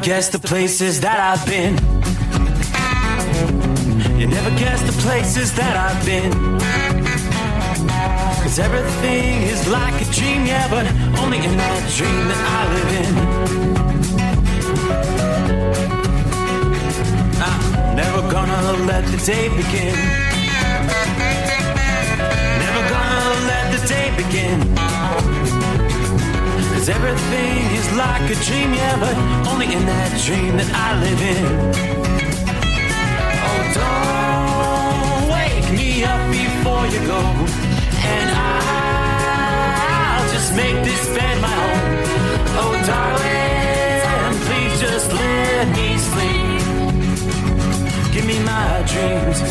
guess the places that I've been. You never guess the places that I've been. 'Cause everything is like a dream, yeah, but only in that dream that I live in. I'm never gonna let the day begin. Never gonna let the day begin. 'Cause everything is like a dream, yeah, but only in that dream that I live in. Oh, don't wake me up before you go, and I'll just make this bed my home. Oh, darling, please just let me sleep. Give me my dreams.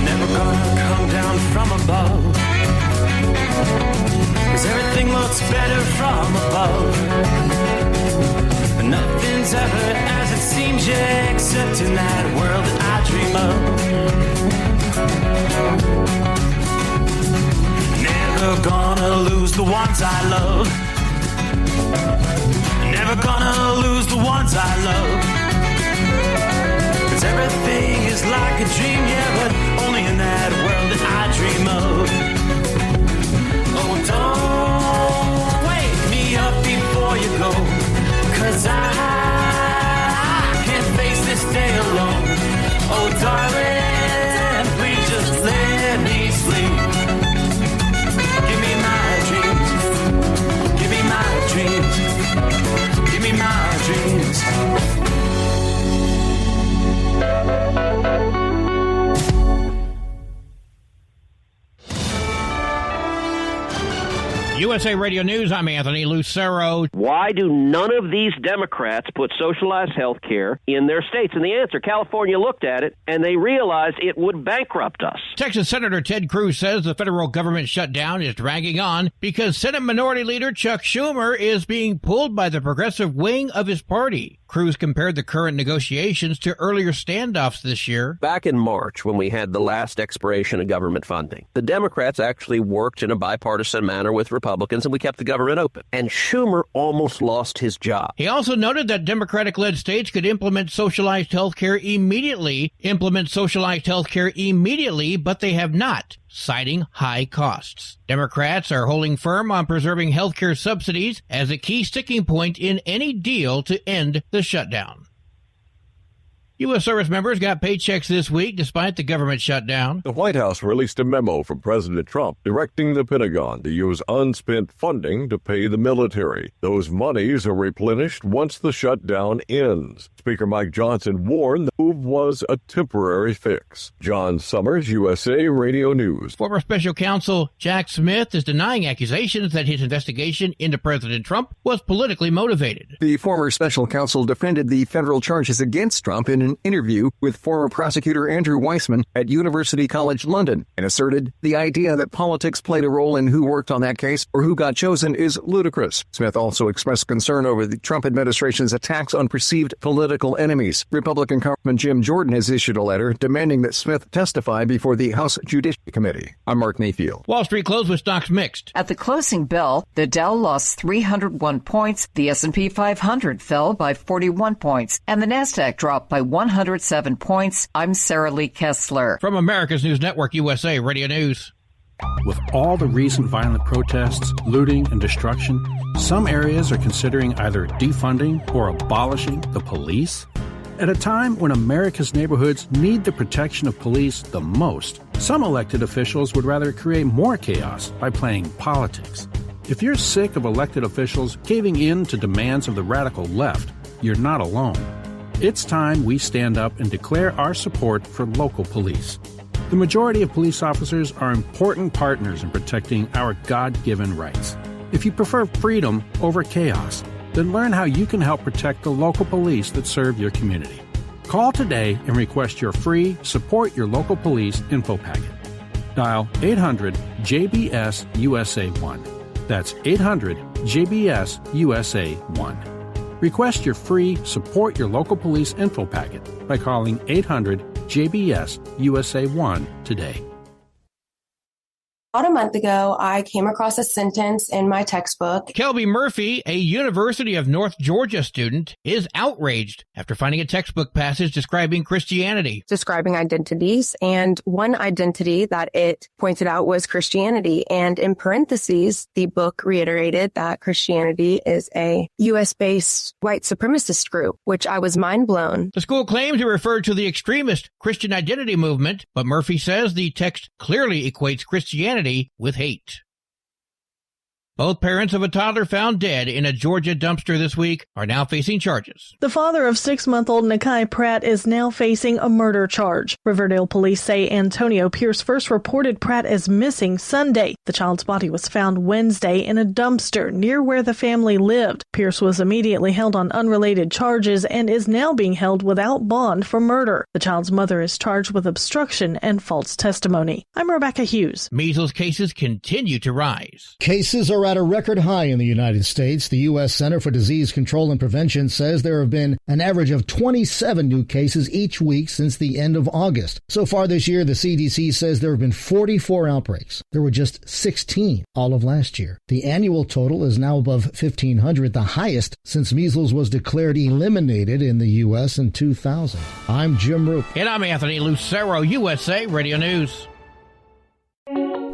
Never gonna come down from above, 'cause everything looks better from above. Nothing's ever as it seems, yeah, except in that world that I dream of. Never gonna lose the ones I love. Never gonna lose the ones I love. 'Cause everything is like a dream, yeah, but only in that world that I dream of. Oh, don't wake me up before you go, 'cause I can't face this day alone. Oh, darling, please just let me sleep. Give me my dreams. Give me my dreams. Give me my dreams. USA Radio News, I'm Anthony Lucero. Why do none of these Democrats put socialized health care in their states? And the answer, California looked at it, and they realized it would bankrupt us. Texas Senator Ted Cruz says the federal government shutdown is dragging on because Senate Minority Leader Chuck Schumer is being pulled by the progressive wing of his party. Cruz compared the current negotiations to earlier standoffs this year. Back in March, when we had the last expiration of government funding, the Democrats actually worked in a bipartisan manner with Republicans, and we kept the government open. And Schumer almost lost his job. He also noted that Democratic-led states could implement socialized health care immediately, but they have not, citing high costs. Democrats are holding firm on preserving health care subsidies as a key sticking point in any deal to end the shutdown. U.S. service members got paychecks this week despite the government shutdown. The White House released a memo from President Trump directing the Pentagon to use unspent funding to pay the military. Those monies are replenished once the shutdown ends. Speaker Mike Johnson warned the move was a temporary fix. John Summers, USA Radio News. Former Special Counsel Jack Smith is denying accusations that his investigation into President Trump was politically motivated. The former Special Counsel defended the federal charges against Trump in an interview with former prosecutor Andrew Weissman at University College London and asserted the idea that politics played a role in who worked on that case or who got chosen is ludicrous. Smith also expressed concern over the Trump administration's attacks on perceived political enemies. Republican Congressman Jim Jordan has issued a letter demanding that Smith testify before the House Judiciary Committee. I'm Mark Mayfield. Wall Street closed with stocks mixed. At the closing bell, the Dow lost 301 points, the S&P 500 fell by 41 points, and the Nasdaq dropped by 107 points. I'm Sarah Lee Kessler. From America's News Network, USA Radio News. With all the recent violent protests, looting, and destruction, some areas are considering either defunding or abolishing the police. At a time when America's neighborhoods need the protection of police the most, some elected officials would rather create more chaos by playing politics. If you're sick of elected officials caving in to demands of the radical left, you're not alone. It's time we stand up and declare our support for local police. The majority of police officers are important partners in protecting our God-given rights. If you prefer freedom over chaos, then learn how you can help protect the local police that serve your community. Call today and request your free Support Your Local Police info packet. Dial 800-JBS-USA-1. That's 800-JBS-USA-1. Request your free Support Your Local Police info packet by calling 800-JBS-USA-1 today. About a month ago, I came across a sentence in my textbook. Kelby Murphy, a University of North Georgia student, is outraged after finding a textbook passage describing Christianity. Describing identities, and one identity that it pointed out was Christianity. And in parentheses, the book reiterated that Christianity is a U.S.-based white supremacist group, which I was mind blown. The school claims it referred to the extremist Christian identity movement, but Murphy says the text clearly equates Christianity with hate. Both parents of a toddler found dead in a Georgia dumpster this week are now facing charges. The father of 6-month-old Nakai Pratt is now facing a murder charge. Riverdale police say Antonio Pierce first reported Pratt as missing Sunday. The child's body was found Wednesday in a dumpster near where the family lived. Pierce was immediately held on unrelated charges and is now being held without bond for murder. The child's mother is charged with obstruction and false testimony. I'm Rebecca Hughes. Measles cases continue to rise. Cases are at a record high in the United States. The U.S. Center for Disease Control and Prevention says there have been an average of 27 new cases each week since the end of August. So far this year, the CDC says there have been 44 outbreaks. There were just 16 all of last year. The annual total is now above 1,500, the highest since measles was declared eliminated in the U.S. in 2000. I'm Jim Roop. And I'm Anthony Lucero, USA Radio News.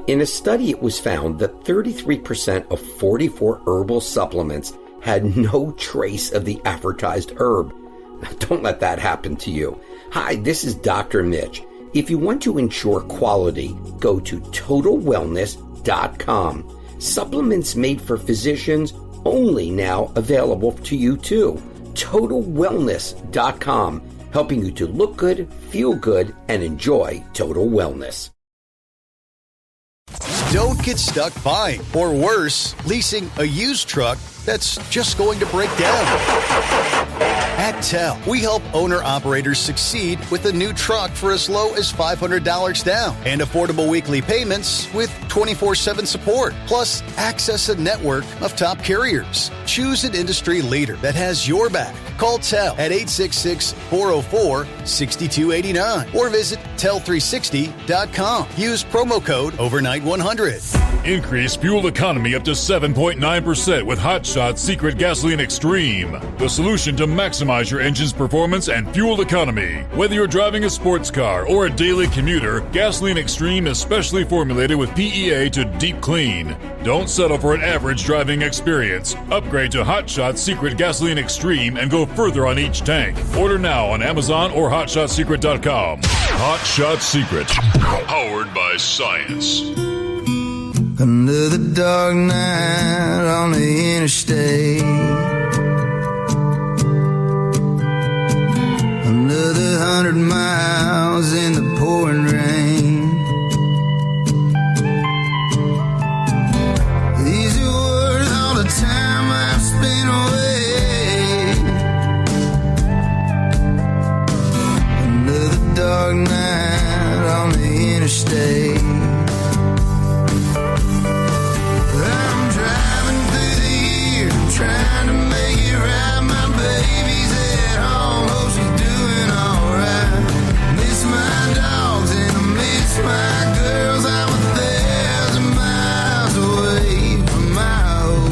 In a study, it was found that 33% of 44 herbal supplements had no trace of the advertised herb. Now, don't let that happen to you. Hi, this is Dr. Mitch. If you want to ensure quality, go to TotalWellness.com. Supplements made for physicians, only now available to you too. TotalWellness.com, helping you to look good, feel good, and enjoy total wellness. Don't get stuck buying, or worse, leasing a used truck that's just going to break down. At TEL, we help owner-operators succeed with a new truck for as low as $500 down and affordable weekly payments with 24/7 support, plus access a network of top carriers. Choose an industry leader that has your back. Call TEL at 866-404-6289 or visit tel360.com. Use promo code OVERNIGHT100. Increase fuel economy up to 7.9% with Hot Shot Secret Gasoline Extreme, the solution to maximize your engine's performance and fuel economy. Whether you're driving a sports car or a daily commuter, Gasoline Extreme is specially formulated with PEA to deep clean. Don't settle for an average driving experience. Upgrade to Hot Shot Secret Gasoline Extreme and go further on each tank. Order now on Amazon or HotShotSecret.com. Hot Shot Secret, powered by science. Another dark night on the interstate. Another 100 miles in the pouring rain. These are worth all the time I've spent away. Another dark night on the interstate. Trying to make it right, my baby's at home, hope she's doing alright. Miss my dogs and I miss my girls, I'm 1,000 miles away from my old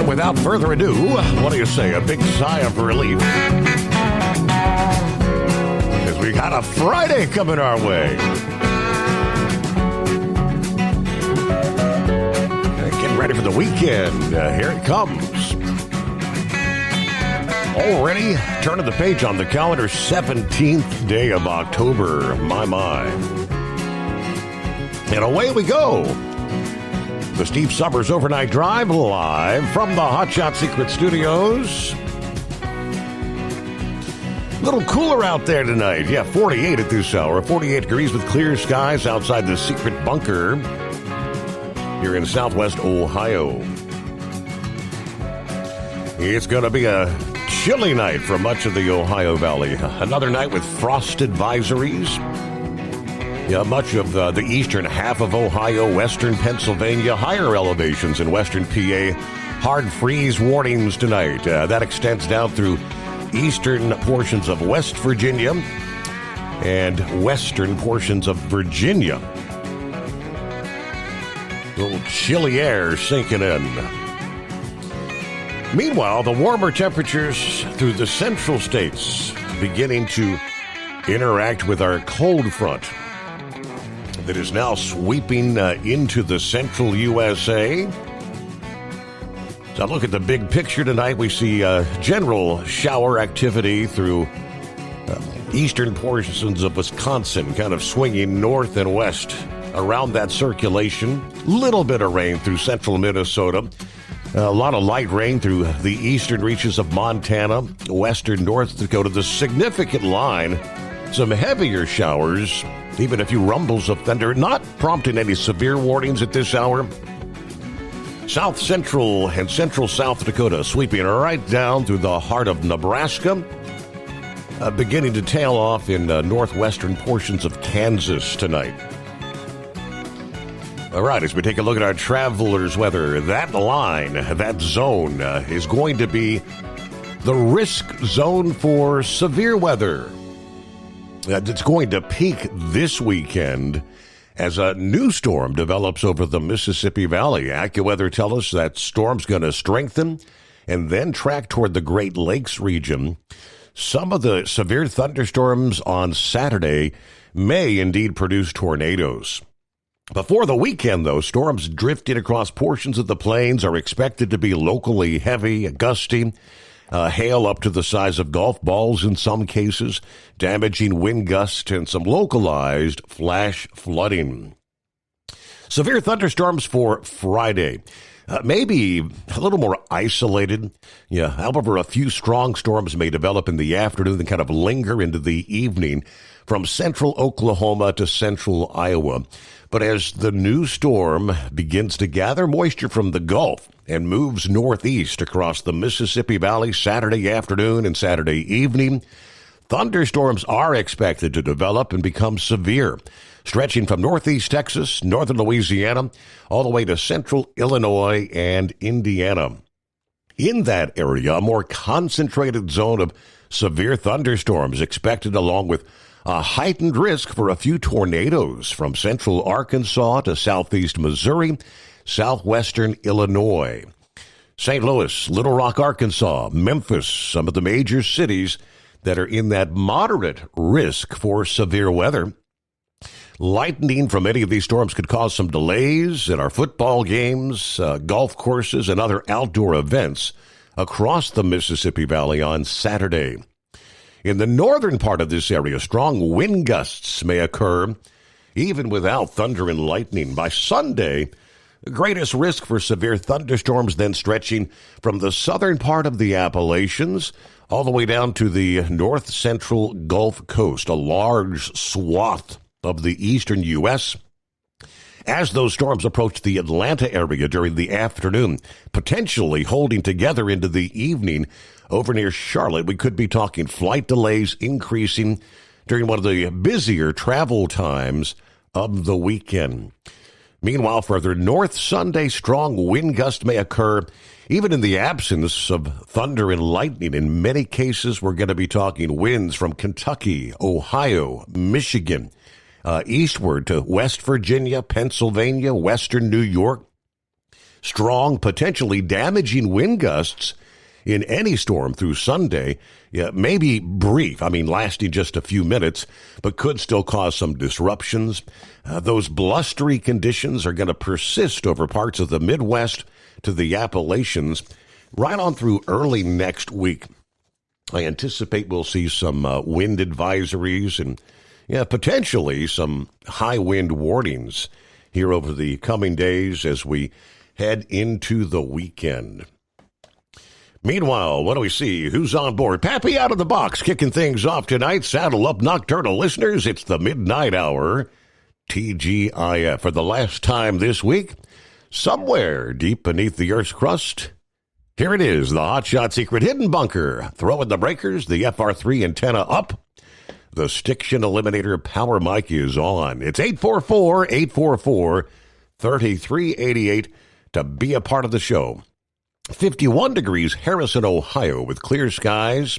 Without further ado, what do you say? A big sigh of relief. Because we got a Friday coming our way. Getting ready for the weekend. Here it comes. Already turning the page on the calendar, 17th day of October. My. And away we go. The Steve Summers Overnight Drive live from the Hot Shot Secret Studios. A little cooler out there tonight. Yeah, 48 at this hour. 48 degrees with clear skies outside the secret bunker here in southwest Ohio. It's going to be a chilly night for much of the Ohio Valley. Another night with frost advisories. Yeah, much of the eastern half of Ohio, western Pennsylvania, higher elevations in western PA. Hard freeze warnings tonight. That extends down through eastern portions of West Virginia and western portions of Virginia. A little chilly air sinking in. Meanwhile, the warmer temperatures through the central states beginning to interact with our cold front that is now sweeping into the central USA. So look at the big picture tonight. We see general shower activity through eastern portions of Wisconsin, kind of swinging north and west around that circulation. Little bit of rain through central Minnesota. A lot of light rain through the eastern reaches of Montana, western North Dakota. The significant line, some heavier showers, even a few rumbles of thunder, not prompting any severe warnings at this hour. South Central and Central South Dakota sweeping right down through the heart of Nebraska, beginning to tail off in northwestern portions of Kansas tonight. All right, as we take a look at our travelers' weather, that line, that zone is going to be the risk zone for severe weather. It's going to peak this weekend as a new storm develops over the Mississippi Valley. AccuWeather tell us that storm's going to strengthen and then track toward the Great Lakes region. Some of the severe thunderstorms on Saturday may indeed produce tornadoes. Before the weekend, though, storms drifting across portions of the plains are expected to be locally heavy, gusty, hail up to the size of golf balls in some cases, damaging wind gusts, and some localized flash flooding. Severe thunderstorms for Friday. Maybe a little more isolated. Yeah, however, a few strong storms may develop in the afternoon and kind of linger into the evening from central Oklahoma to central Iowa. But as the new storm begins to gather moisture from the Gulf and moves northeast across the Mississippi Valley Saturday afternoon and Saturday evening, thunderstorms are expected to develop and become severe, stretching from northeast Texas, northern Louisiana, all the way to central Illinois and Indiana. In that area, a more concentrated zone of severe thunderstorms expected, along with a heightened risk for a few tornadoes from central Arkansas to southeast Missouri, southwestern Illinois. St. Louis, Little Rock, Arkansas, Memphis, some of the major cities that are in that moderate risk for severe weather. Lightning from any of these storms could cause some delays in our football games, golf courses, and other outdoor events across the Mississippi Valley on Saturday. In the northern part of this area, strong wind gusts may occur, even without thunder and lightning. By Sunday, the greatest risk for severe thunderstorms then stretching from the southern part of the Appalachians all the way down to the north-central Gulf Coast, a large swath of the eastern U.S. As those storms approach the Atlanta area during the afternoon, potentially holding together into the evening, over near Charlotte, we could be talking flight delays increasing during one of the busier travel times of the weekend. Meanwhile, further north Sunday, strong wind gusts may occur even in the absence of thunder and lightning. In many cases, we're going to be talking winds from Kentucky, Ohio, Michigan, eastward to West Virginia, Pennsylvania, western New York. Strong, potentially damaging wind gusts in any storm through Sunday, maybe brief, lasting just a few minutes, but could still cause some disruptions. Those blustery conditions are going to persist over parts of the Midwest to the Appalachians right on through early next week. I anticipate we'll see some wind advisories and potentially some high wind warnings here over the coming days as we head into the weekend. Meanwhile, what do we see? Who's on board? Pappy out of the box, kicking things off tonight. Saddle up, nocturnal listeners. It's the midnight hour. TGIF for the last time this week. Somewhere deep beneath the Earth's crust, here it is, the Hotshot Secret Hidden Bunker. Throwing the breakers, the FR3 antenna up. The Stiction Eliminator power mic is on. It's 844-844-3388 to be a part of the show. 51 degrees Harrison, Ohio, with clear skies.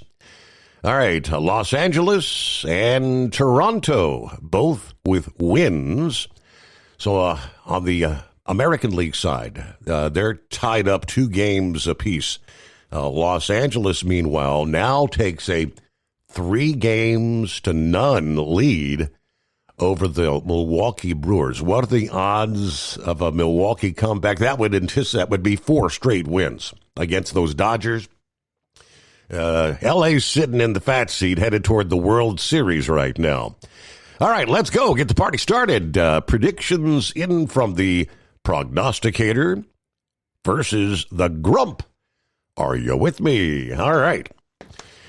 All right, Los Angeles and Toronto, both with winds. So on the American League side, they're tied up 2 games apiece. Los Angeles, meanwhile, now takes a 3-0 lead over the Milwaukee Brewers. What are the odds of a Milwaukee comeback? That would be 4 straight wins against those Dodgers. LA's sitting in the fat seat, headed toward the World Series right now. All right, let's go. Get the party started. Predictions in from the prognosticator versus the grump. Are you with me? All right.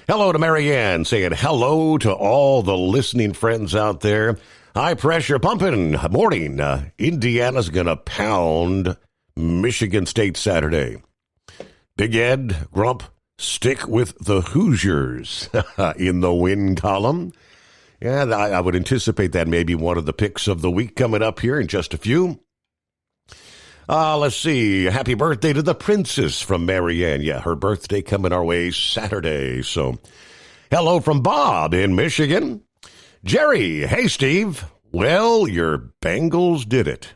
Hello to Marianne, saying hello to all the listening friends out there. High pressure pumping. Morning. Indiana's going to pound Michigan State Saturday. Big Ed, Grump, stick with the Hoosiers in the win column. Yeah, I would anticipate that may be one of the picks of the week coming up here in just a few. Let's see. Happy birthday to the princess from Marianne. Yeah, her birthday coming our way Saturday. So, hello from Bob in Michigan. Jerry, hey, Steve. Well, your Bengals did it.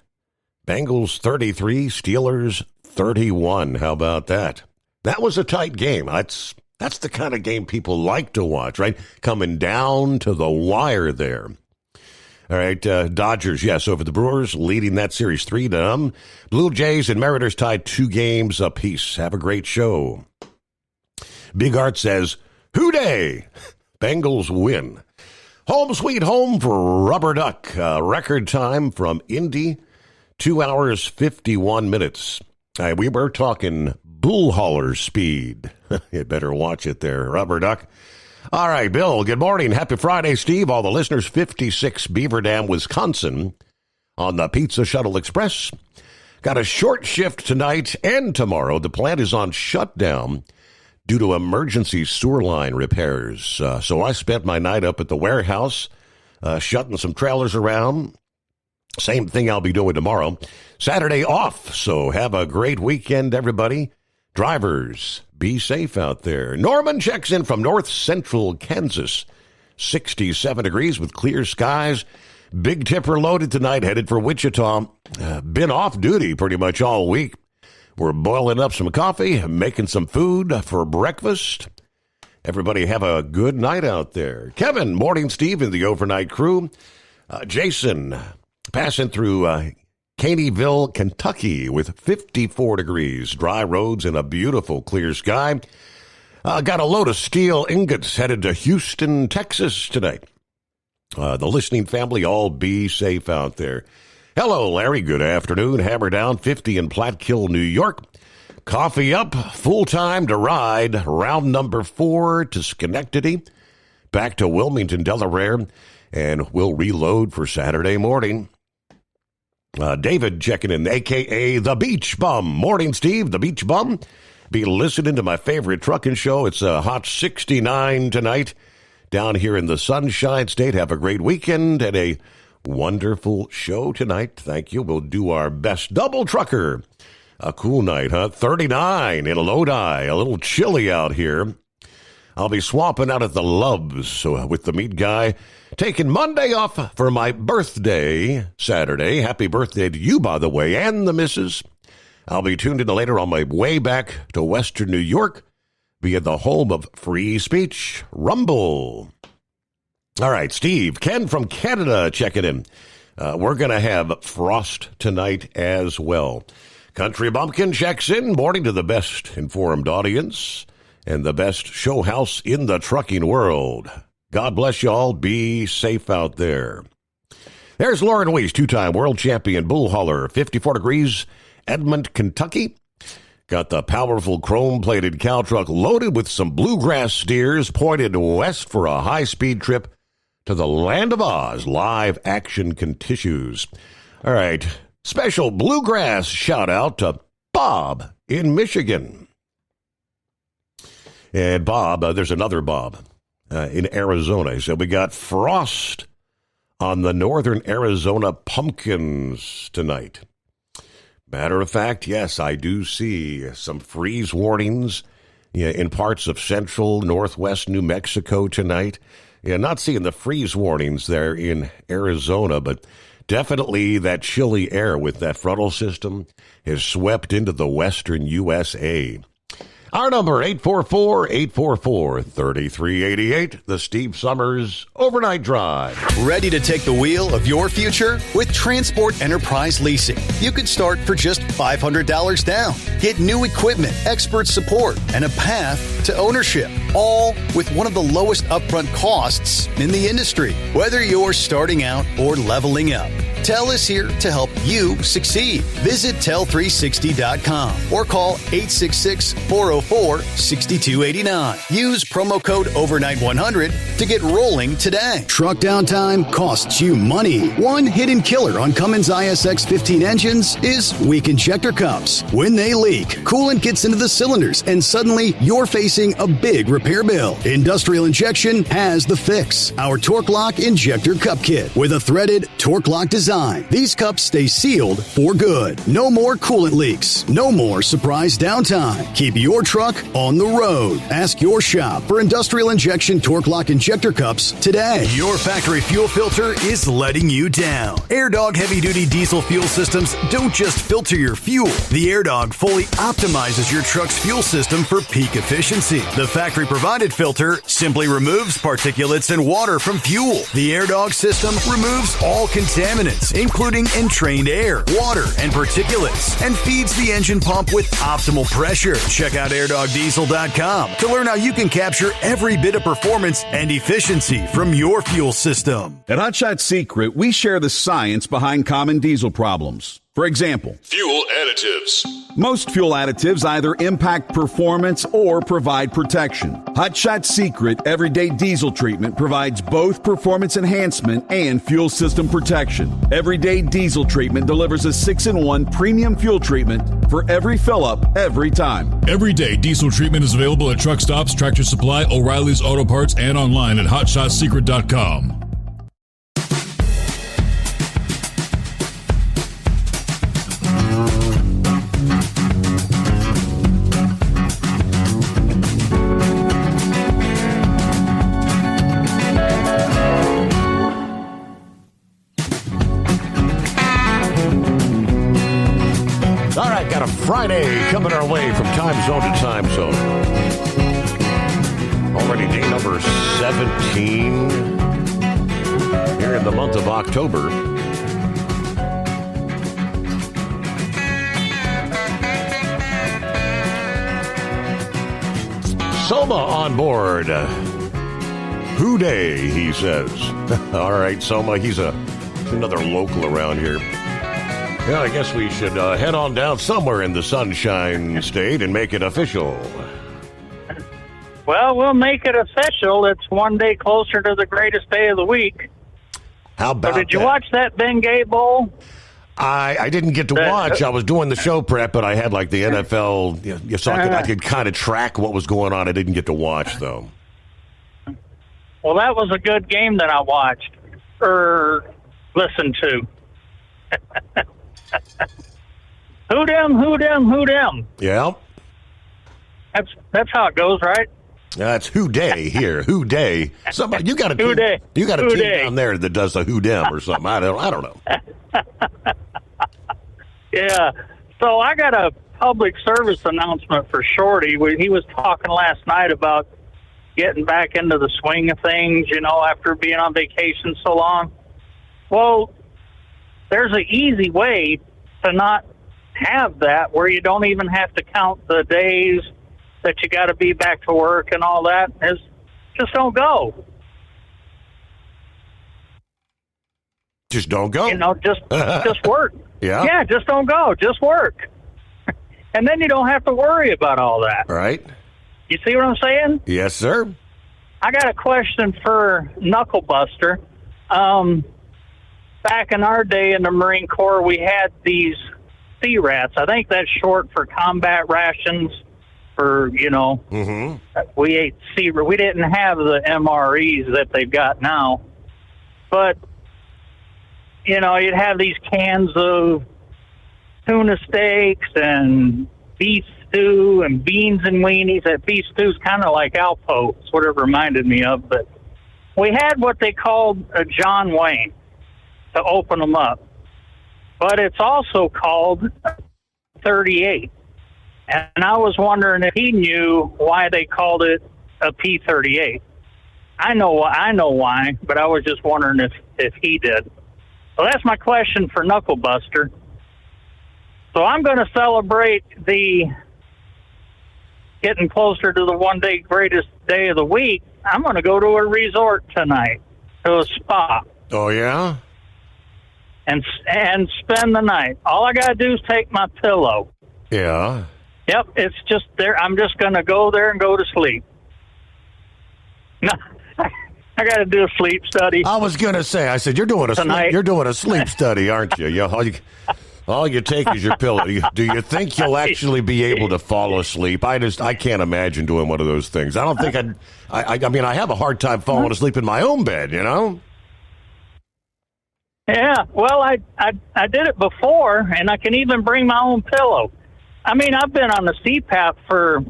Bengals 33, Steelers 31. How about that? That was a tight game. That's the kind of game people like to watch, right? Coming down to the wire there. All right, Dodgers, yes, over the Brewers, leading that series 3-0. Blue Jays and Mariners tied 2 games apiece. Have a great show. Big Art says, hoo-day! Bengals win. Home sweet home for Rubber Duck. Record time from Indy, 2 hours, 51 minutes. We were talking bull hauler speed. You better watch it there, Rubber Duck. All right, Bill, good morning. Happy Friday, Steve. All the listeners, 56 Beaver Dam, Wisconsin, on the Pizza Shuttle Express. Got a short shift tonight and tomorrow. The plant is on shutdown due to emergency sewer line repairs. So I spent my night up at the warehouse, shutting some trailers around. Same thing I'll be doing tomorrow. Saturday off, so have a great weekend, everybody. Drivers, be safe out there. Norman checks in from north central Kansas. 67 degrees with clear skies. Big tipper loaded tonight, headed for Wichita. Been off duty pretty much all week. We're boiling up some coffee, making some food for breakfast. Everybody have a good night out there. Kevin, morning, Steve, and the overnight crew. Jason, passing through Caneyville, Kentucky, with 54 degrees, dry roads and a beautiful clear sky. Got a load of steel ingots headed to Houston, Texas tonight. The listening family, all be safe out there. Hello, Larry. Good afternoon. Hammer down 50 in Platkill, New York. Coffee up, full time to ride. Round number 4 to Schenectady. Back to Wilmington, Delaware. And we'll reload for Saturday morning. David checking in, a.k.a. The Beach Bum. Morning, Steve, The Beach Bum. Be listening to my favorite trucking show. It's a hot 69 tonight down here in the Sunshine State. Have a great weekend and a wonderful show tonight. Thank you. We'll do our best. Double trucker. A cool night, huh? 39 in Lodi. A little chilly out here. I'll be swapping out at the Loves with the meat guy. Taking Monday off for my birthday, Saturday. Happy birthday to you, by the way, and the missus. I'll be tuned in later on my way back to Western New York via the home of free speech, Rumble. All right, Steve, Ken from Canada checking in. We're going to have frost tonight as well. Country Bumpkin checks in. Morning to the best informed audience. and the best show house in the trucking world. God bless you all. Be safe out there. There's Lauren Weiss, two-time world champion bull hauler, 54 degrees, Edmond, Kentucky. Got the powerful chrome-plated cow truck loaded with some bluegrass steers pointed west for a high-speed trip to the land of Oz. Live action continues. All right, special bluegrass shout-out to Bob in Michigan. And Bob, there's another Bob in Arizona. He said, we got frost on the northern Arizona pumpkins tonight. Matter of fact, yes, I do see some freeze warnings in parts of central, northwest New Mexico tonight. Yeah, not seeing the freeze warnings there in Arizona, but definitely that chilly air with that frontal system has swept into the western USA. Our number, 844-844-3388, the Steve Summers Overnight Drive. Ready to take the wheel of your future? With Transport Enterprise Leasing, you could start for just $500 down. Get new equipment, expert support, and a path to ownership, all with one of the lowest upfront costs in the industry. Whether you're starting out or leveling up, TEL is here to help you succeed. Visit tel360.com or call 866-404-6289. Use promo code OVERNIGHT100 to get rolling today. Truck downtime costs you money. One hidden killer on Cummins ISX 15 engines is weak injector cups. When they leak, coolant gets into the cylinders and suddenly you're facing a big repair bill. Industrial Injection has the fix. Our Torque Lock Injector Cup Kit with a threaded Torque Lock design. These cups stay sealed for good. No more coolant leaks. No more surprise downtime. Keep your truck on the road. Ask your shop for Industrial Injection Torque Lock Injector Cups today. Your factory fuel filter is letting you down. AirDog heavy-duty diesel fuel systems don't just filter your fuel. The AirDog fully optimizes your truck's fuel system for peak efficiency. The factory-provided filter simply removes particulates and water from fuel. The AirDog system removes all contaminants, including entrained air, water, and particulates, and feeds the engine pump with optimal pressure. Check out airdogdiesel.com to learn how you can capture every bit of performance and efficiency from your fuel system. At Hot Shot Secret, we share the science behind common diesel problems. For example, fuel additives. Most fuel additives either impact performance or provide protection. Hot Shot Secret Everyday Diesel Treatment provides both performance enhancement and fuel system protection. Everyday Diesel Treatment delivers a 6-in-1 premium fuel treatment for every fill-up, every time. Everyday Diesel Treatment is available at truck stops, Tractor Supply, O'Reilly's Auto Parts, and online at HotShotSecret.com. Friday coming our way from time zone to time zone. Already day number 17 here in the month of October. Soma on board. Who day, he says. All right, Soma, he's another local around here. Yeah, I guess we should head on down somewhere in the Sunshine State and make it official. Well, we'll make it official. It's one day closer to the greatest day of the week. How about so did you watch that Bengay Bowl? I didn't get to watch. I was doing the show prep, but I had like the NFL, so I could kind of track what was going on. I didn't get to watch, though. Well, that was a good game that I watched, or listened to. Who dem? Yeah. That's how it goes, right? That's who day here. Who day? Somebody, you got a team down there that does a who dem or something. I don't know. Yeah. So I got a public service announcement for Shorty. He was talking last night about getting back into the swing of things, after being on vacation so long. Well, there's an easy way to not have that, where you don't even have to count the days that you got to be back to work and all that, is just don't go. Just don't go. You know, just work. Yeah, just don't go. Just work. And then you don't have to worry about all that. Right. You see what I'm saying? Yes, sir. I got a question for Knucklebuster. Back in our day in the Marine Corps, we had these C-rats. I think that's short for combat rations. For, you know, we ate C-rats. We didn't have the MREs that they've got now. But, you know, you'd have these cans of tuna steaks and beef stew and beans and weenies. That beef stew's kind of like Alpo. It's what it reminded me of. But we had what they called a John Wayne to open them up. But it's also called 38. And I was wondering if he knew why they called it a P-38. I know why, but I was just wondering if he did. So that's my question for Knucklebuster. So I'm going to celebrate the getting closer to the one-day greatest day of the week. I'm going to go to a resort tonight, to a spa. Oh, yeah? And spend the night. All I got to do is take my pillow. Yeah. Yep, it's just there. I'm just going to go there and go to sleep. No, I got to do a sleep study. I was going to say, I said, you're doing a sleep study, aren't you? All you take is your pillow. Do you think you'll actually be able to fall asleep? I can't imagine doing one of those things. I don't think I mean, I have a hard time falling asleep in my own bed, you know? Yeah, well, I did it before, and I can even bring my own pillow. I mean, I've been on the CPAP for,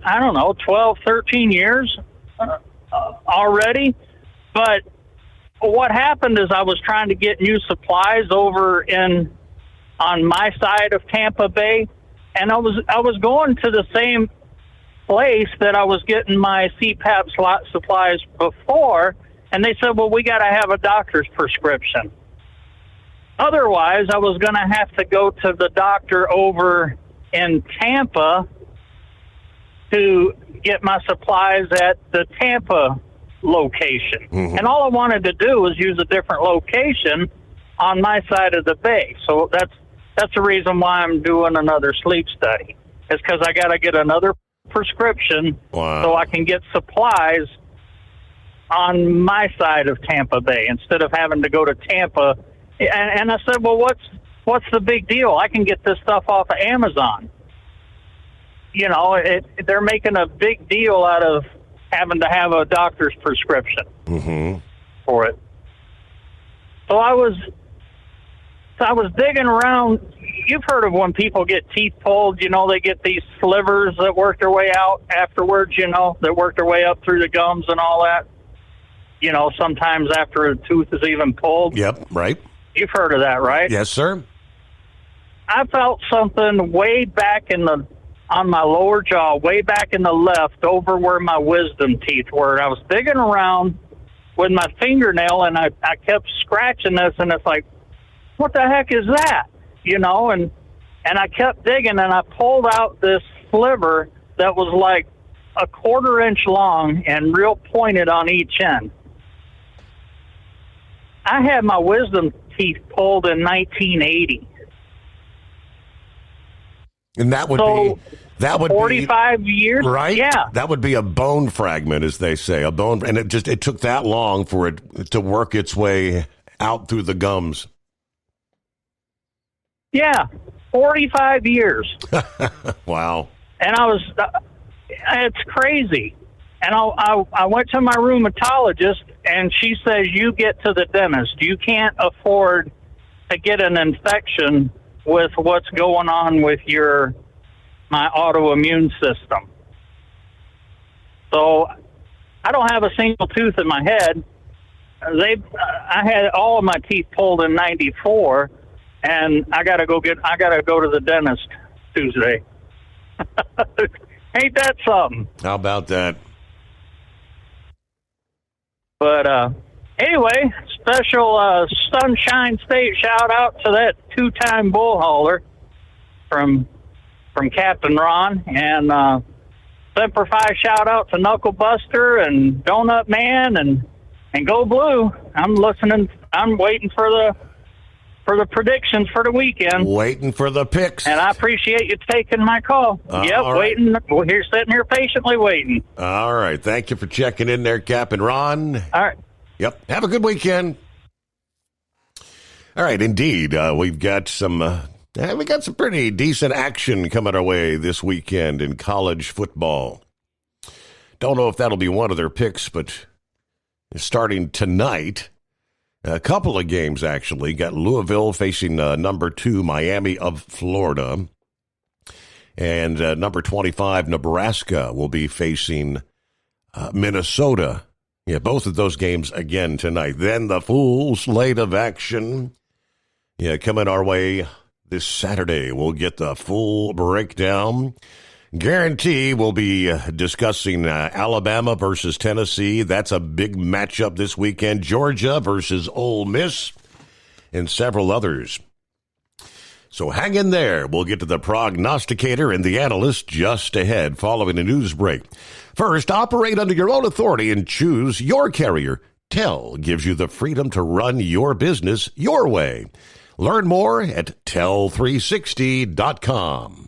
12, 13 years already. But what happened is I was trying to get new supplies over on my side of Tampa Bay, and I was going to the same place that I was getting my CPAP supplies before, and they said, well, we got to have a doctor's prescription. Otherwise, I was going to have to go to the doctor over in Tampa to get my supplies at the Tampa location. And all I wanted to do was use a different location on my side of the bay. So that's the reason why I'm doing another sleep study. It's because I got to get another prescription so I can get supplies on my side of Tampa Bay instead of having to go to Tampa. And I said, well, what's the big deal? I can get this stuff off of Amazon. You know, they're making a big deal out of having to have a doctor's prescription for it. So I was digging around. You've heard of when people get teeth pulled, you know, they get these slivers that work their way out afterwards, you know, that work their way up through the gums and all that. You know, sometimes after a tooth is even pulled. Yep, right. You've heard of that, right? Yes, sir. I felt something way back on my lower jaw, way back in the left, over where my wisdom teeth were. I was digging around with my fingernail, and I kept scratching this, and it's like, what the heck is that? You know, and I kept digging, and I pulled out this sliver that was like a 1/4 inch long and real pointed on each end. I had my wisdom teeth pulled in 1980. And that would be 45 years, right? Yeah, that would be a bone fragment, as they say, a bone, and it took that long for it to work its way out through the gums. Yeah, 45 years. Wow. And it's crazy. And I went to my rheumatologist, and she says, you get to the dentist. You can't afford to get an infection with what's going on with my autoimmune system. So I don't have a single tooth in my head. I had all of my teeth pulled in 94, and I gotta go to the dentist Tuesday. Ain't that something? How about that? But anyway, special Sunshine State shout out to that 2-time bull hauler from Captain Ron, and Semper Fi shout out to Knuckle Buster and Donut Man and Go Blue. I'm listening. I'm waiting for the predictions for the weekend. Waiting for the picks. And I appreciate you taking my call. Yep, all right. waiting. We're here sitting here patiently waiting. All right. Thank you for checking in there, Cap and Ron. All right. Yep. Have a good weekend. All right. Indeed. We've got some pretty decent action coming our way this weekend in college football. Don't know if that'll be one of their picks, but starting tonight, a couple of games actually. Got Louisville facing number 2 Miami of Florida, and number 25 Nebraska will be facing Minnesota. Yeah, both of those games again tonight. Then the full slate of action, coming our way this Saturday. We'll get the full breakdown. Guarantee we'll be discussing Alabama versus Tennessee. That's a big matchup this weekend. Georgia versus Ole Miss and several others. So hang in there. We'll get to the prognosticator and the analyst just ahead following a news break. First, operate under your own authority and choose your carrier. TEL gives you the freedom to run your business your way. Learn more at tel360.com.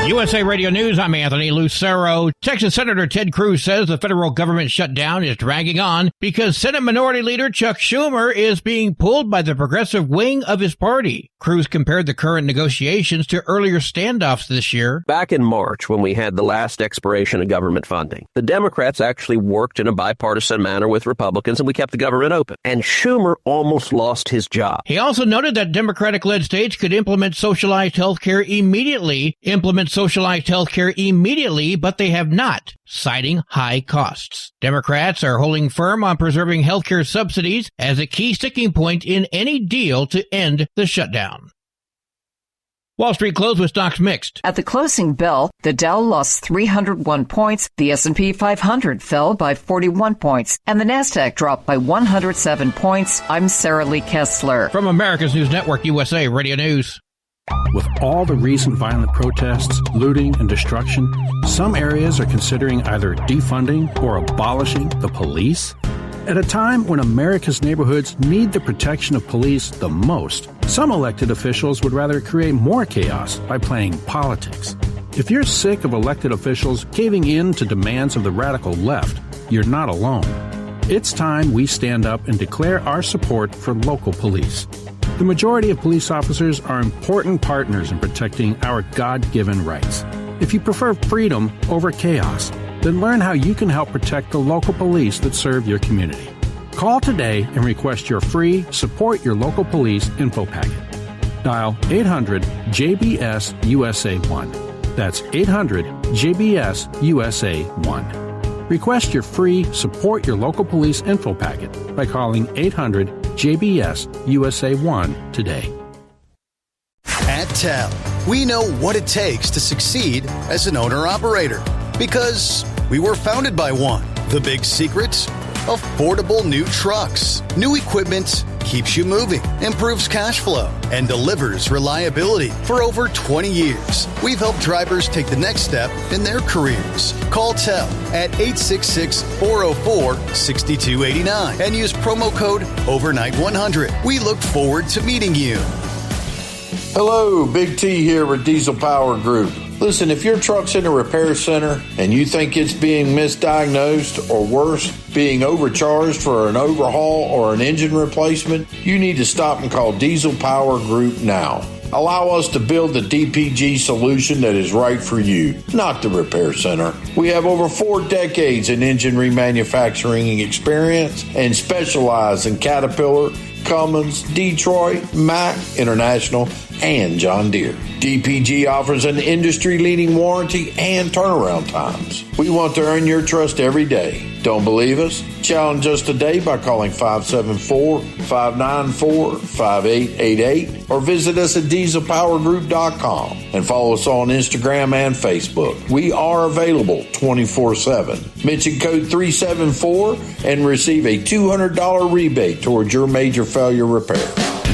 USA Radio News, I'm Anthony Lucero. Texas Senator Ted Cruz says the federal government shutdown is dragging on because Senate Minority Leader Chuck Schumer is being pulled by the progressive wing of his party. Cruz compared the current negotiations to earlier standoffs this year. Back in March, when we had the last expiration of government funding, the Democrats actually worked in a bipartisan manner with Republicans, and we kept the government open. And Schumer almost lost his job. He also noted that Democratic-led states could implement socialized health care immediately, but they have not, citing high costs. Democrats are holding firm on preserving health care subsidies as a key sticking point in any deal to end the shutdown. Wall Street closed with stocks mixed. At the closing bell, the Dow lost 301 points, the S&P 500 fell by 41 points, and the Nasdaq dropped by 107 points. I'm Sarah Lee Kessler. From America's News Network, USA Radio News. With all the recent violent protests, looting, and destruction, some areas are considering either defunding or abolishing the police. At a time when America's neighborhoods need the protection of police the most, some elected officials would rather create more chaos by playing politics. If you're sick of elected officials caving in to demands of the radical left, you're not alone. It's time we stand up and declare our support for local police. The majority of police officers are important partners in protecting our God-given rights. If you prefer freedom over chaos, then learn how you can help protect the local police that serve your community. Call today and request your free Support Your Local Police info packet. Dial 800-JBS-USA-1. That's 800-JBS-USA-1. Request your free Support Your Local Police info packet by calling 800-JBS-USA-1 today. At TEL, we know what it takes to succeed as an owner-operator because we were founded by one. The big secret? Affordable new trucks. New equipment keeps you moving, improves cash flow, and delivers reliability. For over 20 years, we've helped drivers take the next step in their careers. Call TEL at 866-404-6289 and use promo code OVERNIGHT100. We look forward to meeting you. Hello, Big T here with Diesel Power Group. Listen, if your truck's in a repair center and you think it's being misdiagnosed or worse, being overcharged for an overhaul or an engine replacement, you need to stop and call Diesel Power Group now. Allow us to build the DPG solution that is right for you, not the repair center. We have over 4 decades in engine remanufacturing experience and specialize in Caterpillar, Cummins, Detroit, Mack, International, and John Deere. DPG offers an industry-leading warranty and turnaround times. We want to earn your trust every day. Don't believe us? Challenge us today by calling 574-594-5888 or visit us at dieselpowergroup.com and follow us on Instagram and Facebook. We are available 24/7. Mention code 374 and receive a $200 rebate towards your major failure repair.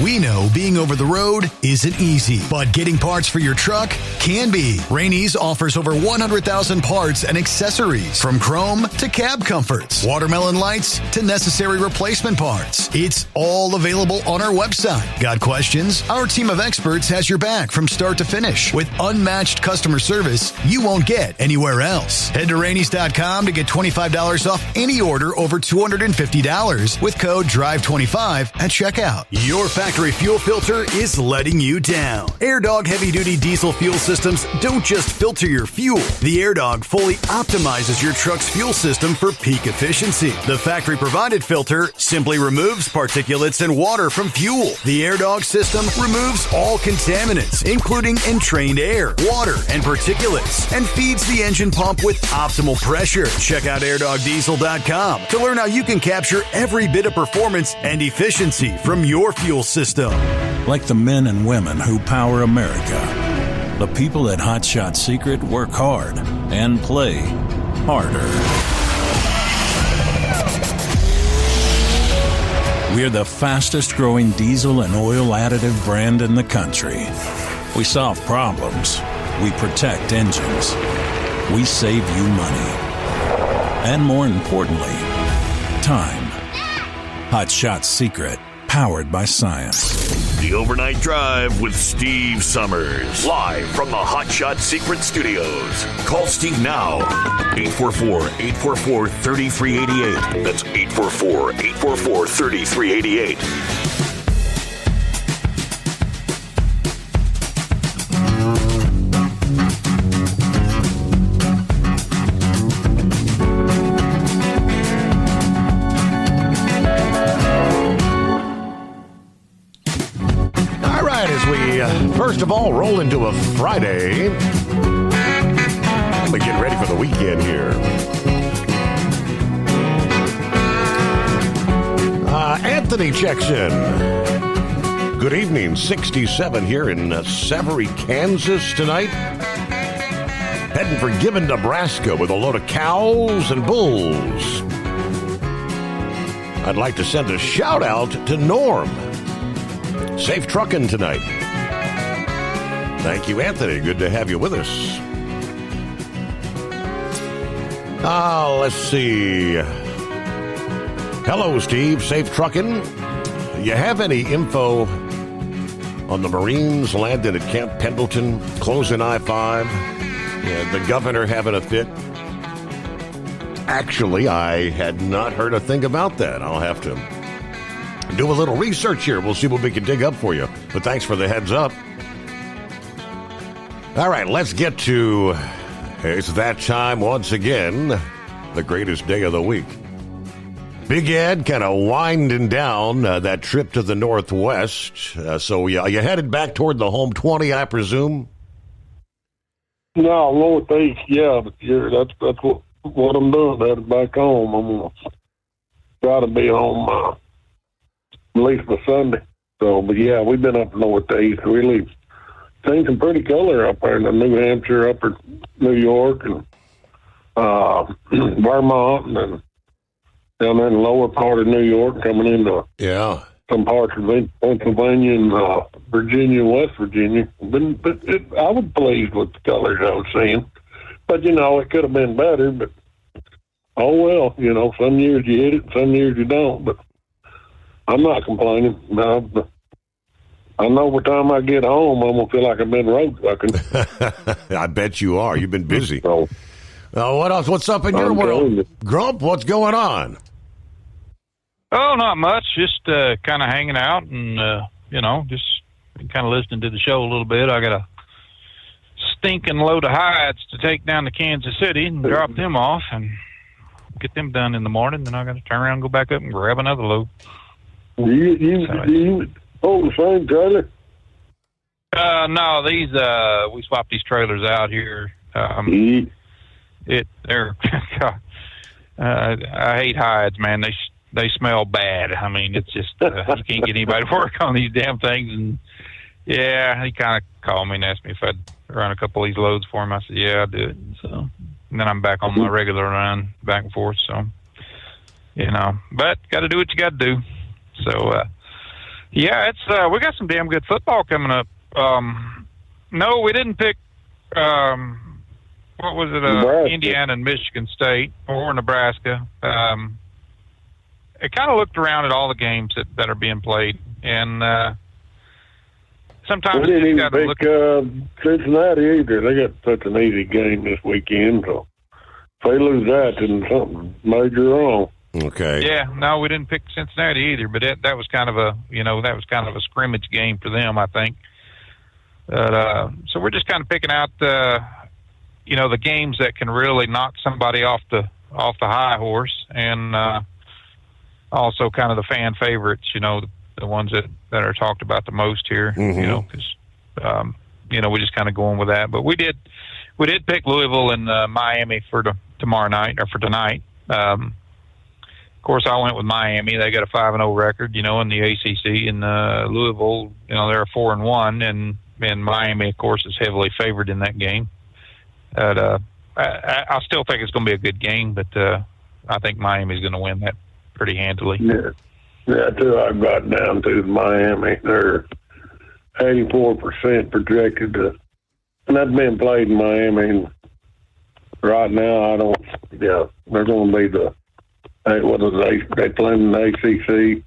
We know being over the road isn't easy, but getting parts for your truck can be. Rainey's offers over 100,000 parts and accessories, from chrome to cab comforts, watermelon lights to necessary replacement parts. It's all available on our website. Got questions? Our team of experts has your back from start to finish with unmatched customer service you won't get anywhere else. Head to Rainey's.com to get $25 off any order over $250 with code DRIVE25 at checkout. Your factory fuel filter is letting you down. AirDog heavy-duty diesel fuel systems don't just filter your fuel. The AirDog fully optimizes your truck's fuel system for peak efficiency. The factory-provided filter simply removes particulates and water from fuel. The AirDog system removes all contaminants, including entrained air, water, and particulates, and feeds the engine pump with optimal pressure. Check out airdogdiesel.com to learn how you can capture every bit of performance and efficiency from your fuel system. Like the men and women who power America, the people at Hot Shot Secret work hard and play harder. We're the fastest growing diesel and oil additive brand in the country. We solve problems. We protect engines. We save you money. And more importantly, time. Hot Shot Secret, powered by science. The Overnight Drive with Steve Summers. Live from the Hot Shot Secret Studios. Call Steve now. 844-844-3388. That's 844-844-3388. First of all, roll into a Friday. We get ready for the weekend here. Anthony checks in. Good evening, 67 here in Savory, Kansas tonight. Heading for Gibbon, Nebraska with a load of cows and bulls. I'd like to send a shout out to Norm. Safe trucking tonight. Thank you, Anthony. Good to have you with us. Let's see. Hello, Steve. Safe trucking. You have any info on the Marines landing at Camp Pendleton, closing I-5? Yeah, the governor having a fit? Actually, I had not heard a thing about that. I'll have to do a little research here. We'll see what we can dig up for you. But thanks for the heads up. All right, let's get to, it's that time once again, the greatest day of the week. Big Ed kind of winding down that trip to the Northwest. So you headed back toward the home 20, I presume? No, Northeast, yeah, but that's what I'm doing, headed back home. I'm going to try to be home at least by Sunday. So, but yeah, we've been up Northeast. We leave. Seen some pretty color up there in New Hampshire, upper New York, and Vermont, and then down there in the lower part of New York, coming into some parts of Pennsylvania and Virginia, West Virginia. I was pleased with the colors I was seeing. But, it could have been better, but oh well, some years you hit it, some years you don't, but I'm not complaining. No, I know by the time I get home, I'm going to feel like I've been road trucking. I bet you are. You've been busy. What else? What's up in your world? Grump, what's going on? Oh, not much. Just kind of hanging out and, just kind of listening to the show a little bit. I got a stinking load of hides to take down to Kansas City and drop them off and get them done in the morning. Then I got to turn around and go back up and grab another load. The same trailer? No, these we swapped these trailers out here. I hate hides, man. They smell bad. I mean, it's just you can't get anybody to work on these damn things. And yeah, he kind of called me and asked me if I'd run a couple of these loads for him. I said, yeah, I'll do it. And then I'm back on my regular run, back and forth. So, but got to do what you got to do. So. Yeah, it's we got some damn good football coming up. No, we didn't pick. What was it? Indiana and Michigan State or Nebraska. It kind of looked around at all the games that are being played, and sometimes we didn't you even got to look pick Cincinnati either. They got such an easy game this weekend, so if they lose that, then something major wrong. Okay. Yeah, no, we didn't pick Cincinnati either, but that was kind of a scrimmage game for them, I think. But, so we're just kind of picking out the games that can really knock somebody off the high horse, and also kind of the fan favorites, the ones that are talked about the most here, because we're just kind of going with that. But we did pick Louisville and Miami for tomorrow night or for tonight. Of course, I went with Miami. They got a 5-0 record, in the ACC, and Louisville, they're a 4-1, and Miami, of course, is heavily favored in that game. But I still think it's going to be a good game, but I think Miami's going to win that pretty handily. Yeah, that's who I've got down to Miami. They're 84% projected to, and that's being played in Miami. And right now, they're going to be they playing in the ACC,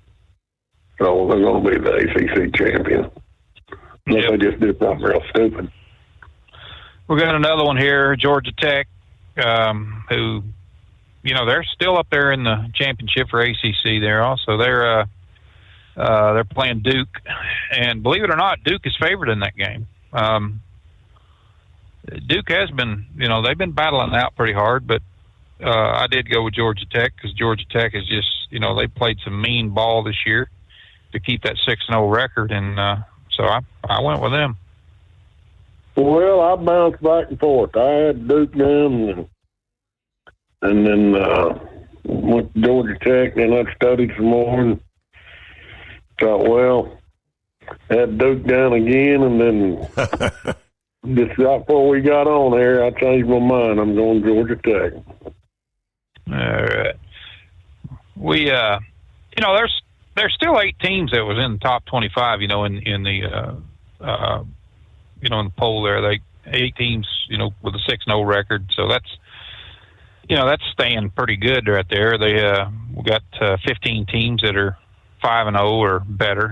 so they're going to be the ACC champion. Unless they just do something real stupid. We got another one here, Georgia Tech, who, they're still up there in the championship for ACC. There also they're playing Duke, and believe it or not, Duke is favored in that game. Duke has been, they've been battling out pretty hard, but I did go with Georgia Tech because Georgia Tech is just, they played some mean ball this year to keep that 6-0 record, and so I went with them. Well, I bounced back and forth. I had Duke down, and then went to Georgia Tech, and I studied some more, and thought, well, had Duke down again, and then just right before we got on here, I changed my mind. I'm going Georgia Tech. All right. We, there's still 8 teams that was in the top 25, in the in the poll there. 8 teams, with a 6-0 record. So that's staying pretty good right there. We got 15 teams that are 5-0 or better,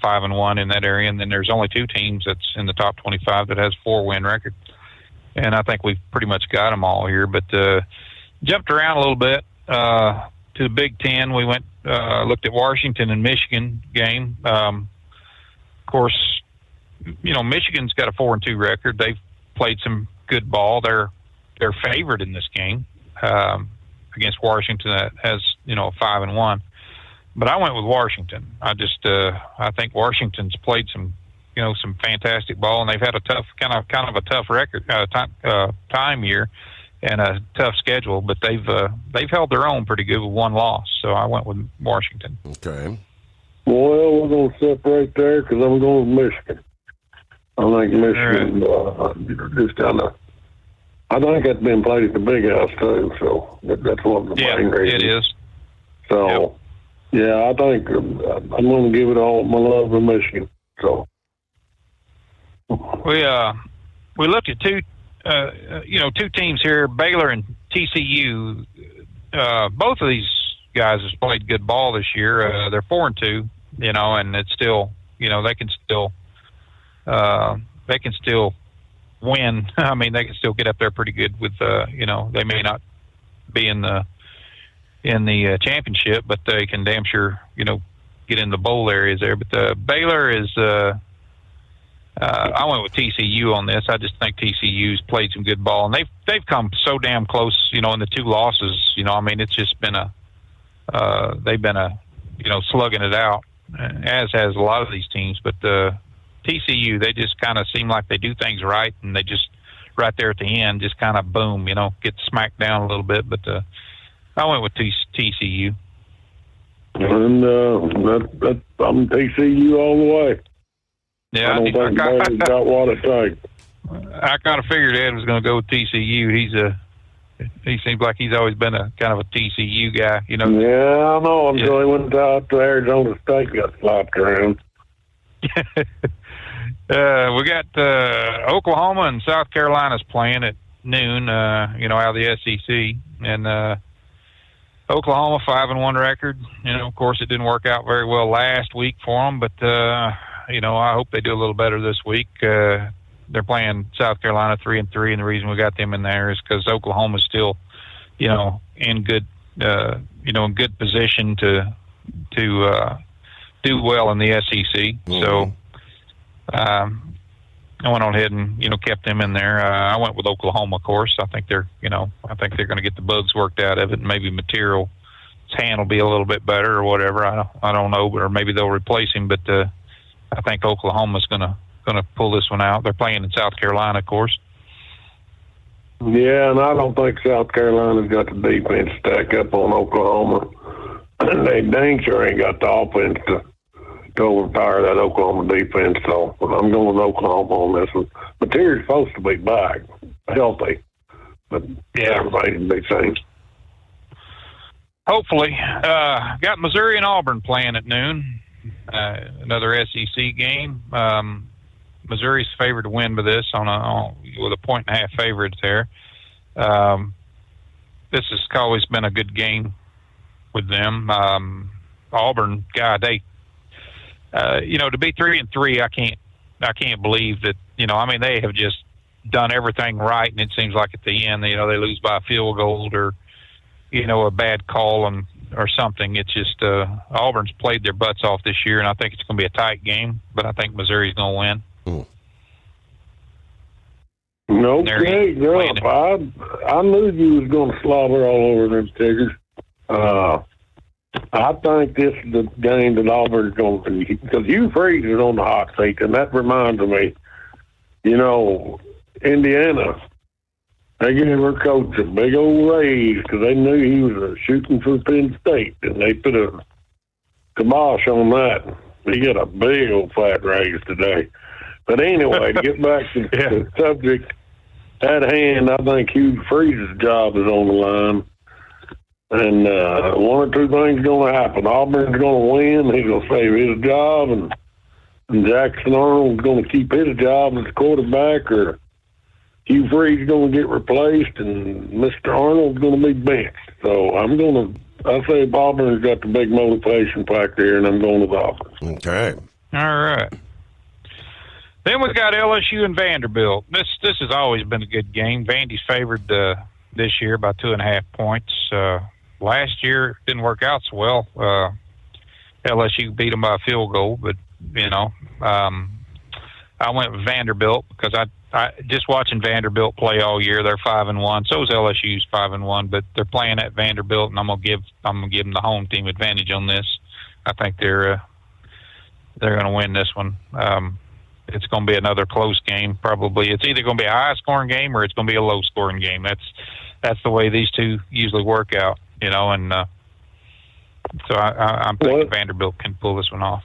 5-1 in that area. And then there's only 2 teams that's in the top 25 that has 4-win record. And I think we've pretty much got them all here, but, jumped around a little bit, to the Big Ten. We went, looked at Washington and Michigan game. Of course, Michigan's got a 4-2 record. They've played some good ball. They're favored in this game against Washington that has a 5-1. But I went with Washington. I think Washington's played some fantastic ball, and they've had a tough kind of a tough record time here and a tough schedule. But they've held their own pretty good with 1 loss. So I went with Washington. Okay. Well, we're going to separate there because I'm going with Michigan. I think Michigan just kind of. I think that's been played at the Big House too, so that's one of the main reasons. It is. So, I think I'm going to give it all my love to Michigan. So we looked at 2 teams here, Baylor and TCU. Both of these guys have played good ball this year. They're 4-2, and it's still, they can still win. I mean, they can still get up there pretty good with, they may not be in the championship, but they can damn sure, get in the bowl areas there. But Baylor is, I went with TCU on this. I just think TCU's played some good ball, and they've come so damn close, in the 2 losses. I mean, it's just been they've been slugging it out, as has a lot of these teams. But TCU, they just kind of seem like they do things right, and they just right there at the end, just kind of boom, get smacked down a little bit. But I went with TCU. And I'm TCU all the way. Yeah, I don't think Baylor's got what it takes. I kind of figured Ed was going to go with TCU. He seems like he's always been a kind of a TCU guy, you know. Yeah, I know. Until he went out to Arizona State, got slapped around. We got Oklahoma and South Carolina's playing at noon, out of the SEC. And Oklahoma 5-1 record. Of course, it didn't work out very well last week for them, but I hope they do a little better this week. They're playing South Carolina 3-3, and the reason we got them in there is because Oklahoma's still, in good, in good position to do well in the SEC. Mm-hmm. So I went on ahead and kept them in there. I went with Oklahoma, of course. I think they're going to get the bugs worked out of it, and maybe Material's hand will be a little bit better or whatever. I don't know, or maybe they'll replace him. But I think Oklahoma's going to pull this one out. They're playing in South Carolina, of course. Yeah, and I don't think South Carolina's got the defense stack up on Oklahoma. They dang sure ain't got the offense to overpower that Oklahoma defense. So I'm going with Oklahoma on this one. Material's supposed to be back, healthy, but everybody can be seen. Hopefully. Got Missouri and Auburn playing at noon. Another SEC game. Missouri's favored to win with this with a 1.5 favorite there. This has always been a good game with them. Auburn, God, they, to be 3-3, I can't believe that. They have just done everything right, and it seems like at the end, they lose by a field goal or, a bad call or something. It's just Auburn's played their butts off this year, and I think it's going to be a tight game. But I think Missouri's going to win. Okay, girl. I knew you was going to slobber all over them Tigers. I think this is the game that Auburn's going to be, because Hugh Freeze is on the hot seat, and that reminds me, Indiana, they gave her coach a big old raise because they knew he was shooting for Penn State, and they put a kibosh on that. He got a big old fat raise today. But anyway, to get back to the subject at hand, I think Hugh Freeze's job is on the line. And one or two things going to happen. Auburn's going to win. He's going to save his job. And Jackson Arnold's going to keep his job as quarterback, or Hugh Freeze's going to get replaced, and Mr. Arnold's going to be benched. So I say Auburn's got the big motivation factor here, and I'm going with Auburn. Okay. All right. Then we've got LSU and Vanderbilt. This has always been a good game. Vandy's favored this year by 2.5 points. Last year it didn't work out so well. LSU beat them by a field goal, but I went with Vanderbilt because I just watching Vanderbilt play all year. They're 5-1. So is LSU's 5-1, but they're playing at Vanderbilt, and I'm gonna give them the home team advantage on this. I think they're gonna win this one. It's going to be another close game, probably. It's either going to be a high-scoring game or it's going to be a low-scoring game. That's the way these two usually work out, and so I'm thinking Vanderbilt can pull this one off.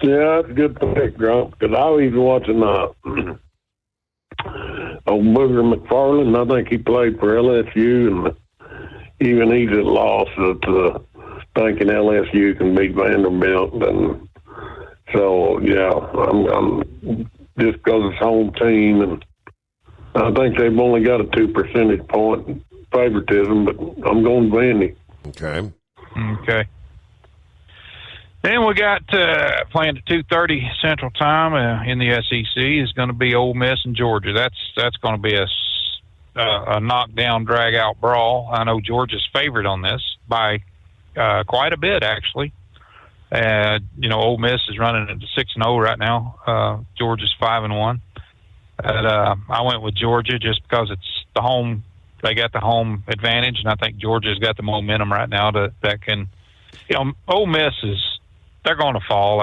Yeah, that's a good pick, Grump, because I was even watching old Booger McFarland. I think he played for LSU, and even he's at loss to thinking LSU can beat Vanderbilt. And so, yeah, I'm just because it's home team, and I think they've only got a 2 percentage point favoritism, but I'm going Vandy. Okay. Okay. Then we got playing at 2:30 Central Time in the SEC is going to be Ole Miss and Georgia. That's going to be a knockdown, drag-out brawl. I know Georgia's favored on this by quite a bit, actually. Ole Miss is running at 6-0 right now. Georgia's 5-1. I went with Georgia just because it's the home. They got the home advantage, and I think Georgia's got the momentum right now that can. Ole Miss they're going to fall.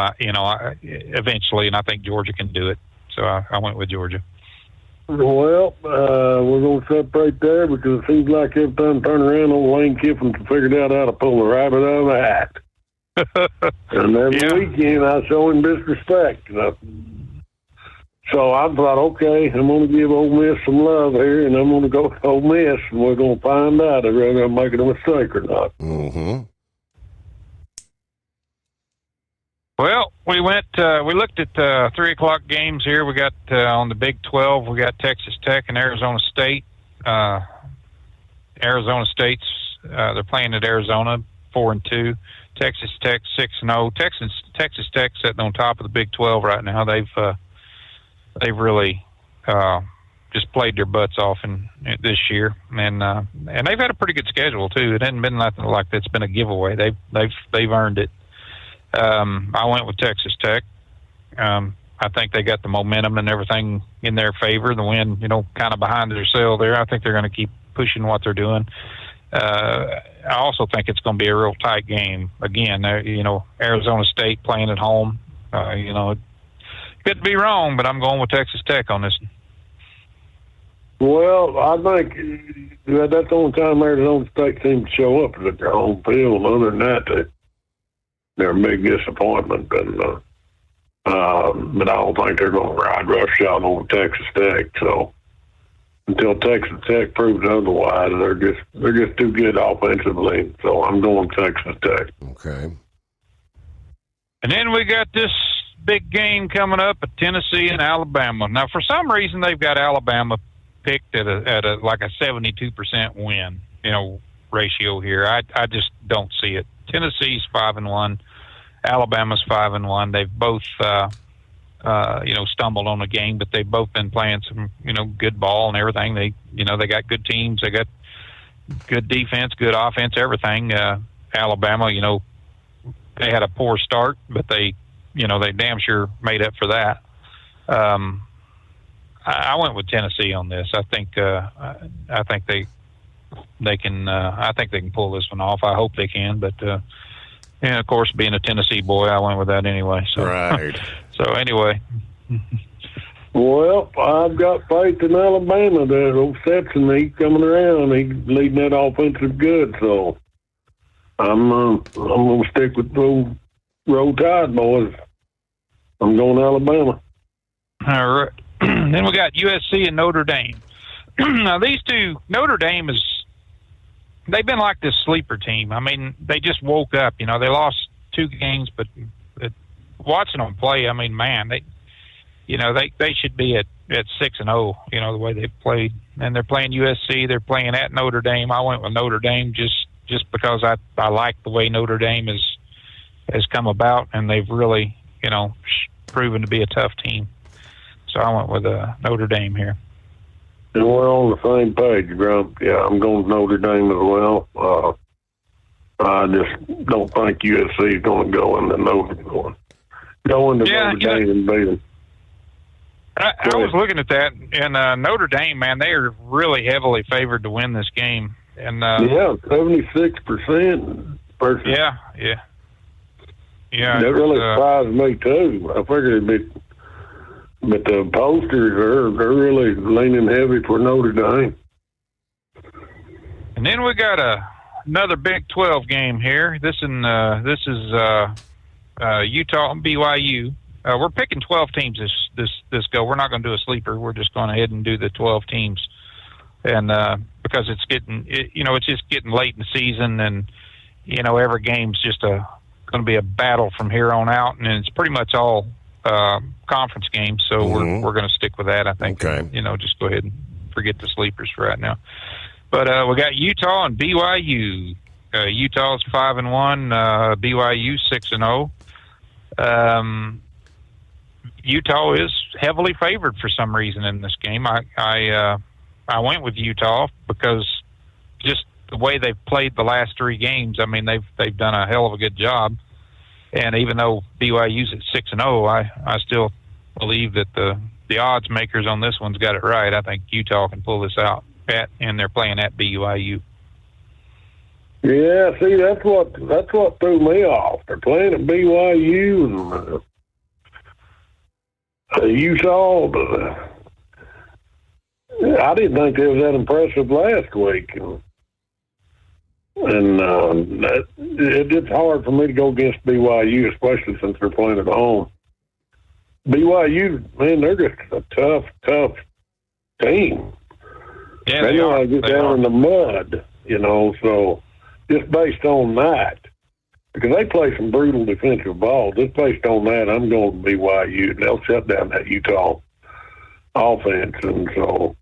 Eventually, and I think Georgia can do it. So I went with Georgia. Well, we're going to separate there because it seems like every time I turn around, old Lane Kiffin's figured out how to pull a rabbit out of a hat. And every weekend I show him disrespect. So I thought, okay, I'm going to give Ole Miss some love here, and I'm going to go to Ole Miss, and we're going to find out if they're making a mistake or not. Mm-hmm. Well, we looked at 3 o'clock games here. We got on the Big 12, we got Texas Tech and Arizona State. Arizona State's, they're playing at Arizona, 4-2. Texas Tech 6-0. Texas Tech sitting on top of the Big 12 right now. They've really just played their butts off this year, and they've had a pretty good schedule too. It hasn't been nothing like that's been a giveaway. They've earned it. I went with Texas Tech. I think they got the momentum and everything in their favor. The wind, kind of behind their sail there. I think they're going to keep pushing what they're doing. I also think it's going to be a real tight game. Again, Arizona State playing at home. Could be wrong, but I'm going with Texas Tech on this. Well, I think that's the only time Arizona State seems to show up at their home field. Other than that, they're a big disappointment. But I don't think they're going to ride roughshod on Texas Tech. So until Texas Tech proves otherwise, they're just too good offensively. So I'm going Texas Tech. Okay. And then we got this big game coming up at Tennessee and Alabama. Now, for some reason, they've got Alabama picked at a 72% win, ratio here. I just don't see it. Tennessee's 5-1, Alabama's 5-1. They've both, stumbled on the game, but they've both been playing some, good ball and everything. They got good teams. They got good defense, good offense, everything. Alabama, they had a poor start, but they damn sure made up for that. I went with Tennessee on this. I think they can. I think they can pull this one off. I hope they can. But and of course, being a Tennessee boy, I went with that anyway. So right. So anyway. Well, I've got faith in Alabama. That old Stetson, he's coming around. He's leading that offensive good. So I'm gonna stick with the Roll Tide boys. I'm going Alabama. All right. Then we got USC and Notre Dame. Now these two, Notre Dame they've been like this sleeper team. I mean, they just woke up. They lost 2 games, but watching them play, I mean, man, they should be at 6-0. The way they've played, and they're playing USC. They're playing at Notre Dame. I went with Notre Dame just because I like the way Notre Dame has come about, and they've really proven to be a tough team. So I went with Notre Dame here. And we're on the same page, Grump. Yeah, I'm going to Notre Dame as well. I just don't think USC is going to go into Notre Dame and beat them. I was looking at that, and Notre Dame, man, they are really heavily favored to win this game. And 76%. Yeah. That really surprised me too. I figured it'd be. But the posters they're really leaning heavy for Notre Dame. And then we got another Big 12 game here. This is Utah and BYU. We're picking 12 teams this go. We're not going to do a sleeper. We're just going ahead and do the 12 teams, and because it's just getting late in the season, and every game's just going to be a battle from here on out, and it's pretty much all conference games, so we're going to stick with that. I think. Okay. Just go ahead and forget the sleepers for right now. But we got Utah and BYU. Utah's 5-1. BYU 6-0. Utah is heavily favored for some reason in this game. I went with Utah because just the way they've played the last 3 games. I mean, they've done a hell of a good job. And even though BYU's at 6-0, I still believe that the odds makers on this one's got it right. I think Utah can pull this out and they're playing at BYU. Yeah, see, that's what threw me off. They're playing at BYU and Utah. I didn't think they was that impressive last week. And it's hard for me to go against BYU, especially since they're playing at home. BYU, man, they're just a tough team. Yeah, they know how to get They down are. in the mud, so just based on that, because they play some brutal defensive ball, just based on that, I'm going to BYU. They'll shut down that Utah offense, and so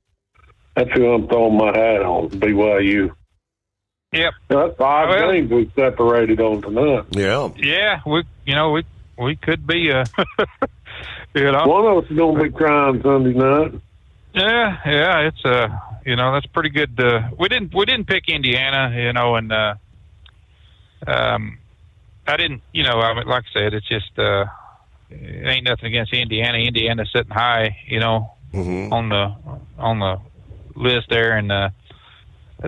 that's who I'm throwing my hat on, BYU. Yep. That's five games we separated on tonight. Yeah. Yeah, we could be One of us is going to be crying Sunday night. Yeah, it's that's pretty good. We didn't pick Indiana, and I didn't, like I said, it's just it ain't nothing against Indiana. Indiana's sitting high, on the list there, and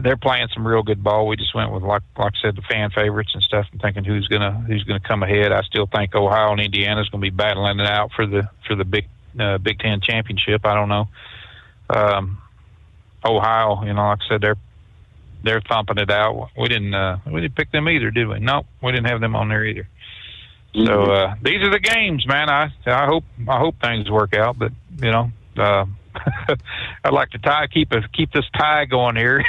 they're playing some real good ball. We just went with like I said, the fan favorites and stuff, and thinking who's gonna come ahead. I still think Ohio and Indiana's gonna be battling it out for the Big Ten championship. I don't know. Ohio, like I said, they're thumping it out. We didn't pick them either, did we? Nope, we didn't have them on there either. Mm-hmm. So these are the games, man. I hope things work out, but I'd like to keep this tie going here.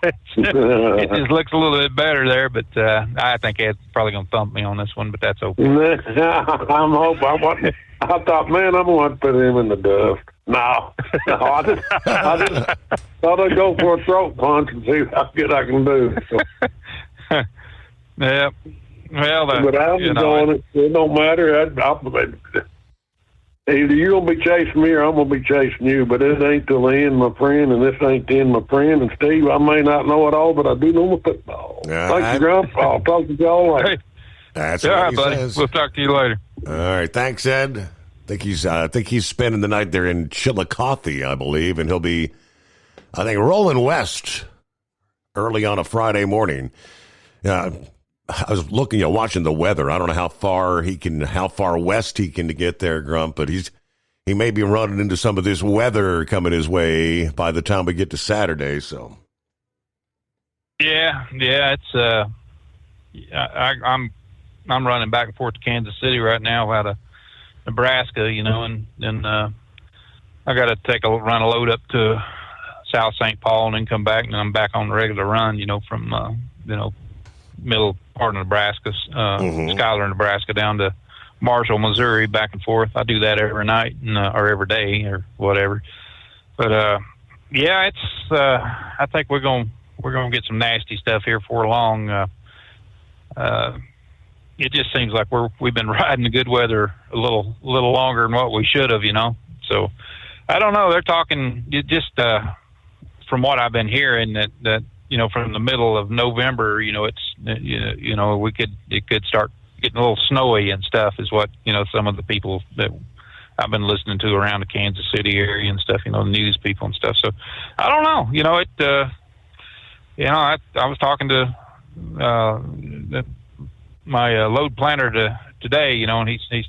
It just looks a little bit better there, but I think Ed's probably going to thump me on this one, but that's okay. I'm hoping. I thought, man, I'm going to put him in the dust. No, I just thought I'd go for a throat punch and see how good I can do. So. Yeah. Well, but I'm going. It don't matter. Either you're going to be chasing me or I'm going to be chasing you, but it ain't till the end, my friend, and this ain't the end, my friend. And Steve, I may not know it all, but I do know my football. Thank you, Grandpa. I'll talk to y'all later. That's all what right, he buddy. says. We'll talk to you later. All right, thanks, Ed. I think he's spending the night there in Chillicothe, I believe, and he'll be, I think, rolling west early on a Friday morning. I was looking, watching the weather. I don't know how far west he can get there, Grump, but he may be running into some of this weather coming his way by the time we get to Saturday. So, yeah, it's I'm running back and forth to Kansas City right now out of Nebraska, and I got to run a load up to South St. Paul and then come back, and I'm back on the regular run, from middle part of Nebraska, Schuyler, Nebraska, down to Marshall, Missouri, back and forth. I do that every night or every day or whatever. But it's I think we're gonna get some nasty stuff here before long. It just seems like we've been riding the good weather a little longer than what we should have, So I don't know. They're talking just from what I've been hearing that from the middle of November, it could start getting a little snowy and stuff is what, some of the people that I've been listening to around the Kansas City area and stuff, the news people and stuff. So I don't know, I was talking to, my load planner today, and he said, is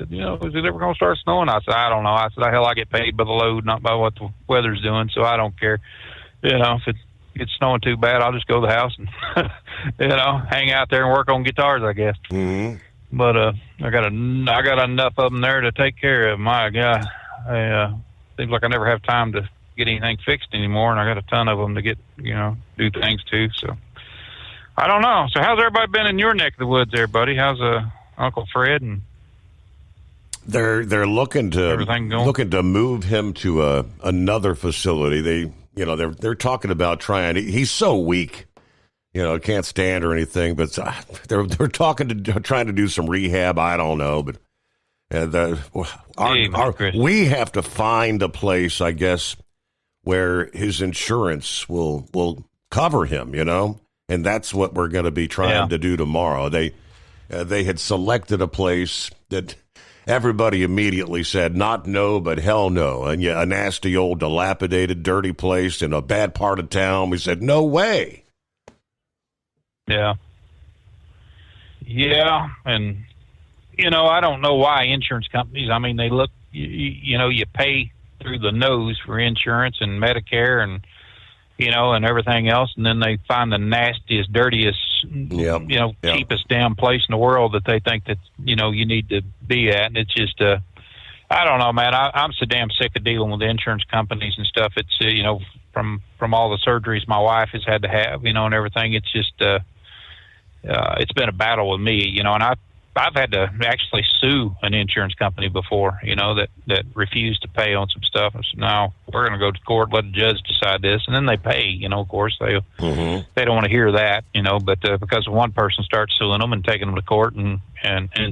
it ever going to start snowing? I said, I don't know. I said, hell, I get paid by the load, not by what the weather's doing, so I don't care. If it gets snowing too bad, I'll just go to the house and, hang out there and work on guitars, I guess. Mm-hmm. But I got enough of them there to take care of. My God, seems like I never have time to get anything fixed anymore, and I got a ton of them to get, do things to, so. I don't know. So how's everybody been in your neck of the woods there, buddy? How's Uncle Fred? And they're looking to move him to another facility. They're talking about trying. He's so weak, can't stand or anything. But they're trying to do some rehab. I don't know, but we have to find a place, I guess, where his insurance will cover him. And that's what we're going to be trying to do tomorrow. They had selected a place that everybody immediately said, not no, but hell no. And a nasty old dilapidated, dirty place in a bad part of town. We said, no way. Yeah. Yeah. And, I don't know why insurance companies, they look, you pay through the nose for insurance and Medicare and, and everything else, and then they find the nastiest, dirtiest, cheapest damn place in the world that they think that, you need to be at, and it's just, I don't know, man. I'm so damn sick of dealing with insurance companies and stuff. It's from all the surgeries my wife has had to have, and everything. It's just it's been a battle with me, and I've had to actually sue an insurance company before, that refused to pay on some stuff. I said, no, we're going to go to court, let the judge decide this, and then they pay. Of course they don't want to hear that, but because one person starts suing them and taking them to court and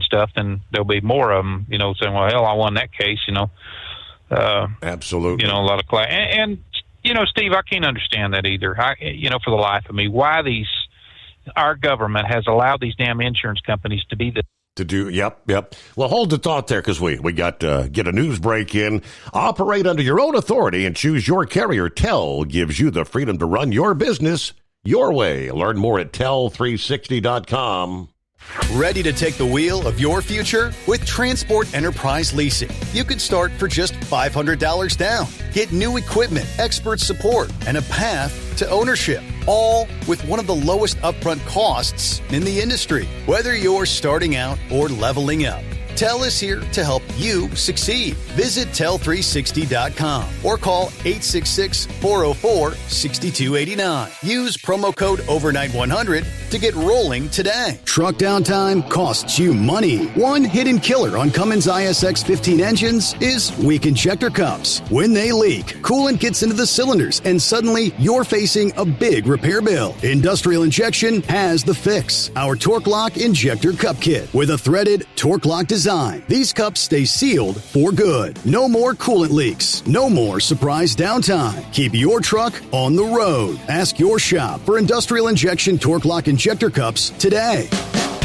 stuff, then there'll be more of them, saying, well, hell, I won that case, Absolutely. A lot of class. And Steve, I can't understand that either. For the life of me, why our government has allowed these damn insurance companies to be the Yep. Well, hold the thought there, because we got get a news break in. Operate under your own authority and choose your carrier. TEL gives you the freedom to run your business your way. Learn more at tel360.com. Ready to take the wheel of your future? With Transport Enterprise Leasing, you could start for just $500 down. Get new equipment, expert support, and a path to ownership, all with one of the lowest upfront costs in the industry. Whether you're starting out or leveling up, TEL is here to help you succeed. Visit tel360.com or call 866-404-6289. Use promo code overnight100 to get rolling today. Truck downtime costs you money. One hidden killer on Cummins ISX 15 engines is weak injector cups. When they leak, coolant gets into the cylinders and suddenly you're facing a big repair bill. Industrial Injection has the fix. Our Torque Lock Injector Cup Kit with a threaded Torque Lock design. These cups stay sealed for good. No more coolant leaks. No more surprise downtime. Keep your truck on the road. Ask your shop for Industrial Injection Torque Lock Injector Cups today.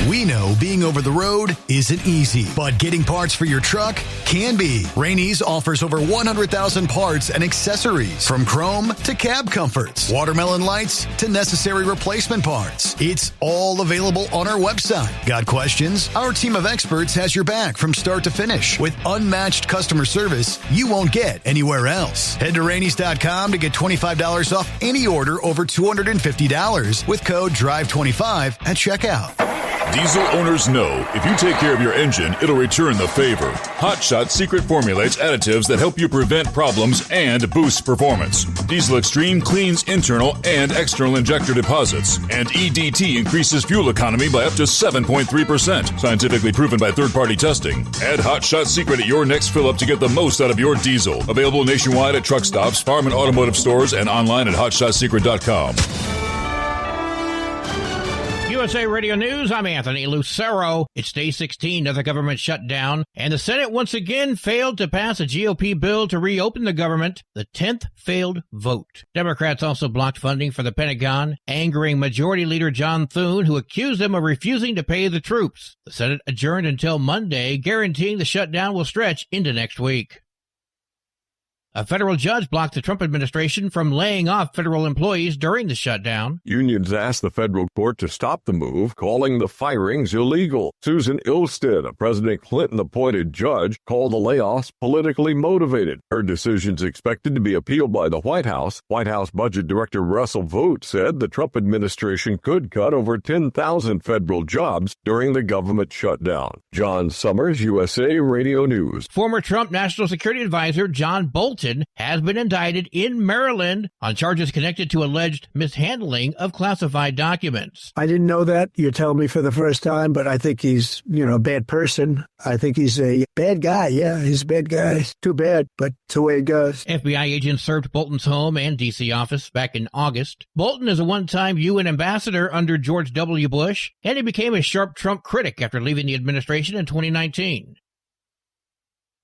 We know being over the road isn't easy, but getting parts for your truck can be. Rainey's offers over 100,000 parts and accessories, from chrome to cab comforts, watermelon lights to necessary replacement parts. It's all available on our website. Got questions? Our team of experts has your back from start to finish with unmatched customer service you won't get anywhere else. Head to Rainey's.com to get $25 off any order over $250 with code DRIVE25 at checkout. Diesel owners know if you take care of your engine, it'll return the favor. Hot Shot secret formulates additives that help you prevent problems and boost performance. Diesel Extreme cleans internal and external injector deposits, and EDT increases fuel economy by up to 7.3%, scientifically proven by third-party testing. Add Hot Shot secret at your next fill-up to get the most out of your diesel. Available nationwide at truck stops, farm and automotive stores, and online at hotshotsecret.com. USA Radio News, I'm Anthony Lucero. It's day 16 of the government shutdown, and the Senate once again failed to pass a GOP bill to reopen the government, the 10th failed vote. Democrats also blocked funding for the Pentagon, angering Majority Leader John Thune, who accused them of refusing to pay the troops. The Senate adjourned until Monday, guaranteeing the shutdown will stretch into next week. A federal judge blocked the Trump administration from laying off federal employees during the shutdown. Unions asked the federal court to stop the move, calling the firings illegal. Susan Ilsted, a President Clinton-appointed judge, called the layoffs politically motivated. Her decision's expected to be appealed by the White House. White House Budget Director Russell Vought said the Trump administration could cut over 10,000 federal jobs during the government shutdown. John Summers, USA Radio News. Former Trump National Security Advisor John Bolton has been indicted in Maryland on charges connected to alleged mishandling of classified documents. I didn't know that. You're telling me for the first time, but I think he's, a bad person. I think he's a bad guy. Yeah, he's a bad guy. Too bad, but it's the way it goes. FBI agents searched Bolton's home and D.C. office back in August. Bolton is a one-time UN ambassador under George W. Bush, and he became a sharp Trump critic after leaving the administration in 2019.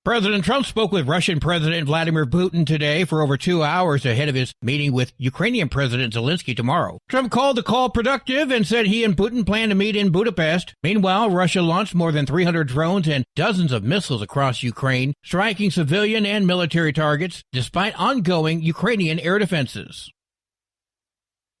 President Trump spoke with Russian President Vladimir Putin today for over 2 hours ahead of his meeting with Ukrainian President Zelensky tomorrow. Trump called the call productive and said he and Putin plan to meet in Budapest. Meanwhile, Russia launched more than 300 drones and dozens of missiles across Ukraine, striking civilian and military targets, despite ongoing Ukrainian air defenses.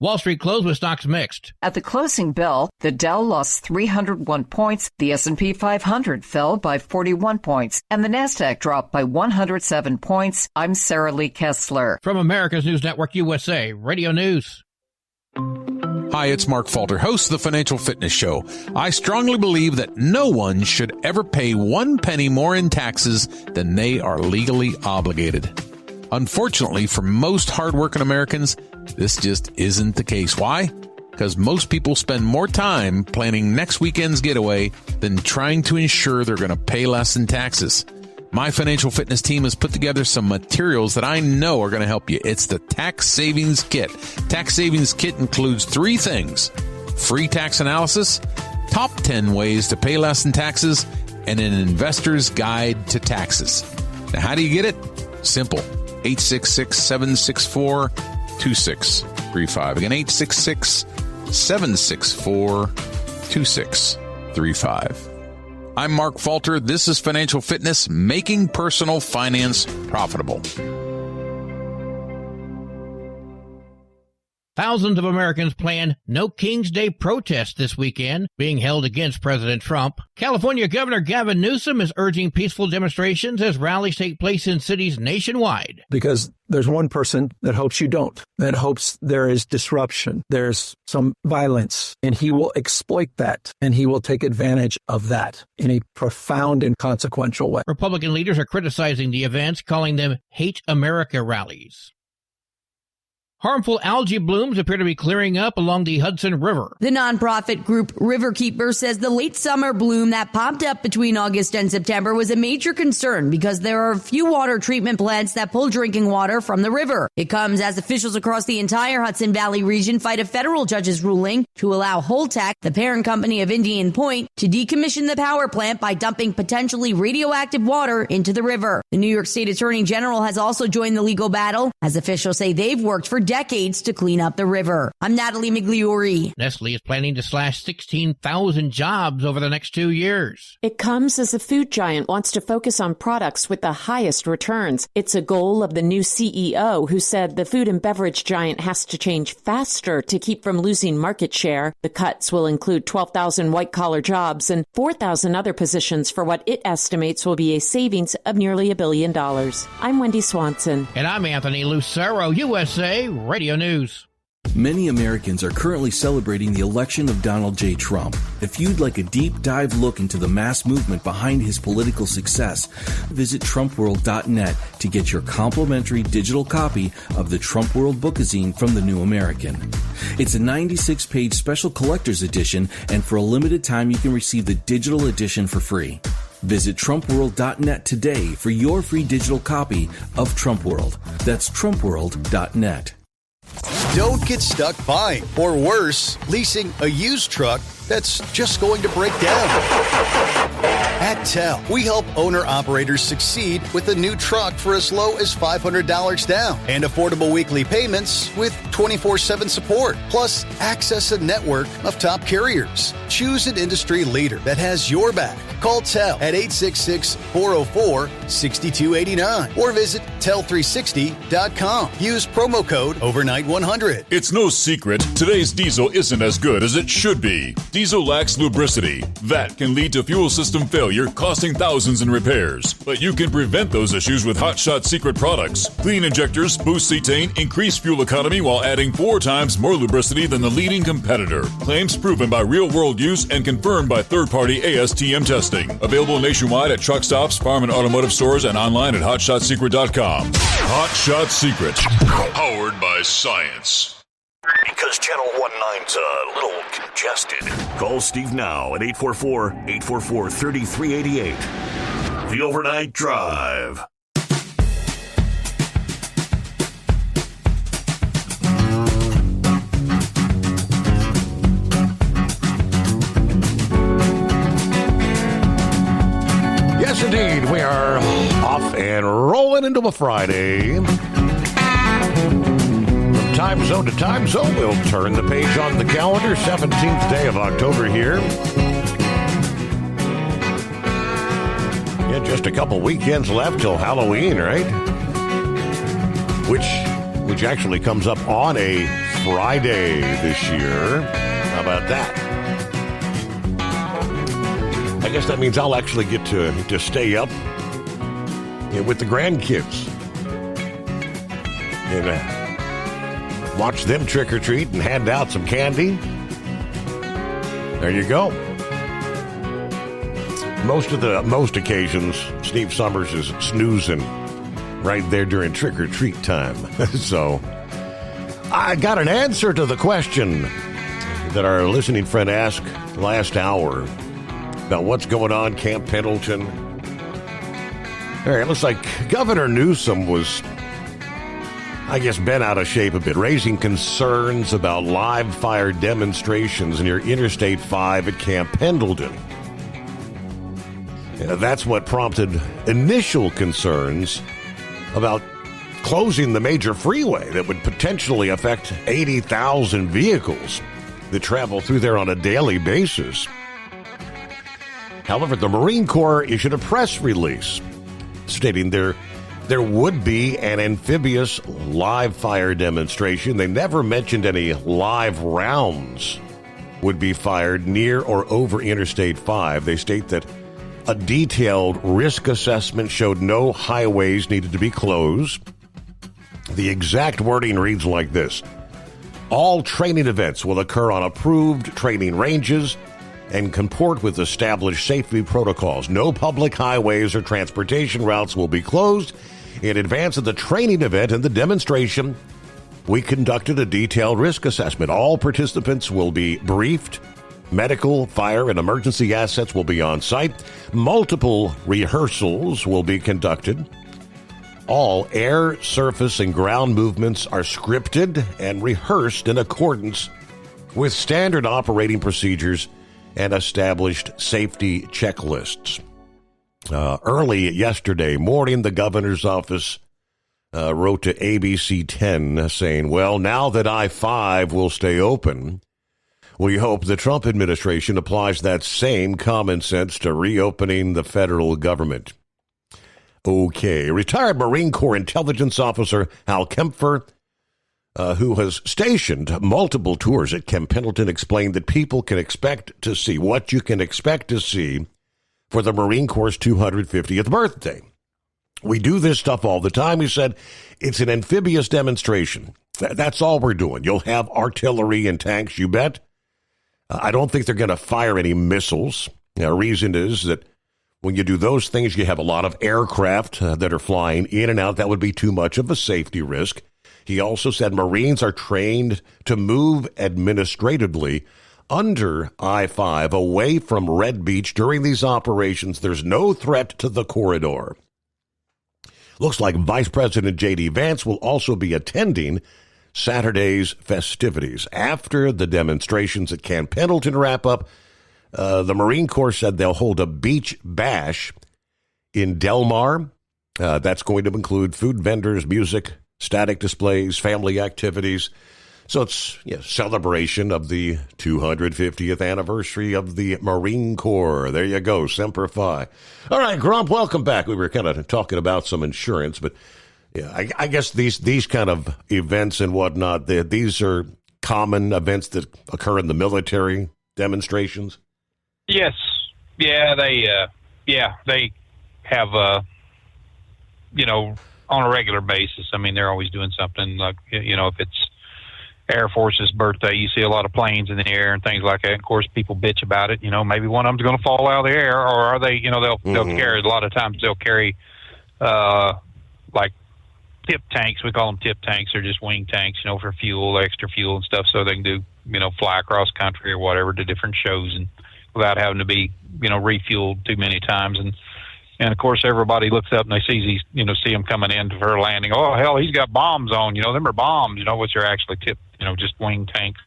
Wall Street closed with stocks mixed. At the closing bell, the Dow lost 301 points, the S&P 500 fell by 41 points, and the Nasdaq dropped by 107 points. I'm Sarah Lee Kessler. From America's News Network USA, Radio News. Hi, it's Mark Falter, host of the Financial Fitness Show. I strongly believe that no one should ever pay 1 penny more in taxes than they are legally obligated. Unfortunately, for most hardworking Americans, this just isn't the case. Why? Because most people spend more time planning next weekend's getaway than trying to ensure they're going to pay less in taxes. My financial fitness team has put together some materials that I know are going to help you. It's the Tax Savings Kit. Tax Savings Kit includes 3 things: free tax analysis, top 10 ways to pay less in taxes, and an investor's guide to taxes. Now, how do you get it? Simple. 866-764-2635. Again, 866-764-2635. I'm Mark Falter. This is Financial Fitness, making personal finance profitable. Thousands of Americans plan No King's Day protest this weekend, being held against President Trump. California Governor Gavin Newsom is urging peaceful demonstrations as rallies take place in cities nationwide. Because there's one person that hopes you don't, that hopes there is disruption, there's some violence, and he will exploit that, and he will take advantage of that in a profound and consequential way. Republican leaders are criticizing the events, calling them Hate America rallies. Harmful algae blooms appear to be clearing up along the Hudson River. The nonprofit group Riverkeeper says the late summer bloom that popped up between August and September was a major concern because there are a few water treatment plants that pull drinking water from the river. It comes as officials across the entire Hudson Valley region fight a federal judge's ruling to allow Holtec, the parent company of Indian Point, to decommission the power plant by dumping potentially radioactive water into the river. The New York State Attorney General has also joined the legal battle, as officials say they've worked for decades to clean up the river. I'm Natalie Migliori. Nestle is planning to slash 16,000 jobs over the next 2 years. It comes as the food giant wants to focus on products with the highest returns. It's a goal of the new CEO, who said the food and beverage giant has to change faster to keep from losing market share. The cuts will include 12,000 white-collar jobs and 4,000 other positions for what it estimates will be a savings of nearly $1 billion. I'm Wendy Swanson. And I'm Anthony Lucero, USA Radio News. Many Americans are currently celebrating the election of Donald J. Trump. If you'd like a deep dive look into the mass movement behind his political success, visit TrumpWorld.net to get your complimentary digital copy of the Trump World Bookazine from the New American. It's a 96-page special collector's edition, and for a limited time you can receive the digital edition for free. Visit TrumpWorld.net today for your free digital copy of Trump World. That's TrumpWorld.net. Don't get stuck buying, or worse, leasing a used truck that's just going to break down. At TEL, we help owner-operators succeed with a new truck for as low as $500 down and affordable weekly payments with 24/7 support, plus access a network of top carriers. Choose an industry leader that has your back. Call TEL at 866-404-6289 or visit tel360.com. Use promo code overnight100. It's no secret today's diesel isn't as good as it should be. Diesel lacks lubricity. That can lead to fuel system failure, costing thousands in repairs. But you can prevent those issues with Hot Shot Secret products. Clean injectors, boost cetane, increase fuel economy while adding 4 times more lubricity than the leading competitor. Claims proven by real-world use and confirmed by third-party ASTM testing. Available nationwide at truck stops, farm and automotive stores, and online at hotshotsecret.com. Hot Shot Secret. Powered by science. Because Channel 19's a little congested. Call Steve now at 844-844-3388. The Overnight Drive. Yes, indeed. We are off and rolling into a Friday. Time zone to time zone, we'll turn the page on the calendar. 17th day of October here. Yeah, just a couple weekends left till Halloween, right? Which actually comes up on a Friday this year. How about that? I guess that means I'll actually get to stay up with the grandkids. And watch them trick or treat and hand out some candy. There you go. Most occasions, Steve Summers is snoozing right there during trick or treat time. So I got an answer to the question that our listening friend asked last hour about what's going on Camp Pendleton. All right, it looks like Governor Newsom was, I guess, bent out of shape a bit, raising concerns about live fire demonstrations near Interstate 5 at Camp Pendleton. That's what prompted initial concerns about closing the major freeway that would potentially affect 80,000 vehicles that travel through there on a daily basis. However, the Marine Corps issued a press release stating there would be an amphibious live fire demonstration. They never mentioned any live rounds would be fired near or over Interstate 5. They state that a detailed risk assessment showed no highways needed to be closed. The exact wording reads like this: all training events will occur on approved training ranges and comport with established safety protocols. No public highways or transportation routes will be closed. In advance of the training event and the demonstration, we conducted a detailed risk assessment. All participants will be briefed. Medical, fire, and emergency assets will be on site. Multiple rehearsals will be conducted. All air, surface, and ground movements are scripted and rehearsed in accordance with standard operating procedures and established safety checklists. Early yesterday morning, the governor's office wrote to ABC 10 saying, well, now that I-5 will stay open, we hope the Trump administration applies that same common sense to reopening the federal government. Okay, retired Marine Corps intelligence officer Hal Kempfer, who has stationed multiple tours at Camp Pendleton, explained that people can expect to see what you can expect to see for the Marine Corps' 250th birthday. We do this stuff all the time, he said. It's an amphibious demonstration. That's all we're doing. You'll have artillery and tanks, you bet. I don't think they're going to fire any missiles. The reason is that when you do those things, you have a lot of aircraft that are flying in and out. That would be too much of a safety risk. He also said Marines are trained to move administratively under I-5 away from Red Beach during these operations. There's no threat to the corridor. Looks like Vice President J.D. Vance will also be attending Saturday's festivities. After the demonstrations at Camp Pendleton wrap up, the Marine Corps said they'll hold a beach bash in Del Mar. That's going to include food vendors, music, static displays, family activities. So it's celebration of the 250th anniversary of the Marine Corps. There you go, Semper Fi. All right, Grump, welcome back. We were kind of talking about some insurance, but yeah, I guess these kind of events and whatnot, these are common events that occur in the military demonstrations. Yes, yeah, they have on a regular basis. I mean, they're always doing something like if it's Air Force's birthday, you see a lot of planes in the air and things like that. And of course, people bitch about it. Maybe one of them's going to fall out of the air, or are they? They'll carry. A lot of times they'll carry like tip tanks. We call them tip tanks. They're just wing tanks, for fuel, extra fuel and stuff, so they can do fly across country or whatever to different shows and without having to be refueled too many times. And of course, everybody looks up and they see him coming in for landing. Oh, hell, he's got bombs on. Them are bombs, which are actually just wing tanks.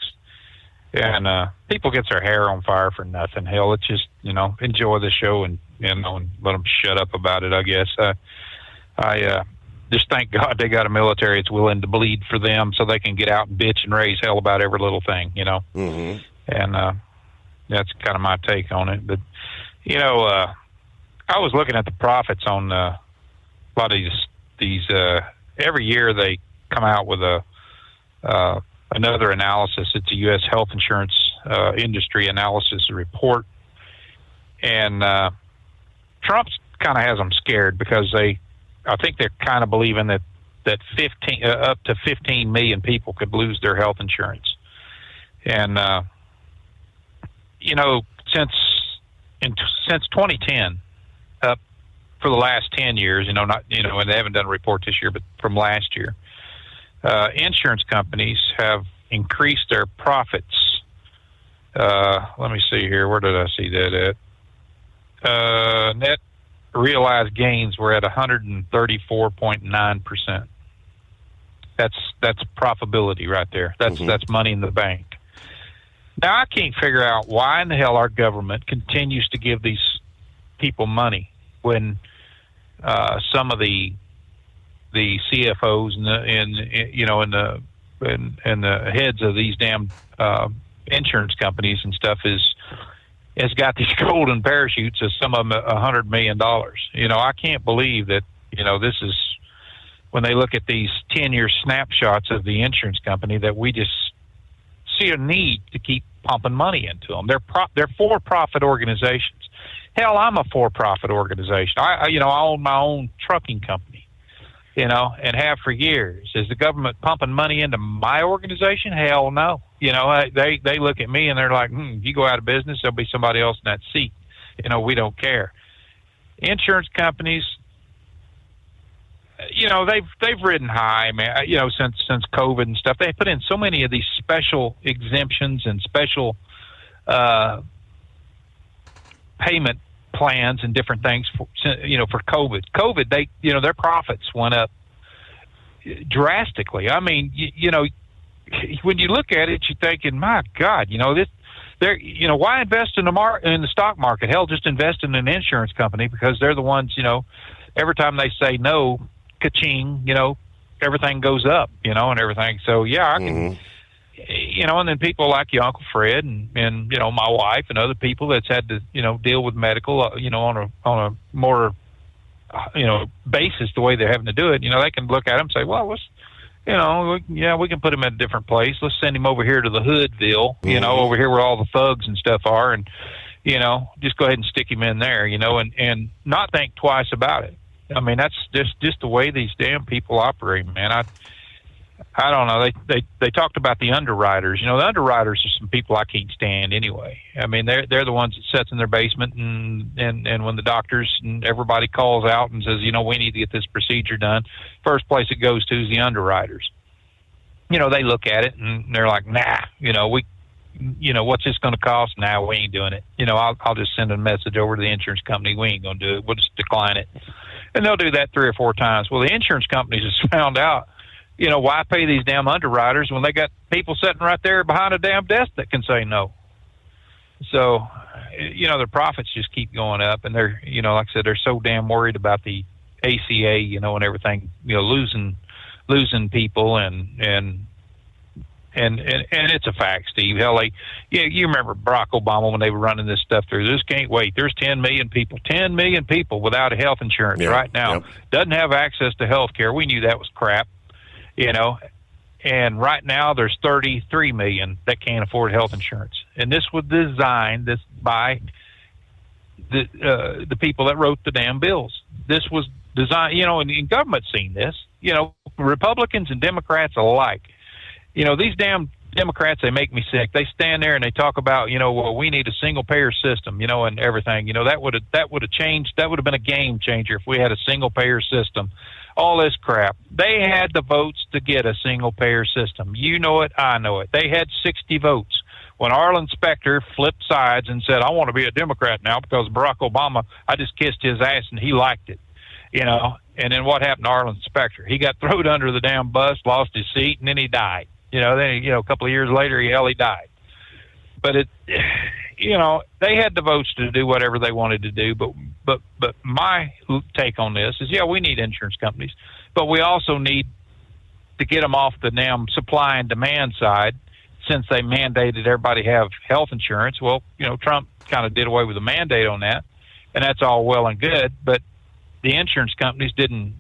And people get their hair on fire for nothing. Hell, it's just, enjoy the show and let them shut up about it, I guess. I just thank God they got a military that's willing to bleed for them so they can get out and bitch and raise hell about every little thing, Mm-hmm. And that's kind of my take on it. But, I was looking at the profits on a lot of these every year they come out with another analysis. It's a U.S. health insurance industry analysis report. And Trump's kind of has them scared because I think they're kind of believing that that up to 15 million people could lose their health insurance. And, since 2010, up for the last 10 years, and they haven't done a report this year, but from last year, insurance companies have increased their profits. Let me see here. Where did I see that at? Net realized gains were at 134.9%. That's profitability right there. That's money in the bank. Now, I can't figure out why in the hell our government continues to give these people money when some of the CFOs and the heads of these damn insurance companies and stuff has got these golden parachutes, as some of them $100 million. I can't believe that this is, when they look at these 10-year snapshots of the insurance company, that we just see a need to keep pumping money into them. They're for-profit organizations. Hell, I'm a for-profit organization. I own my own trucking company, and have for years. Is the government pumping money into my organization? Hell no. They look at me and they're like, if you go out of business, there'll be somebody else in that seat. We don't care. Insurance companies, they've ridden high, man. Since COVID and stuff, they put in so many of these special exemptions and special payment plans and different things for COVID. COVID, their profits went up drastically. I mean, when you look at it, you're thinking, my God, why invest in the stock market? Hell, just invest in an insurance company, because they're the ones, every time they say no, ka-ching, everything goes up, and everything. So yeah, I can, and then people like your Uncle Fred and my wife and other people that's had to, deal with medical, on a more, basis, the way they're having to do it. They can look at them and say, well, let's, we can put him in a different place. Let's send him over here to the Hoodville, over here where all the thugs and stuff are, and, just go ahead and stick him in there, and not think twice about it. I mean, that's just the way these damn people operate, man. I don't know. They talked about the underwriters. The underwriters are some people I can't stand anyway. I mean, they're the ones that sits in their basement and when the doctors and everybody calls out and says, we need to get this procedure done, first place it goes to is the underwriters. They look at it and they're like, nah, what's this going to cost? Nah, we ain't doing it. I'll just send a message over to the insurance company. We ain't going to do it. We'll just decline it. And they'll do that 3 or 4 times. Well, the insurance companies has found out, why pay these damn underwriters when they got people sitting right there behind a damn desk that can say no? So, their profits just keep going up, and they're, like I said, they're so damn worried about the ACA, and everything, losing people, and it's a fact, Steve. Hell, you remember Barack Obama when they were running this stuff through. This can't wait. There's 10 million people without health insurance right now. Doesn't have access to health care. We knew that was crap. And right now there's 33 million that can't afford health insurance. And this was designed by the people that wrote the damn bills. This was designed, and government's seen this, Republicans and Democrats alike. These damn Democrats, they make me sick. They stand there and they talk about, well, we need a single payer system, and everything. That would have changed. That would have been a game changer if we had a single payer system. All this crap. They had the votes to get a single payer system. You know it, I know it. They had 60 votes. When Arlen Specter flipped sides and said, I want to be a Democrat now because Barack Obama, I just kissed his ass and he liked it, And then what happened to Arlen Specter? He got thrown under the damn bus, lost his seat, and then he died. Then, a couple of years later, he died. But they had the votes to do whatever they wanted to do. But my take on this is, we need insurance companies, but we also need to get them off the damn supply and demand side. Since they mandated everybody have health insurance, well, Trump kind of did away with the mandate on that, and that's all well and good. But the insurance companies didn't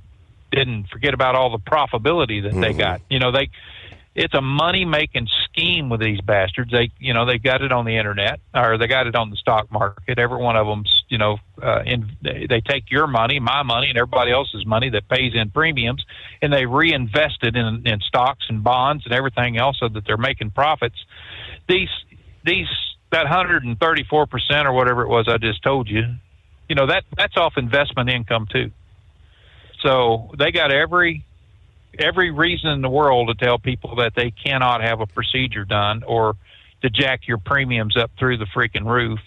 forget about all the profitability that they got. it's a money-making scheme with these bastards. They got it on the internet, or they got it on the stock market. Every one of them's, they take your money, my money, and everybody else's money that pays in premiums, and they reinvest it in stocks and bonds and everything else so that they're making profits. That 134% or whatever it was I just told you, that's off investment income too. So they got every reason in the world to tell people that they cannot have a procedure done or to jack your premiums up through the freaking roof,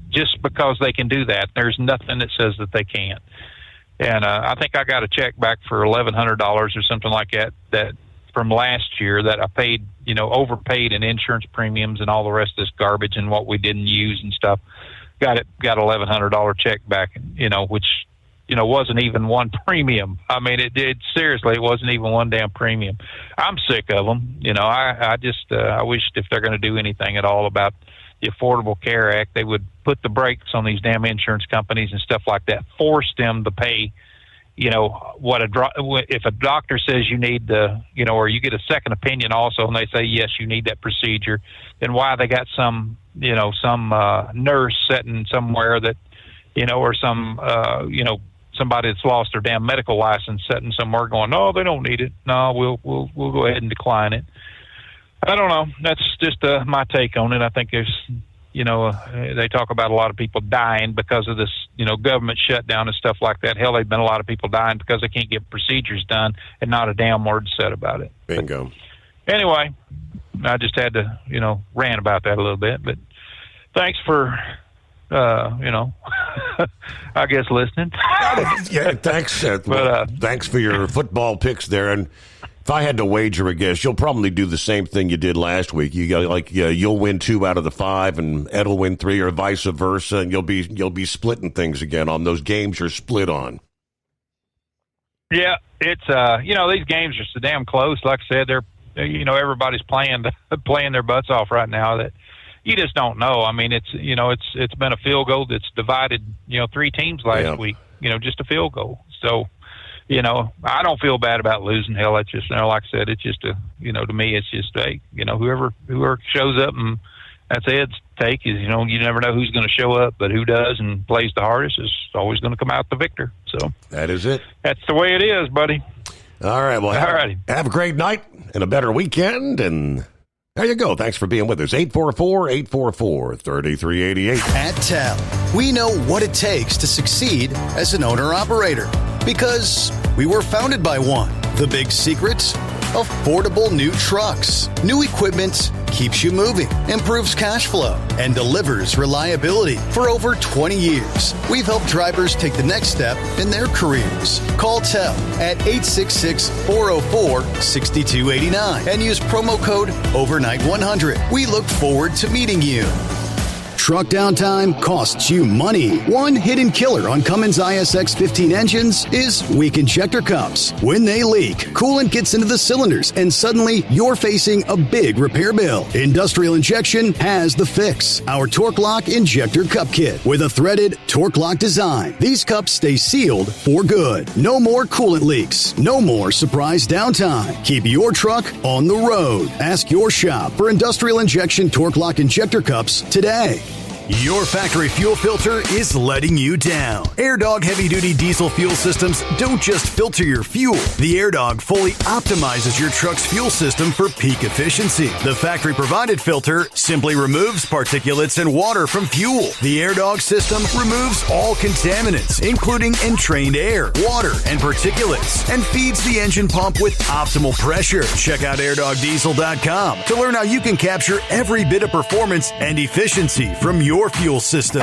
just because they can do that. There's nothing that says that they can't. And I think I got a check back for $1,100 or something like that from last year that I paid, overpaid in insurance premiums and all the rest of this garbage and what we didn't use and stuff. Got $1,100 check back, which, wasn't even one premium. I mean, it seriously, it wasn't even one damn premium. I'm sick of them. I wished if they're going to do anything at all about the Affordable Care Act, they would put the brakes on these damn insurance companies and stuff like that, force them to pay, if a doctor says you need or you get a second opinion also, and they say, yes, you need that procedure, then why they got some nurse sitting somewhere that, or some, somebody that's lost their damn medical license sitting somewhere going, no, they don't need it. No, we'll go ahead and decline it. I don't know. That's just my take on it. I think there's, they talk about a lot of people dying because of this, government shutdown and stuff like that. Hell, they've been a lot of people dying because they can't get procedures done and not a damn word said about it. Bingo. But anyway, I just had to, rant about that a little bit. But thanks for, I guess listening. Yeah, thanks. Thanks for your football picks there. And if I had to wager a guess, you'll probably do the same thing you did last week. You'll win 2 out of the 5, and Ed will win 3, or vice versa, and you'll be splitting things again on those games you're split on. Yeah, it's these games are so damn close. Like I said, they're everybody's playing their butts off right now. That you just don't know. I mean, it's been a field goal that's divided 3 teams last week. Just a field goal. So. I don't feel bad about losing. Hell, it's just, like I said, it's just to me, it's just, whoever shows up, and that's Ed's take is, you never know who's going to show up, but who does and plays the hardest is always going to come out the victor. So that is it. That's the way it is, buddy. All right. Well, have a great night and a better weekend. And there you go. Thanks for being with us. 844-844-3388. At TEL, we know what it takes to succeed as an owner-operator because we were founded by one. The big secret? Affordable new trucks. New equipment keeps you moving, improves cash flow, and delivers reliability. For over 20 years, we've helped drivers take the next step in their careers. Call TEL at 866-404-6289 and use promo code OVERNIGHT100. We look forward to meeting you. Truck downtime costs you money. One hidden killer on Cummins ISX 15 engines is weak injector cups. When they leak, coolant gets into the cylinders and suddenly you're facing a big repair bill. Industrial Injection has the fix. Our Torque Lock Injector Cup Kit with a threaded Torque Lock design. These cups stay sealed for good. No more coolant leaks. No more surprise downtime. Keep your truck on the road. Ask your shop for Industrial Injection Torque Lock Injector Cups today. Your factory fuel filter is letting you down. AirDog heavy-duty diesel fuel systems don't just filter your fuel. The AirDog fully optimizes your truck's fuel system for peak efficiency. The factory-provided filter simply removes particulates and water from fuel. The AirDog system removes all contaminants, including entrained air, water, and particulates, and feeds the engine pump with optimal pressure. Check out airdogdiesel.com to learn how you can capture every bit of performance and efficiency from your fuel system.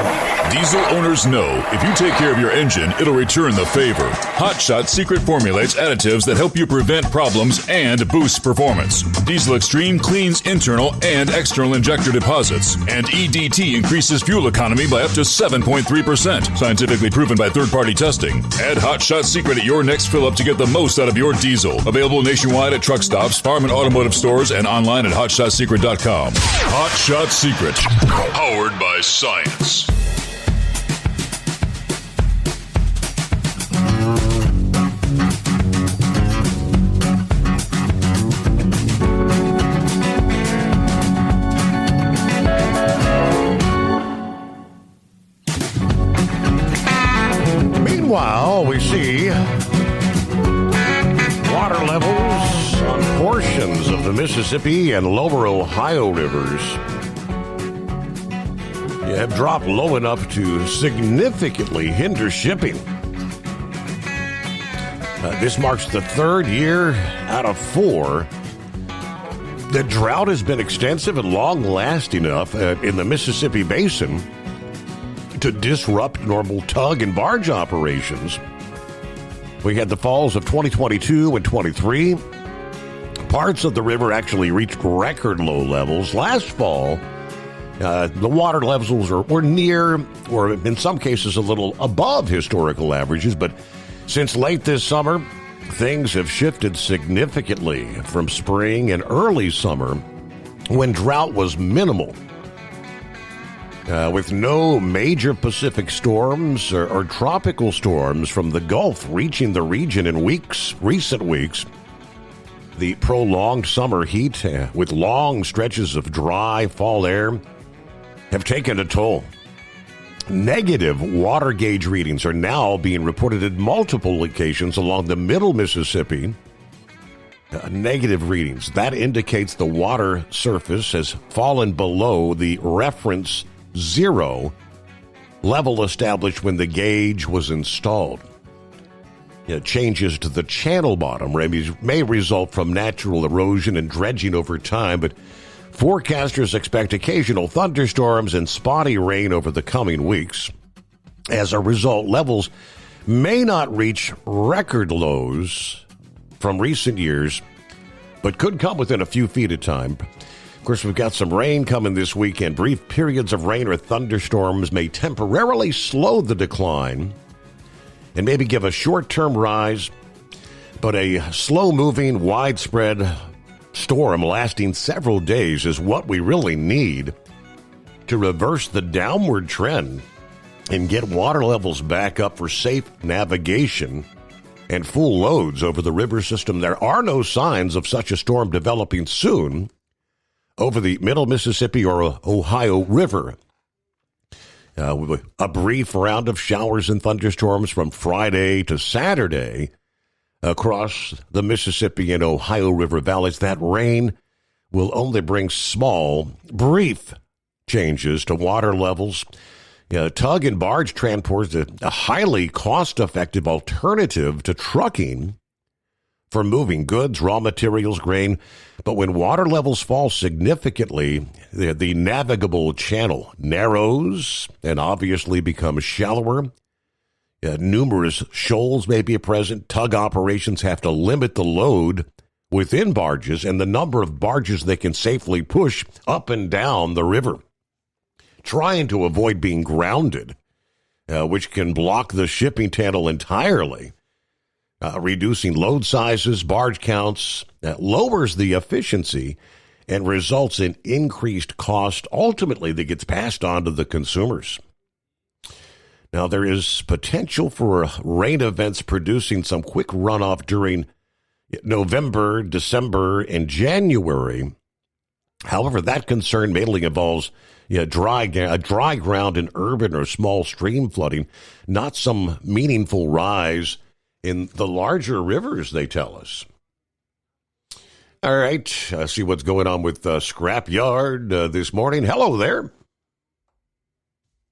Diesel owners know if you take care of your engine, it'll return the favor. Hot Shot Secret formulates additives that help you prevent problems and boost performance. Diesel Extreme cleans internal and external injector deposits, and EDT increases fuel economy by up to 7.3%. Scientifically proven by third-party testing. Add Hot Shot Secret at your next fill-up to get the most out of your diesel. Available nationwide at truck stops, farm and automotive stores, and online at hotshotsecret.com. Hot Shot Secret. Powered by science. we see water levels on portions of the Mississippi and lower Ohio rivers have dropped low enough to significantly hinder shipping. This marks the third year out of 4. The drought has been extensive and long-lasting enough in the Mississippi Basin to disrupt normal tug and barge operations. We had the falls of 2022 and 23. Parts of the river actually reached record low levels. Last fall, the water levels were near, or in some cases a little above historical averages, but since late this summer, things have shifted significantly from spring and early summer when drought was minimal. With no major Pacific storms or tropical storms from the Gulf reaching the region in recent weeks, the prolonged summer heat with long stretches of dry fall air have taken a toll. Negative water gauge readings are now being reported at multiple locations along the middle Mississippi. Negative readings. That indicates the water surface has fallen below the reference 0 level established when the gauge was installed. Changes to the channel bottom may result from natural erosion and dredging over time, but forecasters expect occasional thunderstorms and spotty rain over the coming weeks. As a result, levels may not reach record lows from recent years, but could come within a few feet at a time. Of course, we've got some rain coming this weekend. Brief periods of rain or thunderstorms may temporarily slow the decline and maybe give a short-term rise, but a slow-moving, widespread storm lasting several days is what we really need to reverse the downward trend and get water levels back up for safe navigation and full loads over the river system. There are no signs of such a storm developing soon over the middle Mississippi or Ohio River. A brief round of showers and thunderstorms from Friday to Saturday across the Mississippi and Ohio River valleys. That rain will only bring small, brief changes to water levels. Tug and barge transport is a highly cost-effective alternative to trucking for moving goods, raw materials, grain. But when water levels fall significantly, the navigable channel narrows and obviously becomes shallower. Numerous shoals may be present. Tug operations have to limit the load within barges and the number of barges they can safely push up and down the river, trying to avoid being grounded, which can block the shipping channel entirely. Reducing load sizes, barge counts, lowers the efficiency and results in increased cost, ultimately that gets passed on to the consumers. Now, there is potential for rain events producing some quick runoff during November, December, and January. However, that concern mainly involves dry ground in urban or small stream flooding, not some meaningful rise in the larger rivers, they tell us. All right, see what's going on with Scrap Yard this morning. Hello there.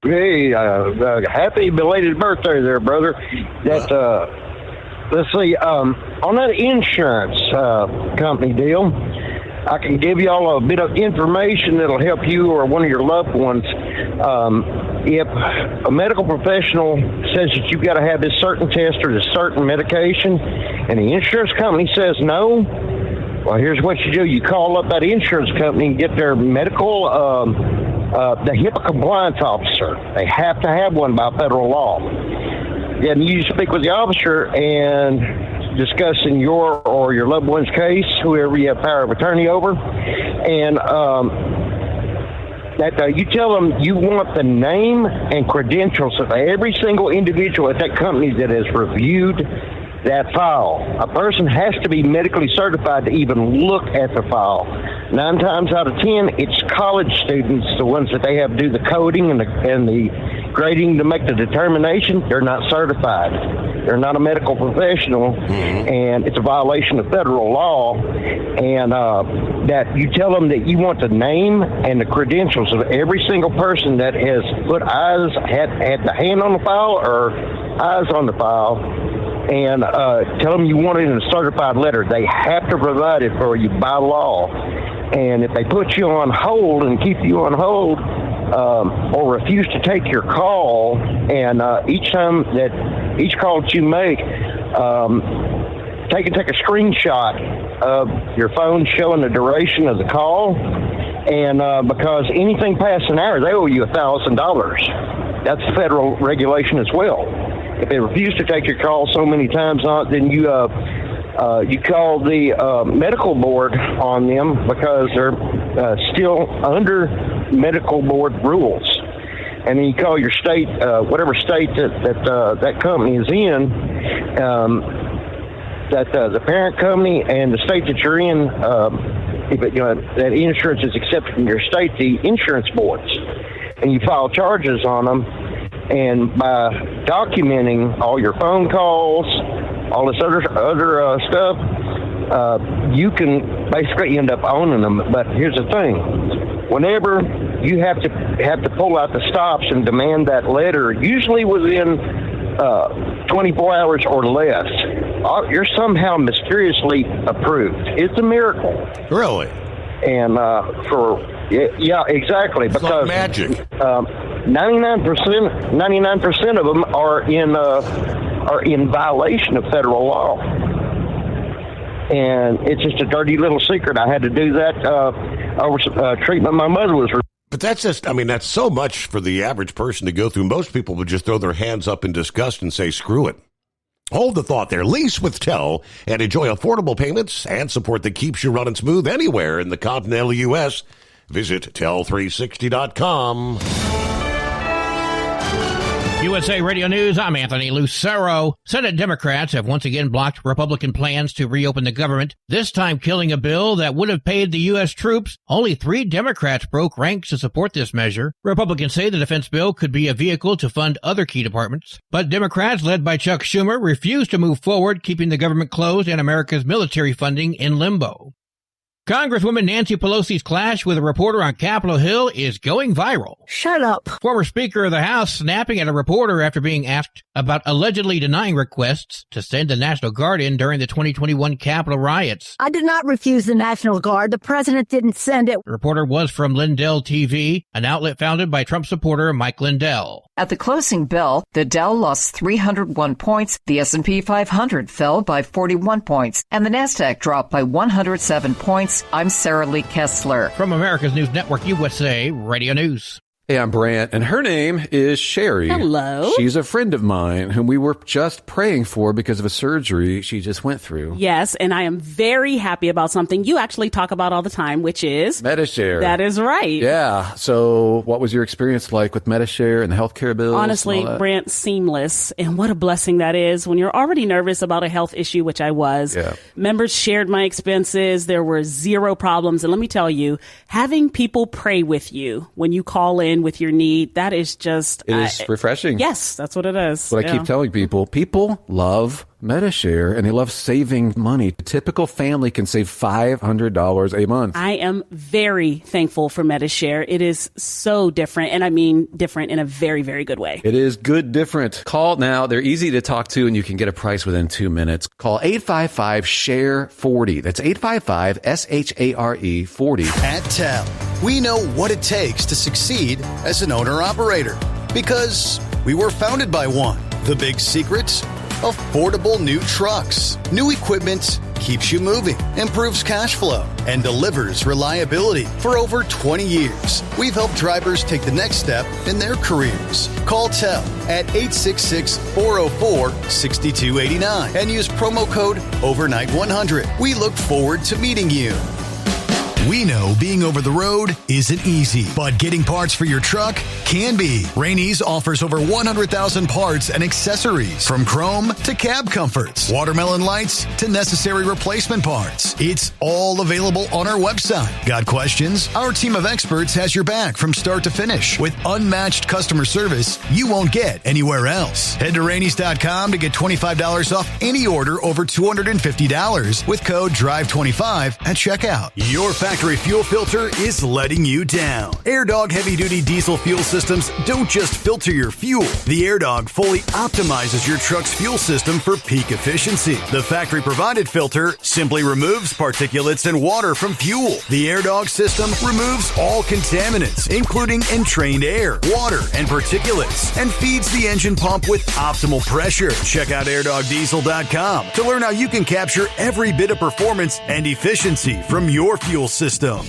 Hey, happy belated birthday there, brother. That let's see, on that insurance company deal, I can give you all a bit of information that'll help you or one of your loved ones. If a medical professional says that you've got to have this certain test or this certain medication, and the insurance company says no, well, here's what you do. You call up that insurance company and get their medical, the HIPAA compliance officer. They have to have one by federal law. Then you speak with the officer and discussing your or your loved one's case, whoever you have power of attorney over, and that you tell them you want the name and credentials of every single individual at that company that has reviewed that file. A person has to be medically certified to even look at the file. 9 times out of 10, it's college students, the ones that they have to do the coding and the grading to make the determination. They're not certified. They're not a medical professional, and it's a violation of federal law. And that you tell them that you want the name and the credentials of every single person that has put had the hand on the file or eyes on the file, and tell them you want it in a certified letter. They have to provide it for you by law. And if they put you on hold and keep you on hold, or refuse to take your call, and each call that you make, take a screenshot of your phone showing the duration of the call, and because anything past an hour, they owe you $1,000. That's federal regulation as well. If they refuse to take your call so many times, then you call the medical board on them, because they're still under medical board rules. And then you call your state, whatever state that company is in, the parent company, and the state that you're in, if that insurance is accepted in your state, the insurance boards, and you file charges on them. And by documenting all your phone calls, all this other stuff, you can basically end up owning them. But here's the thing: whenever you have to pull out the stops and demand that letter, usually within 24 hours or less, you're somehow mysteriously approved. It's a miracle. Really? And yeah, exactly. It's because like magic. 99% of them are in violation of federal law. And it's just a dirty little secret. I had to do that over treatment my mother was. But that's that's so much for the average person to go through. Most people would just throw their hands up in disgust and say, screw it. Hold the thought there. Lease with TEL and enjoy affordable payments and support that keeps you running smooth anywhere in the continental U.S. Visit tel360.com. USA Radio News, I'm Anthony Lucero. Senate Democrats have once again blocked Republican plans to reopen the government, this time killing a bill that would have paid the U.S. troops. Only 3 Democrats broke ranks to support this measure. Republicans say the defense bill could be a vehicle to fund other key departments. But Democrats, led by Chuck Schumer, refuse to move forward, keeping the government closed and America's military funding in limbo. Congresswoman Nancy Pelosi's clash with a reporter on Capitol Hill is going viral. Shut up. Former Speaker of the House snapping at a reporter after being asked about allegedly denying requests to send the National Guard in during the 2021 Capitol riots. I did not refuse the National Guard. The president didn't send it. The reporter was from Lindell TV, an outlet founded by Trump supporter Mike Lindell. At the closing bell, the Dow lost 301 points, the S&P 500 fell by 41 points, and the Nasdaq dropped by 107 points. I'm Sarah Lee Kessler. From America's News Network, USA Radio News. Hey, I'm Brant, and her name is Sherry. Hello. She's a friend of mine whom we were just praying for because of a surgery she just went through. Yes, and I am very happy about something you actually talk about all the time, which is Medi-Share. That is right. Yeah. So what was your experience like with Medi-Share and the healthcare bills? Honestly, Brant, seamless. And what a blessing that is when you're already nervous about a health issue, which I was. Yeah. Members shared my expenses. There were 0 problems. And let me tell you, having people pray with you when you call in with your need, that is just... It is refreshing. Yes, that's what it is. What I keep telling people. People love Medi-Share and they love saving money. A typical family can save $500 a month. I am very thankful for Medi-Share. It is so different, and I mean different in a very, very good way. It is good different. Call now. They're easy to talk to, and you can get a price within 2 minutes. Call 855-SHARE-40. That's 855-SHARE-40. At TEL, we know what it takes to succeed as an owner-operator because we were founded by one. The big secrets? Affordable new trucks. New equipment keeps you moving, improves cash flow, and delivers reliability. For over 20 years, we've helped drivers take the next step in their careers. Call TEL at 866-404-6289 and use promo code OVERNIGHT100. We look forward to meeting you. We know being over the road isn't easy, but getting parts for your truck can be. Rainey's offers over 100,000 parts and accessories, from chrome to cab comforts, watermelon lights to necessary replacement parts. It's all available on our website. Got questions? Our team of experts has your back from start to finish with unmatched customer service you won't get anywhere else. Head to Rainey's.com to get $25 off any order over $250 with code DRIVE25 at checkout. Your factory fuel filter is letting you down. AirDog heavy-duty diesel fuel systems don't just filter your fuel. The AirDog fully optimizes your truck's fuel system for peak efficiency. The factory-provided filter simply removes particulates and water from fuel. The AirDog system removes all contaminants, including entrained air, water, and particulates, and feeds the engine pump with optimal pressure. Check out airdogdiesel.com to learn how you can capture every bit of performance and efficiency from your fuel system.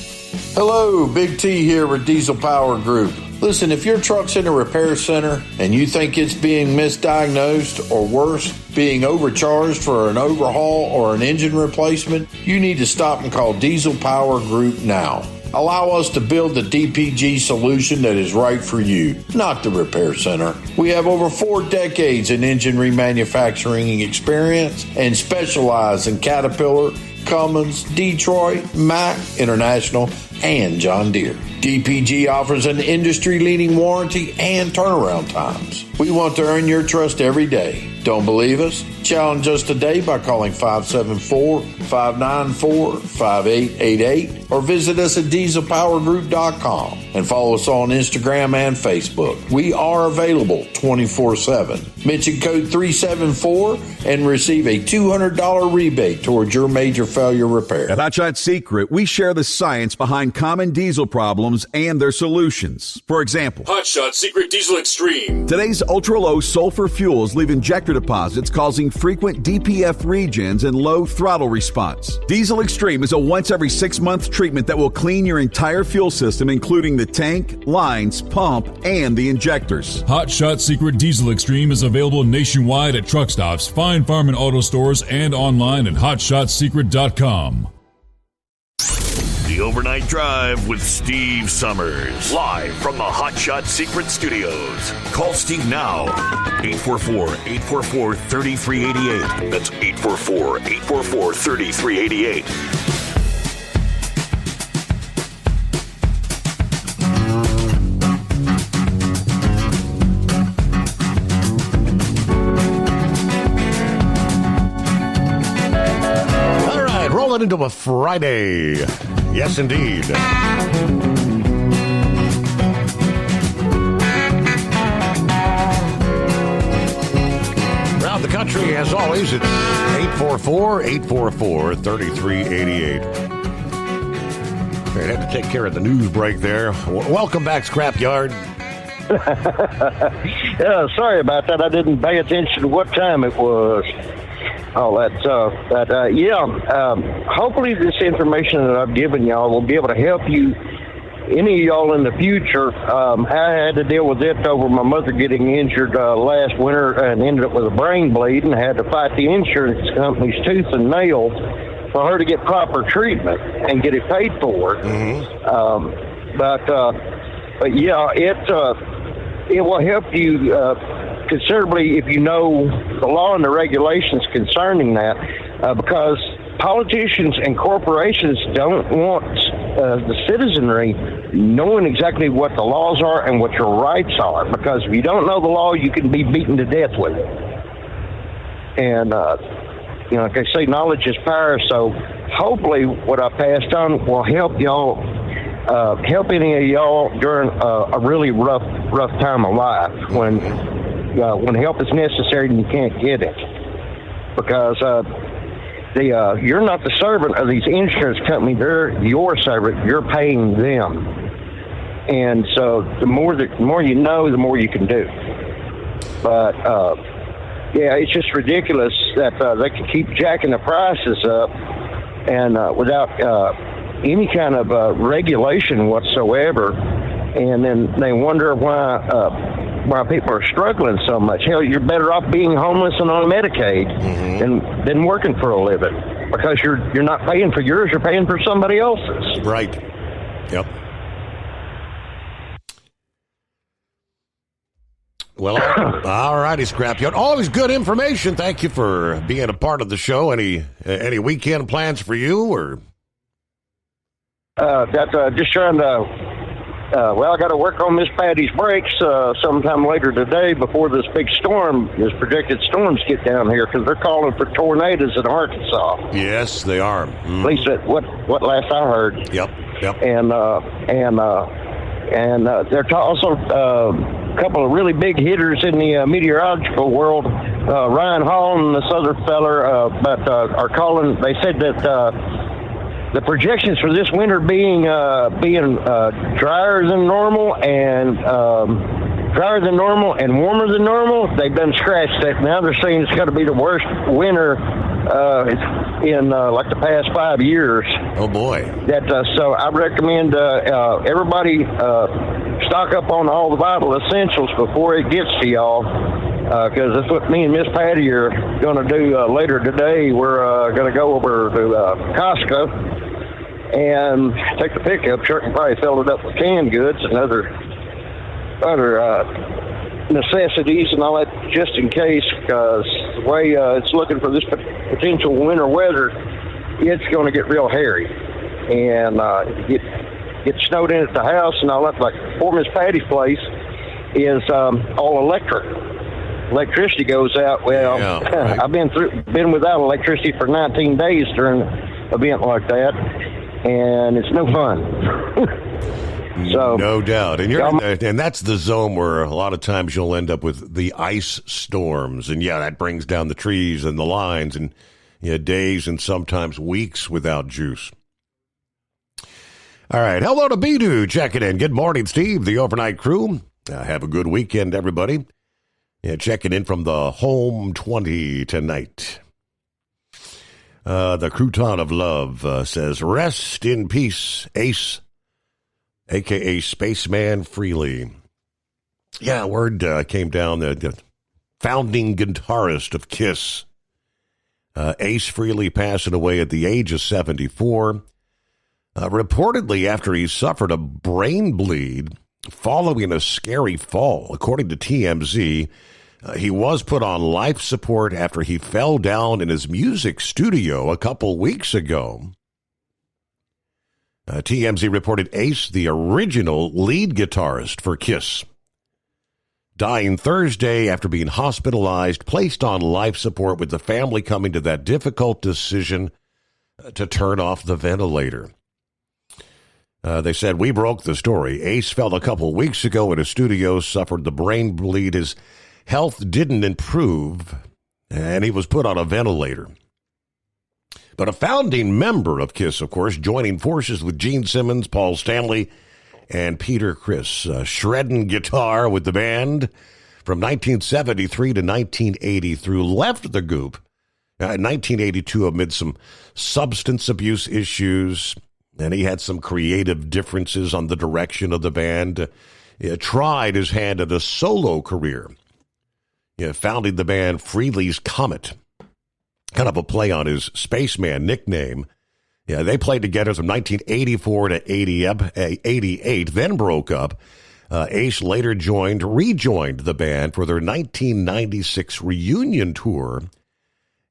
Hello, Big T here with Diesel Power Group. Listen, if your truck's in a repair center and you think it's being misdiagnosed or worse, being overcharged for an overhaul or an engine replacement, you need to stop and call Diesel Power Group now. Allow us to build the DPG solution that is right for you, not the repair center. We have over 4 decades in engine remanufacturing experience and specialize in Caterpillar, Cummins, Detroit, Mack, International, and John Deere. DPG offers an industry-leading warranty and turnaround times. We want to earn your trust every day. Don't believe us? Challenge us today by calling 574-594-5888 or visit us at dieselpowergroup.com and follow us on Instagram and Facebook. We are available 24/7. Mention code 374 and receive a $200 rebate towards your major failure repair. At Hot Shot Secret, we share the science behind common diesel problems and their solutions. For example, Hot Shot Secret Diesel Extreme. Today's ultra-low sulfur fuels leave injector deposits causing frequent DPF regens and low throttle response. Diesel Extreme is a once every 6-month treatment that will clean your entire fuel system, including the tank, lines, pump, and the injectors. Hot Shot Secret Diesel Extreme is available nationwide at truck stops, fine farm and auto stores, and online at hotshotsecret.com. The Overnight Drive with Steve Summers. Live from the Hot Shot Secret Studios. Call Steve now. 844-844-3388. That's 844-844-3388. All right, rolling into a Friday. Yes, indeed. Around the country, as always, it's 844-844-3388. I had to take care of the news break there. Welcome back, Scrapyard. Yeah, sorry about that. I didn't pay attention to what time it was. All that stuff. But, hopefully this information that I've given y'all will be able to help you, any of y'all in the future. I had to deal with it over my mother getting injured last winter and ended up with a brain bleed and had to fight the insurance company's tooth and nail for her to get proper treatment and get it paid for. But yeah, it will help you considerably if you know the law and the regulations concerning that, because politicians and corporations don't want the citizenry knowing exactly what the laws are and what your rights are, because if you don't know the law, you can be beaten to death with it. And, like they say, knowledge is power, so hopefully what I passed on will help y'all, help any of y'all during a really rough time of life when help is necessary and you can't get it, because you're not the servant of these insurance companies; they're your servant. You're paying them, and so the more you know, the more you can do. But yeah, it's just ridiculous that they can keep jacking the prices up and without any kind of regulation whatsoever, and then they wonder why people are struggling so much. Hell, you're better off being homeless and on Medicaid than working for a living, because you're not paying for yours, you're paying for somebody else's. Right. Yep. Well, all righty, Scrapyard. Always good information. Thank you for being a part of the show. Any weekend plans for you, or? Just trying to. I got to work on Miss Patty's brakes sometime later today before this big storm, this projected storms get down here, because they're calling for tornadoes in Arkansas. Yes, they are. At least that what last I heard. Yep. And they're also a couple of really big hitters in the meteorological world. Ryan Hall and this other feller, are calling. They said that. The projections for this winter being drier than normal and warmer than normal, they've done scratched that. Now they're saying it's going to be the worst winter in like the past 5 years. Oh boy! So I recommend everybody stock up on all the vital essentials before it gets to y'all. Because that's what me and Miss Patty are going to do later today. We're going to go over to Costco and take the pickup truck and probably fill it up with canned goods and other necessities and all that, just in case. Because the way it's looking for this potential winter weather, it's going to get real hairy and get snowed in at the house and all that. Like poor Miss Patty's place is all electric. Electricity goes out. Well, yeah, right. I've been without electricity for 19 days during an event like that, and it's no fun. So no doubt, and and that's the zone where a lot of times you'll end up with the ice storms, and that brings down the trees and the lines, and days and sometimes weeks without juice. All right, hello to Bidu checking in. Good morning, Steve, the overnight crew. Have a good weekend, everybody. Checking in from the home 20 tonight. The Crouton of Love says, rest in peace, Ace, a.k.a. Spaceman Frehley. Yeah, word came down, the founding guitarist of Kiss. Ace Frehley passing away at the age of 74. Reportedly after he suffered a brain bleed following a scary fall. According to TMZ, he was put on life support after he fell down in his music studio a couple weeks ago. TMZ reported Ace, the original lead guitarist for Kiss, dying Thursday after being hospitalized, placed on life support, with the family coming to that difficult decision to turn off the ventilator. They said, we broke the story. Ace fell a couple weeks ago in his studio, suffered the brain bleed. His health didn't improve, and he was put on a ventilator. But a founding member of Kiss, of course, joining forces with Gene Simmons, Paul Stanley, and Peter Criss, shredding guitar with the band from 1973 to 1983, left the group in 1982 amid some substance abuse issues, and he had some creative differences on the direction of the band. He tried his hand at a solo career, founding the band Frehley's Comet, kind of a play on his Spaceman nickname. They played together from 1984 to 88, then broke up. Ace later rejoined the band for their 1996 reunion tour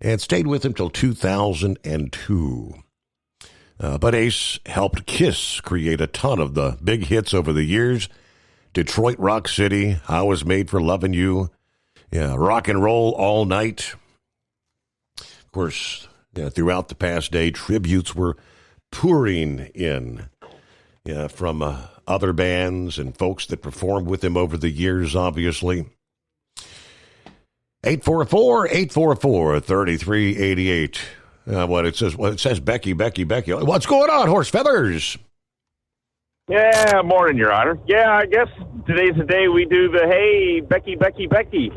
and stayed with him till 2002. But Ace helped Kiss create a ton of the big hits over the years. Detroit Rock City, I Was Made for Loving You, Rock and Roll All Night. Of course, throughout the past day, tributes were pouring in from other bands and folks that performed with him over the years, obviously. 844-844-3388. It says Becky. What's going on, Horse Feathers? Yeah, morning, Your Honor. Yeah, I guess today's the day we do the, hey, Becky.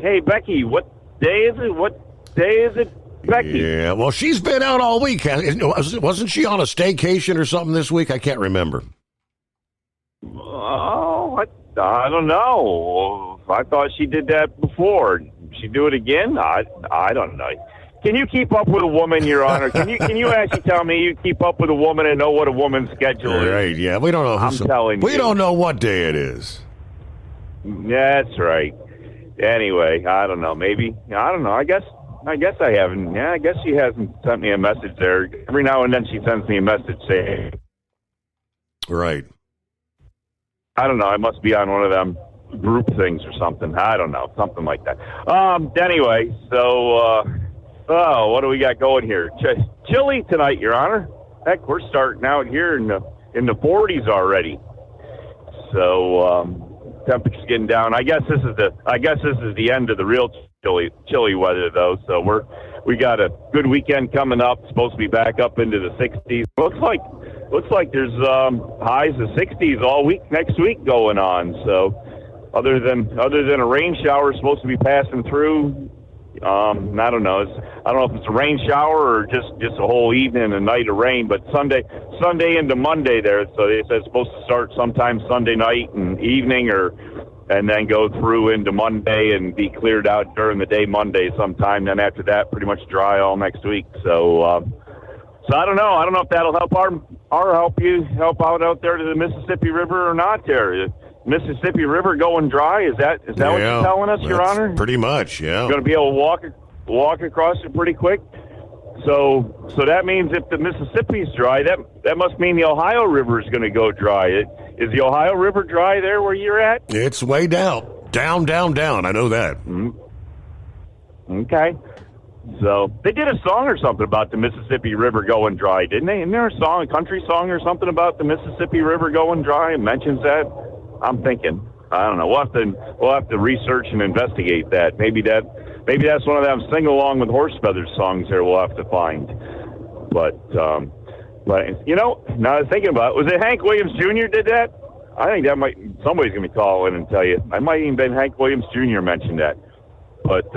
Hey, Becky, what day is it? What day is it, Becky? Yeah, well, she's been out all week. Wasn't she on a staycation or something this week? I can't remember. Oh, I don't know. I thought she did that before. She do it again? I don't know. Can you keep up with a woman, Your Honor? Can you actually tell me you keep up with a woman and know what a woman's schedule is? Right, yeah. We don't know. I'm telling you. We don't know what day it is. That's right. anyway, I don't know. Maybe, I don't know. I guess I haven't. Yeah, I guess she hasn't sent me a message there. Every now and then she sends me a message saying, right. I don't know. I must be on one of them group things or something. I don't know. Something like that. Anyway, so, what do we got going here? Chilly tonight, Your Honor. Heck, we're starting out here in the 40s already. So, temperature's getting down. I guess this is the end of the real chilly weather, though. So we got a good weekend coming up. Supposed to be back up into the 60s. Looks like there's highs of 60s all week next week going on. So other than a rain shower supposed to be passing through, I don't know. I don't know if it's a rain shower or just a whole evening and a night of rain. But Sunday into Monday there. So they said it's supposed to start sometime Sunday night and evening and then go through into Monday and be cleared out during the day Monday sometime. Then after that, pretty much dry all next week. So I don't know. I don't know if that'll help help out there to the Mississippi River or not. There, Mississippi River going dry. Is that what you're telling us, Your Honor? Pretty much, yeah. You're going to be able to walk across it pretty quick. So that means if the Mississippi's dry, that must mean the Ohio River is going to go dry. Is the Ohio River dry there where you're at? It's way down. Down. I know that. Mm-hmm. Okay. So they did a song or something about the Mississippi River going dry, didn't they? Isn't there a country song or something about the Mississippi River going dry? It mentions that. I'm thinking. I don't know. We'll have to research and investigate that. Maybe that's one of them sing along with Horse Feathers songs there we'll have to find. But you know, now I was thinking about it, was it Hank Williams Jr. did that? I think somebody's gonna be calling and tell you. I might even been Hank Williams Jr. mentioned that. But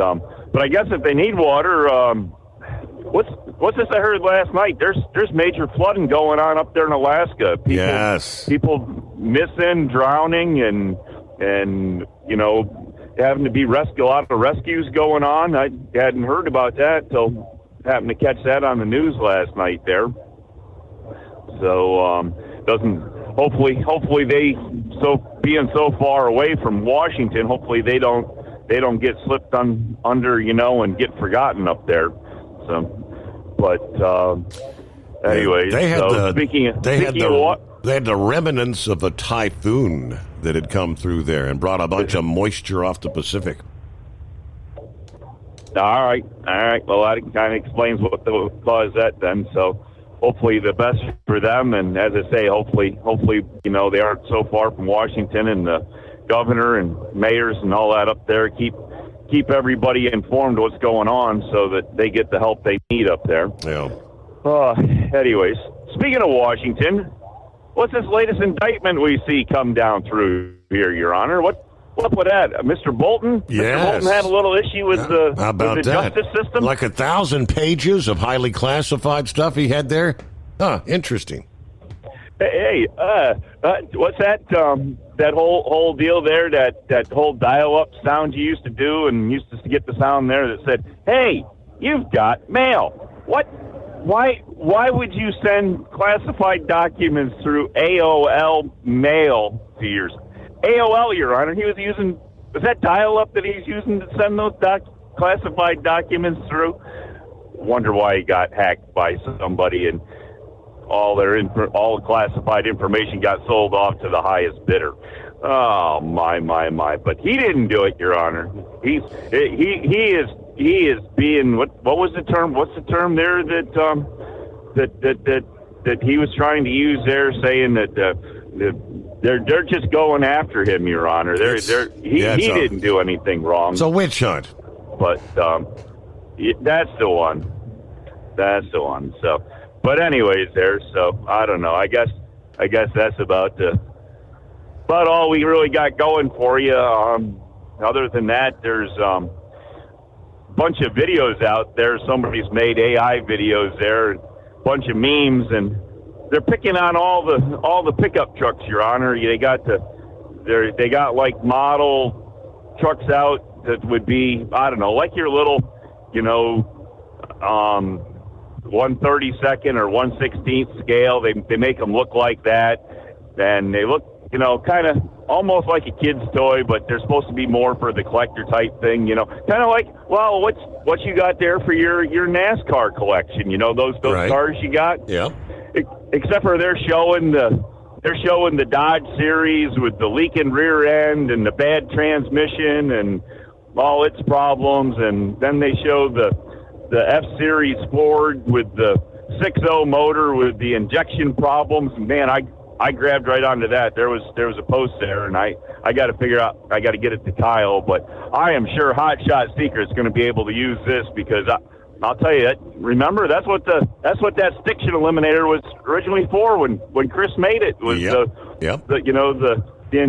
I guess if they need water, what's this I heard last night? There's major flooding going on up there in Alaska. People missing, drowning, and you know, having to be rescued. A lot of rescues going on. I hadn't heard about that till happened to catch that on the news last night there. So hopefully they being so far away from Washington, hopefully they don't get slipped under, you know, and get forgotten up there. So, but anyways, they had they had the remnants of a typhoon that had come through there and brought a bunch of moisture off the Pacific. All right. Well, that kind of explains what caused that then. So hopefully the best for them. And as I say, hopefully, you know, they aren't so far from Washington, and the governor and mayors and all that up there keep everybody informed what's going on so that they get the help they need up there. Yeah. Anyways, speaking of Washington, what's this latest indictment we see come down through here, Your Honor? What's up with that? Mr. Bolton? Yes. Mr. Bolton had a little issue with the justice system? Like 1,000 pages of highly classified stuff he had there? Interesting. Hey, what's that? That whole deal there, that whole dial-up sound you used to do, and used to get the sound there that said, "Hey, you've got mail." What? Why would you send classified documents through AOL mail to yours? AOL, Your Honor. Was that dial-up that he's using to send those classified documents through? Wonder why he got hacked by somebody and all the classified information got sold off to the highest bidder. Oh my! But he didn't do it, Your Honor. He is being what was the term? What's the term there that he was trying to use there, saying that they're just going after him, Your Honor. He didn't do anything wrong. It's a witch hunt. But that's the one. So. But anyways, so I don't know. I guess that's about all we really got going for you. Other than that, there's a bunch of videos out there. Somebody's made AI videos there, a bunch of memes, and they're picking on all the pickup trucks, Your Honor. They got like model trucks out that would be, I don't know, like your little, you know, 1/32 or 1/16 scale. They make them look like that, and they look, you know, kind of almost like a kid's toy, but they're supposed to be more for the collector type thing, you know. Kind of like, well, what you got there for your NASCAR collection, you know, those Right. cars you got? Yeah. Except for they're showing the Dodge Series with the leaking rear end and the bad transmission and all its problems, and then they show the F-Series Ford with the 6.0 motor with the injection problems. Man, I grabbed right onto that. There was a post there, and I got to figure out, I got to get it to Kyle, but I am sure Hot Shot Secret's going to be able to use this, because I'll tell you, remember, that's what that stiction eliminator was originally for when Chris made it, was the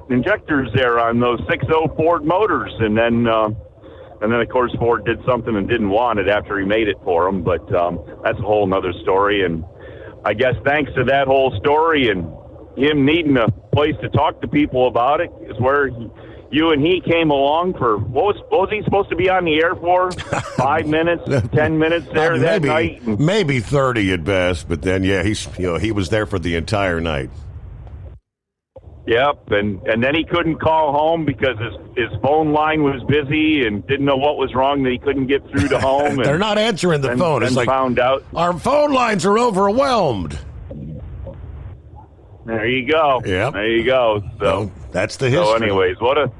injectors there on those 6.0 Ford motors, and then of course Ford did something and didn't want it after he made it for him, but that's a whole nother story. And I guess thanks to that whole story and him needing a place to talk to people about it is where you and he came along for, what was he supposed to be on the air for? 5 minutes, 10 minutes there that night? Maybe 30 at best, but then, yeah, he was there for the entire night. Yep, and then he couldn't call home because his phone line was busy and didn't know what was wrong, that he couldn't get through to home. They're not answering the phone. It's like, found out our phone lines are overwhelmed. There you go. Yep. There you go. So that's the history. So anyways, what a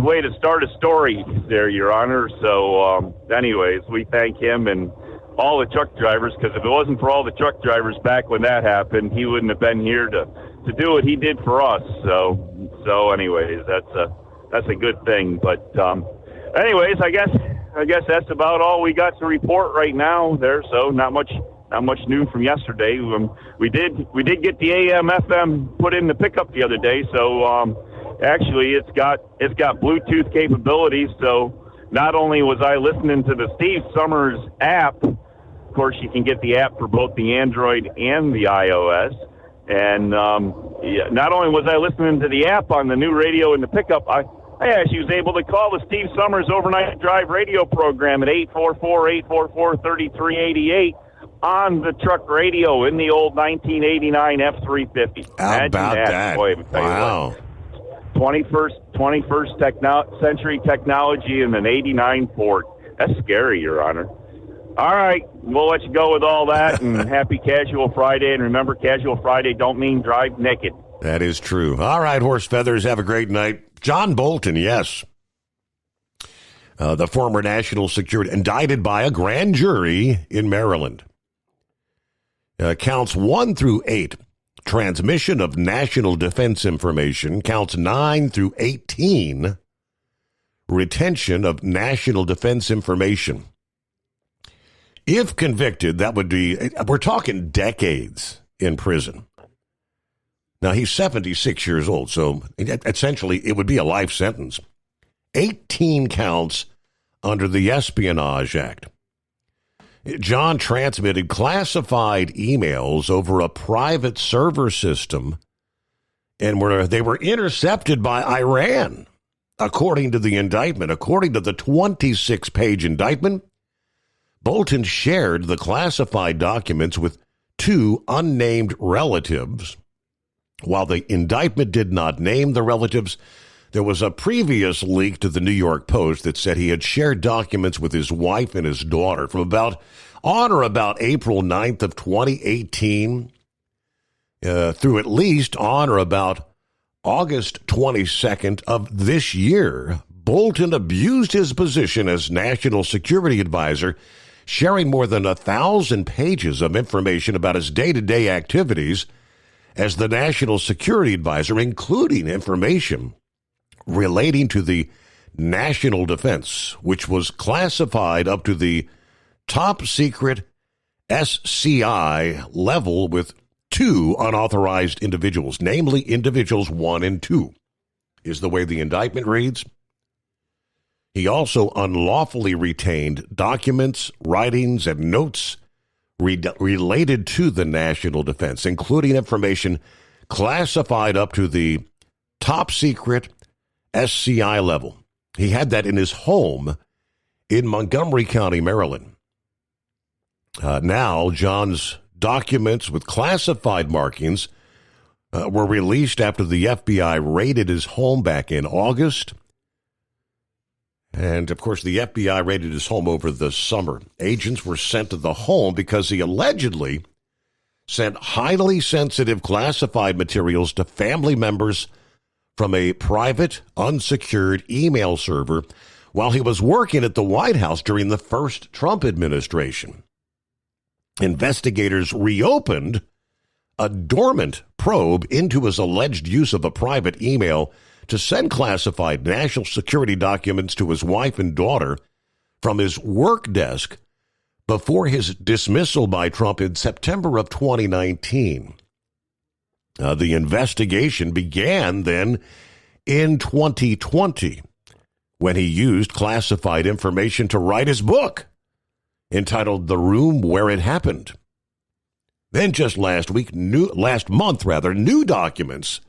way to start a story there, Your Honor. So anyways, we thank him and all the truck drivers, because if it wasn't for all the truck drivers back when that happened, he wouldn't have been here to do what he did for us. So anyways, that's a good thing. But anyways, I guess that's about all we got to report right now there. So not much new from yesterday. We did get the AM/FM put in the pickup the other day. So actually, it's got Bluetooth capabilities. So not only was I listening to the Steve Summers app, of course you can get the app for both the Android and the iOS. And not only was I listening to the app on the new radio in the pickup, I actually was able to call the Steve Summers Overnight Drive radio program at 844-844-3388 on the truck radio in the old 1989 F-350. How about that? Boy, wow. 21st century technology in an 89 Ford. That's scary, Your Honor. All right, we'll let you go with all that, and happy Casual Friday. And remember, Casual Friday don't mean drive naked. That is true. All right, Horse Feathers, have a great night. John Bolton, yes. The former national security, indicted by a grand jury in Maryland. Counts 1 through 8, transmission of national defense information. Counts 9 through 18, retention of national defense information. If convicted, that would be, we're talking decades in prison. Now, he's 76 years old, so essentially it would be a life sentence. 18 counts under the Espionage Act. John transmitted classified emails over a private server system, and they were intercepted by Iran, according to the indictment. According to the 26-page indictment, Bolton shared the classified documents with 2 unnamed relatives. While the indictment did not name the relatives, there was a previous leak to the New York Post that said he had shared documents with his wife and his daughter from on or about April 9th of 2018 through at least on or about August 22nd of this year. Bolton abused his position as National Security Advisor, sharing more than 1,000 pages of information about his day-to-day activities as the National Security Advisor, including information relating to the national defense, which was classified up to the top secret SCI level with 2 unauthorized individuals, namely individuals 1 and 2, is the way the indictment reads. He also unlawfully retained documents, writings, and notes related to the national defense, including information classified up to the top secret SCI level. He had that in his home in Montgomery County, Maryland. Now, John's documents with classified markings were released after the FBI raided his home back in August. And, of course, the FBI raided his home over the summer. Agents were sent to the home because he allegedly sent highly sensitive classified materials to family members from a private, unsecured email server while he was working at the White House during the first Trump administration. Investigators reopened a dormant probe into his alleged use of a private email to send classified national security documents to his wife and daughter from his work desk before his dismissal by Trump in September of 2019. The investigation began then in 2020 when he used classified information to write his book entitled The Room Where It Happened. Then just last month, new documents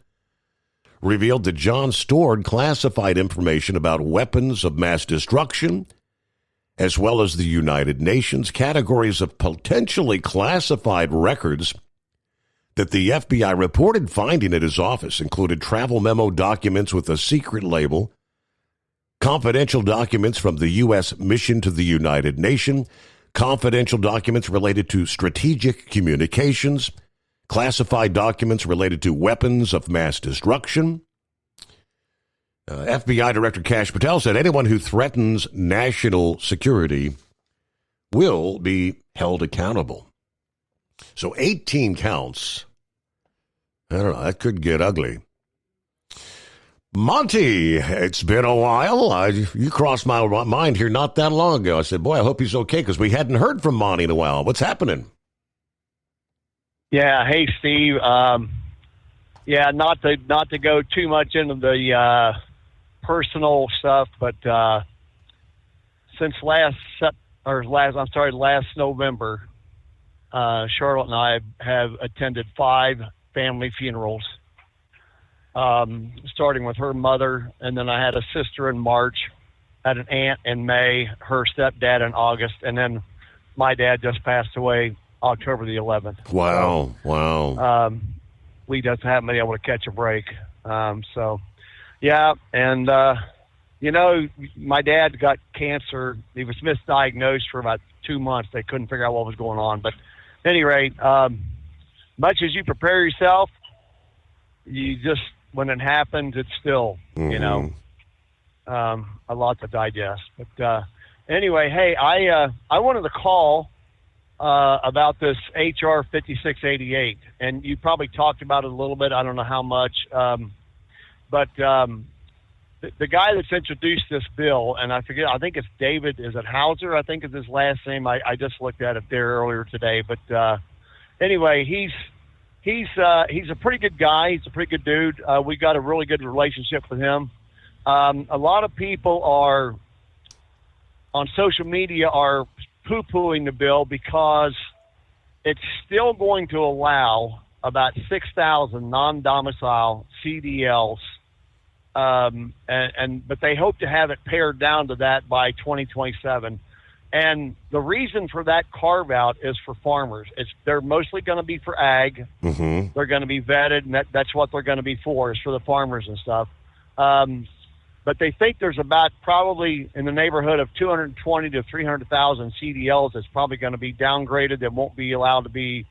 revealed that John stored classified information about weapons of mass destruction, as well as the United Nations. Categories of potentially classified records that the FBI reported finding at his office included travel memo documents with a secret label, confidential documents from the U.S. mission to the United Nations, confidential documents related to strategic communications, classified documents related to weapons of mass destruction. FBI Director Kash Patel said anyone who threatens national security will be held accountable. So 18 counts. I don't know, that could get ugly. Monty, it's been a while. You crossed my mind here not that long ago. I said, boy, I hope he's okay, because we hadn't heard from Monty in a while. What's happening? Yeah, hey Steve. Not to go too much into the personal stuff, but since last November, Charlotte and I have attended 5 family funerals, starting with her mother, and then I had a sister in March, had an aunt in May, her stepdad in August, and then my dad just passed away October the 11th. Wow. We just haven't been able to catch a break. And my dad got cancer. He was misdiagnosed for about 2 months. They couldn't figure out what was going on. But at any rate, much as you prepare yourself, you just, when it happens, it's still, a lot to digest. But anyway, hey, I wanted to call about this HR 5688, and you probably talked about it a little bit. I don't know how much, but the guy that's introduced this bill, and I think it's David, is it Hauser? I think is his last name. I just looked at it there earlier today. But anyway, he's a pretty good guy. He's a pretty good dude. We got a really good relationship with him. A lot of people are on social media are poo-pooing the bill because it's still going to allow about 6,000 non-domicile CDLs, but they hope to have it pared down to that by 2027. And the reason for that carve-out is for farmers. They're mostly going to be for ag. Mm-hmm. They're going to be vetted, and that's what they're going to be for, is for the farmers and stuff. But they think there's about probably in the neighborhood of 220 to 300,000 CDLs that's probably going to be downgraded, that won't be allowed to be,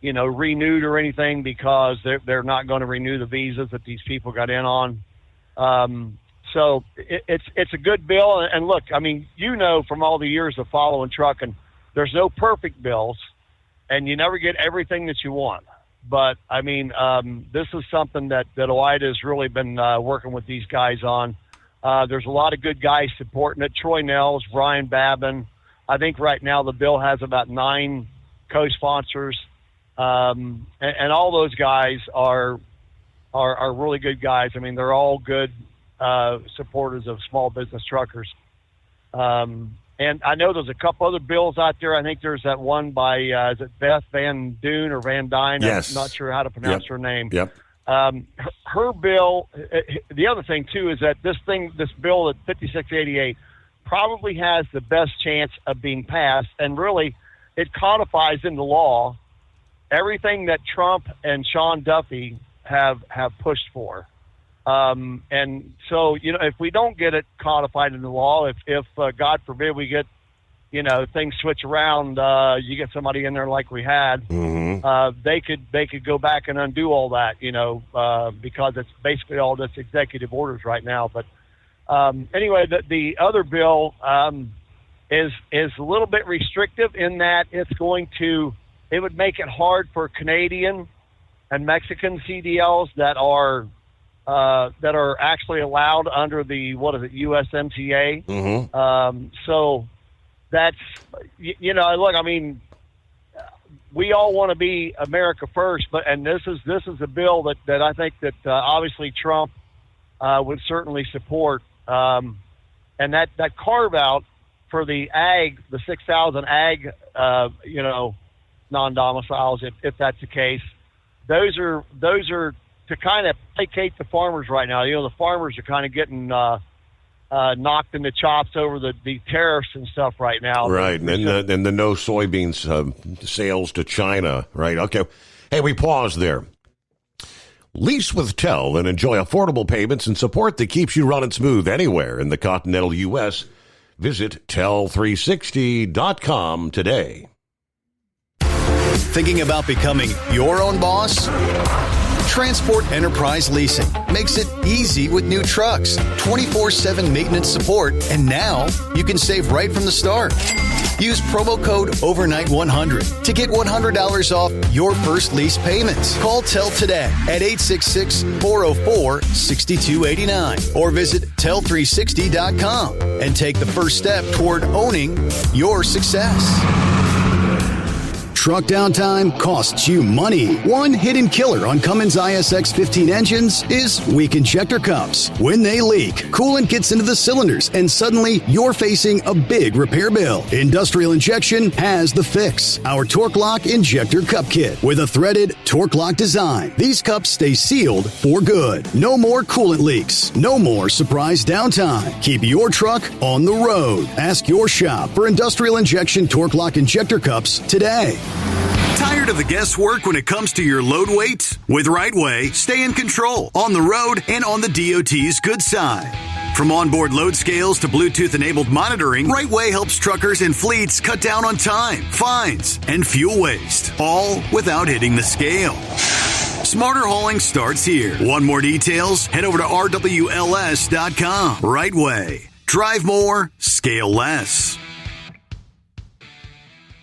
renewed or anything, because they're not going to renew the visas that these people got in on. So it's a good bill. And look, I mean, from all the years of following trucking, there's no perfect bills, and you never get everything that you want. But, I mean, this is something that OIDA has really been working with these guys on. There's a lot of good guys supporting it. Troy Nels, Brian Babin. I think right now the bill has about 9 co-sponsors. And all those guys are really good guys. I mean, they're all good supporters of small business truckers. And I know there's a couple other bills out there. I think there's that one by, is it Beth Van Dune or Van Dyne? Yes. I'm not sure how to pronounce her name. Yep. Her bill, the other thing, too, is that this bill at 5688 probably has the best chance of being passed. And really, it codifies into law everything that Trump and Sean Duffy have pushed for. And so, if we don't get it codified in the law, if God forbid we get, things switch around, you get somebody in there like we had, they could go back and undo all that, because it's basically all just executive orders right now. But anyway, the other bill is a little bit restrictive in that it would make it hard for Canadian and Mexican CDLs that are actually allowed under the USMCA. So that's look, I mean, we all want to be America first, and this is a bill that I think that obviously Trump would certainly support, and that carve out for the 6,000 ag non-domiciles, if that's the case. Those are to kind of placate the farmers right now. The farmers are kind of getting knocked in the chops over the tariffs and stuff right now. Right, and the no soybeans sales to China. Right, okay. Hey, we pause there. Lease with TEL and enjoy affordable payments and support that keeps you running smooth anywhere in the continental U.S. Visit tel360.com today. Thinking about becoming your own boss? Transport Enterprise Leasing makes it easy with new trucks, 24/7 maintenance support, and now you can save right from the start. Use promo code OVERNIGHT100 to get $100 off your first lease payments. Call TEL today at 866-404-6289 or visit tel360.com and take the first step toward owning your success. Truck downtime costs you money. One hidden killer on Cummins ISX 15 engines is weak injector cups. When they leak, coolant gets into the cylinders and suddenly you're facing a big repair bill. Industrial Injection has the fix. Our Torque Lock Injector Cup Kit with a threaded Torque Lock design. These cups stay sealed for good. No more coolant leaks. No more surprise downtime. Keep your truck on the road. Ask your shop for Industrial Injection Torque Lock Injector Cups today. Tired of the guesswork when it comes to your load weight? With RightWay, stay in control on the road and on the DOT's good side. From onboard load scales to Bluetooth-enabled monitoring, RightWay helps truckers and fleets cut down on time, fines, and fuel waste, all without hitting the scale. Smarter hauling starts here. Want more details? Head over to RWLS.com. RightWay. Drive more, scale less.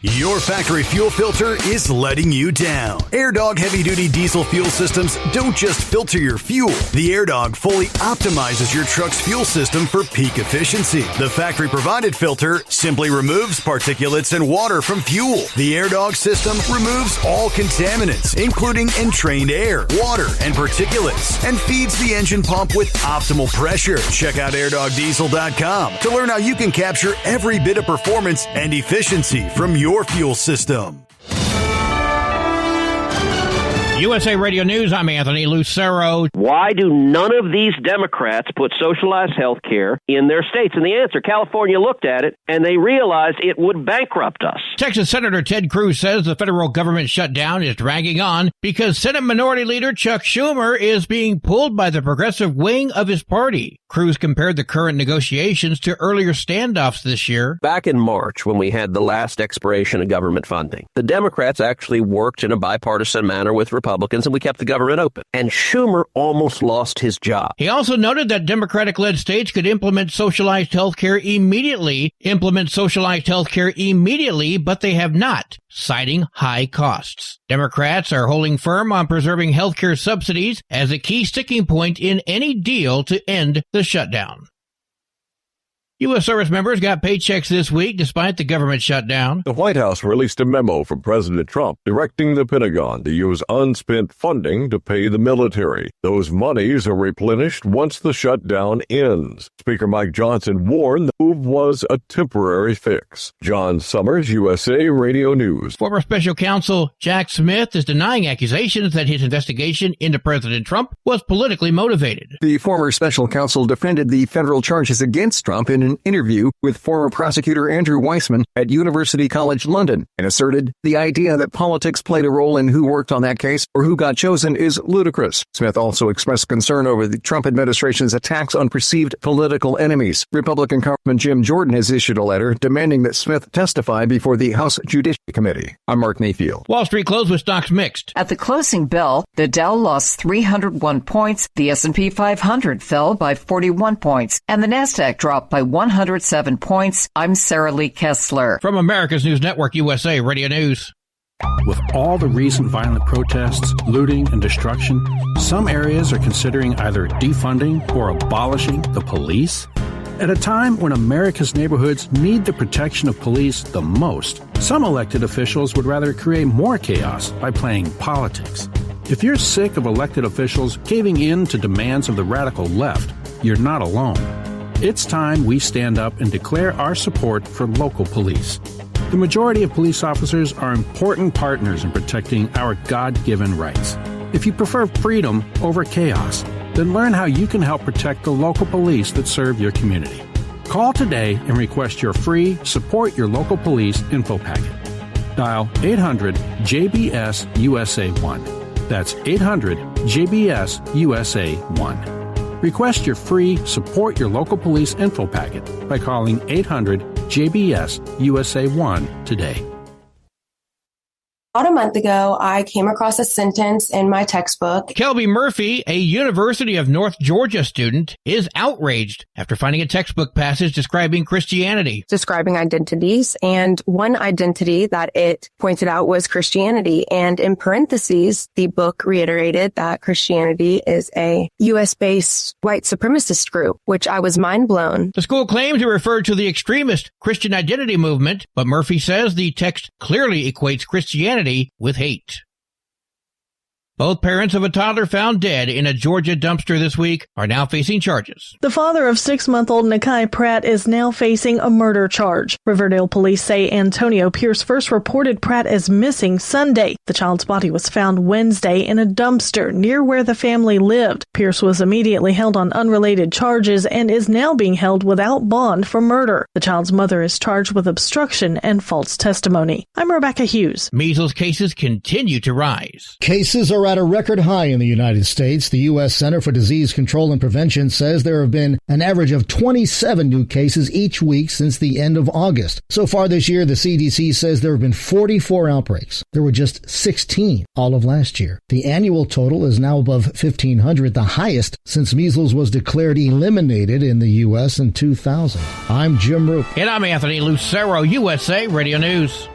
Your factory fuel filter is letting you down. AirDog heavy-duty diesel fuel systems don't just filter your fuel. The AirDog fully optimizes your truck's fuel system for peak efficiency. The factory-provided filter simply removes particulates and water from fuel. The AirDog system removes all contaminants, including entrained air, water, and particulates, and feeds the engine pump with optimal pressure. Check out airdogdiesel.com to learn how you can capture every bit of performance and efficiency from your fuel system. USA Radio News, I'm Anthony Lucero. Why do none of these Democrats put socialized health care in their states? And the answer, California looked at it, and they realized it would bankrupt us. Texas Senator Ted Cruz says the federal government shutdown is dragging on because Senate Minority Leader Chuck Schumer is being pulled by the progressive wing of his party. Cruz compared the current negotiations to earlier standoffs this year. Back in March, when we had the last expiration of government funding, the Democrats actually worked in a bipartisan manner with Republicans, and we kept the government open. And Schumer almost lost his job. He also noted that Democratic-led states could implement socialized health care immediately, but they have not, citing high costs. Democrats are holding firm on preserving health care subsidies as a key sticking point in any deal to end the shutdown. U.S. service members got paychecks this week despite the government shutdown. The White House released a memo from President Trump directing the Pentagon to use unspent funding to pay the military. Those monies are replenished once the shutdown ends. Speaker Mike Johnson warned the move was a temporary fix. John Summers, USA Radio News. Former Special Counsel Jack Smith is denying accusations that his investigation into President Trump was politically motivated. The former special counsel defended the federal charges against Trump in an interview with former prosecutor Andrew Weissman at University College London and asserted the idea that politics played a role in who worked on that case or who got chosen is ludicrous. Smith also expressed concern over the Trump administration's attacks on perceived political enemies. Republican Congressman Jim Jordan has issued a letter demanding that Smith testify before the House Judiciary Committee. I'm Mark Mayfield. Wall Street closed with stocks mixed. At the closing bell, the Dow lost 301 points, the S&P 500 fell by 41 points, and the Nasdaq dropped by 107 points. I'm Sarah Lee Kessler. From America's News Network USA Radio News. With all the recent violent protests, looting, and destruction, some areas are considering either defunding or abolishing the police. At a time when America's neighborhoods need the protection of police the most, some elected officials would rather create more chaos by playing politics. If you're sick of elected officials caving in to demands of the radical left, you're not alone. It's time we stand up and declare our support for local police. The majority of police officers are important partners in protecting our God-given rights. If you prefer freedom over chaos, then learn how you can help protect the local police that serve your community. Call today and request your free Support Your Local Police info packet. Dial 800-JBS-USA-1. That's 800-JBS-USA-1. Request your free Support Your Local Police info packet by calling 800-JBS-USA-1 today. About a month ago, I came across a sentence in my textbook. Kelby Murphy, a University of North Georgia student, is outraged after finding a textbook passage describing Christianity. Describing identities, and one identity that it pointed out was Christianity. And in parentheses, the book reiterated that Christianity is a U.S.-based white supremacist group, which I was mind blown. The school claims it referred to the extremist Christian identity movement, but Murphy says the text clearly equates Christianity with hate. Both parents of a toddler found dead in a Georgia dumpster this week are now facing charges. The father of 6-month-old Nakai Pratt is now facing a murder charge. Riverdale police say Antonio Pierce first reported Pratt as missing Sunday. The child's body was found Wednesday in a dumpster near where the family lived. Pierce was immediately held on unrelated charges and is now being held without bond for murder. The child's mother is charged with obstruction and false testimony. I'm Rebecca Hughes. Measles cases continue to rise. Cases are at a record high in the United States. The U.S. Center for Disease Control and Prevention says there have been an average of 27 new cases each week since the end of August. So far this year, the CDC says there have been 44 outbreaks. There were just 16 all of last year. The annual total is now above 1,500, the highest since measles was declared eliminated in the U.S. in 2000. I'm Jim Roop. And I'm Anthony Lucero, USA Radio News.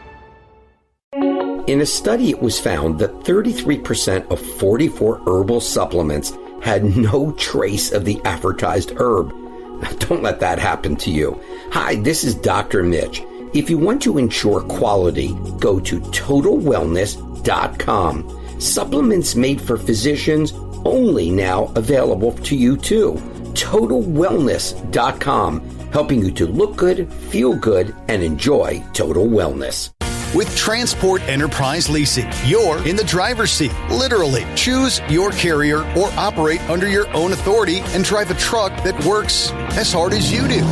In a study, it was found that 33% of 44 herbal supplements had no trace of the advertised herb. Now, don't let that happen to you. Hi, this is Dr. Mitch. If you want to ensure quality, go to TotalWellness.com. Supplements made for physicians, only now available to you too. TotalWellness.com, helping you to look good, feel good, and enjoy total wellness. With Transport Enterprise Leasing, you're in the driver's seat, literally. Choose your carrier or operate under your own authority and drive a truck that works as hard as you do.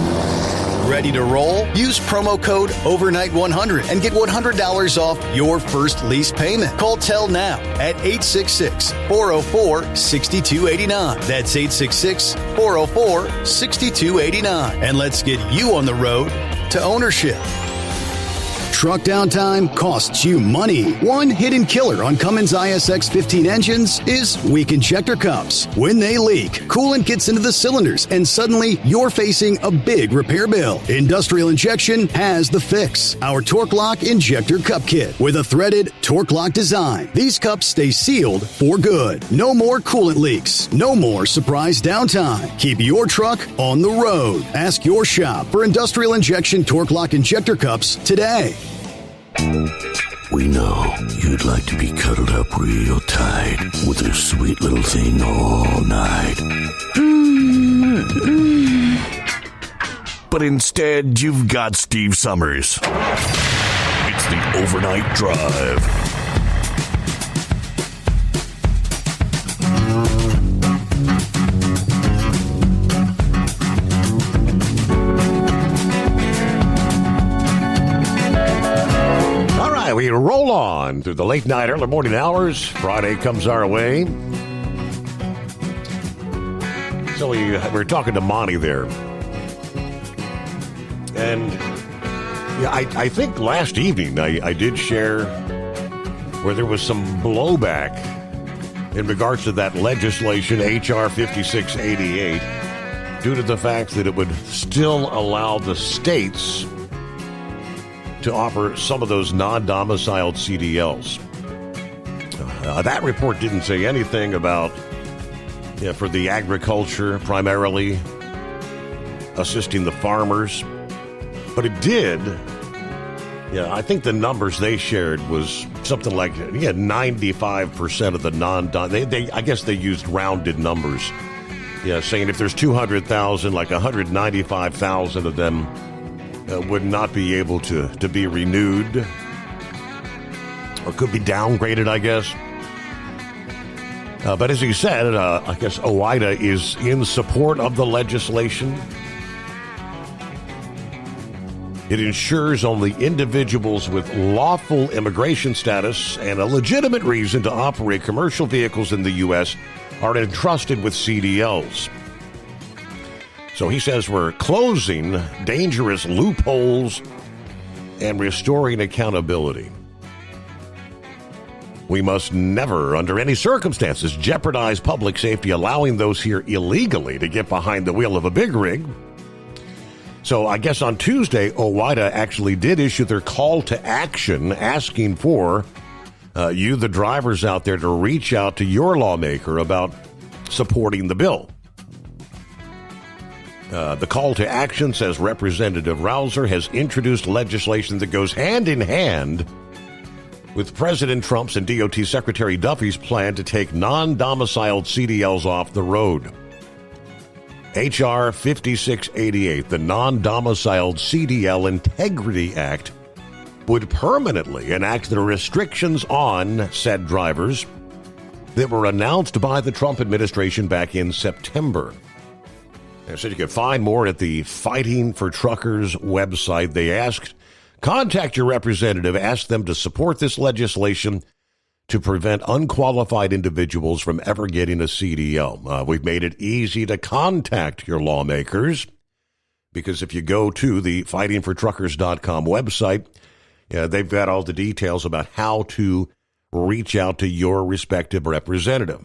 Ready to roll? Use promo code OVERNIGHT100 and get $100 off your first lease payment. Call TEL now at 866-404-6289. That's 866-404-6289. And let's get you on the road to ownership. Truck downtime costs you money. One hidden killer on Cummins ISX 15 engines is weak injector cups. When they leak, coolant gets into the cylinders and suddenly you're facing a big repair bill. Industrial Injection has the fix. Our Torque Lock Injector Cup Kit with a threaded Torque Lock design. These cups stay sealed for good. No more coolant leaks. No more surprise downtime. Keep your truck on the road. Ask your shop for Industrial Injection Torque Lock Injector Cups today. We know you'd like to be cuddled up real tight with a sweet little thing all night. But instead, you've got Steve Summers. It's the Overnight Drive. we roll on through the late night, early morning hours. Friday comes our way. So we were talking to Monty there. And yeah, I think last evening I did share where there was some blowback in regards to that legislation, H.R. 5688, due to the fact that it would still allow the states to offer some of those non-domiciled CDLs. That report didn't say anything about, for the agriculture, primarily assisting the farmers. But it did. Yeah, I think the numbers they shared was something like 95% of the non-dom. I guess they used rounded numbers. Yeah, saying if there's 200,000, like 195,000 of them would not be able to be renewed, or could be downgraded, I guess. But as he said, I guess OOIDA is in support of the legislation. It ensures only individuals with lawful immigration status and a legitimate reason to operate commercial vehicles in the U.S. are entrusted with CDLs. So he says we're closing dangerous loopholes and restoring accountability. We must never, under any circumstances, jeopardize public safety, allowing those here illegally to get behind the wheel of a big rig. So I guess on Tuesday, OOIDA actually did issue their call to action asking for you, the drivers out there, to reach out to your lawmaker about supporting the bill. The call to action says Representative Rouser has introduced legislation that goes hand in hand with President Trump's and DOT Secretary Duffy's plan to take non-domiciled CDLs off the road. H.R. 5688, the Non-Domiciled CDL Integrity Act, would permanently enact the restrictions on said drivers that were announced by the Trump administration back in September. So you can find more at the Fighting for Truckers website. They asked, contact your representative, ask them to support this legislation to prevent unqualified individuals from ever getting a CDL. We've made it easy to contact your lawmakers, because if you go to the fightingfortruckers.com website, they've got all the details about how to reach out to your respective representative.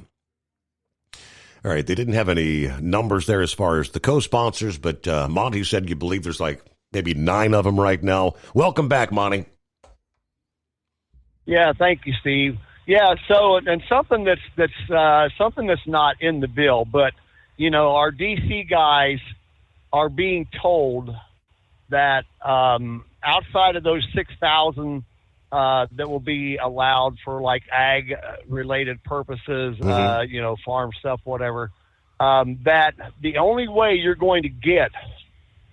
All right, they didn't have any numbers there as far as the co-sponsors, but Monty said you believe there's like maybe 9 of them right now. Welcome back, Monty. Yeah, thank you, Steve. Yeah, so and something that's not in the bill, but our DC guys are being told that outside of those 6,000 that will be allowed for like ag related purposes, farm stuff, whatever, that the only way you're going to get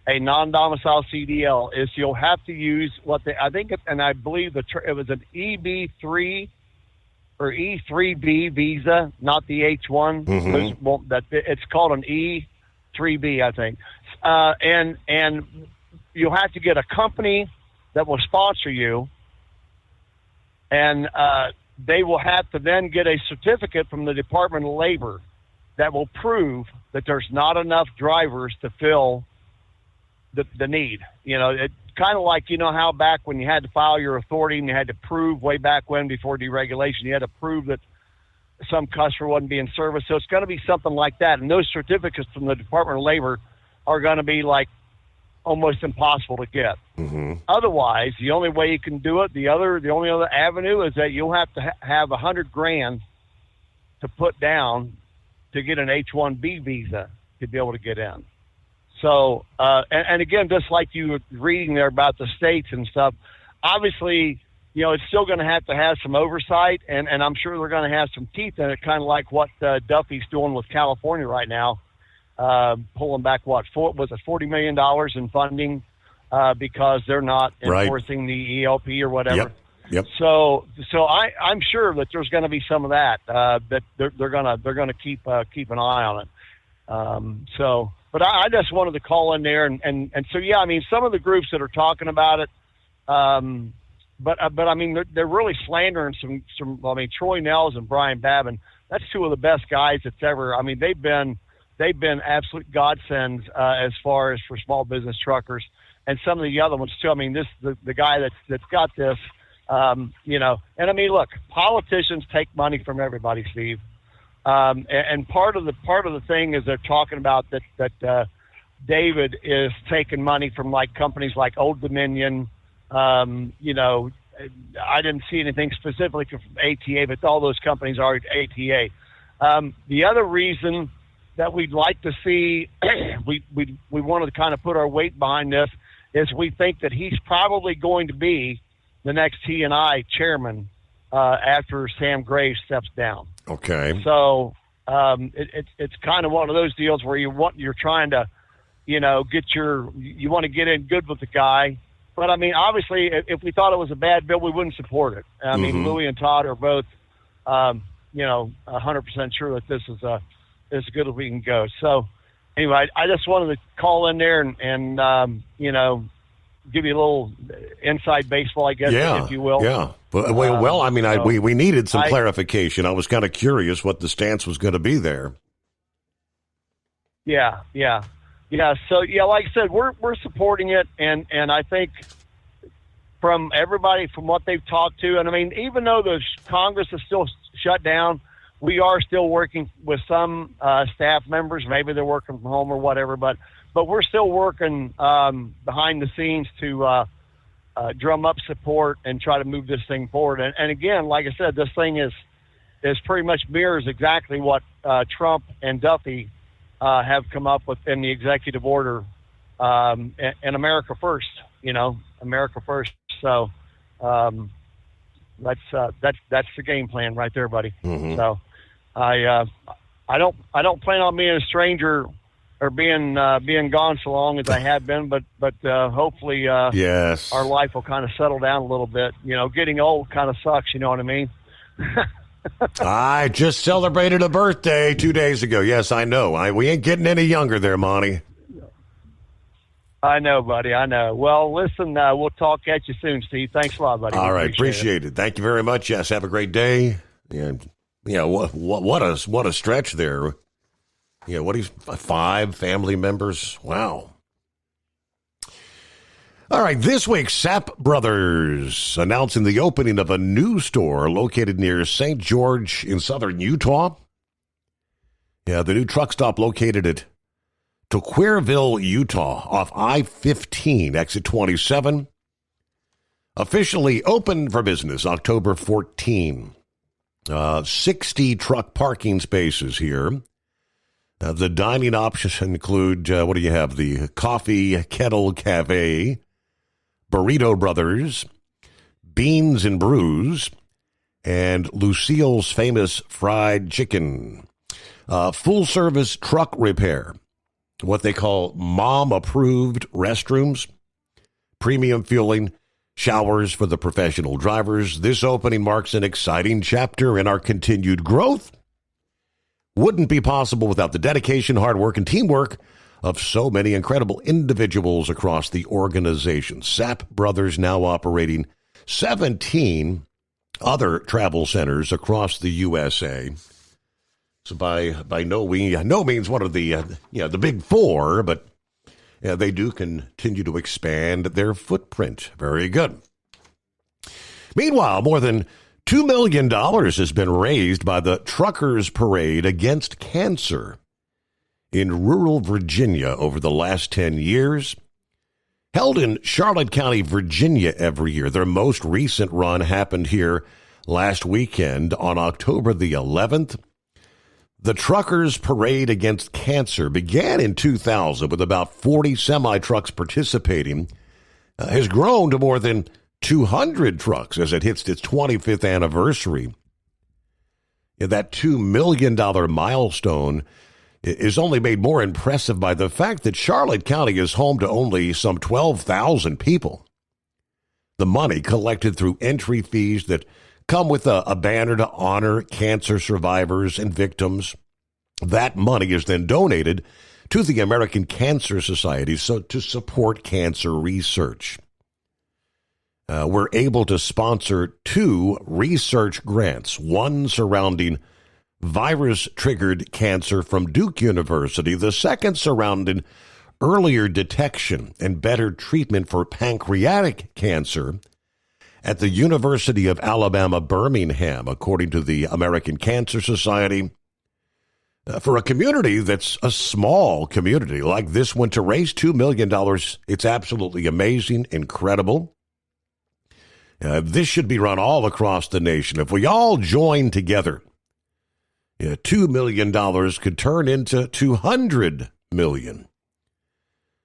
a non-domicile CDL is you'll have to use I believe it was an EB3 or E3B visa, not the H1. It's called an E3B, I think. And you'll have to get a company that will sponsor you, and they will have to then get a certificate from the Department of Labor that will prove that there's not enough drivers to fill the need. It kind of like, how back when you had to file your authority and you had to prove way back when, before deregulation, you had to prove that some customer wasn't being serviced. So it's going to be something like that. And those certificates from the Department of Labor are going to be like almost impossible to get. Otherwise, the only way you can do it, the only other avenue is that you'll have to have $100,000 to put down to get an H-1B visa to be able to get in. So, and again, just like you were reading there about the states and stuff, obviously, it's still going to have some oversight, and I'm sure they're going to have some teeth in it, kind of like what Duffy's doing with California right now, pulling back, $40 million in funding because they're not enforcing the ELP or whatever. Yep. So I'm sure that there's going to be some of that that they're going to keep an eye on it. But I just wanted to call in there and so, yeah, I mean, some of the groups that are talking about it, I mean, they're really slandering some. I mean, Troy Nels and Brian Babin. That's two of the best guys that's ever. I mean, they've been absolute godsends as far as for small business truckers, and some of the other ones too. I mean, the guy that's got this. You know, and I mean, look, politicians take money from everybody, Steve. And part of the thing is they're talking about that David is taking money from like companies like Old Dominion. You know, I didn't see anything specifically from ATA, but all those companies are ATA. The other reason that we'd like to see, we wanted to kind of put our weight behind this, is we think that he's probably going to be the next T&I chairman after Sam Graves steps down. Okay. So it's kind of one of those deals where you're trying to, you know, you want to get in good with the guy. But I mean, obviously, if we thought it was a bad bill, we wouldn't support it. I mean, Louis and Todd are both, you know, 100% sure that this is as good as we can go. So anyway, I just wanted to call in there and you know, give you a little inside baseball, I guess, if you will. Yeah. Well, I mean, we needed some clarification. I was kind of curious what the stance was going to be there. Yeah. So yeah, like I said, we're supporting it, and I think from everybody, from what they've talked to, and I mean, even though the Congress is still shut down, we are still working with some staff members. Maybe they're working from home or whatever, but we're still working behind the scenes to drum up support and try to move this thing forward. And again, like I said, this thing is pretty much mirrors exactly what Trump and Duffy have come up with in the executive order, and America First. You know, America First. So that's the game plan right there, buddy. Mm-hmm. So I don't plan on being a stranger or being gone so long as I have been, but hopefully yes, our life will kind of settle down a little bit. You know, getting old kind of sucks. You know what I mean? I just celebrated a birthday 2 days ago. Yes, I know. We ain't getting any younger there, Monty. I know, buddy. I know. Well, listen, we'll talk at you soon, Steve. Thanks a lot, buddy. All right, appreciate it. Thank you very much. Yes, have a great day. And yeah, what a stretch there. Yeah, what he's 5 family members. Wow. All right, this week, Sapp Brothers announcing the opening of a new store located near St. George in southern Utah. Yeah, the new truck stop located at Tuquerville, Utah, off I-15, exit 27. Officially open for business October 14. 60 truck parking spaces here. The dining options include, what do you have? The Coffee Kettle Cafe, Burrito Brothers, Beans and Brews, and Lucille's Famous Fried Chicken. Full-service truck repair, what they call mom-approved restrooms, premium fueling, showers for the professional drivers. This opening marks an exciting chapter in our continued growth. Wouldn't be possible without the dedication, hard work, and teamwork of so many incredible individuals across the organization. Sapp Brothers now operating 17 other travel centers across the USA. So by no means one of the the big four, but they do continue to expand their footprint. Very good. Meanwhile, more than $2 million has been raised by the Truckers Parade Against Cancer in rural Virginia over the last 10 years. Held in Charlotte County, Virginia every year. Their most recent run happened here last weekend on October the 11th. The Truckers Parade Against Cancer began in 2000 with about 40 semi-trucks participating, has grown to more than 200 trucks as it hits its 25th anniversary. That $2 million milestone is only made more impressive by the fact that Charlotte County is home to only some 12,000 people. The money collected through entry fees that come with a banner to honor cancer survivors and victims. That money is then donated to the American Cancer Society to support cancer research. were able to sponsor 2 research grants, one surrounding virus-triggered cancer from Duke University, the second surrounding earlier detection and better treatment for pancreatic cancer at the University of Alabama, Birmingham, according to the American Cancer Society. For a community that's a small community like this one, to raise $2 million, it's absolutely amazing, incredible. This should be run all across the nation. If we all join together, $2 million could turn into $200 million.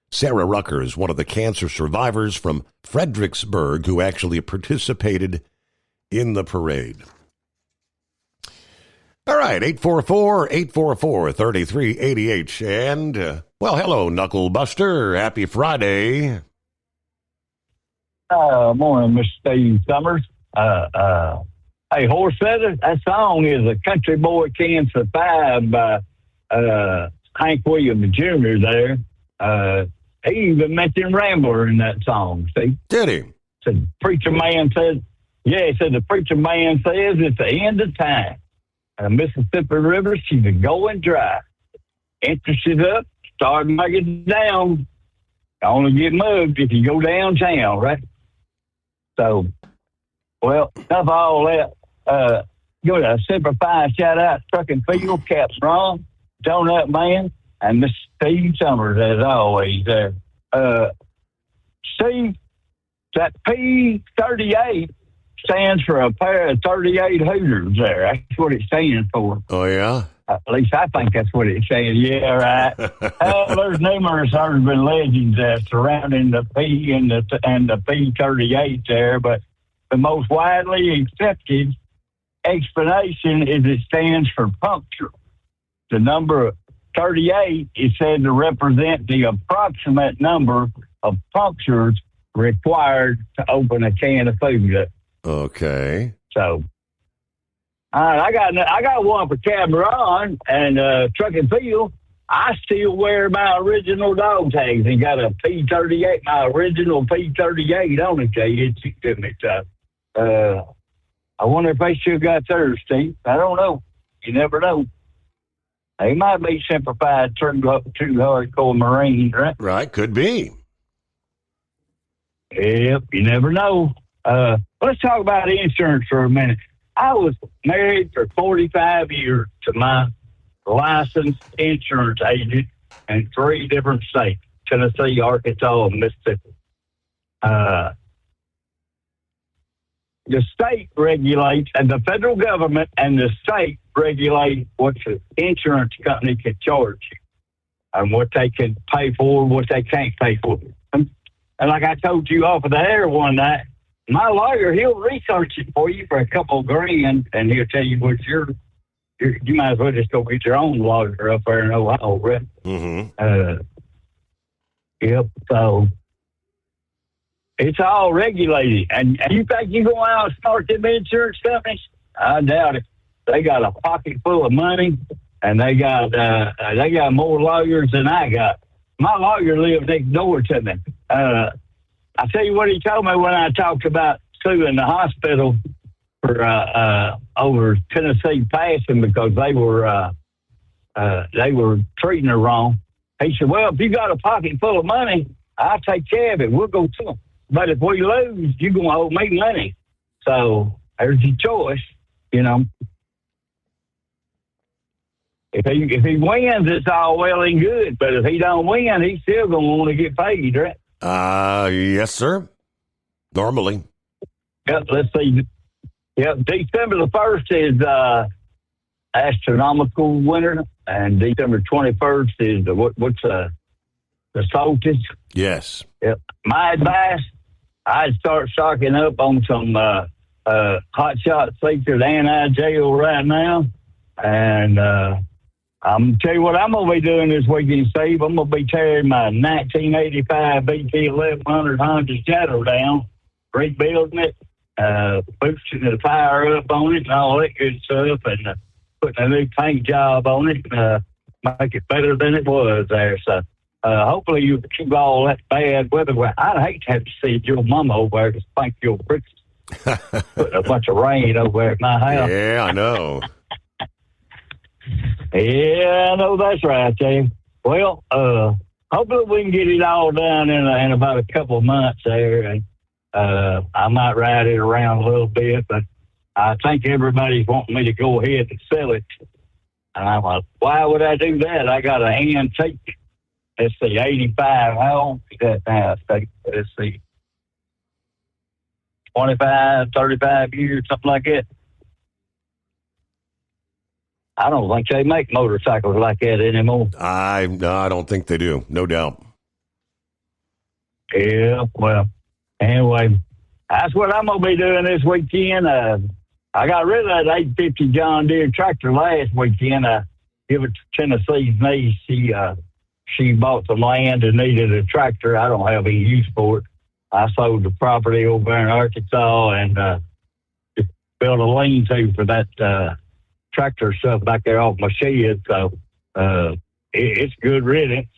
Sarah Rucker is one of the cancer survivors from Fredericksburg who actually participated in the parade. All right, 844-844-3388. And, well, hello, Knuckle Buster. Happy Friday. Morning, Mr. Steve Summers. Hey, Horse Feather, that song is A Country Boy Can Survive by Hank Williams Jr. there. He even mentioned Rambler in that song, see? Did he? Said, preacher man said, yeah, he said, the preacher man says it's the end of time. Mississippi River, she's going dry. Interest is up, start marking down. Only get mugged if you go downtown, right? So, well, enough of all that. Give it a simplified shout out, Truck and Field, Cap Strong, Donut Man, and Mr. Steve Summers, as always. Steve, that P38 stands for a pair of 38 Hooters there. That's what it stands for. Oh, yeah? At least I think that's what it's saying. Yeah, right. There's numerous urban legends surrounding the P and the P38 there, but the most widely accepted explanation is it stands for puncture. The number 38 is said to represent the approximate number of punctures required to open a can of food. Okay. So, I got one for Cameron and Truck and Field. I still wear my original dog tags and got a P38, my original P38 on it. They hit it to me. So, I wonder if they still got theirs, Steve. I don't know. You never know. They might be simplified true hardcore Marines, right? Right, could be. Yep, you never know. Let's talk about insurance for a minute. I was married for 45 years to my licensed insurance agent in 3 different states, Tennessee, Arkansas, and Mississippi. The state regulates, and the federal government and the state regulate what the insurance company can charge you and what they can pay for, what they can't pay for. And like I told you off of the air one night, my lawyer, he'll research it for you for a couple of grand, and he'll tell you what you might as well just go get your own lawyer up there in Ohio, right? Mm-hmm. Yep, so it's all regulated. And you think you go out and start them insurance companies? I doubt it. They got a pocket full of money, and they got more lawyers than I got. My lawyer lives next door to me. I tell you what he told me when I talked about suing the hospital for over Tennessee Passing because they were treating her wrong. He said, "Well, if you got a pocket full of money, I'll take care of it. We'll go to them. But if we lose, you're gonna owe me money. So there's your choice, you know." If he wins, it's all well and good. But if he don't win, he's still gonna want to get paid, right? Yes, sir. Normally. Yep, let's see. Yep, December the 1st is astronomical winter, and December 21st is the solstice. Yes. Yep. My advice, I'd start stocking up on some hot shot secret anti-jail right now, and I'm going to tell you what I'm going to be doing this weekend, Steve. I'm going to be tearing my 1985 BT 1100 Honda Shadow down, rebuilding it, boosting the fire up on it and all that good stuff, and putting a new paint job on it, make it better than it was there. So hopefully you keep all that bad weather. Well, I'd hate to have to see your mama over there to spank your britches. Put a bunch of rain over there at my house. Yeah, I know. Yeah, I know that's right, Tim. Well, hopefully we can get it all done in about a couple of months there. And I might ride it around a little bit, but I think everybody's wanting me to go ahead and sell it. And I'm like, why would I do that? I got an antique. Let's see, 85. How old is that now? Let's see. 25, 35 years, something like that. I don't think they make motorcycles like that anymore. I don't think they do. No doubt. Yeah, well, anyway, that's what I'm going to be doing this weekend. I got rid of that 850 John Deere tractor last weekend. I give it to Tennessee's niece. She bought some land and needed a tractor. I don't have any use for it. I sold the property over there in Arkansas and just built a lean-to for that tractor stuff back there off my shed. So it's good riddance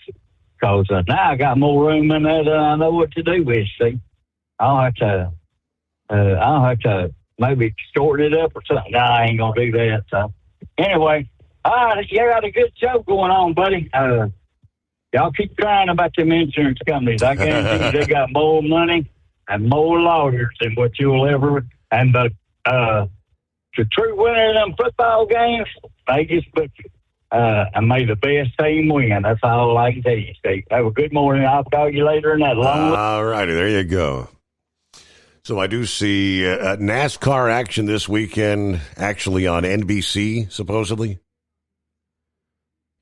because now I got more room in there than I know what to do with. See, I'll have to maybe shorten it up or something. No, I ain't gonna do that. So anyway, you got a good show going on, buddy. Y'all keep crying about them insurance companies. I guarantee you they got more money and more lawyers than what you'll ever. And the true winner of them football games, they just put and may the best team win. That's all I can tell you, Steve. Have a good morning. I'll call you later in that long. All righty, there you go. So I do see NASCAR action this weekend, actually on NBC, supposedly.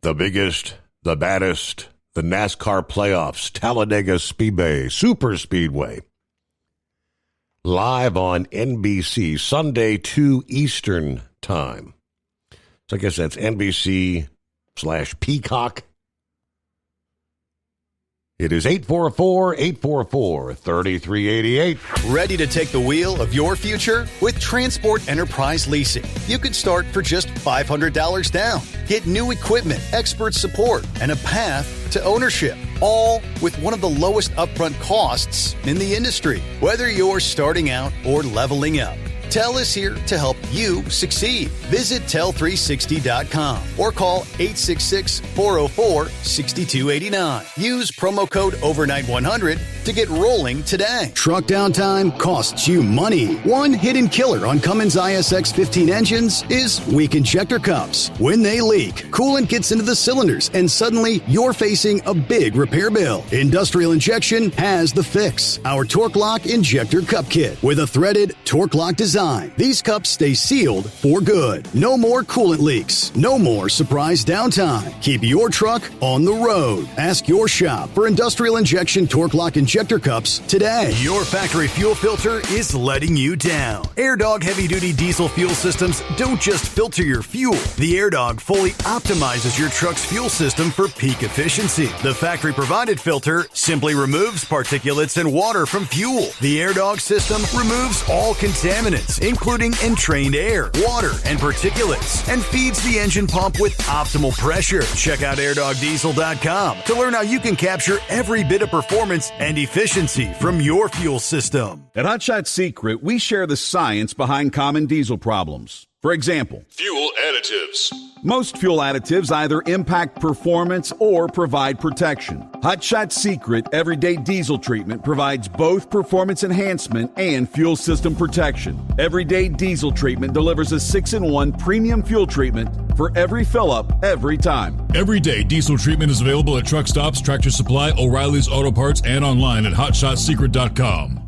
The biggest, the baddest, the NASCAR playoffs, Talladega Speedway, Super Speedway. Live on NBC, Sunday 2 Eastern time. So I guess that's NBC/Peacock. It is 844-844-3388. Ready to take the wheel of your future? With Transport Enterprise Leasing, you could start for just $500 down. Get new equipment, expert support, and a path to ownership, all with one of the lowest upfront costs in the industry. Whether you're starting out or leveling up, TEL is here to help you succeed. Visit tel360.com or call 866-404-6289. Use promo code overnight100 to get rolling today. Truck downtime costs you money. One hidden killer on Cummins ISX 15 engines is weak injector cups. When they leak, coolant gets into the cylinders and suddenly you're facing a big repair bill. Industrial Injection has the fix. Our Torque Lock Injector Cup Kit with a threaded Torque Lock design. These cups stay sealed for good. No more coolant leaks. No more surprise downtime. Keep your truck on the road. Ask your shop for Industrial Injection Torque Lock Injector Cups today. Your factory fuel filter is letting you down. AirDog heavy-duty diesel fuel systems don't just filter your fuel. The AirDog fully optimizes your truck's fuel system for peak efficiency. The factory-provided filter simply removes particulates and water from fuel. The AirDog system removes all contaminants, including entrained air, water, and particulates, and feeds the engine pump with optimal pressure. Check out airdogdiesel.com to learn how you can capture every bit of performance and efficiency from your fuel system. At Hot Shot Secret, we share the science behind common diesel problems. For example, fuel additives. Most fuel additives either impact performance or provide protection. Hot Shot Secret Everyday Diesel Treatment provides both performance enhancement and fuel system protection. Everyday Diesel Treatment delivers a 6-in-1 premium fuel treatment for every fill-up, every time. Everyday Diesel Treatment is available at truck stops, Tractor Supply, O'Reilly's Auto Parts, and online at hotshotsecret.com.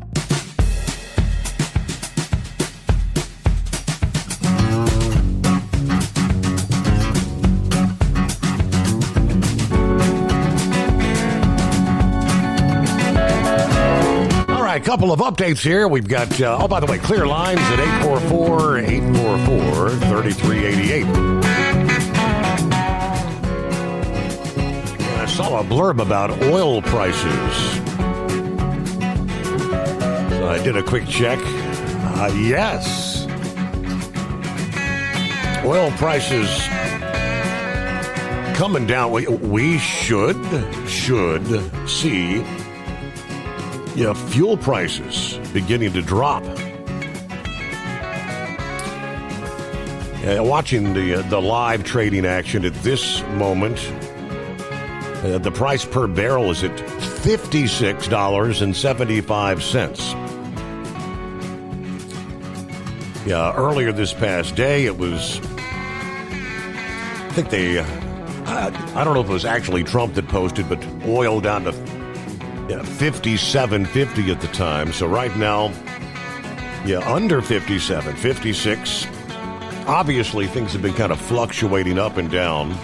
A couple of updates here. We've got, by the way, clear lines at 844-844-3388. I saw a blurb about oil prices. So I did a quick check. Yes. Oil prices coming down. We should see fuel prices beginning to drop. Watching the live trading action at this moment, the price per barrel is at $56.75. Earlier this past day, it was, I think I don't know if it was actually Trump that posted, but oil down to $57.50 at the time. So right now, under 57, 56. Obviously, things have been kind of fluctuating up and down.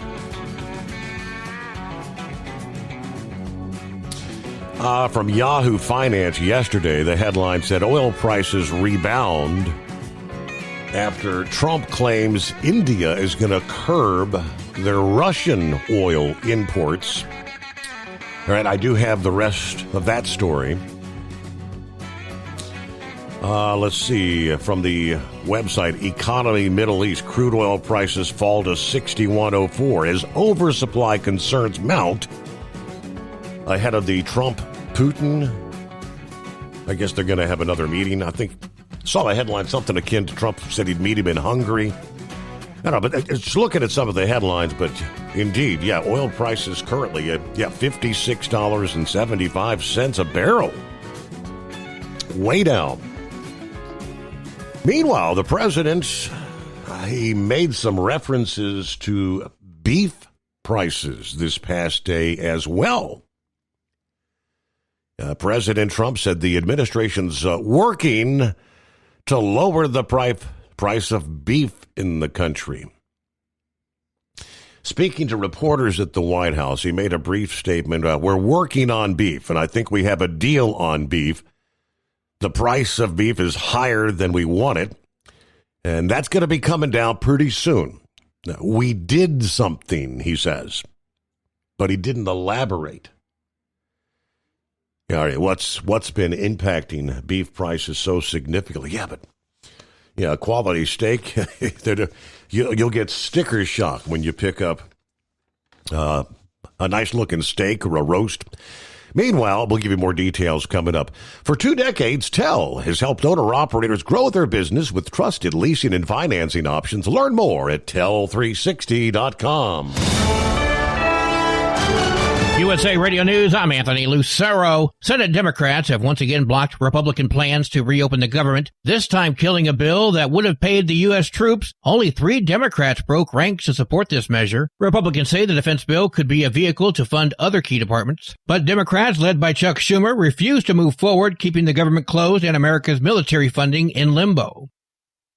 From Yahoo Finance yesterday, the headline said oil prices rebound after Trump claims India is going to curb their Russian oil imports. All right, I do have the rest of that story. Let's see. From the website Economy Middle East, crude oil prices fall to $61.04 as oversupply concerns mount ahead of the Trump-Putin. I guess they're going to have another meeting. I think saw a headline, something akin to Trump said he'd meet him in Hungary. I don't know, but just looking at some of the headlines, but indeed, oil prices currently at $56.75 a barrel. Way down. Meanwhile, the president, he made some references to beef prices this past day as well. President Trump said the administration's working to lower the price of beef in the country. Speaking to reporters at the White House, he made a brief statement. We're working on beef, and I think we have a deal on beef. The price of beef is higher than we want it, and that's going to be coming down pretty soon. We did something, he says, but he didn't elaborate. All right, what's been impacting beef prices so significantly? Quality steak, you'll get sticker shock when you pick up a nice-looking steak or a roast. Meanwhile, we'll give you more details coming up. For 2 decades, TEL has helped owner-operators grow their business with trusted leasing and financing options. Learn more at tel360.com. USA Radio News, I'm Anthony Lucero. Senate Democrats have once again blocked Republican plans to reopen the government, this time killing a bill that would have paid the U.S. troops. Only 3 Democrats broke ranks to support this measure. Republicans say the defense bill could be a vehicle to fund other key departments. But Democrats, led by Chuck Schumer, refuse to move forward, keeping the government closed and America's military funding in limbo.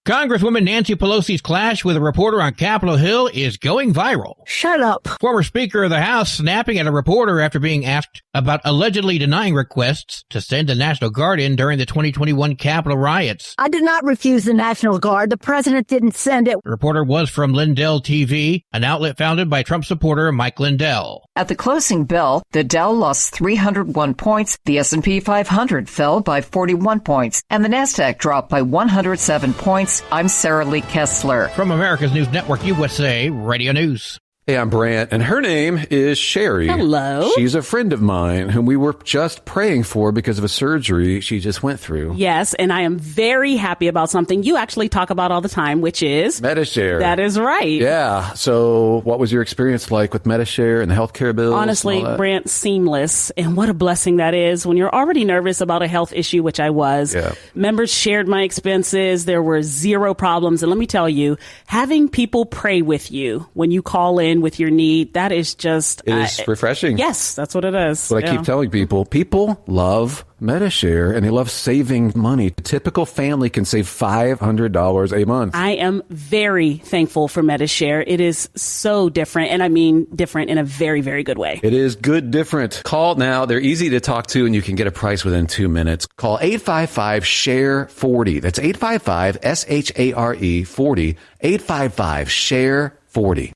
Congresswoman Nancy Pelosi's clash with a reporter on Capitol Hill is going viral. Shut up. Former Speaker of the House snapping at a reporter after being asked about allegedly denying requests to send the National Guard in during the 2021 Capitol riots. I did not refuse the National Guard. The president didn't send it. The reporter was from Lindell TV, an outlet founded by Trump supporter Mike Lindell. At the closing bell, the Dow lost 301 points, the S&P 500 fell by 41 points, and the Nasdaq dropped by 107 points. I'm Sarah Lee Kessler. From America's News Network USA Radio News. Hey, I'm Brant, and her name is Sherry. Hello. She's a friend of mine whom we were just praying for because of a surgery she just went through. Yes, and I am very happy about something you actually talk about all the time, which is Medi-Share. That is right. Yeah. So what was your experience like with Medi-Share and the healthcare bills? Honestly, Brant, seamless. And what a blessing that is when you're already nervous about a health issue, which I was. Yeah. Members shared my expenses. There were 0 problems. And let me tell you, having people pray with you when you call in with your need, that is just... It is refreshing. Yes, that's what it is. What I keep telling people. People love Medi-Share, and they love saving money. A typical family can save $500 a month. I am very thankful for Medi-Share. It is so different, and I mean different in a very, very good way. It is good different. Call now. They're easy to talk to, and you can get a price within 2 minutes. Call 855-SHARE-40. That's 855-SHARE-40. 855-SHARE-40.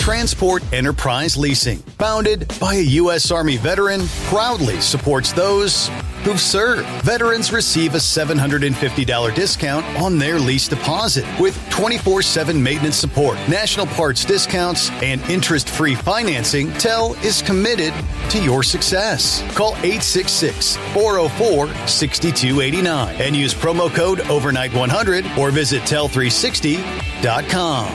Transport Enterprise Leasing, founded by a U.S. Army veteran, proudly supports those who've served. Veterans receive a $750 discount on their lease deposit with 24/7 maintenance support, national parts discounts, and interest-free financing. TEL is committed to your success. Call 866-404-6289 and use promo code overnight100 or visit tel360.com.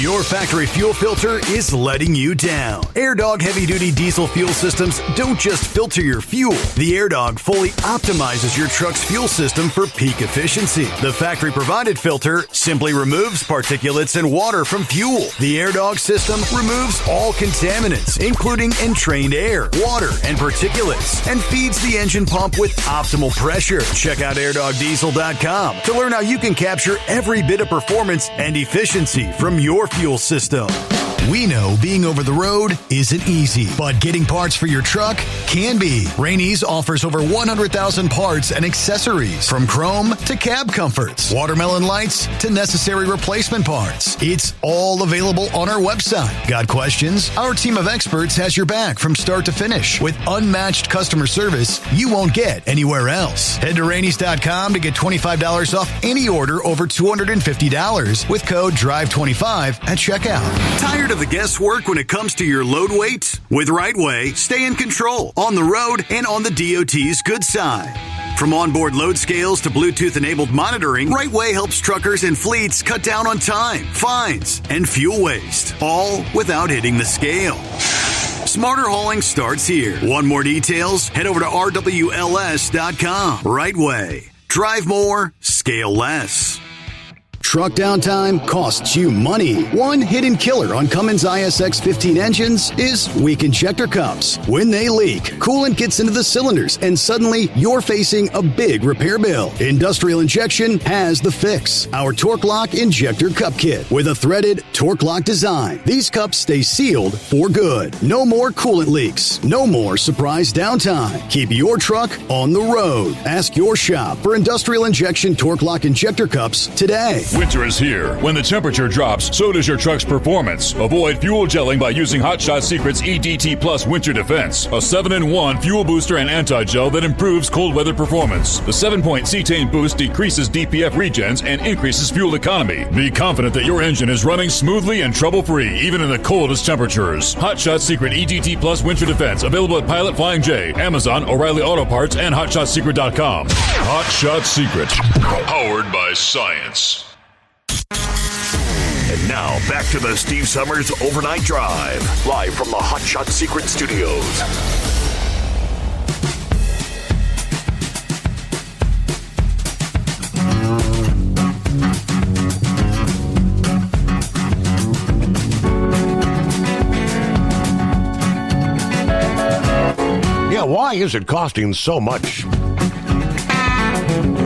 Your factory fuel filter is letting you down. AirDog heavy-duty diesel fuel systems don't just filter your fuel. The AirDog fully optimizes your truck's fuel system for peak efficiency. The factory-provided filter simply removes particulates and water from fuel. The AirDog system removes all contaminants, including entrained air, water, and particulates, and feeds the engine pump with optimal pressure. Check out airdogdiesel.com to learn how you can capture every bit of performance and efficiency from your fuel system. We know being over the road isn't easy, but getting parts for your truck can be. Rainey's offers over 100,000 parts and accessories, from chrome to cab comforts, watermelon lights to necessary replacement parts. It's all available on our website. Got questions? Our team of experts has your back from start to finish with unmatched customer service you won't get anywhere else. Head to Rainey's.com to get $25 off any order over $250 with code DRIVE25 at checkout. Tired of the guesswork when it comes to your load weight? With RightWay, stay in control on the road and on the DOT's good side. From onboard load scales to Bluetooth-enabled monitoring, RightWay helps truckers and fleets cut down on time, fines, and fuel waste, all without hitting the scale. Smarter hauling starts here. Want more details? Head over to RWLS.com. RightWay. Drive more, scale less. Truck downtime costs you money. One hidden killer on Cummins ISX 15 engines is weak injector cups. When they leak, coolant gets into the cylinders and suddenly you're facing a big repair bill. Industrial Injection has the fix. Our Torque Lock Injector Cup Kit with a threaded Torque Lock design. These cups stay sealed for good. No more coolant leaks. No more surprise downtime. Keep your truck on the road. Ask your shop for Industrial Injection Torque Lock Injector Cups today. Winter is here. When the temperature drops, so does your truck's performance. Avoid fuel gelling by using Hot Shot Secret's EDT Plus Winter Defense, a 7-in-1 fuel booster and anti-gel that improves cold weather performance. The 7-point cetane boost decreases DPF regens and increases fuel economy. Be confident that your engine is running smoothly and trouble-free, even in the coldest temperatures. Hot Shot Secret EDT Plus Winter Defense, available at Pilot Flying J, Amazon, O'Reilly Auto Parts, and HotShotSecret.com. Hot Shot Secret, powered by science. And now, back to the Steve Summers Overnight Drive, live from the Hot Shot Secret Studios. Yeah, why is it costing so much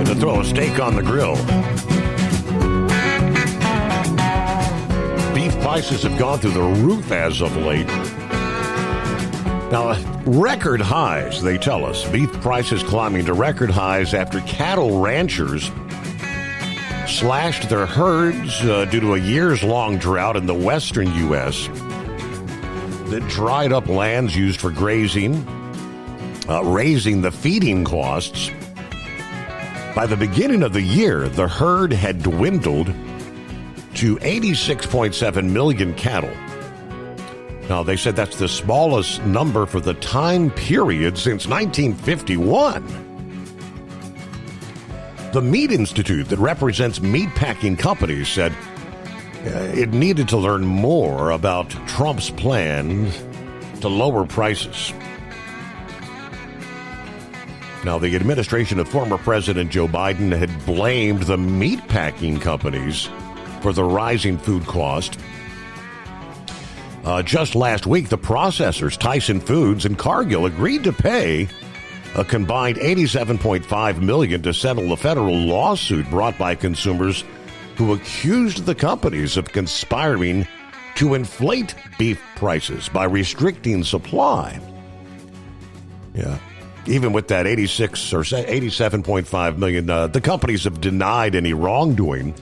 to throw a steak on the grill? Beef prices have gone through the roof as of late. Now, record highs, they tell us. Beef prices climbing to record highs after cattle ranchers slashed their herds due to a years-long drought in the western U.S. that dried up lands used for grazing, raising the feeding costs. By the beginning of the year, the herd had dwindled to 86.7 million cattle. Now, they said that's the smallest number for the time period since 1951. The Meat Institute, that represents meatpacking companies, said it needed to learn more about Trump's plan to lower prices. Now, the administration of former President Joe Biden had blamed the meatpacking companies for the rising food cost. Just last week, the processors, Tyson Foods and Cargill, agreed to pay a combined $87.5 million to settle a federal lawsuit brought by consumers who accused the companies of conspiring to inflate beef prices by restricting supply. Yeah. Even with that 86 or 87.5 million, the companies have denied any wrongdoing.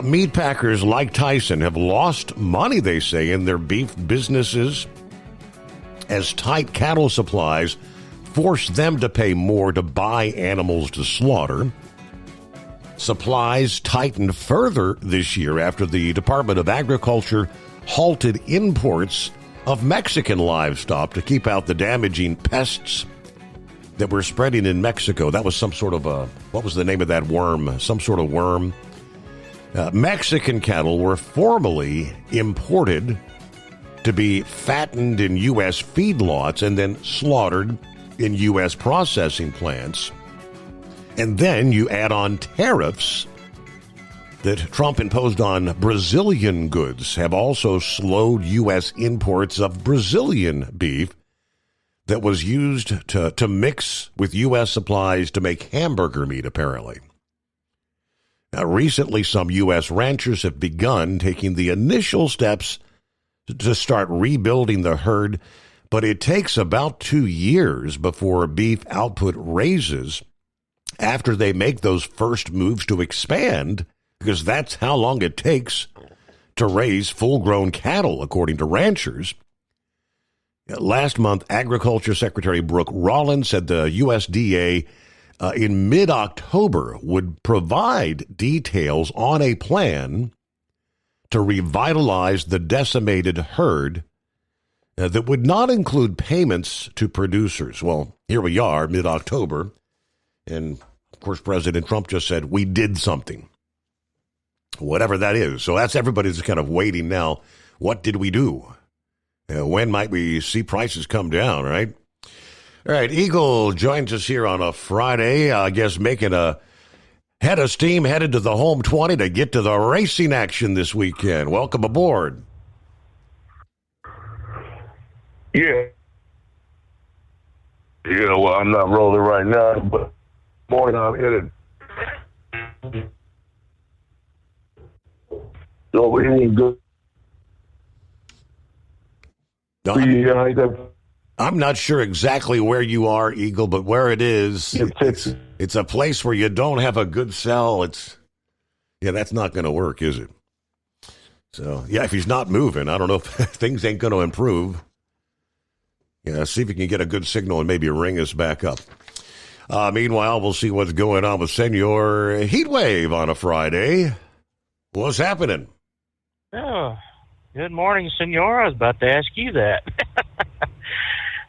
Meat packers like Tyson have lost money, they say, in their beef businesses as tight cattle supplies force them to pay more to buy animals to slaughter. Supplies tightened further this year after the Department of Agriculture halted imports of Mexican livestock to keep out the damaging pests that were spreading in Mexico. That was some sort of what was the name of that worm? Some sort of worm. Mexican cattle were formerly imported to be fattened in U.S. feedlots and then slaughtered in U.S. processing plants. And then you add on tariffs that Trump imposed on Brazilian goods have also slowed U.S. imports of Brazilian beef that was used to mix with U.S. supplies to make hamburger meat, apparently. Now, recently, some U.S. ranchers have begun taking the initial steps to start rebuilding the herd, but it takes about 2 years before beef output raises after they make those first moves to expand, because that's how long it takes to raise full-grown cattle, according to ranchers. Last month, Agriculture Secretary Brooke Rollins said the USDA in mid-October would provide details on a plan to revitalize the decimated herd that would not include payments to producers. Well, here we are, mid-October, and, of course, President Trump just said, we did something, whatever that is. So that's everybody's kind of waiting now. What did we do? When might we see prices come down, right? All right, Eagle joins us here on a Friday, I guess making a head of steam, headed to the home 20 to get to the racing action this weekend. Welcome aboard. Yeah. Yeah, well, I'm not rolling right now, but morning I'm headed. So we ain't good. I'm not sure exactly where you are, Eagle, but where it is, it's a place where you don't have a good cell. That's not going to work, is it? So, if he's not moving, I don't know if things ain't going to improve. See if you can get a good signal and maybe ring us back up. Meanwhile, we'll see what's going on with Senor Heatwave on a Friday. What's happening? Oh, good morning, Senor. I was about to ask you that.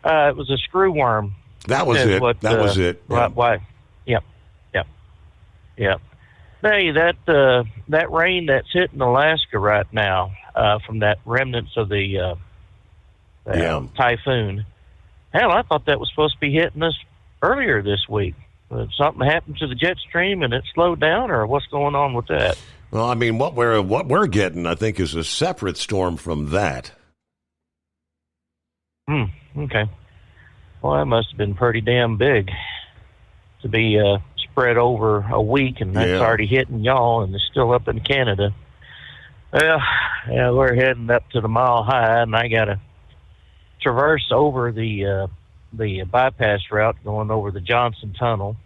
It was a screw worm. That was it. That was it. Why? Yep. Hey, that rain that's hitting Alaska right now, from that remnants of the typhoon. Hell, I thought that was supposed to be hitting us earlier this week. Something happened to the jet stream and it slowed down, or what's going on with that? Well, I mean, what we're getting, I think, is a separate storm from that. Okay. Well, that must have been pretty damn big to be spread over a week, and that's already hitting y'all, and it's still up in Canada. Well, we're heading up to the Mile High, and I got to traverse over the bypass route going over the Johnson Tunnel.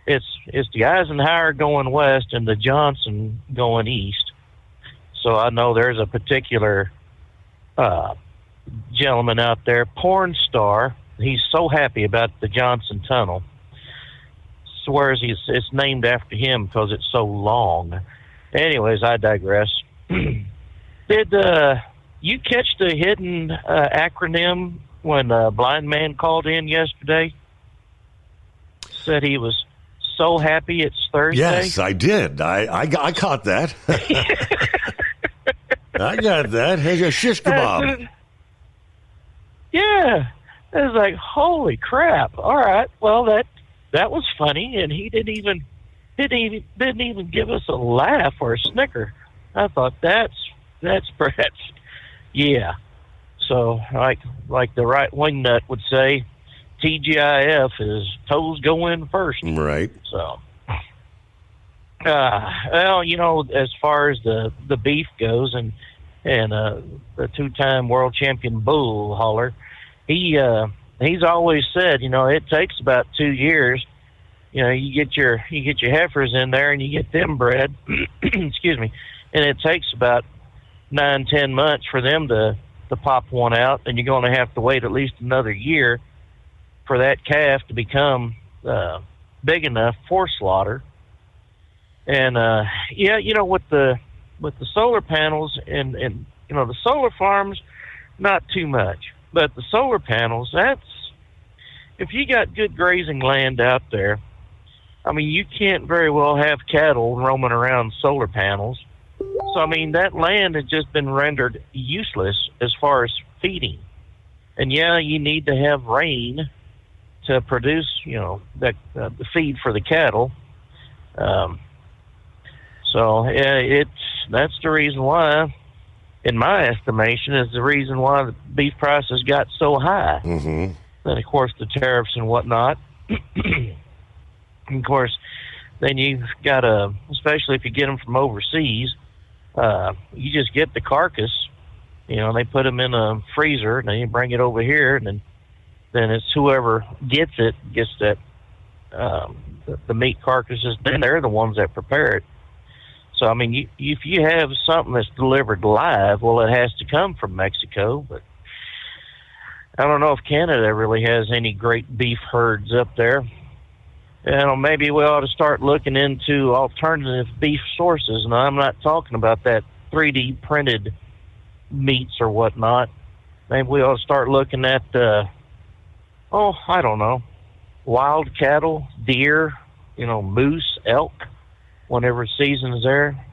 It's the Eisenhower going west and the Johnson going east. So I know there's a particular gentleman out there, porn star. He's so happy about the Johnson Tunnel. Swears it's named after him because it's so long. Anyways, I digress. Did you catch the hidden acronym when a blind man called in yesterday? Said he was so happy it's Thursday. Yes, I did. I caught that. I got that. Hey, a shish kebab. Yeah. It was like, holy crap. All right. Well, that was funny, and he didn't even give us a laugh or a snicker. I thought that's perhaps, yeah. So like the right wing nut would say, TGIF is toes go in first. Right. So, well, as far as the beef goes, and the two-time world champion bull hauler, he's always said, it takes about 2 years you get your heifers in there and you get them bred, excuse me, and it takes about 9-10 months for them to pop one out, and you're going to have to wait at least another year for that calf to become big enough for slaughter. And with the solar panels and the solar farms, not too much, but the solar panels, if you got good grazing land out there, I mean, you can't very well have cattle roaming around solar panels. So, I mean, that land has just been rendered useless as far as feeding. And, you need to have rain to produce, the feed for the cattle. That's the reason why, in my estimation, is the reason why the beef prices got so high. Mm-hmm. And, of course, the tariffs and whatnot. Of course, then you've got especially if you get them from overseas, you just get the carcass. They put them in a freezer, and then you bring it over here, and then it's whoever gets that the meat carcasses. Then they're the ones that prepare it. So, I mean, if you have something that's delivered live, well, it has to come from Mexico. But I don't know if Canada really has any great beef herds up there. Maybe we ought to start looking into alternative beef sources. And I'm not talking about that 3D printed meats or whatnot. Maybe we ought to start looking at, I don't know, wild cattle, deer, moose, elk, whenever season is there.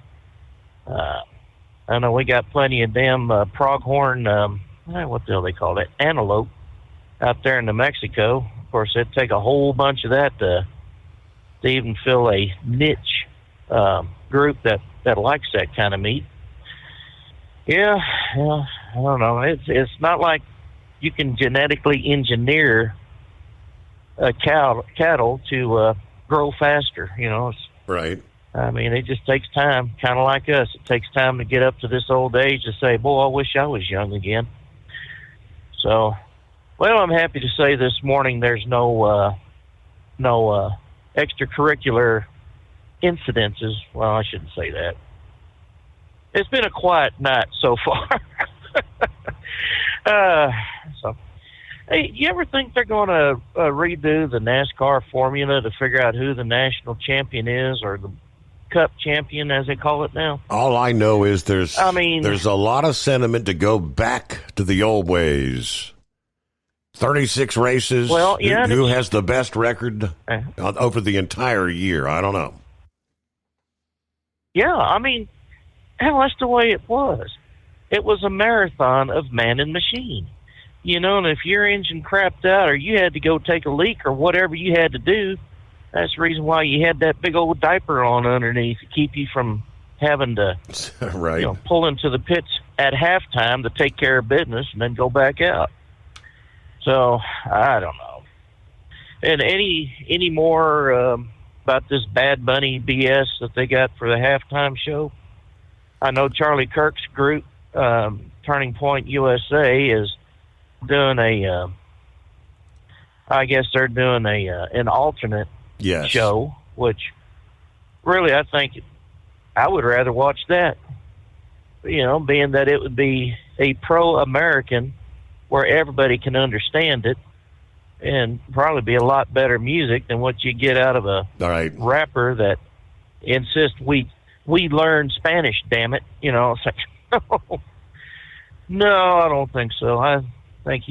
I know we got plenty of damn pronghorn, what the hell they call it, antelope out there in New Mexico. Of course, it'd take a whole bunch of that to even fill a niche group that likes that kind of meat. Yeah, I don't know. It's not like you can genetically engineer cattle to grow faster. Right. I mean, it just takes time, kind of like us. It takes time to get up to this old age to say, boy, I wish I was young again. So, well, I'm happy to say this morning there's no extracurricular incidences. Well, I shouldn't say that. It's been a quiet night so far. Hey, you ever think they're going to redo the NASCAR formula to figure out who the national champion is, or the Cup champion, as they call it now? All I know is there's a lot of sentiment to go back to the old ways. 36 races. Well, yeah. Who has the best record over the entire year? I don't know. Yeah, I mean, hell, that's the way it was. It was a marathon of man and machine. And if your engine crapped out or you had to go take a leak or whatever you had to do, that's the reason why you had that big old diaper on underneath to keep you from having to pull into the pits at halftime to take care of business and then go back out. So, I don't know. And any more about this Bad Bunny BS that they got for the halftime show? I know Charlie Kirk's group, Turning Point USA, is doing I guess they're doing an alternate show, which really I think I would rather watch that, being that it would be a pro-American where everybody can understand it, and probably be a lot better music than what you get out of a rapper that insists we learn Spanish, damn it. It's like, no, I don't think so. I think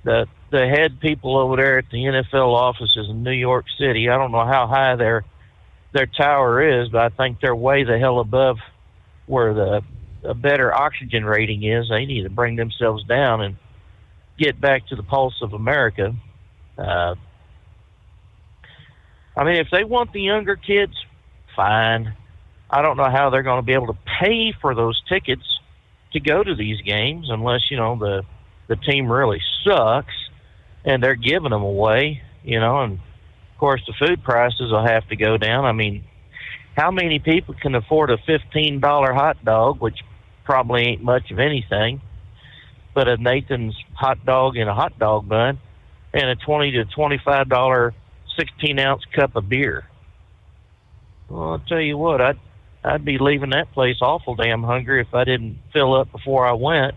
the head people over there at the NFL offices in New York City, I don't know how high their tower is, but I think they're way the hell above where a better oxygen rating is. They need to bring themselves down and get back to the pulse of America. I mean, if they want the younger kids, fine. I don't know how they're going to be able to pay for those tickets to go to these games unless, the team really sucks and they're giving them away, and of course the food prices will have to go down. I mean, how many people can afford a $15 hot dog, which probably ain't much of anything, but a Nathan's hot dog and a hot dog bun, and a $20 to $25 16-ounce cup of beer. Well, I'll tell you what, I'd be leaving that place awful damn hungry if I didn't fill up before I went.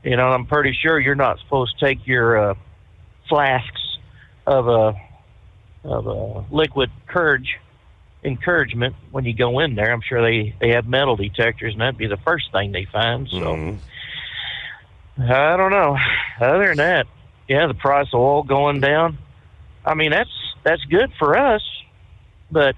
You know, I'm pretty sure you're not supposed to take your flasks of a liquid encouragement when you go in there. I'm sure they have metal detectors, and that'd be the first thing they find. So I don't know. Other than that, yeah, the price of oil going down. I mean, that's good for us, but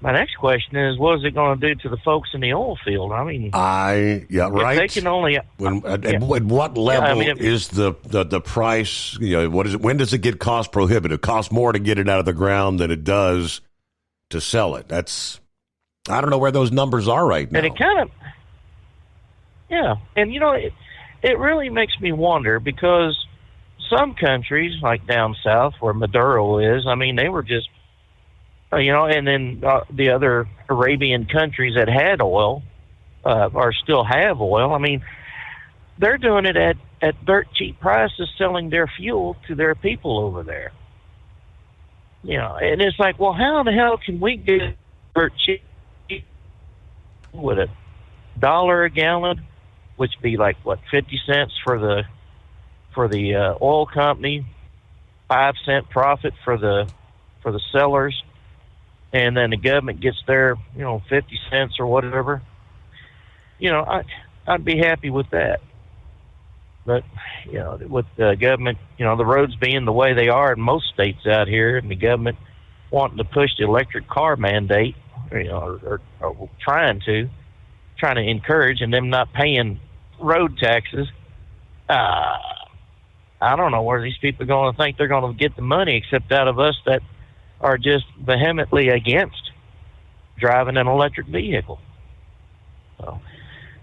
my next question is, what is it going to do to the folks in the oil field? I mean, right. If they can only at what level is the price? You know, what is it? When does it get cost prohibitive? It costs more to get it out of the ground than it does to sell it. I don't know where those numbers are right now. And it kind of, and you know, it really makes me wonder, because some countries like down south where Maduro is, I mean, they were just, you know, and then the other Arabian countries that had oil or still have oil, I mean, they're doing it at dirt cheap prices, selling their fuel to their people over there. You know, and it's like, well, how in the hell can we get dirt cheap with $1 a gallon, which would be like, what, 50 cents for the oil company, 5 cent profit for the sellers, and then the government gets their, 50 cents or whatever. You know, I'd be happy with that. But, with the government, the roads being the way they are in most states out here, and the government wanting to push the electric car mandate, or trying to encourage, and them not paying road taxes, I don't know where these people are going to think they're going to get the money, except out of us that are just vehemently against driving an electric vehicle. So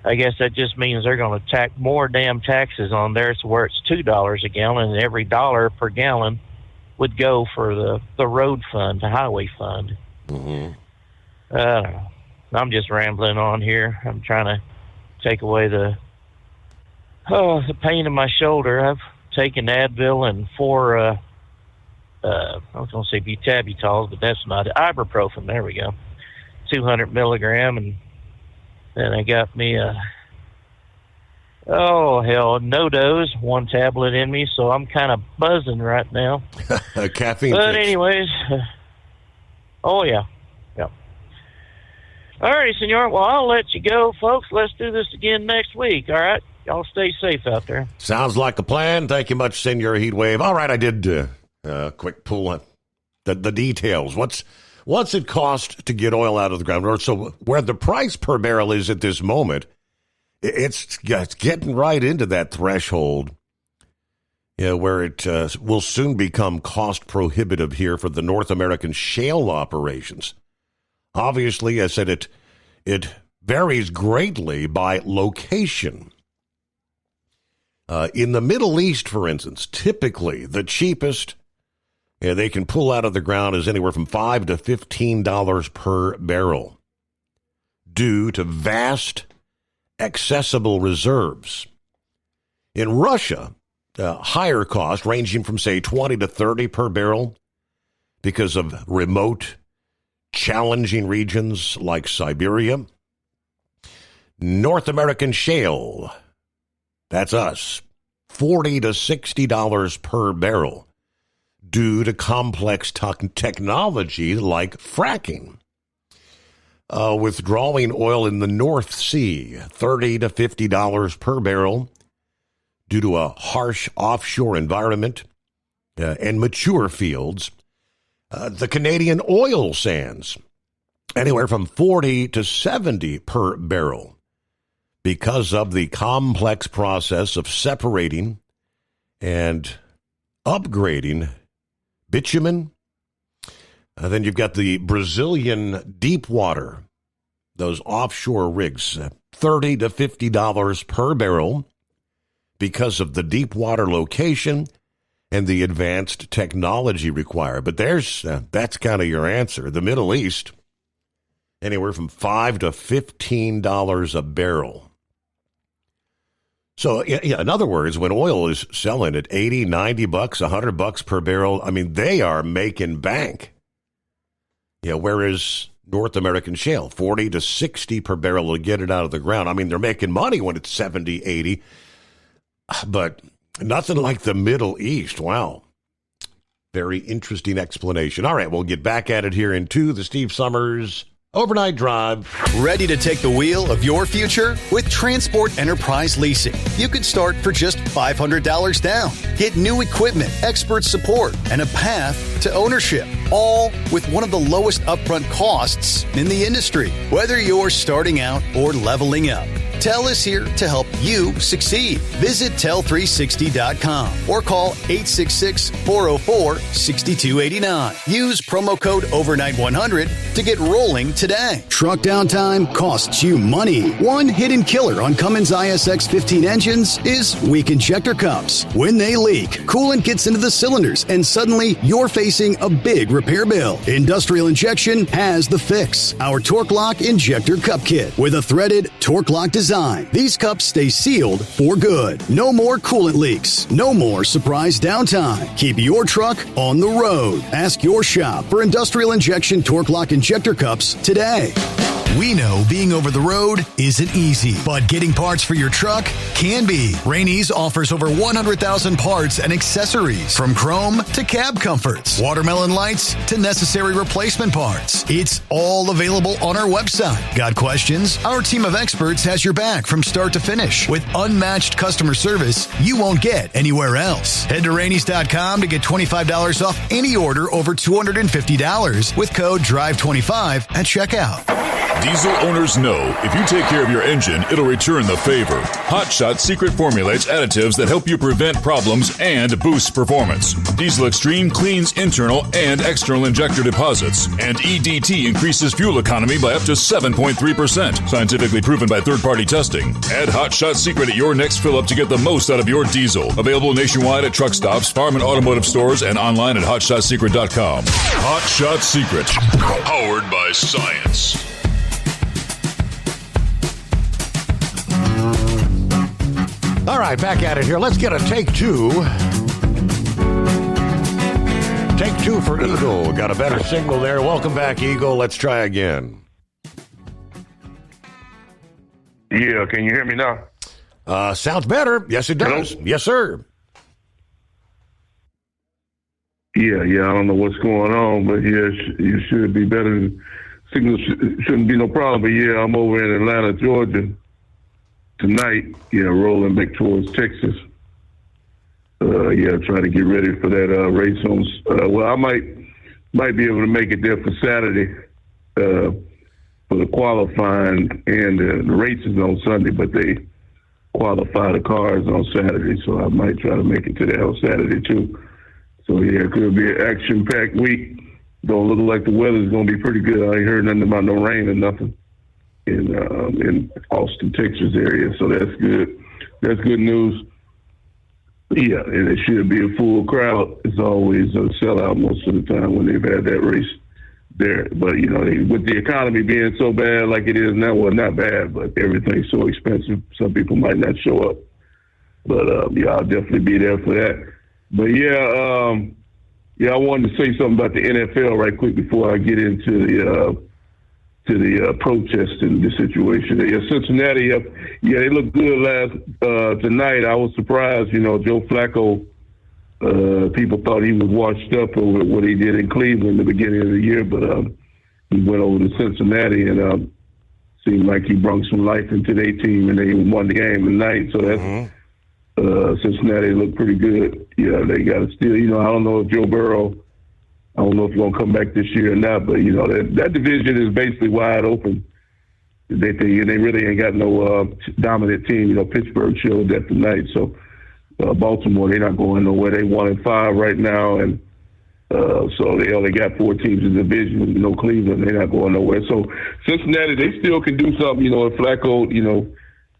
I guess that just means they're going to tack more damn taxes on there, so where it's $2 a gallon, and every dollar per gallon would go for the road fund, the highway fund. Mm-hmm. I don't know. I'm just rambling on here. I'm trying to take away the pain in my shoulder. I've taken Advil and 4 I was going to say butabutol, but that's not it. Ibuprofen, there we go. 200 milligram, and then I got me no-dose, 1 tablet in me, so I'm kind of buzzing right now. Caffeine. But anyways, oh yeah. All right, senor. Well, I'll let you go, folks. Let's do this again next week, all right? Y'all stay safe out there. Sounds like a plan. Thank you much, Senor Heatwave. All right, I did quick pull on the details. What's it cost to get oil out of the ground? Or so where the price per barrel is at this moment, it's getting right into that threshold, where it will soon become cost prohibitive here for the North American shale operations. Obviously, I said it varies greatly by location. In the Middle East, for instance, typically the cheapest they can pull out of the ground is anywhere from $5 to $15 per barrel due to vast accessible reserves. In Russia, higher cost ranging from, say, 20 to 30 per barrel because of remote, challenging regions like Siberia. North American shale, that's us, $40 to $60 per barrel due to complex technology like fracking. Withdrawing oil in the North Sea, $30 to $50 per barrel due to a harsh offshore environment and mature fields. The Canadian oil sands, anywhere from $40 to $70 per barrel because of the complex process of separating and upgrading bitumen. Then you've got the Brazilian deep water, those offshore rigs, $30 to $50 per barrel because of the deep water location and the advanced technology required. But that's kind of your answer. The Middle East, anywhere from $5 to $15 a barrel. So, yeah, in other words, when oil is selling at $80, $90, $100 per barrel, I mean, they are making bank. Yeah, whereas North American shale, 40 to 60 per barrel to get it out of the ground. I mean, they're making money when it's 70, 80, but nothing like the Middle East. Wow. Very interesting explanation. All right, we'll get back at it here in 2, the Steve Summers Overnight Drive. Ready to take the wheel of your future? With Transport Enterprise Leasing, you can start for just $500 down. Get new equipment, expert support, and a path to ownership, all with one of the lowest upfront costs in the industry. Whether you're starting out or leveling up, TEL is here to help you succeed. Visit tel360.com or call 866-404-6289. Use promo code overnight100 to get rolling today. Truck downtime costs you money. One hidden killer on Cummins ISX 15 engines is weak injector cups. When they leak, coolant gets into the cylinders and suddenly you're facing a big repair bill. Industrial Injection has the fix. Our Torque Lock Injector Cup Kit with a threaded Torque Lock design. These cups stay sealed for good. No more coolant leaks. No more surprise downtime. Keep your truck on the road. Ask your shop for Industrial Injection Torque Lock Injector Cups today. We know being over the road isn't easy, but getting parts for your truck can be. Rainey's offers over 100,000 parts and accessories, from chrome to cab comforts, watermelon lights to necessary replacement parts. It's all available on our website. Got questions? Our team of experts has your back from start to finish with unmatched customer service you won't get anywhere else. Head to Rainey's.com to get $25 off any order over $250 with code DRIVE25 at checkout. Diesel owners know if you take care of your engine, it'll return the favor. Hot Shot Secret formulates additives that help you prevent problems and boost performance. Diesel Extreme cleans internal and external injector deposits, and EDT increases fuel economy by up to 7.3%. Scientifically proven by third-party testing. Add Hot Shot Secret at your next fill-up to get the most out of your diesel. Available nationwide at truck stops, farm and automotive stores, and online at HotShotSecret.com. Hot Shot Secret, powered by science. All right, back at it here. Let's get a take 2. Take 2 for Eagle. Got a better signal there. Welcome back, Eagle. Let's try again. Yeah, can you hear me now? Sounds better. Yes, it does. Hello? Yes, sir. Yeah, I don't know what's going on, but yeah, you should be better. Signal shouldn't be no problem. But yeah, I'm over in Atlanta, Georgia tonight. Yeah, rolling back towards Texas. Trying to get ready for that race on. Well, I might be able to make it there for Saturday for the qualifying, and the race is on Sunday, but they qualify the cars on Saturday, so I might try to make it to there on Saturday too. So yeah, it could be an action-packed week. Don't look like the weather's going to be pretty good. I ain't heard nothing about no rain or nothing in Austin, Texas area, so that's good. That's good news. Yeah, and it should be a full crowd. It's always a sellout most of the time when they've had that race there. But, you know, with the economy being so bad like it is now, well, not bad, but everything's so expensive, some people might not show up. But, I'll definitely be there for that. But, I wanted to say something about the NFL right quick before I get into the protest and the situation. Yeah, Cincinnati, they looked good tonight. I was surprised, Joe Flacco, people thought he was washed up over what he did in Cleveland at the beginning of the year, but he went over to Cincinnati and seemed like he brought some life into their team, and they won the game tonight. So that's Cincinnati looked pretty good. Yeah, they got to still, I don't know if Joe Burrow, I don't know if he's going to come back this year or not, but, that division is basically wide open. They really ain't got no dominant team. Pittsburgh showed that tonight. So Baltimore, they're not going nowhere. They 1-5 right now, and so they only got 4 teams in the division. Cleveland, they're not going nowhere. So Cincinnati, they still can do something. If Flacco,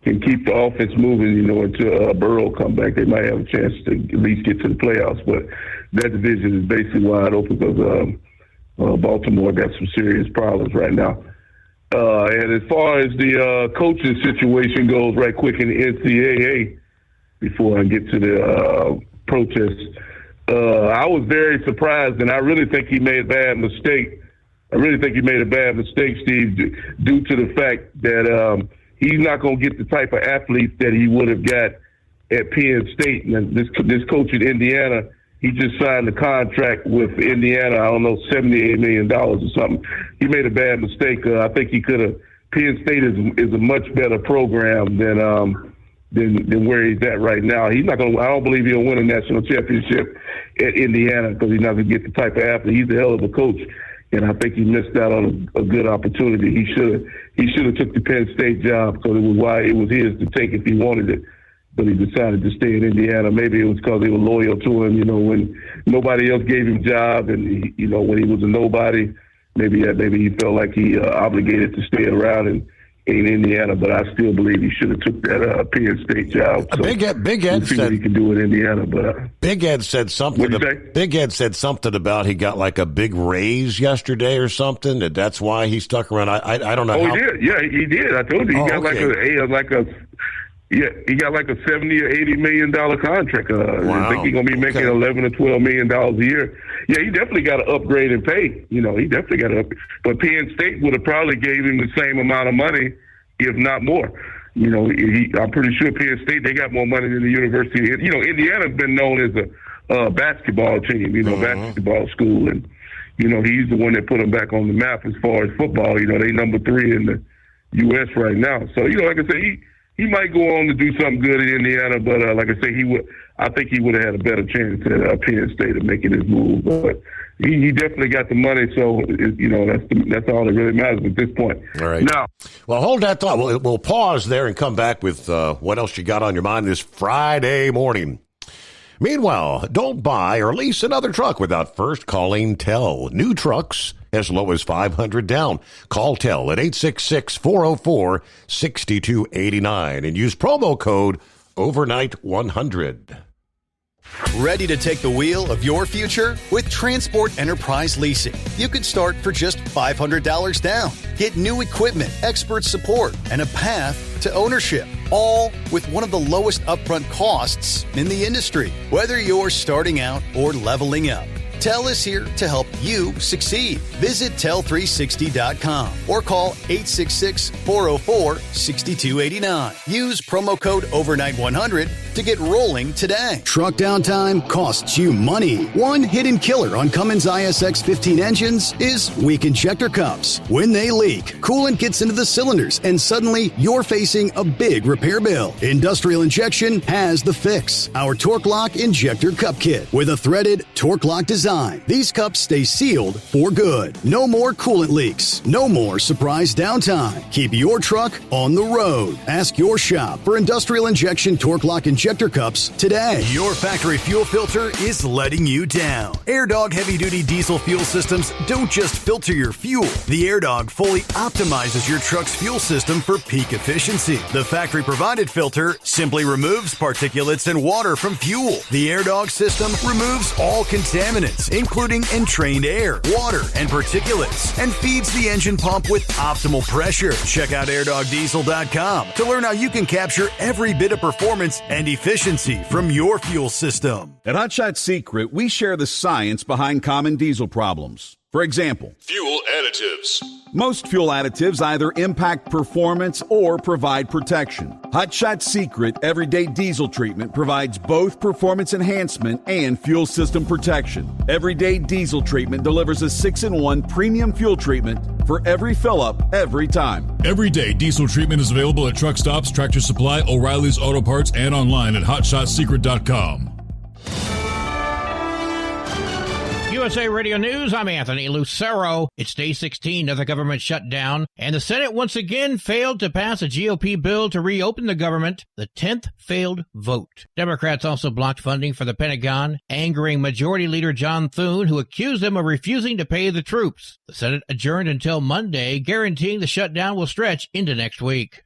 can keep the offense moving, until Burrow come back, they might have a chance to at least get to the playoffs. But that division is basically wide open because Baltimore got some serious problems right now. And as far as the coaching situation goes, right quick in the NCAA, before I get to the protests. I was very surprised, and I really think he made a bad mistake. Steve, due to the fact that he's not going to get the type of athlete that he would have got at Penn State. And this coach at Indiana, he just signed a contract with Indiana, I don't know, $78 million or something. He made a bad mistake. I think he could have. Penn State is a much better program than where he's at right now. He's not going. I don't believe he'll win a national championship at Indiana because he's not going to get the type of athlete. He's a hell of a coach, and I think he missed out on a good opportunity. He should have took the Penn State job because it was his to take if he wanted it. But he decided to stay in Indiana. Maybe it was because they were loyal to him. When nobody else gave him job, and when he was a nobody, maybe he felt like he obligated to stay around in Indiana. But I still believe he should have took that Penn State job. So Big Ed see said what he can do in Indiana. But Big Ed said something. Big Ed said something about he got like a big raise yesterday or something. That's why he stuck around. I don't know. He did. Yeah, he did. I told you he got he got like a $70 or $80 million contract. Wow. I think he's gonna be making $11 or $12 million a year. Yeah, he definitely got to upgrade in pay. He definitely got to. But Penn State would have probably gave him the same amount of money, if not more. I'm pretty sure Penn State, they got more money than the University. Indiana's been known as a basketball team. Basketball school, and he's the one that put them back on the map as far as football. They number 3 in the U.S. right now. So like I say, he might go on to do something good in Indiana, but like I say, I think he would have had a better chance at Penn State of making his move. But he definitely got the money, so that's all that really matters at this point. All right. Now, well, hold that thought. We'll pause there and come back with what else you got on your mind this Friday morning. Meanwhile, don't buy or lease another truck without first calling TEL. New trucks as low as $500 down. Call TEL at 866-404-6289 and use promo code OVERNIGHT100. Ready to take the wheel of your future? With Transport Enterprise Leasing, you can start for just $500 down. Get new equipment, expert support, and a path to ownership, all with one of the lowest upfront costs in the industry. Whether you're starting out or leveling up, TEL is here to help you succeed. Visit tel360.com or call 866-404-6289. Use promo code OVERNIGHT100 to get rolling today. Truck downtime costs you money. One hidden killer on Cummins ISX 15 engines is weak injector cups. When they leak, coolant gets into the cylinders and suddenly you're facing a big repair bill. Industrial Injection has the fix. Our Torque Lock Injector Cup Kit with a threaded Torque Lock design. These cups stay sealed for good. No more coolant leaks. No more surprise downtime. Keep your truck on the road. Ask your shop for Industrial Injection Torque Lock Injector Cups today. Your factory fuel filter is letting you down. AirDog heavy-duty diesel fuel systems don't just filter your fuel. The AirDog fully optimizes your truck's fuel system for peak efficiency. The factory-provided filter simply removes particulates and water from fuel. The AirDog system removes all contaminants, including entrained air, water, and particulates, and feeds the engine pump with optimal pressure. Check out airdogdiesel.com to learn how you can capture every bit of performance and efficiency from your fuel system. At Hot Shot Secret, we share the science behind common diesel problems. For example, fuel additives. Most fuel additives either impact performance or provide protection. Hot Shot Secret Everyday Diesel Treatment provides both performance enhancement and fuel system protection. Everyday Diesel Treatment delivers a 6-in-1 premium fuel treatment for every fill-up, every time. Everyday Diesel Treatment is available at truck stops, Tractor Supply, O'Reilly's Auto Parts, and online at HotShotSecret.com. USA Radio News, I'm Anthony Lucero. It's day 16 of the government shutdown, and the Senate once again failed to pass a GOP bill to reopen the government, the 10th failed vote. Democrats also blocked funding for the Pentagon, angering Majority Leader John Thune, who accused them of refusing to pay the troops. The Senate adjourned until Monday, guaranteeing the shutdown will stretch into next week.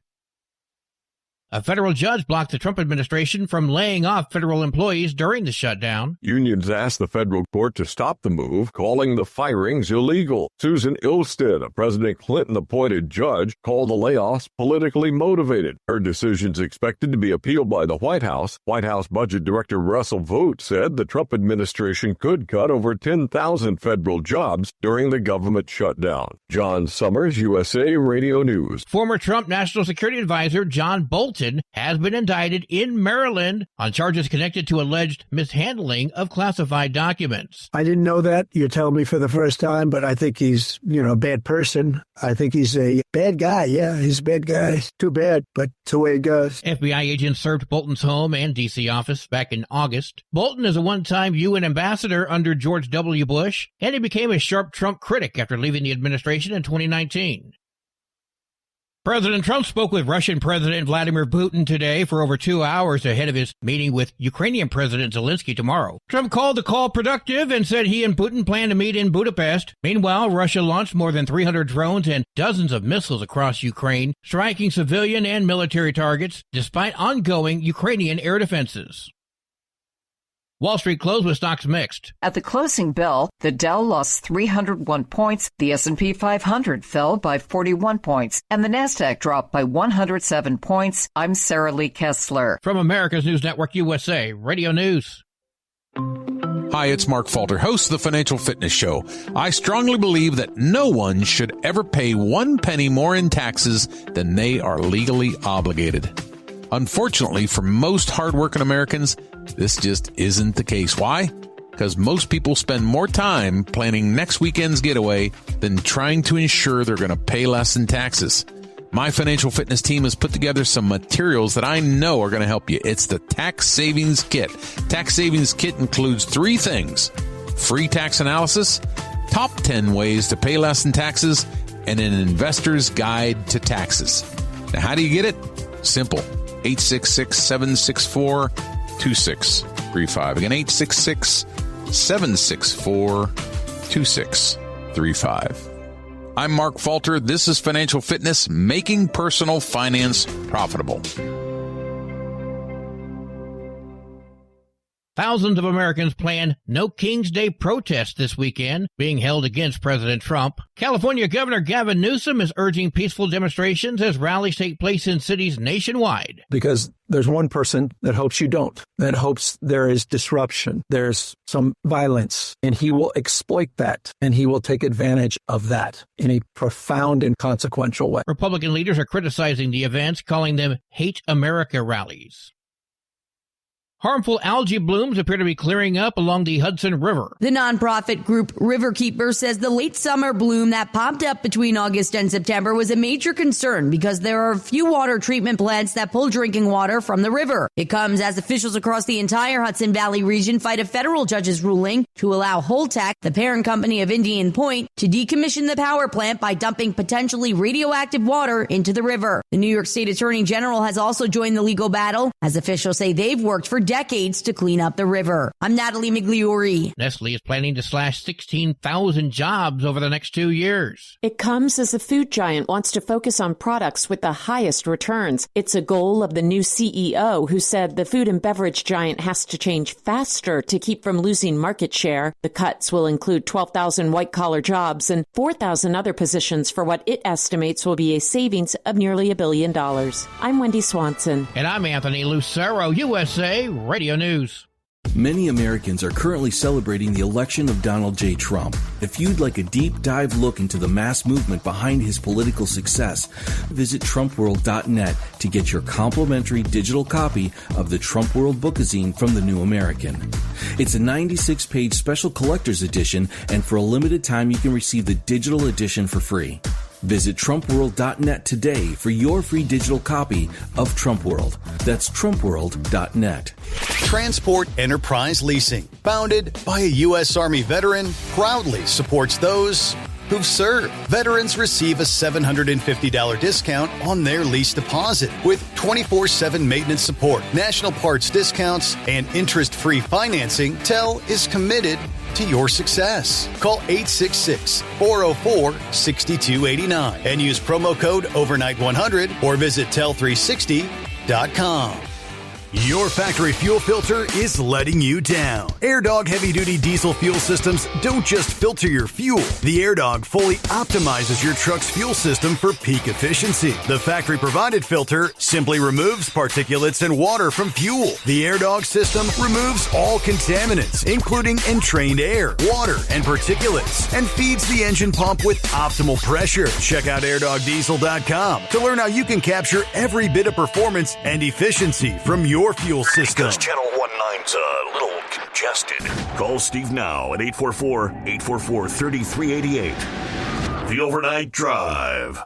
A federal judge blocked the Trump administration from laying off federal employees during the shutdown. Unions asked the federal court to stop the move, calling the firings illegal. Susan Ilsted, a President Clinton-appointed judge, called the layoffs politically motivated. Her decision's expected to be appealed by the White House. White House Budget Director Russell Vought said the Trump administration could cut over 10,000 federal jobs during the government shutdown. John Summers, USA Radio News. Former Trump National Security Advisor John Bolton has been indicted in Maryland on charges connected to alleged mishandling of classified documents. I didn't know that. You're telling me for the first time, but I think he's, a bad person. I think he's a bad guy. Yeah, he's a bad guy. Too bad, but it's the way it goes. FBI agents searched Bolton's home and D.C. office back in August. Bolton is a one-time UN ambassador under George W. Bush, and he became a sharp Trump critic after leaving the administration in 2019. President Trump spoke with Russian President Vladimir Putin today for over 2 hours ahead of his meeting with Ukrainian President Zelensky tomorrow. Trump called the call productive and said he and Putin plan to meet in Budapest. Meanwhile, Russia launched more than 300 drones and dozens of missiles across Ukraine, striking civilian and military targets, despite ongoing Ukrainian air defenses. Wall Street closed with stocks mixed. At the closing bell, the Dow lost 301 points, the S&P 500 fell by 41 points, and the Nasdaq dropped by 107 points. I'm Sarah Lee Kessler. From America's News Network USA, Radio News. Hi, it's Mark Falter, host of the Financial Fitness Show. I strongly believe that no one should ever pay 1 penny more in taxes than they are legally obligated. Unfortunately, for most hardworking Americans, this just isn't the case. Why? Because most people spend more time planning next weekend's getaway than trying to ensure they're going to pay less in taxes. My financial fitness team has put together some materials that I know are going to help you. It's the Tax Savings Kit. Tax Savings Kit includes 3 things: free tax analysis, top 10 ways to pay less in taxes, and an investor's guide to taxes. Now, how do you get it? Simple. 866-764-2635. Again, 866-764-2635. I'm Mark Falter. This is Financial Fitness, making personal finance profitable. Thousands of Americans plan No King's Day protest this weekend, being held against President Trump. California Governor Gavin Newsom is urging peaceful demonstrations as rallies take place in cities nationwide. Because there's one person that hopes you don't, that hopes there is disruption, there's some violence, and he will exploit that, and he will take advantage of that in a profound and consequential way. Republican leaders are criticizing the events, calling them Hate America rallies. Harmful algae blooms appear to be clearing up along the Hudson River. The nonprofit group Riverkeeper says the late summer bloom that popped up between August and September was a major concern because there are a few water treatment plants that pull drinking water from the river. It comes as officials across the entire Hudson Valley region fight a federal judge's ruling to allow Holtec, the parent company of Indian Point, to decommission the power plant by dumping potentially radioactive water into the river. The New York State Attorney General has also joined the legal battle, as officials say they've worked for decades to clean up the river. I'm Natalie Migliori. Nestle is planning to slash 16,000 jobs over the next 2 years. It comes as the food giant wants to focus on products with the highest returns. It's a goal of the new CEO, who said the food and beverage giant has to change faster to keep from losing market share. The cuts will include 12,000 white-collar jobs and 4,000 other positions for what it estimates will be a savings of nearly $1 billion. I'm Wendy Swanson. And I'm Anthony Lucero, USA Radio News. Many Americans are currently celebrating the election of Donald J. Trump. If you'd like a deep dive look into the mass movement behind his political success, visit TrumpWorld.net to get your complimentary digital copy of the Trump World Bookazine from the New American. It's a 96-page special collector's edition, and for a limited time you can receive the digital edition for free. Visit TrumpWorld.net today for your free digital copy of Trump World. That's TrumpWorld.net. Transport Enterprise Leasing, founded by a U.S. Army veteran, proudly supports those who've served. Veterans receive a $750 discount on their lease deposit with 24/7 maintenance support, national parts discounts, and interest-free financing. TEL is committed to your success. Call 866-404-6289 and use promo code overnight100 or visit tel360.com. TrumpWorld.com. Your factory fuel filter is letting you down. AirDog heavy-duty diesel fuel systems don't just filter your fuel. The AirDog fully optimizes your truck's fuel system for peak efficiency. The factory-provided filter simply removes particulates and water from fuel. The AirDog system removes all contaminants, including entrained air, water, and particulates, and feeds the engine pump with optimal pressure. Check out AirDogDiesel.com to learn how you can capture every bit of performance and efficiency from your fuel system. Because Channel 19's a little congested. Call Steve now at 844-844-3388. The Overnight Drive.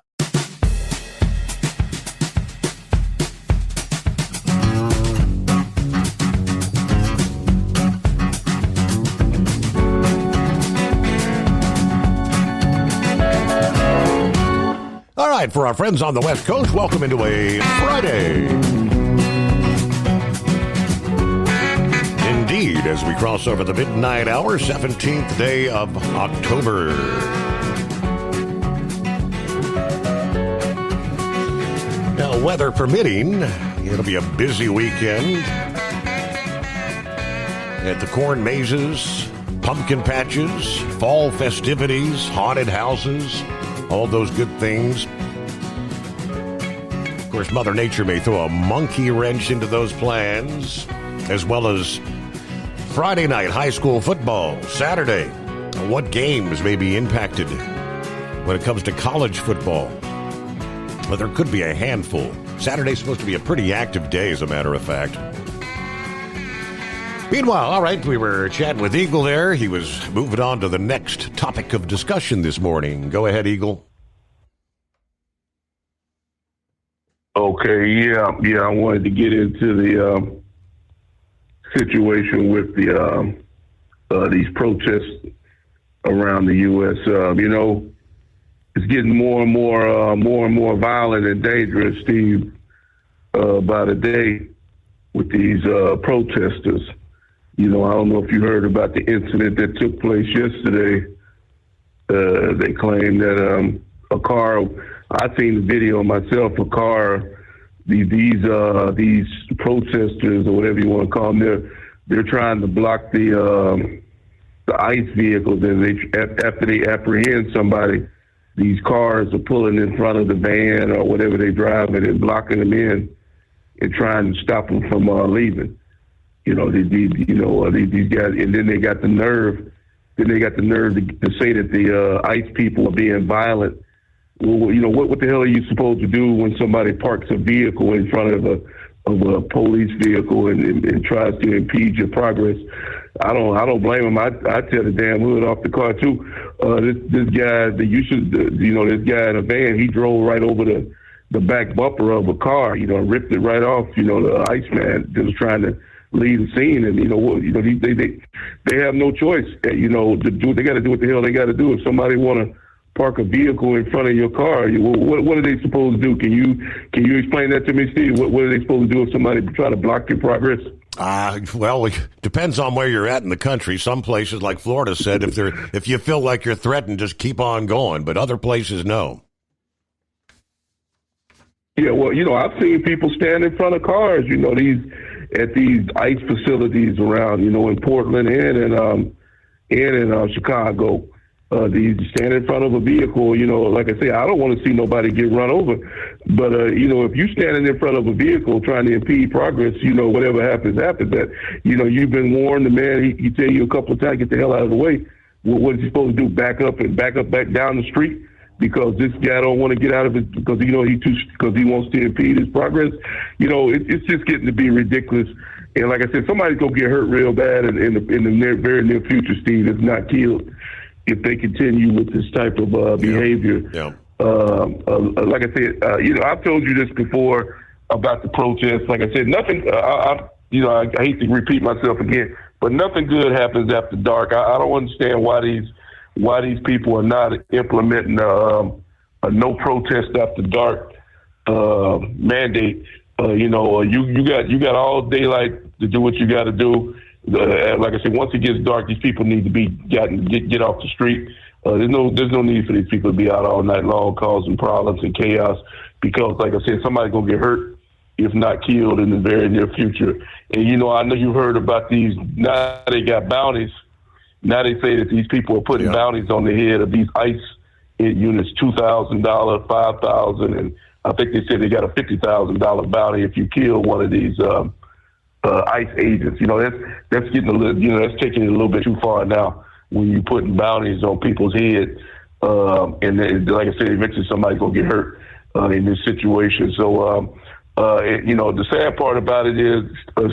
All right, for our friends on the West Coast, welcome into a Friday. Indeed, as we cross over the midnight hour, 17th day of October. Now, weather permitting, it'll be a busy weekend at the corn mazes, pumpkin patches, fall festivities, haunted houses, all those good things. Of course, Mother Nature may throw a monkey wrench into those plans, as well as Friday night high school football, Saturday. What games may be impacted when it comes to college football? Well, there could be a handful. Saturday's supposed to be a pretty active day, as a matter of fact. Meanwhile, all right, we were chatting with Eagle there. He was moving on to the next topic of discussion this morning. Go ahead, Eagle. Okay, yeah, I wanted to get into the situation with the these protests around the U.S. It's getting more and more violent and dangerous, Steve, by the day with these protesters. I don't know if you heard about the incident that took place yesterday. They claim that a car, I seen the video myself, a car, these protesters or whatever you want to call them, they're trying to block the ICE vehicles, and after they apprehend somebody, these cars are pulling in front of the van or whatever they drive and blocking them in and trying to stop them from leaving. These guys, and then they got the nerve. Then they got the nerve to say that the ICE people are being violent. Well, what the hell are you supposed to do when somebody parks a vehicle in front of a police vehicle and tries to impede your progress? I don't blame them. I tear the damn hood off the car too. This guy, this guy in a van, he drove right over the back bumper of a car. Ripped it right off. The Iceman just trying to leave the scene, and they have no choice. They got to do what the hell they got to do. If somebody want to park a vehicle in front of your car, what are they supposed to do? Can you explain that to me, Steve? What are they supposed to do if somebody try to block your progress? Well, it depends on where you're at in the country. Some places, like Florida said, if you feel like you're threatened, just keep on going. But other places, no. Yeah, well, I've seen people stand in front of cars, at these ICE facilities around, in Portland and in Chicago. These stand in front of a vehicle, like I say, I don't want to see nobody get run over. But, if you standing in front of a vehicle trying to impede progress, whatever happens. That, you've been warned. The man, he tell you a couple of times, get the hell out of the way. What is he supposed to do? Back down the street? Because this guy don't want to get out of it because because he wants to impede his progress. It's just getting to be ridiculous. And like I said, somebody's gonna get hurt real bad in the very near future, Steve, if not killed, if they continue with this type of behavior. Yeah. Like I said, I've told you this before about the protests. Like I said, nothing. I hate to repeat myself again, but nothing good happens after dark. I don't understand why these people are not implementing a no protest after dark mandate. You got all daylight to do what you got to do. Like I said, once it gets dark, these people need to be get off the street. There's no need for these people to be out all night long causing problems and chaos, because, like I said, somebody's gonna get hurt. if not killed, in the very near future. And, I know you've heard about these. Now they got bounties. Now they say that these people are putting bounties on the head of these ICE units, $2,000, $5,000, and I think they said they got a $50,000 bounty if you kill one of these ICE agents. That's getting a little, that's taking it a little bit too far now when you're putting bounties on people's head. And then, like I said, eventually somebody's going to get hurt in this situation. So, the sad part about it is,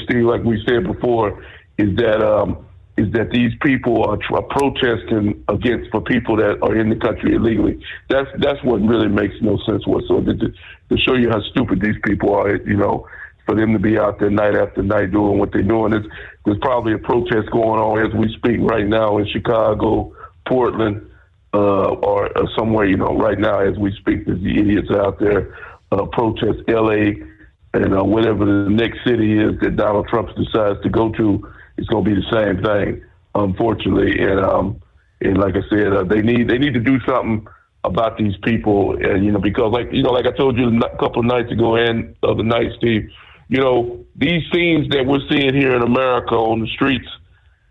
Steve, like we said before, is that these people are protesting for people that are in the country illegally. That's what really makes no sense whatsoever. To show you how stupid these people are, for them to be out there night after night doing what they're doing. There's probably a protest going on as we speak right now in Chicago, Portland, or somewhere, right now as we speak. There's the idiots out there protest L.A., and whatever the next city is that Donald Trump decides to go to, it's going to be the same thing, unfortunately. And like I said, they need to do something about these people. And because like I told you a couple of nights ago and the other night, Steve, these scenes that we're seeing here in America on the streets.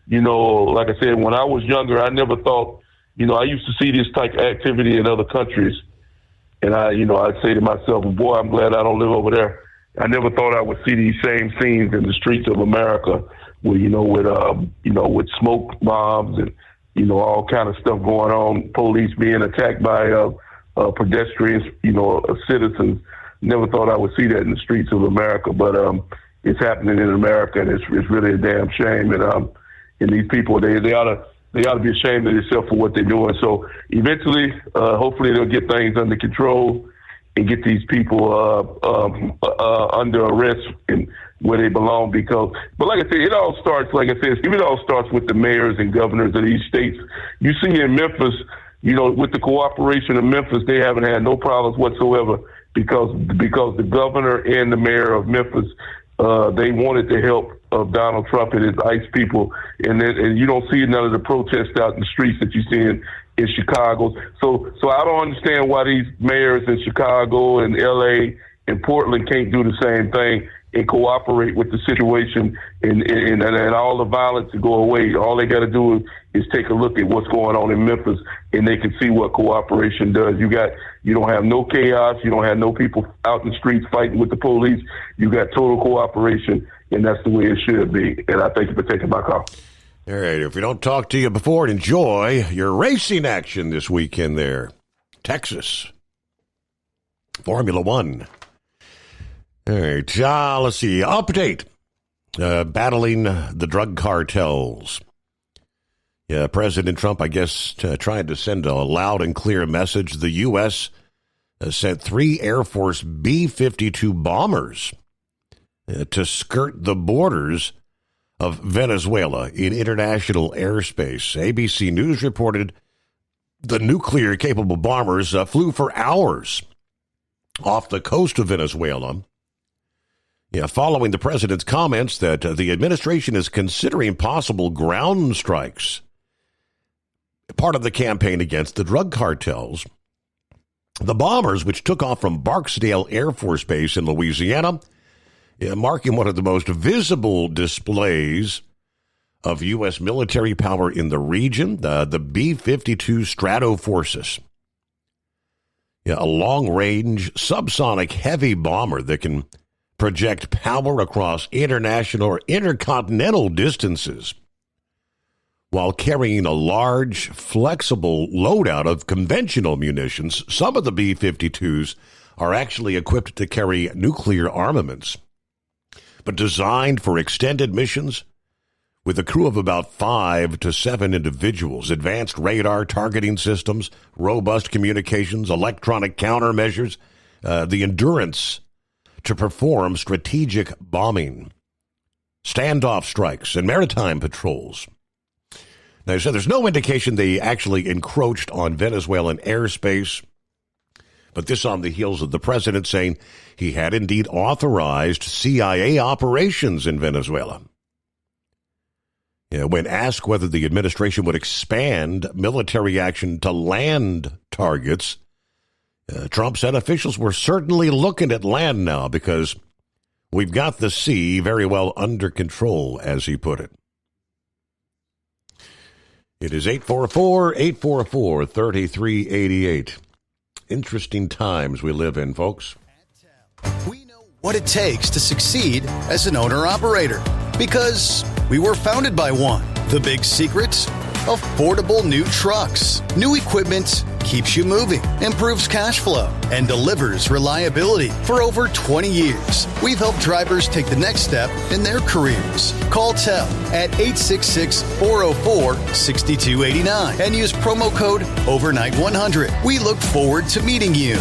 Like I said, when I was younger, I never thought. I used to see this type of activity in other countries, and I'd say to myself, "Boy, I'm glad I don't live over there." I never thought I would see these same scenes in the streets of America, where with smoke bombs and all kind of stuff going on, police being attacked by pedestrians, citizens. Never thought I would see that in the streets of America, but it's happening in America, and it's really a damn shame. And these people, they ought to be ashamed of themselves for what they're doing. So eventually, hopefully, they'll get things under control and get these people under arrest and where they belong. But like I said, it all starts with the mayors and governors of these states. You see in Memphis, with the cooperation of Memphis, they haven't had no problems whatsoever because the governor and the mayor of Memphis, they wanted the help of Donald Trump and his ICE people, and you don't see none of the protests out in the streets that you see in Chicago. So I don't understand why these mayors in Chicago and L.A. and Portland can't do the same thing and cooperate with the situation and all the violence to go away. All they got to do is take a look at what's going on in Memphis, and they can see what cooperation does. You don't have no chaos. You don't have no people out in the streets fighting with the police. You got total cooperation, and that's the way it should be. And I thank you for taking my call. All right, if we don't talk to you before, enjoy your racing action this weekend there. Texas. Formula One. All right, let's see. Update. Battling the drug cartels. Yeah, President Trump, I guess, tried to send a loud and clear message. The U.S. sent 3 Air Force B-52 bombers to skirt the borders of Venezuela in international airspace. ABC News reported the nuclear-capable bombers flew for hours off the coast of Venezuela. Yeah, following the president's comments that the administration is considering possible ground strikes, part of the campaign against the drug cartels. The bombers, which took off from Barksdale Air Force Base in Louisiana, marking one of the most visible displays of U.S. military power in the region, the B-52 Stratoforces. Yeah, a long-range subsonic heavy bomber that can project power across international or intercontinental distances while carrying a large, flexible loadout of conventional munitions. Some of the B-52s are actually equipped to carry nuclear armaments, but designed for extended missions with a crew of about 5 to 7 individuals, advanced radar targeting systems, robust communications, electronic countermeasures, the endurance to perform strategic bombing, standoff strikes, and maritime patrols. Now, so there's no indication they actually encroached on Venezuelan airspace, but this on the heels of the president saying he had indeed authorized CIA operations in Venezuela. When asked whether the administration would expand military action to land targets, Trump said officials were certainly looking at land now because We've got the sea very well under control, as he put it. It is 844-844-3388. Interesting times we live in, folks. We know what it takes to succeed as an owner-operator because we were founded by one. The big secret? Affordable new trucks. New equipment keeps you moving, improves cash flow, and delivers reliability. For over 20 years, we've helped drivers take the next step in their careers. Call TEL at 866-404-6289 and use promo code OVERNIGHT100. We look forward to meeting you.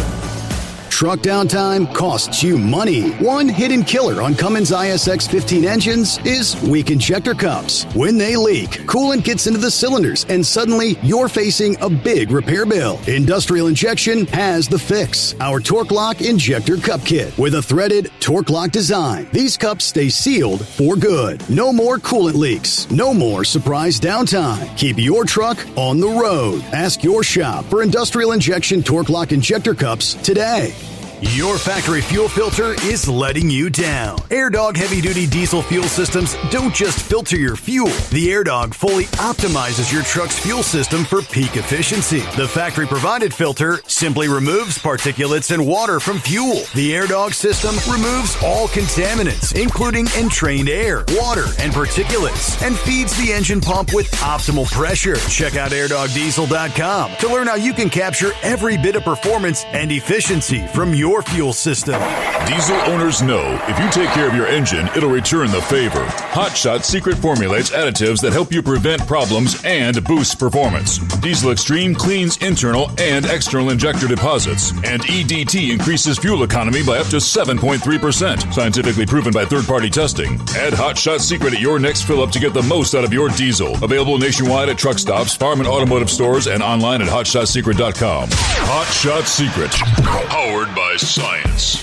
Truck downtime costs you money. One hidden killer on Cummins ISX 15 engines is weak injector cups. When they leak, coolant gets into the cylinders and suddenly you're facing a big repair bill. Industrial Injection has the fix. Our Torque Lock Injector Cup Kit with a threaded Torque Lock design. These cups stay sealed for good. No more coolant leaks. No more surprise downtime. Keep your truck on the road. Ask your shop for Industrial Injection Torque Lock Injector Cups today. Your factory fuel filter is letting you down. AirDog heavy-duty diesel fuel systems don't just filter your fuel. The AirDog fully optimizes your truck's fuel system for peak efficiency. The factory-provided filter simply removes particulates and water from fuel. The AirDog system removes all contaminants, including entrained air, water, and particulates, and feeds the engine pump with optimal pressure. Check out airdogdiesel.com to learn how you can capture every bit of performance and efficiency from your fuel system. Diesel owners know if you take care of your engine, it'll return the favor. Hot Shot Secret formulates additives that help you prevent problems and boost performance. Diesel Extreme cleans internal and external injector deposits, and EDT increases fuel economy by up to 7.3%, scientifically proven by third-party testing. Add Hot Shot Secret at your next fill-up to get the most out of your diesel. Available nationwide at truck stops, farm and automotive stores, and online at hotshotsecret.com. Hot Shot Secret, powered by science.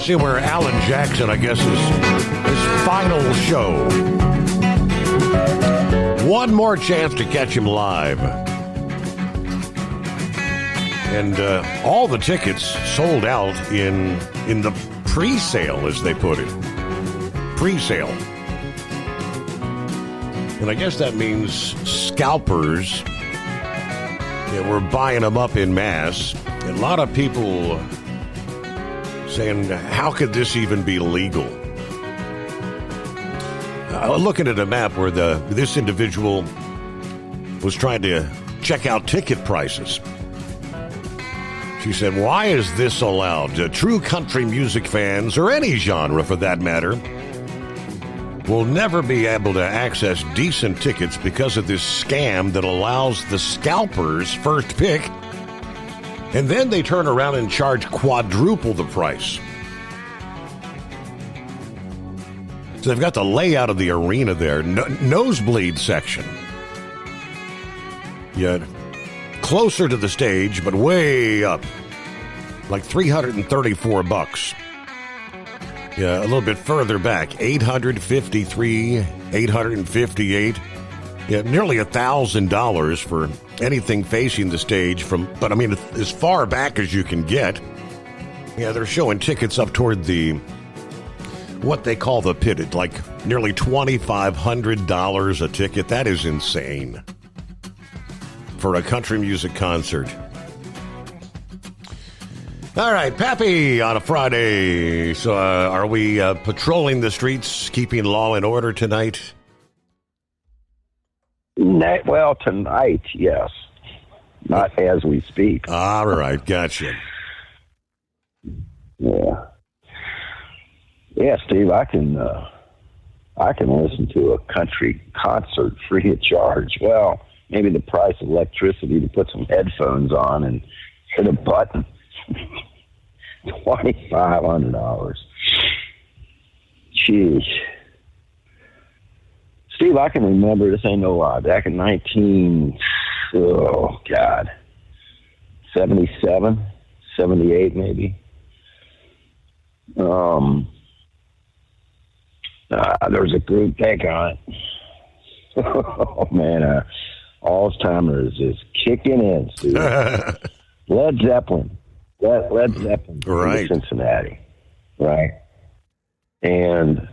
See where Alan Jackson, I guess, is his final show. One more chance to catch him live. And all the tickets sold out in the pre-sale, as they put it. Pre-sale. And I guess that means scalpers were buying them up in mass. And a lot of people saying, how could this even be legal? Looking at a map where this individual was trying to check out ticket prices. She said, why is this allowed? True country music fans, or any genre for that matter, will never be able to access decent tickets because of this scam that allows the scalpers first pick, and then they turn around and charge quadruple the price. So they've got the layout of the arena there, nosebleed section. Yeah, closer to the stage, but way up, like $334. Yeah, a little bit further back, $853, $858. Yeah, nearly $1,000 for anything facing the stage but I mean, as far back as you can get. Yeah, they're showing tickets up toward what they call the pitted, like nearly $2,500 a ticket. That is insane for a country music concert. All right, Pappy on a Friday. So are we patrolling the streets, keeping law and order tonight? Well, tonight, yes. Not as we speak. All right, gotcha. Yeah. Yeah, Steve, I can listen to a country concert free of charge. Well, maybe the price of electricity to put some headphones on and hit a button. $2,500. Jeez. Steve, I can remember, this ain't no lie, back in oh, God, 77, 78 maybe. There was a group back on it. Oh, man, Alzheimer's is kicking in, Steve. Led Zeppelin. Led Zeppelin right. in Cincinnati, right? And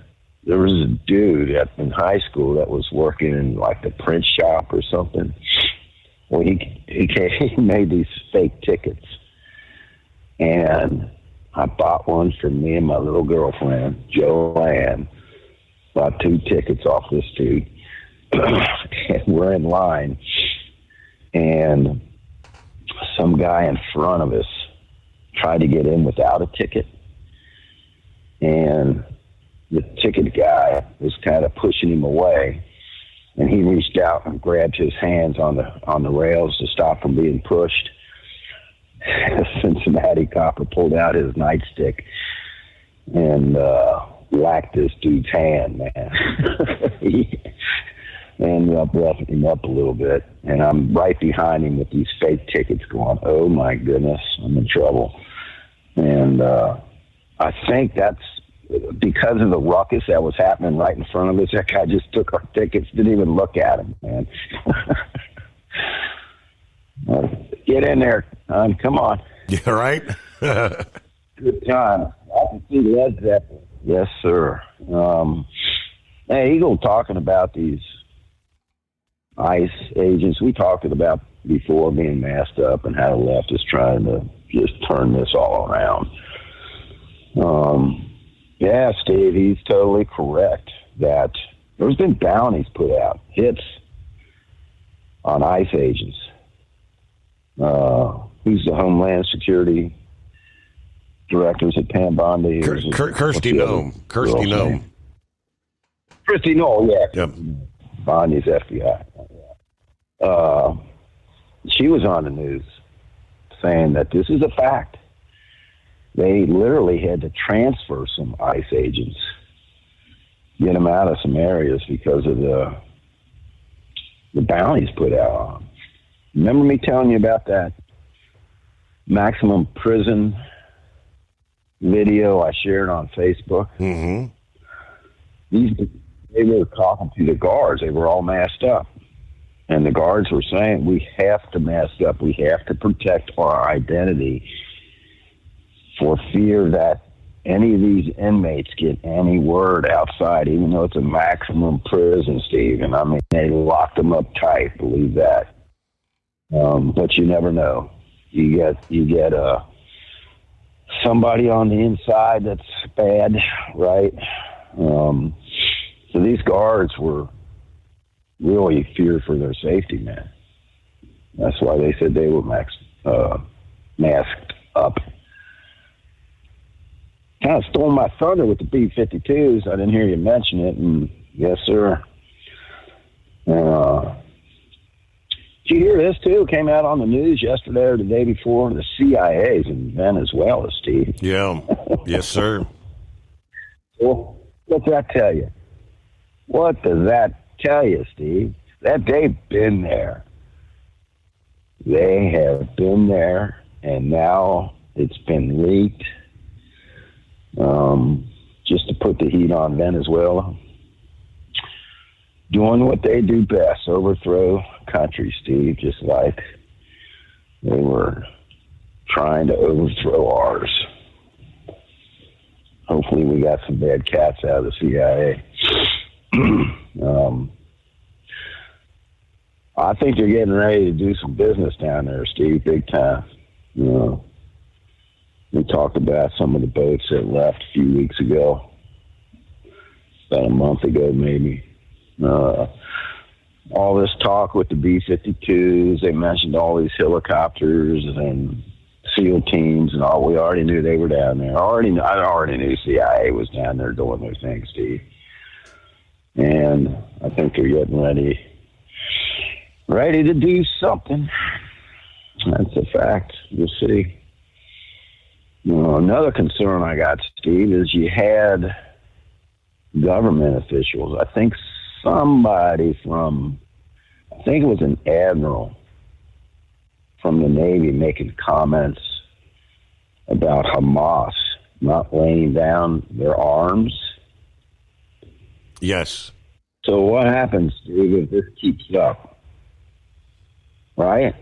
there was a dude in high school that was working in like the print shop or something. Well, he made these fake tickets, and I bought one for me and my little girlfriend, Joanne. Bought 2 tickets off this dude, and we're in line, and some guy in front of us tried to get in without a ticket, and the ticket guy was kind of pushing him away, and he reached out and grabbed his hands on the rails to stop from being pushed. The Cincinnati copper pulled out his nightstick and whacked this dude's hand, man. He ended up roughing him up a little bit, and I'm right behind him with these fake tickets going, oh my goodness, I'm in trouble. And I think that's because of the ruckus that was happening right in front of us. That guy just took our tickets, didn't even look at him, man. Get in there, son. Come on. Yeah, right? Good time. I can see Led Zeppelin. Yes, sir. Hey, Eagle, talking about these ICE agents. We talked about before being masked up and how the left is trying to just turn this all around. Yeah, Steve, he's totally correct that there's been bounties put out, hits on ICE agents. Who's the Homeland Security directors at Pam Bondi? Kirsty Noem. Kirsty Noem. Kirsty Noem, yeah. Yep. Bondi's FBI. She was on the news saying that this is a fact. They literally had to transfer some ICE agents, get them out of some areas because of the bounties put out on them. Remember me telling you about that maximum prison video I shared on Facebook? Mm-hmm. They were talking to the guards. They were all masked up. And the guards were saying, we have to mask up. We have to protect our identity for fear that any of these inmates get any word outside, even though it's a maximum prison, Steve. And I mean, they locked them up tight, believe that. But you never know. You get somebody on the inside that's bad, right? So these guards were really feared for their safety, man. That's why they said they were masked up. Kind of stole my thunder with the B-52s. I didn't hear you mention it, and yes, sir. Did you hear this, too? It came out on the news yesterday or the day before. The CIA's in Venezuela, Steve. Yeah. Yes, sir. Well, what's that tell you? What does that tell you, Steve? That they've been there. They have been there, and now it's been leaked. Just to put the heat on Venezuela. Doing what they do best, overthrow country, Steve, just like they were trying to overthrow ours. Hopefully we got some bad cats out of the CIA. I think they're getting ready to do some business down there, Steve, big time. You know, we talked about some of the boats that left a few weeks ago, about a month ago maybe. All this talk with the B-52s, they mentioned all these helicopters and SEAL teams and all. We already knew they were down there. I already knew CIA was down there doing their thing, Steve. And I think they're getting ready to do something. That's a fact. We'll see. Another concern I got, Steve, is you had government officials. I think somebody it was an admiral from the Navy making comments about Hamas not laying down their arms. Yes. So what happens, Steve, if this keeps up? Right?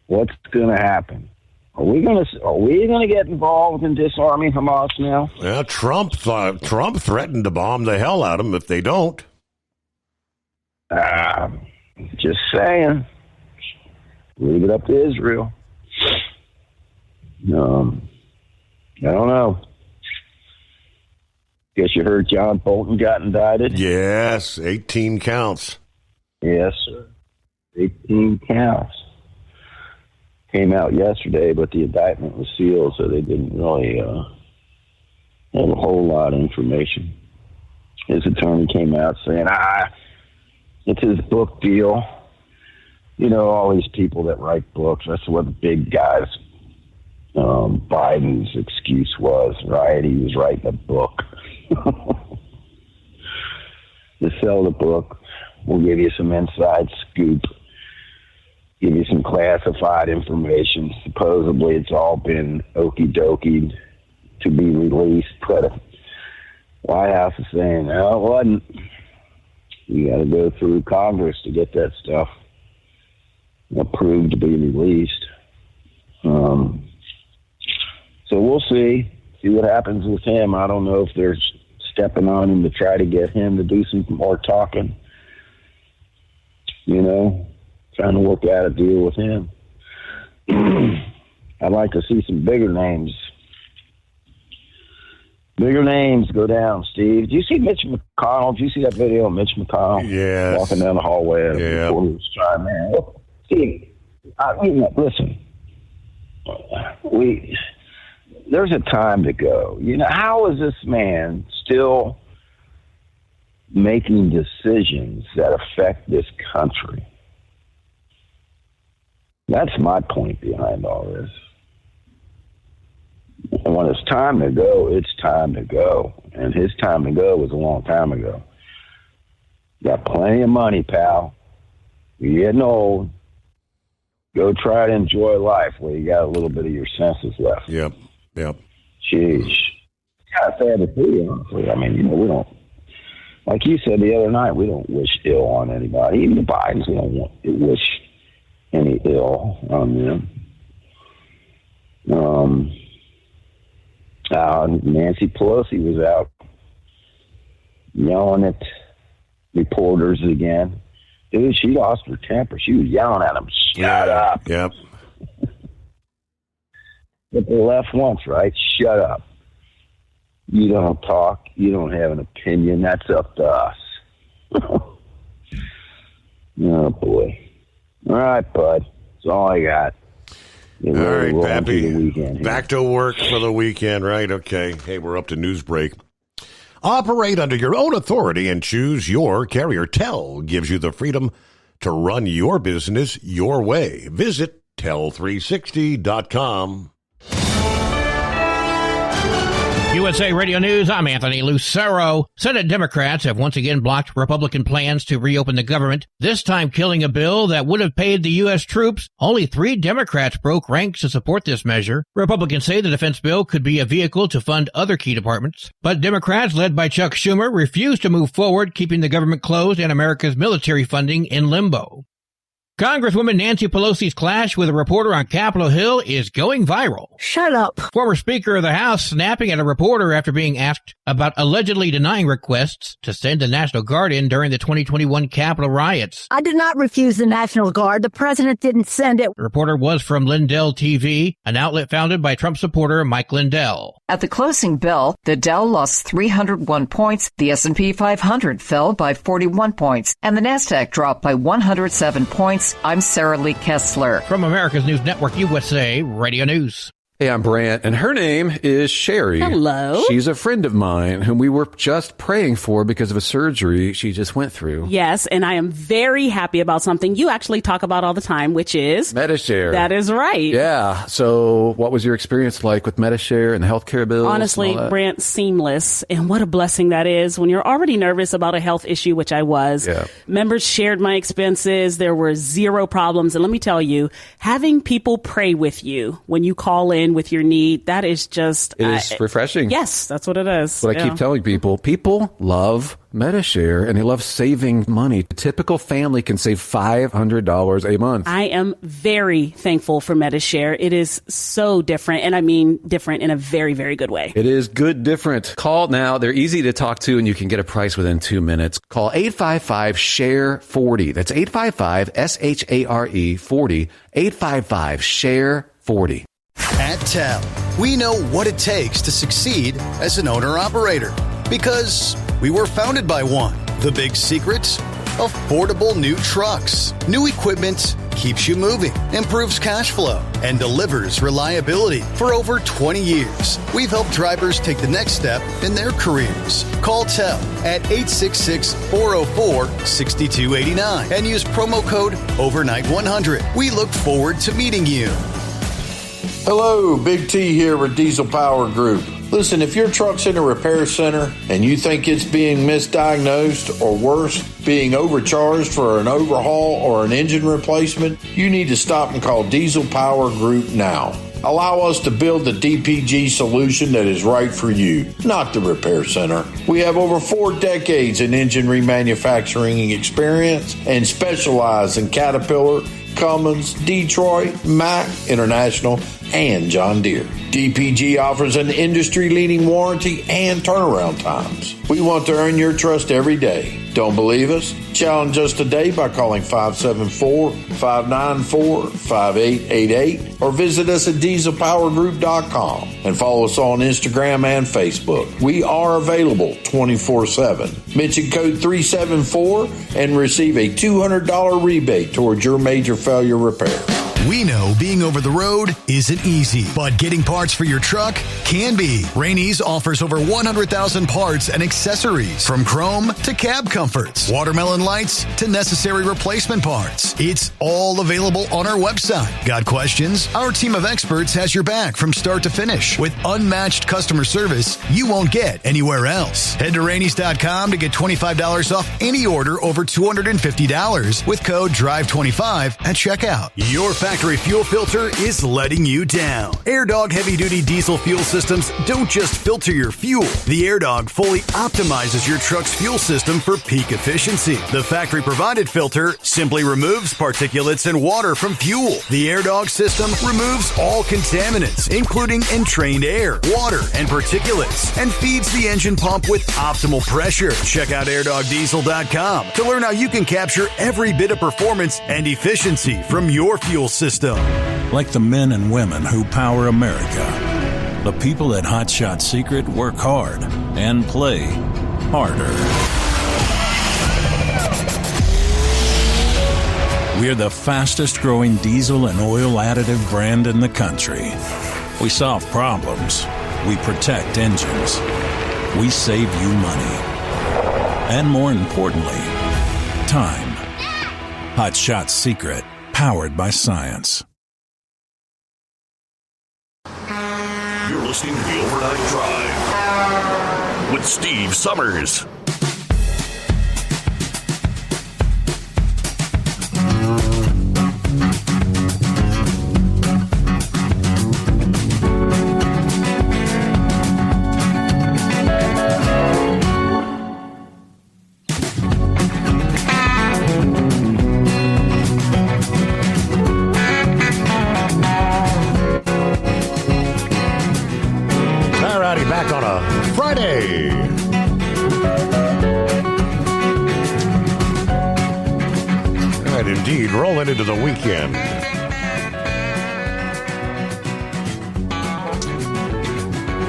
What's going to happen? Are we going to get involved in disarming Hamas now? Well, Trump threatened to bomb the hell out of them if they don't. Just saying. Leave it up to Israel. I don't know. Guess you heard John Bolton got indicted? Yes, 18 counts. Yes, sir. 18 counts. Came out yesterday, but the indictment was sealed, so they didn't really have a whole lot of information. His attorney came out saying, it's his book deal. You know, all these people that write books, that's what the big guys, Biden's excuse was, right? He was writing a book. To sell the book, we'll give you some inside scoop, give you some classified information. Supposedly it's all been okie dokie to be released, but the White House is saying, no, it wasn't. You got to go through Congress to get that stuff approved to be released. So we'll see what happens with him. I don't know if they're stepping on him to try to get him to do some more talking. You know, trying to work out a deal with him. I'd like to see some bigger names. Bigger names go down, Steve. Did you see Mitch McConnell? Did you see that video of Mitch McConnell? Yes. Walking down the hallway. Yeah. Steve, listen. There's a time to go. You know, how is this man still making decisions that affect this country? That's my point behind all this. And when it's time to go, it's time to go. And his time to go was a long time ago. Got plenty of money, pal. You're getting old. Go try to enjoy life where you got a little bit of your senses left. Yep. Jeez. Kind of sad to see, honestly. I mean, you know, we don't, like you said the other night, we don't wish ill on anybody. Even the Bidens, we don't want to wish any ill on them. Nancy Pelosi was out yelling at reporters again. Dude, she lost her temper. She was yelling at them, shut up. Yep. But the left wants, right? Shut up. You don't talk. You don't have an opinion. That's up to us. Oh, boy. All right, bud. That's all I got. All right, Pappy. Back to work for the weekend, right? Okay. Hey, we're up to news break. Operate under your own authority and choose your carrier. Tel gives you the freedom to run your business your way. Visit tel360.com. USA Radio News, I'm Anthony Lucero. Senate Democrats have once again blocked Republican plans to reopen the government, this time killing a bill that would have paid the U.S. troops. Only 3 Democrats broke ranks to support this measure. Republicans say the defense bill could be a vehicle to fund other key departments. But Democrats, led by Chuck Schumer, refuse to move forward, keeping the government closed and America's military funding in limbo. Congresswoman Nancy Pelosi's clash with a reporter on Capitol Hill is going viral. Shut up. Former Speaker of the House snapping at a reporter after being asked about allegedly denying requests to send the National Guard in during the 2021 Capitol riots. I did not refuse the National Guard. The president didn't send it. The reporter was from Lindell TV, an outlet founded by Trump supporter Mike Lindell. At the closing bell, the Dow lost 301 points, the S&P 500 fell by 41 points, and the Nasdaq dropped by 107 points. I'm Sarah Lee Kessler. From America's News Network USA Radio News. Hey, I'm Brant, and her name is Sherry. Hello. She's a friend of mine whom we were just praying for because of a surgery she just went through. Yes, and I am very happy about something you actually talk about all the time, which is Medi-Share. That is right. Yeah. So what was your experience like with Medi-Share and the healthcare bills? Honestly, Brant, seamless. And what a blessing that is when you're already nervous about a health issue, which I was. Yeah. Members shared my expenses. There were zero problems. And let me tell you, having people pray with you when you call in with your need, that is just... It is refreshing. Yes, that's what it is. What I keep telling people, people love Medi-Share and they love saving money. A typical family can save $500 a month. I am very thankful for Medi-Share. It is so different, and I mean different in a very, very good way. It is good different. Call now. They're easy to talk to, and you can get a price within 2 minutes. Call 855-SHARE-40. That's 855-SHARE-40. 855-SHARE-40. At TEL, we know what it takes to succeed as an owner-operator because we were founded by one. The big secret? Affordable new trucks. New equipment keeps you moving, improves cash flow, and delivers reliability. For over 20 years, we've helped drivers take the next step in their careers. Call TEL at 866-404-6289 and use promo code OVERNIGHT100. We look forward to meeting you. Hello, Big T here with Diesel Power Group. Listen, if your truck's in a repair center and you think it's being misdiagnosed or worse, being overcharged for an overhaul or an engine replacement, you need to stop and call Diesel Power Group now. Allow us to build the DPG solution that is right for you, not the repair center. We have over 4 decades in engine remanufacturing experience and specialize in Caterpillar, Cummins, Detroit, Mack, International, and John Deere. DPG offers an industry-leading warranty and turnaround times. We want to earn your trust every day. Don't believe us? Challenge us today by calling 574-594-5888 or visit us at dieselpowergroup.com and follow us on Instagram and Facebook. We are available 24/7. Mention code 374 and receive a $200 rebate towards your major failure repair. We know being over the road isn't easy, but getting parts for your truck can be. Rainey's offers over 100,000 parts and accessories, from chrome to cab comforts, watermelon lights to necessary replacement parts. It's all available on our website. Got questions? Our team of experts has your back from start to finish with unmatched customer service you won't get anywhere else. Head to Rainey's.com to get $25 off any order over $250 with code DRIVE25 at checkout. Your factory fuel filter is letting you down. AirDog heavy-duty diesel fuel systems don't just filter your fuel. The AirDog fully optimizes your truck's fuel system for peak efficiency. The factory-provided filter simply removes particulates and water from fuel. The AirDog system removes all contaminants, including entrained air, water, and particulates, and feeds the engine pump with optimal pressure. Check out AirDogDiesel.com to learn how you can capture every bit of performance and efficiency from your fuel system. Like the men and women who power America, the people at Hot Shot Secret work hard and play harder. We're the fastest growing diesel and oil additive brand in the country. We solve problems. We protect engines. We save you money. And more importantly, time. Hot Shot Secret. Powered by science. You're listening to the Overnight Drive with Steve Summers. Back on a Friday. All right, indeed, rolling into the weekend.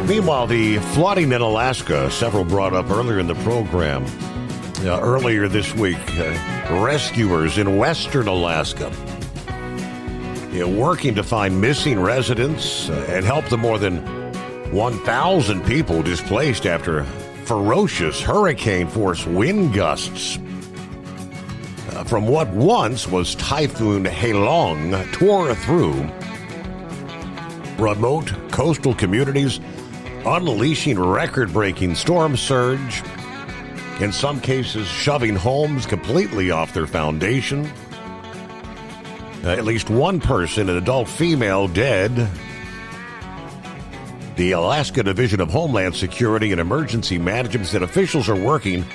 Meanwhile, the flooding in Alaska, several brought up earlier in the program, earlier this week, rescuers in western Alaska working to find missing residents and help the more than 1,000 people displaced after ferocious hurricane-force wind gusts from what once was Typhoon Halong tore through remote coastal communities, unleashing record-breaking storm surge, in some cases shoving homes completely off their foundation. At least one person, an adult female, dead. The Alaska Division of Homeland Security and Emergency Management said officials are working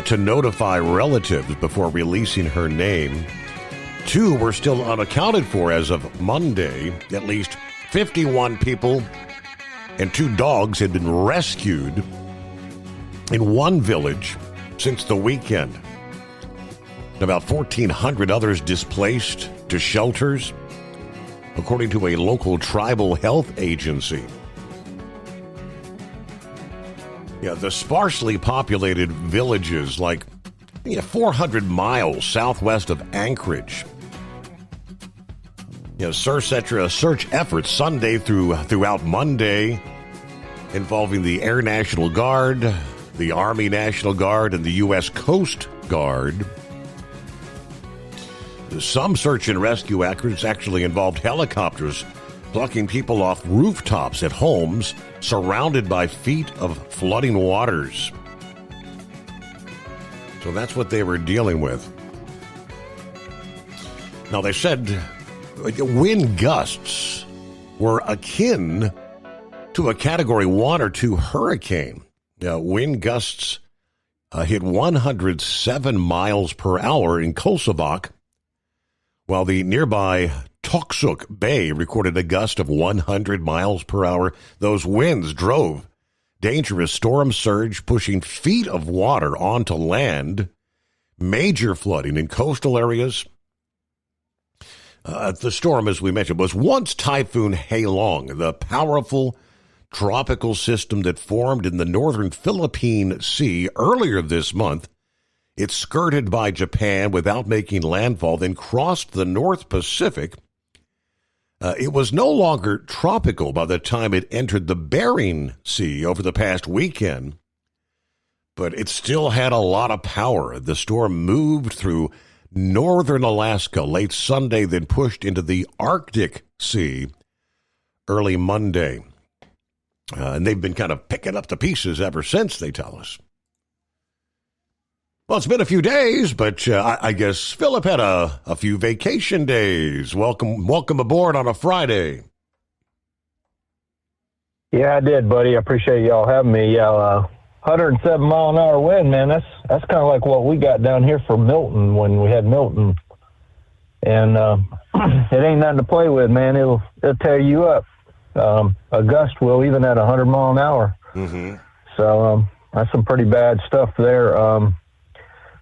to notify relatives before releasing her name. 2 were still unaccounted for as of Monday. At least 51 people and 2 dogs had been rescued in one village since the weekend. About 1,400 others displaced to shelters, according to a local tribal health agency. The sparsely populated villages like 400 miles southwest of Anchorage. Search efforts Sunday throughout Monday involving the Air National Guard, the Army National Guard, and the U.S. Coast Guard. Some search and rescue efforts actually involved helicopters plucking people off rooftops at homes surrounded by feet of flooding waters. So that's what they were dealing with. Now, they said wind gusts were akin to a Category 1 or 2 hurricane. Wind gusts hit 107 miles per hour in Kolsavak, while the nearby Toksuk Bay recorded a gust of 100 miles per hour. Those winds drove dangerous storm surge, pushing feet of water onto land, major flooding in coastal areas. The storm, as we mentioned, was once Typhoon Halong, the powerful tropical system that formed in the northern Philippine Sea earlier this month. It skirted by Japan without making landfall, then crossed the North Pacific. It was no longer tropical by the time it entered the Bering Sea over the past weekend, but it still had a lot of power. The storm moved through northern Alaska late Sunday, then pushed into the Arctic Sea early Monday. And they've been kind of picking up the pieces ever since, they tell us. Well, it's been a few days, but I guess Philip had a few vacation days. Welcome aboard on a Friday. Yeah, I did, buddy. I appreciate y'all having me. 107 mile an hour wind, man. That's kind of like what we got down here for Milton when we had Milton, and it ain't nothing to play with, man. It'll tear you up. A gust will, even at 100 mile an hour. Mm-hmm. So that's some pretty bad stuff there.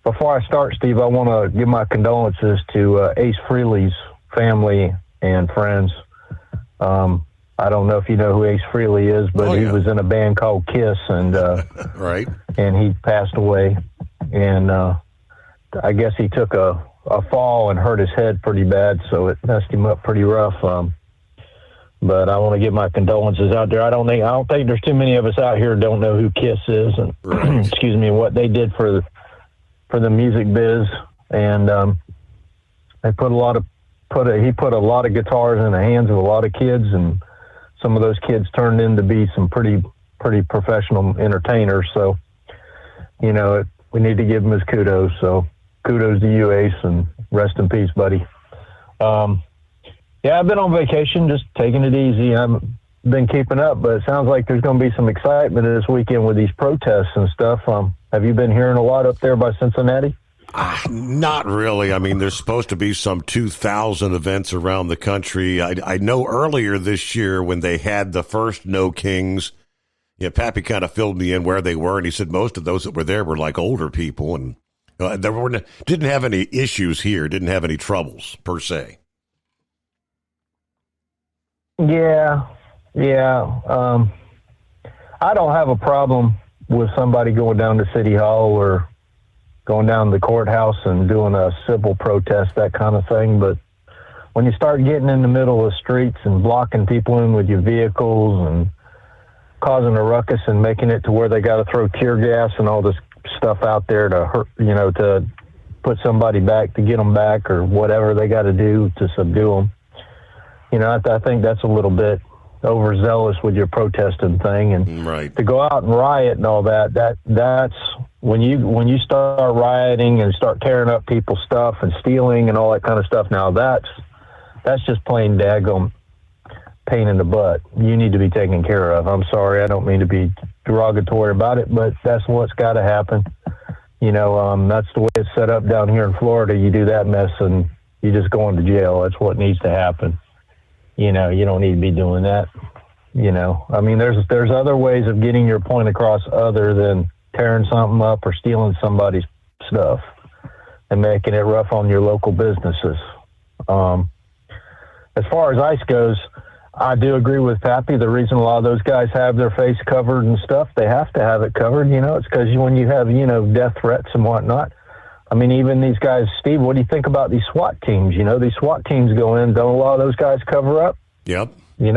Before I start, Steve, I want to give my condolences to Ace Frehley's family and friends. I don't know if you know who Ace Frehley is, but he was in a band called Kiss, and right, and he passed away. And I guess he took a fall and hurt his head pretty bad, so it messed him up pretty rough. But I want to give my condolences out there. I don't think there's too many of us out here who don't know who Kiss is, and right. Excuse me, what they did for the music biz, and they he put a lot of guitars in the hands of a lot of kids, and some of those kids turned in to be some pretty professional entertainers. So, we need to give him his kudos. So kudos to you, Ace, and rest in peace, buddy. Yeah, I've been on vacation, just taking it easy. I've been keeping up, but it sounds like there's going to be some excitement this weekend with these protests and stuff. Have you been hearing a lot up there by Cincinnati? Not really. I mean, there's supposed to be some 2,000 events around the country. I know earlier this year when they had the first No Kings, Pappy kind of filled me in where they were, and he said most of those that were there were like older people, and didn't have any issues here, didn't have any troubles per se. Yeah. I don't have a problem with somebody going down to City Hall or going down to the courthouse and doing a civil protest, that kind of thing. But when you start getting in the middle of the streets and blocking people in with your vehicles and causing a ruckus and making it to where they got to throw tear gas and all this stuff out there to hurt, to put somebody back, to get them back, or whatever they got to do to subdue them. I think that's a little bit overzealous with your protesting thing, and to go out and riot and all that's when you start rioting and start tearing up people's stuff and stealing and all that kind of stuff. Now that's just plain daggum pain in the butt. You need to be taken care of. I'm sorry, I don't mean to be derogatory about it, but that's what's got to happen. That's the way it's set up down here in Florida. You do that mess and you just go into jail. That's what needs to happen. You don't need to be doing that. There's other ways of getting your point across other than tearing something up or stealing somebody's stuff and making it rough on your local businesses. As far as ICE goes, I do agree with Pappy. The reason a lot of those guys have their face covered and stuff, they have to have it covered. It's because when you have, death threats and whatnot. Even these guys, Steve, what do you think about these SWAT teams? These SWAT teams go in, don't a lot of those guys cover up? Yep. They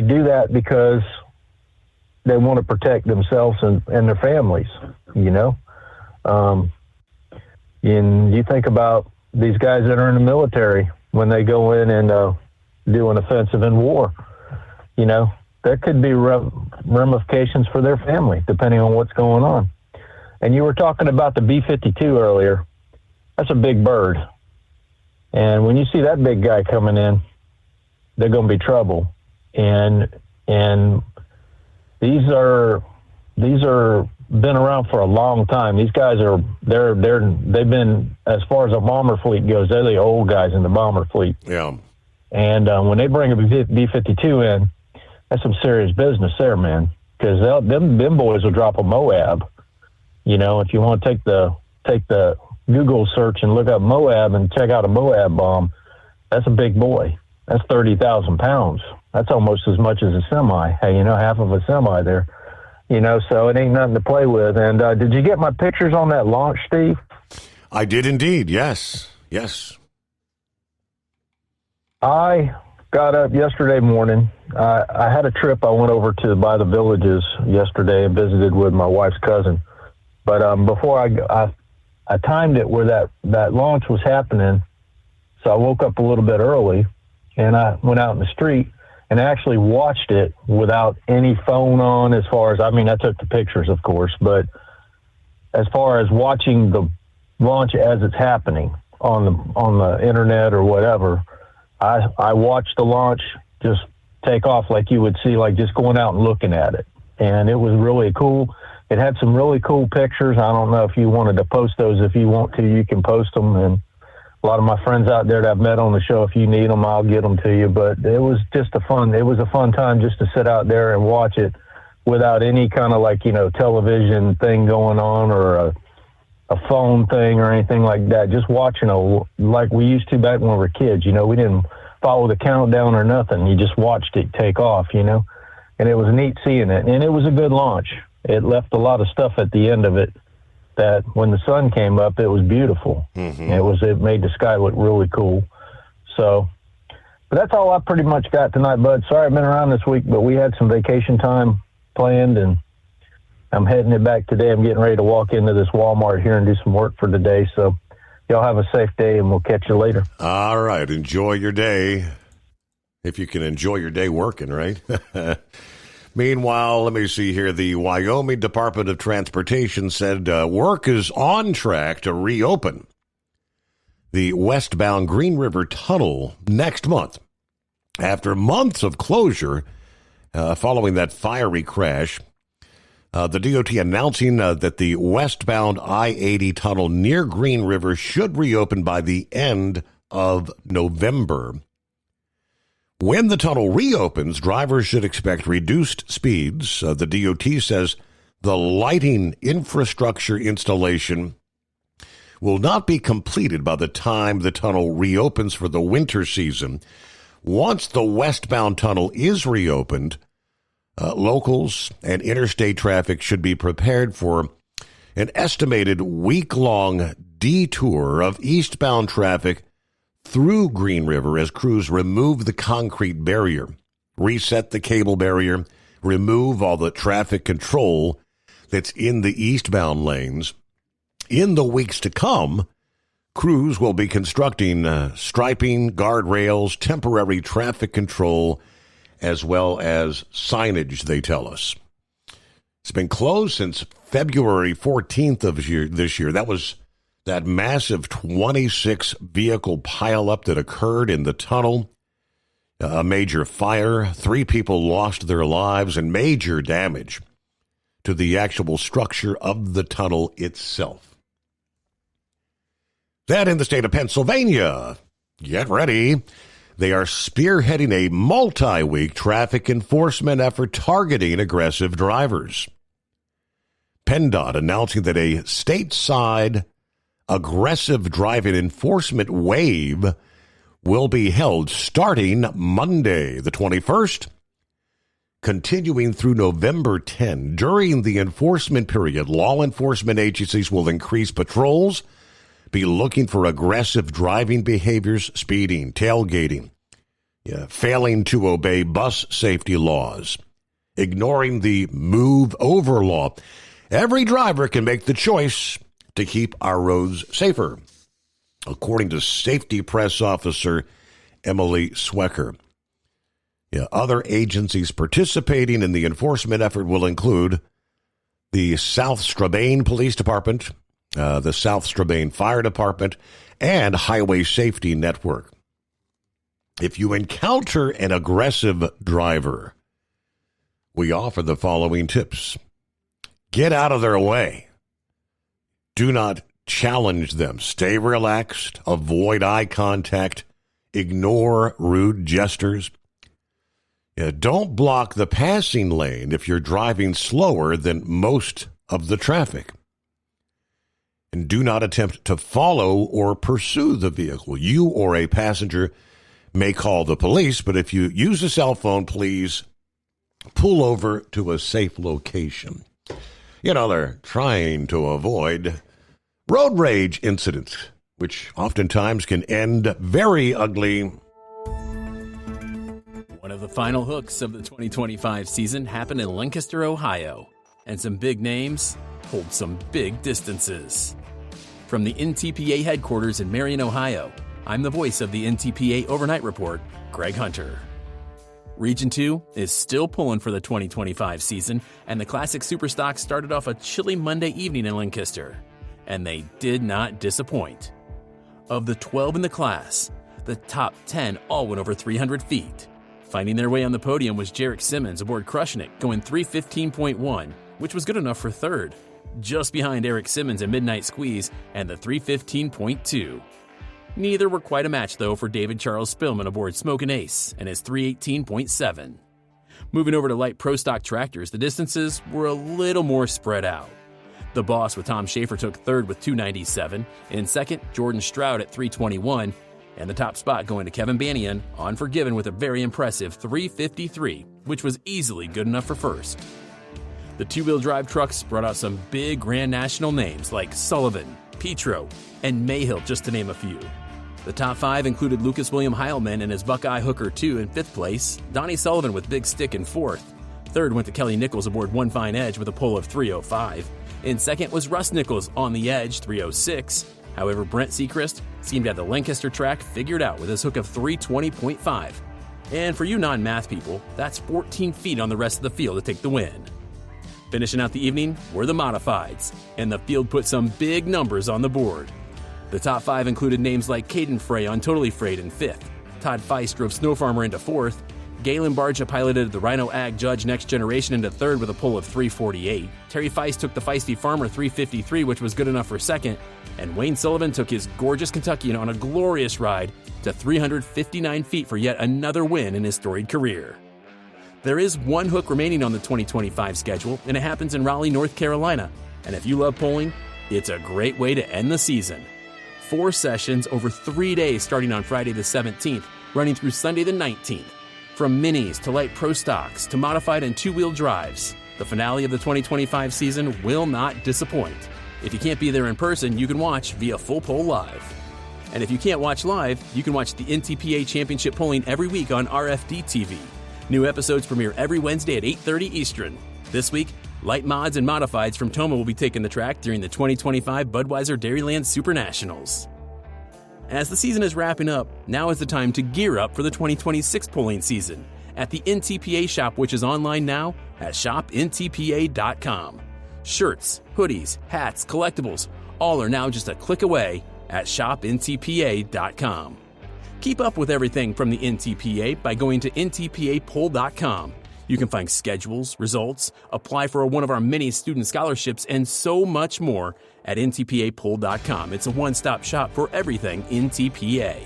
do that because they want to protect themselves and their families, And you think about these guys that are in the military when they go in and do an offensive in war, there could be ramifications for their family depending on what's going on. And you were talking about the B-52 earlier. That's a big bird. And when you see that big guy coming in, they're going to be trouble. And these are been around for a long time. These guys they've been, as far as a bomber fleet goes, they're the old guys in the bomber fleet. Yeah. And when they bring a B-52 in, that's some serious business there, man. Because them boys will drop a Moab. If you want to take the Google search and look up Moab and check out a Moab bomb, that's a big boy. That's 30,000 pounds. That's almost as much as a semi. Hey, half of a semi there. So it ain't nothing to play with. And did you get my pictures on that launch, Steve? I did indeed. Yes. I got up yesterday morning. I had a trip. I went over to by the villages yesterday and visited with my wife's cousin. But before I timed it where that launch was happening, so I woke up a little bit early, and I went out in the street and actually watched it without any phone on. As far as I took the pictures, of course, but as far as watching the launch as it's happening on the internet or whatever, I watched the launch just take off like you would see, like just going out and looking at it, and it was really cool. It had some really cool pictures. I don't know if you wanted to post those. If you want to, you can post them. And a lot of my friends out there that I've met on the show, if you need them, I'll get them to you. But it was a fun time just to sit out there and watch it without any kind of television thing going on or a phone thing or anything like that. Just watching like we used to back when we were kids. We didn't follow the countdown or nothing. You just watched it take off, and it was neat seeing it. And it was a good launch. It left a lot of stuff at the end of it that when the sun came up, it was beautiful. Mm-hmm. It made the sky look really cool. So, but that's all I pretty much got tonight, bud. Sorry I've been around this week, but we had some vacation time planned, and I'm heading it back today. I'm getting ready to walk into this Walmart here and do some work for today. So y'all have a safe day, and we'll catch you later. All right. Enjoy your day. If you can enjoy your day working, right? Meanwhile, let me see here. The Wyoming Department of Transportation said work is on track to reopen the westbound Green River Tunnel next month. After months of closure following that fiery crash, the DOT announcing that the westbound I-80 tunnel near Green River should reopen by the end of November. When the tunnel reopens, drivers should expect reduced speeds. The DOT says the lighting infrastructure installation will not be completed by the time the tunnel reopens for the winter season. Once the westbound tunnel is reopened, locals and interstate traffic should be prepared for an estimated week-long detour of eastbound traffic through Green River as crews remove the concrete barrier, reset the cable barrier, remove all the traffic control that's in the eastbound lanes. In the weeks to come, crews will be constructing striping, guardrails, temporary traffic control, as well as signage, they tell us. It's been closed since February 14th of this year. That was that massive 26-vehicle pileup that occurred in the tunnel. A major fire, 3 people lost their lives, and major damage to the actual structure of the tunnel itself. That in the state of Pennsylvania, get ready. They are spearheading a multi-week traffic enforcement effort targeting aggressive drivers. PennDOT announcing that a stateside aggressive driving enforcement wave will be held starting Monday, the 21st, continuing through November 10. During the enforcement period, law enforcement agencies will increase patrols, be looking for aggressive driving behaviors, speeding, tailgating, failing to obey bus safety laws, ignoring the move over law. Every driver can make the choice to keep our roads safer, according to Safety Press Officer Emily Swecker. Other agencies participating in the enforcement effort will include the South Strabane Police Department, the South Strabane Fire Department, and Highway Safety Network. If you encounter an aggressive driver, we offer the following tips. Get out of their way. Do not challenge them. Stay relaxed. Avoid eye contact. Ignore rude gestures. Don't block the passing lane if you're driving slower than most of the traffic. And do not attempt to follow or pursue the vehicle. You or a passenger may call the police, but if you use a cell phone, please pull over to a safe location. They're trying to avoid road rage incidents, which oftentimes can end very ugly. One of the final hooks of the 2025 season happened in Lancaster, Ohio, and some big names pulled some big distances. From the NTPA headquarters in Marion, Ohio, I'm the voice of the NTPA Overnight Report, Greg Hunter. Region 2 is still pulling for the 2025 season, and the Classic Superstock started off a chilly Monday evening in Lancaster, and they did not disappoint. Of the 12 in the class, the top 10 all went over 300 feet. Finding their way on the podium was Jarek Simmons aboard Crushing It, going 315.1, which was good enough for third, just behind Eric Simmons and Midnight Squeeze and the 315.2. Neither were quite a match, though, for David Charles Spillman aboard Smokin' Ace and his 318.7. Moving over to light pro stock tractors, the distances were a little more spread out. The Boss with Tom Schaefer took third with 297. In second, Jordan Stroud at 321. And the top spot going to Kevin Banian on Forgiven with a very impressive 353, which was easily good enough for first. The two-wheel drive trucks brought out some big Grand National names like Sullivan, Petro, and Mayhill, just to name a few. The top 5 included Lucas William Heilman and his Buckeye Hooker 2 in 5th place, Donnie Sullivan with Big Stick in 4th. Third went to Kelly Nichols aboard One Fine Edge with a pole of 305. In second was Russ Nichols on the Edge, 306. However, Brent Seacrest seemed to have the Lancaster track figured out with his hook of 320.5. And for you non-math people, that's 14 feet on the rest of the field to take the win. Finishing out the evening were the Modifieds, and the field put some big numbers on the board. The top 5 included names like Caden Frey on Totally Freight in 5th, Todd Feist drove Snow Farmer into 4th, Galen Barja piloted the Rhino Ag Judge Next Generation into 3rd with a pole of 348, Terry Feist took the Feisty Farmer 353, which was good enough for 2nd, and Wayne Sullivan took his gorgeous Kentuckian on a glorious ride to 359 feet for yet another win in his storied career. There is one hook remaining on the 2025 schedule, and it happens in Raleigh, North Carolina. And if you love polling, it's a great way to end the season. 4 sessions over 3 days starting on Friday the 17th, running through Sunday the 19th. From minis to light pro stocks to modified and two-wheel drives, the finale of the 2025 season will not disappoint. If you can't be there in person, you can watch via Full Poll Live. And if you can't watch live, you can watch the NTPA Championship polling every week on RFD TV. New episodes premiere every Wednesday at 8:30 Eastern. This week, Light Mods and Modifieds from Toma will be taking the track during the 2025 Budweiser Dairyland Super Nationals. As the season is wrapping up, now is the time to gear up for the 2026 polling season at the NTPA shop, which is online now at shopntpa.com. Shirts, hoodies, hats, collectibles, all are now just a click away at shopntpa.com. Keep up with everything from the NTPA by going to ntpapoll.com. You can find schedules, results, apply for one of our many student scholarships, and so much more at ntpapoll.com. It's a one-stop shop for everything NTPA.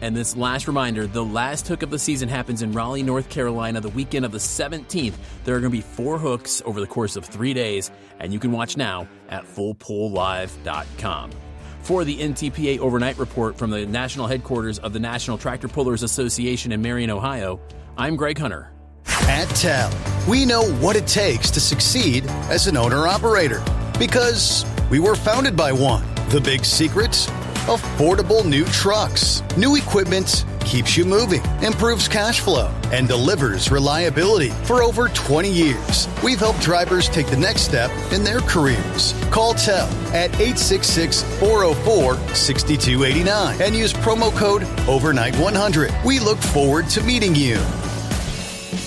And this last reminder, the last hook of the season happens in Raleigh, North Carolina, the weekend of the 17th. There are going to be 4 hooks over the course of 3 days, and you can watch now at fullpolllive.com. For the NTPA Overnight Report from the national headquarters of the National Tractor Pullers Association in Marion, Ohio, I'm Greg Hunter. At TEL, we know what it takes to succeed as an owner-operator because we were founded by one. The big secret? Affordable new trucks. New equipment keeps you moving, improves cash flow, and delivers reliability. For over 20 years, we've helped drivers take the next step in their careers. Call TEL at 866-404-6289 and use promo code OVERNIGHT100. We look forward to meeting you.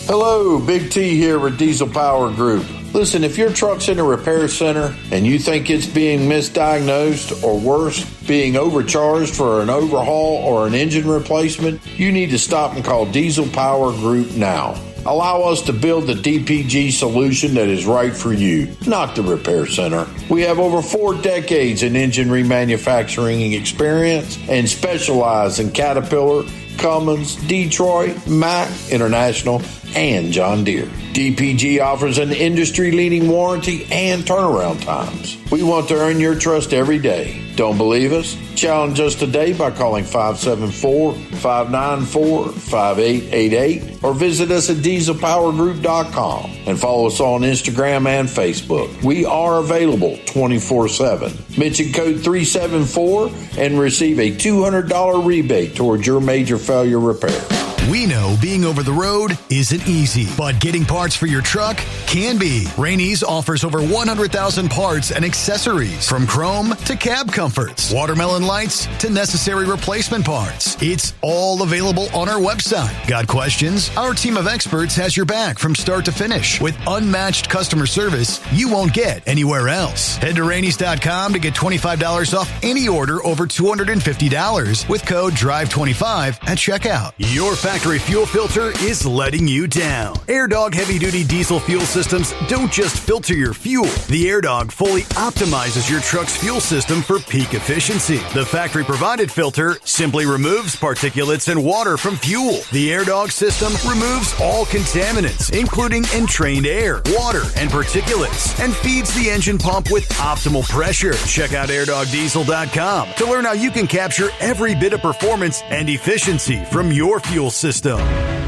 Hello, Big T here with Diesel Power Group. Listen, if your truck's in a repair center and you think it's being misdiagnosed or worse, being overcharged for an overhaul or an engine replacement, you need to stop and call Diesel Power Group now. Allow us to build the DPG solution that is right for you, not the repair center. We have over 4 decades in engine remanufacturing experience and specialize in Caterpillar, Cummins, Detroit, Mack, International, and John Deere. DPG offers an industry-leading warranty and turnaround times. We want to earn your trust every day. Don't believe us? Challenge us today by calling 574-594-5888 or visit us at dieselpowergroup.com and follow us on Instagram and Facebook. We are available 24/7. Mention code 374 and receive a $200 rebate towards your major failure repair. We know being over the road isn't easy, but getting parts for your truck can be. Rainey's offers over 100,000 parts and accessories, from chrome to cab comforts, watermelon lights to necessary replacement parts. It's all available on our website. Got questions? Our team of experts has your back from start to finish with unmatched customer service you won't get anywhere else. Head to Rainey's.com to get $25 off any order over $250 with code DRIVE25 at checkout. Your factory fuel filter is letting you down. AirDog heavy-duty diesel fuel systems don't just filter your fuel. The AirDog fully optimizes your truck's fuel system for peak efficiency. The factory-provided filter simply removes particulates and water from fuel. The AirDog system removes all contaminants, including entrained air, water, and particulates, and feeds the engine pump with optimal pressure. Check out airdogdiesel.com to learn how you can capture every bit of performance and efficiency from your fuel system.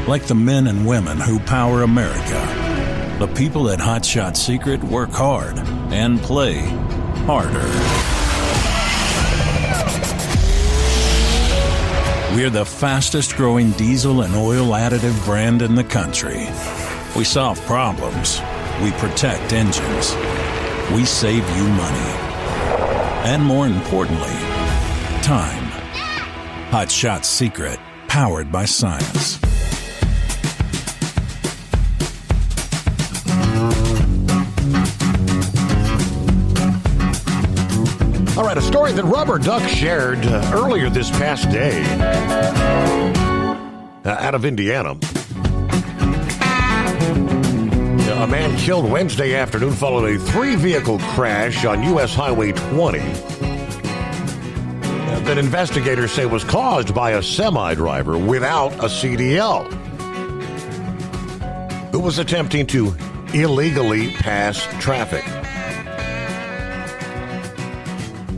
Like the men and women who power America, the people at Hot Shot Secret work hard and play harder. We're the fastest growing diesel and oil additive brand in the country. We solve problems. We protect engines. We save you money. And more importantly, time. Hot Shot Secret. Powered by science. All right, a story that Rubber Duck shared earlier this past day out of Indiana. A man killed Wednesday afternoon following a 3-vehicle crash on U.S. Highway 20. That investigators say was caused by a semi-driver without a CDL who was attempting to illegally pass traffic.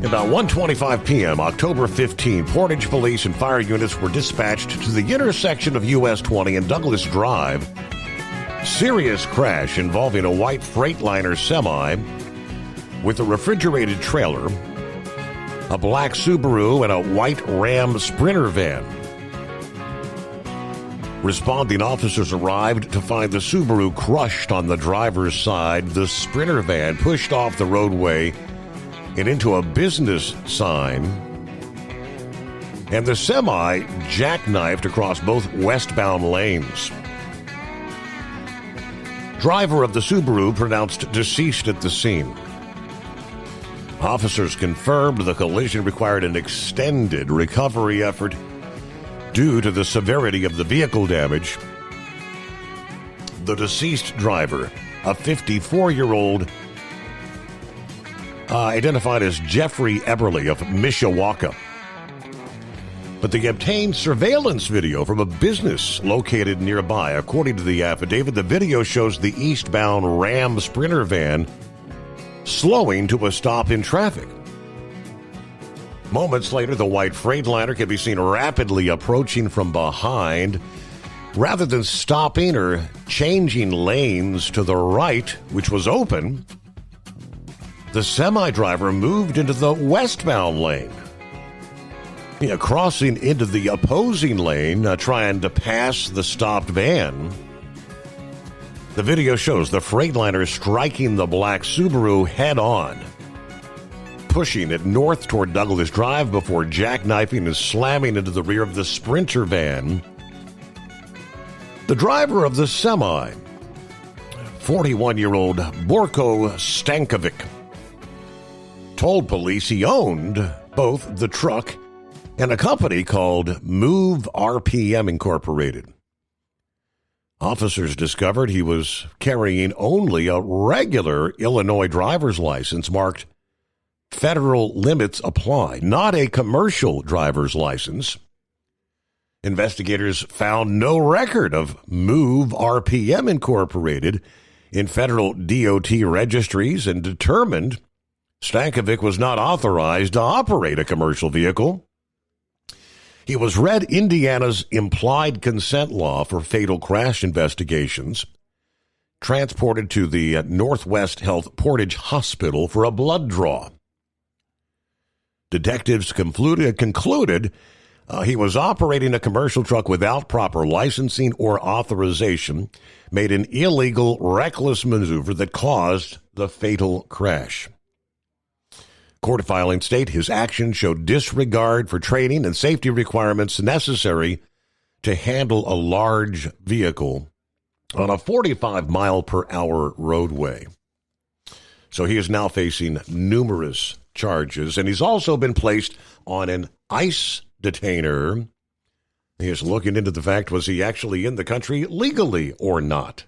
About 1:25 p.m., October 15, Portage Police and fire units were dispatched to the intersection of US 20 and Douglas Drive. Serious crash involving a white Freightliner semi with a refrigerated trailer. a black Subaru, and a white Ram Sprinter van. Responding officers arrived to find the Subaru crushed on the driver's side, the Sprinter van pushed off the roadway and into a business sign, and the semi jackknifed across both westbound lanes. Driver of the Subaru pronounced deceased at the scene. Officers confirmed the collision required an extended recovery effort due to the severity of the vehicle damage. The deceased driver, a 54-year-old, identified as Jeffrey Eberly of Mishawaka. But they obtained surveillance video from a business located nearby. According to the affidavit, the video shows the eastbound Ram Sprinter van slowing to a stop in traffic. Moments later, the white Freightliner can be seen rapidly approaching from behind. Rather than stopping or changing lanes to the right, which was open, the semi-driver moved into the westbound lane, crossing into the opposing lane, trying to pass the stopped van. The video shows the Freightliner striking the black Subaru head-on, pushing it north toward Douglas Drive before jackknifing and slamming into the rear of the Sprinter van. The driver of the semi, 41-year-old Borko Stankovic, told police he owned both the truck and a company called Move RPM Incorporated. Officers discovered he was carrying only a regular Illinois driver's license marked Federal Limits Apply, not a commercial driver's license. Investigators found no record of Move RPM Incorporated in federal DOT registries and determined Stankovic was not authorized to operate a commercial vehicle. He was read Indiana's implied consent law for fatal crash investigations, transported to the Northwest Health Portage Hospital for a blood draw. Detectives concluded he was operating a commercial truck without proper licensing or authorization, made an illegal, reckless maneuver that caused the fatal crash. Court filing state his actions showed disregard for training and safety requirements necessary to handle a large vehicle on a 45-mile-per-hour roadway. So he is now facing numerous charges, and he's also been placed on an ICE detainer. He is looking into the fact, was he actually in the country legally or not?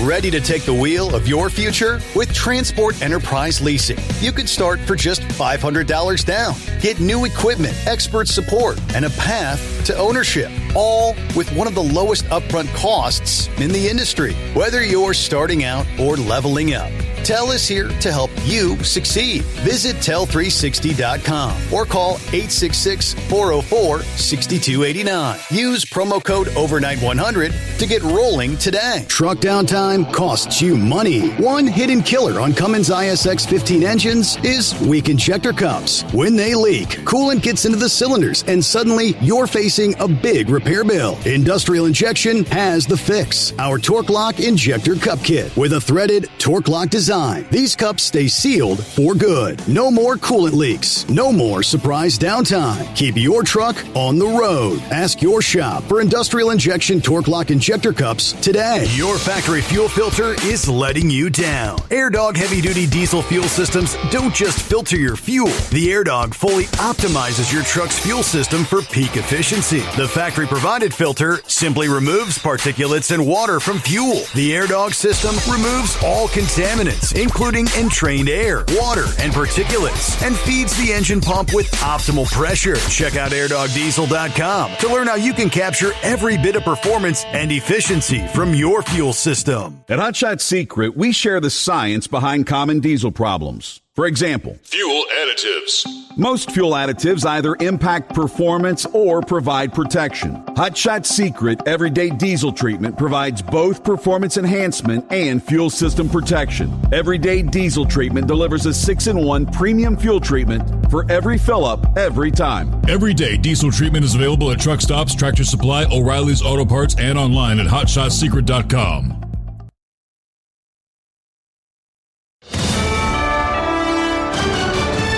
Ready to take the wheel of your future? With Transport Enterprise Leasing, you could start for just $500 down. Get new equipment, expert support, and a path to ownership, all with one of the lowest upfront costs in the industry. Whether you're starting out or leveling up, TEL is here to help you succeed. Visit tel360.com or call 866-404-6289. Use promo code overnight100 to get rolling today. Truck downtime costs you money. One hidden killer on Cummins ISX 15 engines is weak injector cups. When they leak, coolant gets into the cylinders and suddenly you're facing a big repair bill. Industrial Injection has the fix. Our Torque Lock Injector Cup Kit with a threaded Torque Lock design. These cups stay sealed for good. No more coolant leaks. No more surprise downtime. Keep your truck on the road. Ask your shop for Industrial Injection Torque Lock Injector Cups today. Your factory fuel filter is letting you down. AirDog heavy-duty diesel fuel systems don't just filter your fuel. The AirDog fully optimizes your truck's fuel system for peak efficiency. The factory-provided filter simply removes particulates and water from fuel. The AirDog system removes all contaminants, including entrained air, water, and particulates, and feeds the engine pump with optimal pressure. Check out airdogdiesel.com to learn how you can capture every bit of performance and efficiency from your fuel system. At Hot Shot Secret, we share the science behind common diesel problems. For example, fuel additive Additives. Most fuel additives either impact performance or provide protection. Hot Shot Secret Everyday Diesel Treatment provides both performance enhancement and fuel system protection. Everyday Diesel Treatment delivers a 6-in-1 premium fuel treatment for every fill-up, every time. Everyday Diesel Treatment is available at truck stops, Tractor Supply, O'Reilly's Auto Parts, and online at HotShotSecret.com.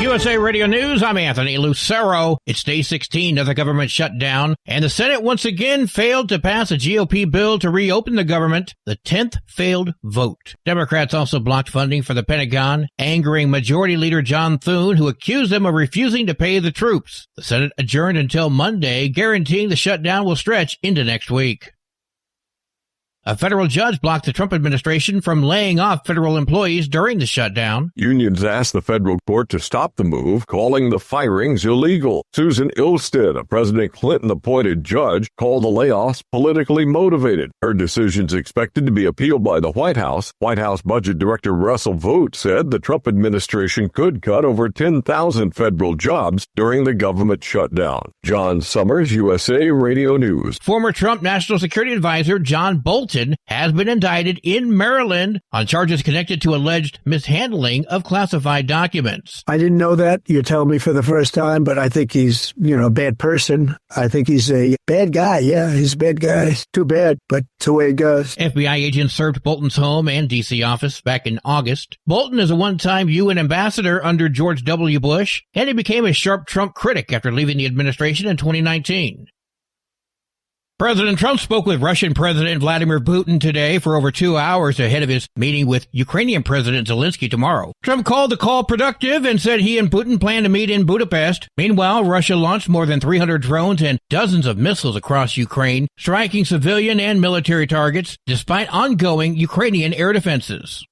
USA Radio News, I'm Anthony Lucero. It's day 16 of the government shutdown, and the Senate once again failed to pass a GOP bill to reopen the government, the 10th failed vote. Democrats also blocked funding for the Pentagon, angering Majority Leader John Thune, who accused them of refusing to pay the troops. The Senate adjourned until Monday, guaranteeing the shutdown will stretch into next week. A federal judge blocked the Trump administration from laying off federal employees during the shutdown. Unions asked the federal court to stop the move, calling the firings illegal. Susan Ilsted, a President Clinton-appointed judge, called the layoffs politically motivated. Her decision's expected to be appealed by the White House. White House Budget Director Russell Vought said the Trump administration could cut over 10,000 federal jobs during the government shutdown. John Summers, USA Radio News. Former Trump National Security Advisor John Bolton has been indicted in Maryland on charges connected to alleged mishandling of classified documents. I didn't know that. You're telling me for the first time, but I think he's, a bad person. I think he's a bad guy. Yeah, he's a bad guy. It's too bad, but it's the way it goes. FBI agents searched Bolton's home and D.C. office back in August. Bolton is a one-time UN ambassador under George W. Bush, and he became a sharp Trump critic after leaving the administration in 2019. President Trump spoke with Russian President Vladimir Putin today for over 2 hours ahead of his meeting with Ukrainian President Zelensky tomorrow. Trump called the call productive and said he and Putin plan to meet in Budapest. Meanwhile, Russia launched more than 300 drones and dozens of missiles across Ukraine, striking civilian and military targets despite ongoing Ukrainian air defenses.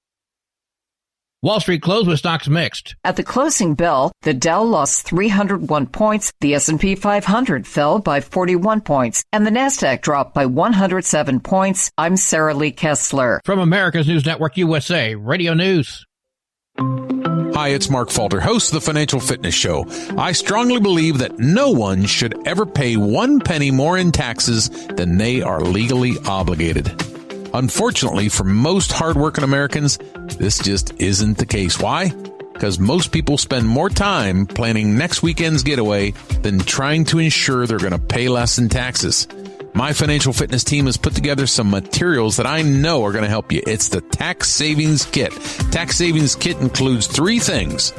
Wall Street closed with stocks mixed. At the closing bell, the Dow lost 301 points, the S&P 500 fell by 41 points, and the Nasdaq dropped by 107 points. I'm Sarah Lee Kessler. From America's News Network USA Radio News. Hi, it's Mark Falter, host of the Financial Fitness Show. I strongly believe that no one should ever pay 1 penny more in taxes than they are legally obligated. Unfortunately, for most hardworking Americans, this just isn't the case. Why? Because most people spend more time planning next weekend's getaway than trying to ensure they're going to pay less in taxes. My financial fitness team has put together some materials that I know are going to help you. It's the Tax Savings Kit. Tax Savings Kit includes 3 things: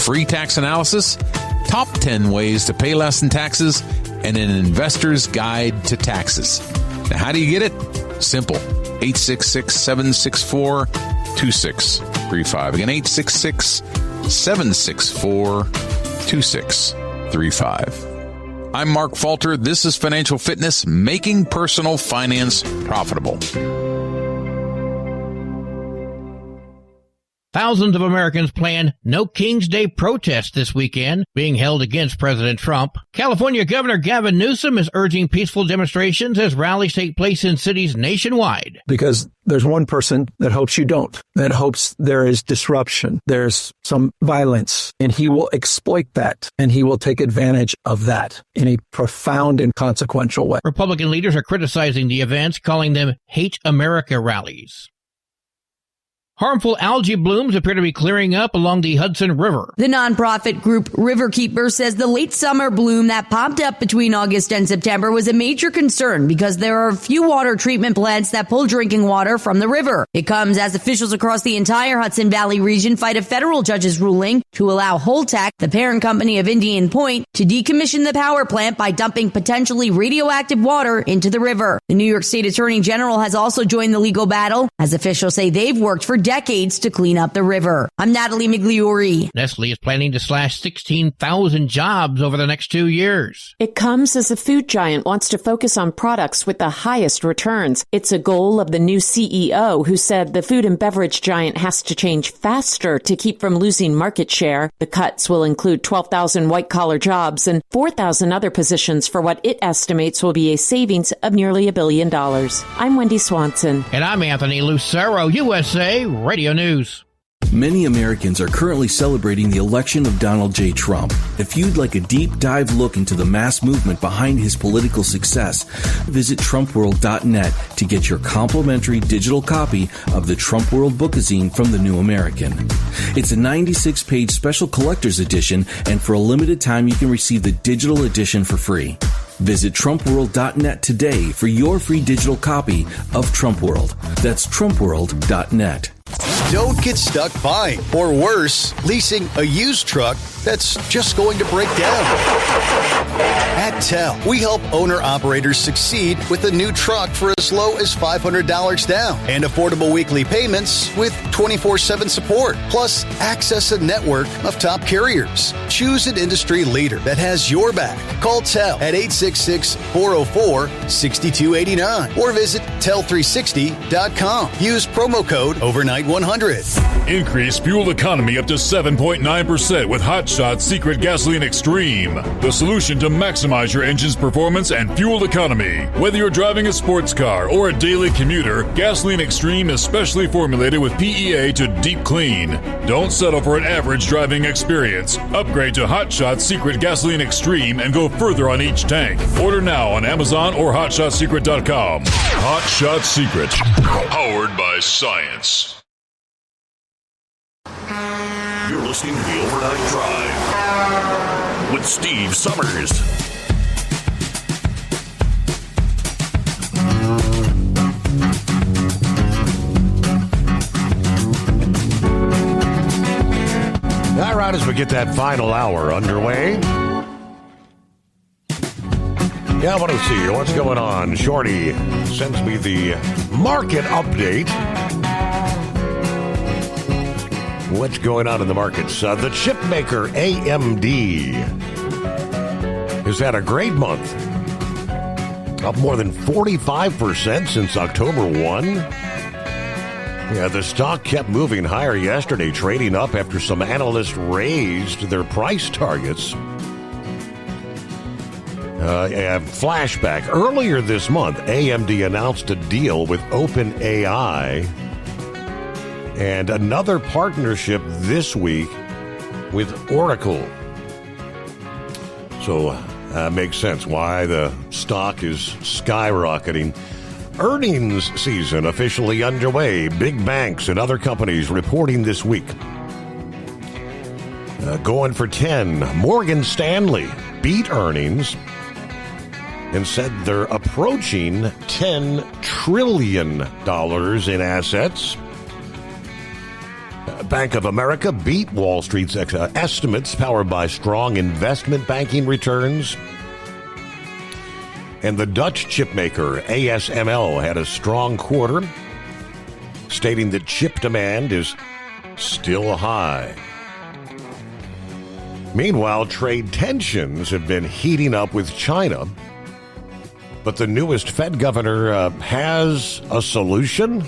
free tax analysis, top 10 ways to pay less in taxes, and an investor's guide to taxes. Now, how do you get it? Simple. 866-764-2635. Again, 866-764-2635. I'm Mark Falter. This is Financial Fitness, making personal finance profitable. Thousands of Americans plan No King's Day protests this weekend, being held against President Trump. California Governor Gavin Newsom is urging peaceful demonstrations as rallies take place in cities nationwide. Because there's one person that hopes you don't, that hopes there is disruption, there's some violence, and he will exploit that, and he will take advantage of that in a profound and consequential way. Republican leaders are criticizing the events, calling them Hate America rallies. Harmful algae blooms appear to be clearing up along the Hudson River. The nonprofit group Riverkeeper says the late summer bloom that popped up between August and September was a major concern because there are few water treatment plants that pull drinking water from the river. It comes as officials across the entire Hudson Valley region fight a federal judge's ruling to allow Holtec, the parent company of Indian Point, to decommission the power plant by dumping potentially radioactive water into the river. The New York State Attorney General has also joined the legal battle, as officials say they've worked for decades to clean up the river. I'm Natalie Migliori. Nestle is planning to slash 16,000 jobs over the next 2 years. It comes as the food giant wants to focus on products with the highest returns. It's a goal of the new CEO, who said the food and beverage giant has to change faster to keep from losing market share. The cuts will include 12,000 white-collar jobs and 4,000 other positions for what it estimates will be a savings of nearly $1 billion. I'm Wendy Swanson. And I'm Anthony Lucero, USA Radio News. Many Americans are currently celebrating the election of Donald J. Trump. If you'd like a deep dive look into the mass movement behind his political success, visit TrumpWorld.net to get your complimentary digital copy of the Trump World Bookazine from The New American. It's a 96-page special collector's edition, and for a limited time you can receive the digital edition for free. Visit TrumpWorld.net today for your free digital copy of Trump World. That's TrumpWorld.net. Don't get stuck buying, or worse, leasing a used truck that's just going to break down. At TEL, we help owner-operators succeed with a new truck for as low as $500 down and affordable weekly payments with 24/7 support, plus access a network of top carriers. Choose an industry leader that has your back. Call TEL at 866-404-6289 or visit tel360.com. Use promo code OVERNIGHT100. Increase fuel economy up to 7.9% with Hot Shot Secret Gasoline Extreme, the solution to maximize your engine's performance and fuel economy. Whether you're driving a sports car or a daily commuter, Gasoline Extreme is specially formulated with PEA to deep clean. Don't settle for an average driving experience. Upgrade to Hot Shot Secret Gasoline Extreme and go further on each tank. Order now on Amazon or HotShotSecret.com. Hot Shot Secret, powered by science. You're listening to the Overnight Drive with Steve Summers. All right, as we get that final hour underway. Yeah, I want to see what's going on. Shorty sends me the market update. What's going on in the markets? The chip maker AMD has had a great month. Up more than 45% since October 1. Yeah, the stock kept moving higher yesterday, trading up after some analysts raised their price targets. Flashback. Earlier this month, AMD announced a deal with OpenAI and another partnership this week with Oracle. So makes sense why the stock is skyrocketing. Earnings season officially underway. Big banks and other companies reporting this week. Going for 10. Morgan Stanley beat earnings and said they're approaching $10 trillion in assets. Bank of America beat Wall Street's estimates powered by strong investment banking returns. And the Dutch chipmaker ASML had a strong quarter, stating that chip demand is still high. Meanwhile, trade tensions have been heating up with China, but the newest Fed governor has a solution: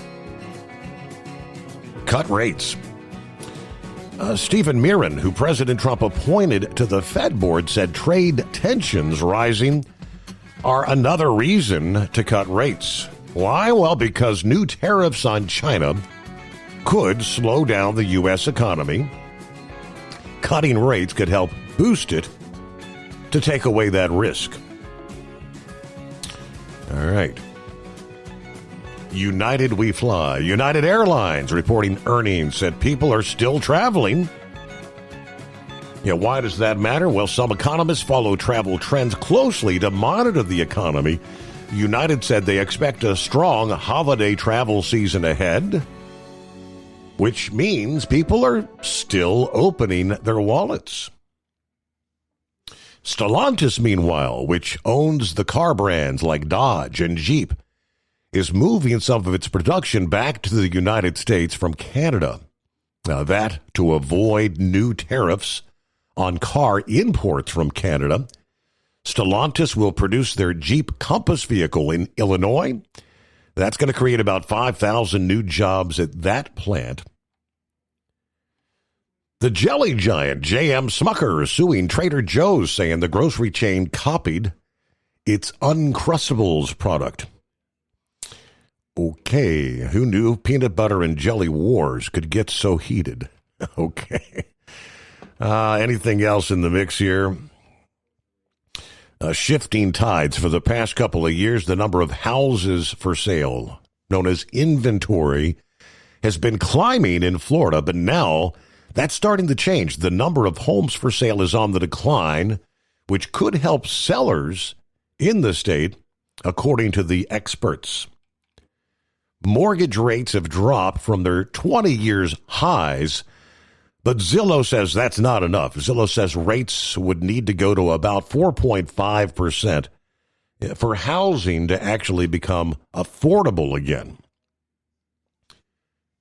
cut rates. Stephen Mirren, who President Trump appointed to the Fed board, said trade tensions rising are another reason to cut rates. Why? Well, because new tariffs on China could slow down the U.S. economy. Cutting rates could help boost it to take away that risk. All right. United We Fly. United Airlines reporting earnings said people are still traveling. Yeah, why does that matter? Well, some economists follow travel trends closely to monitor the economy. United said they expect a strong holiday travel season ahead, which means people are still opening their wallets. Stellantis, meanwhile, which owns the car brands like Dodge and Jeep, is moving some of its production back to the United States from Canada. Now, that to avoid new tariffs on car imports from Canada. Stellantis will produce their Jeep Compass vehicle in Illinois. That's going to create about 5,000 new jobs at that plant. The jelly giant J.M. Smucker is suing Trader Joe's, saying the grocery chain copied its Uncrustables product. Okay, who knew peanut butter and jelly wars could get so heated? Okay. Anything else in the mix here? Shifting tides. For the past couple of years, the number of houses for sale, known as inventory, has been climbing in Florida, but now that's starting to change. The number of homes for sale is on the decline, which could help sellers in the state, according to the experts. Mortgage rates have dropped from their 20 years highs, but Zillow says that's not enough. Zillow says rates would need to go to about 4.5% for housing to actually become affordable again.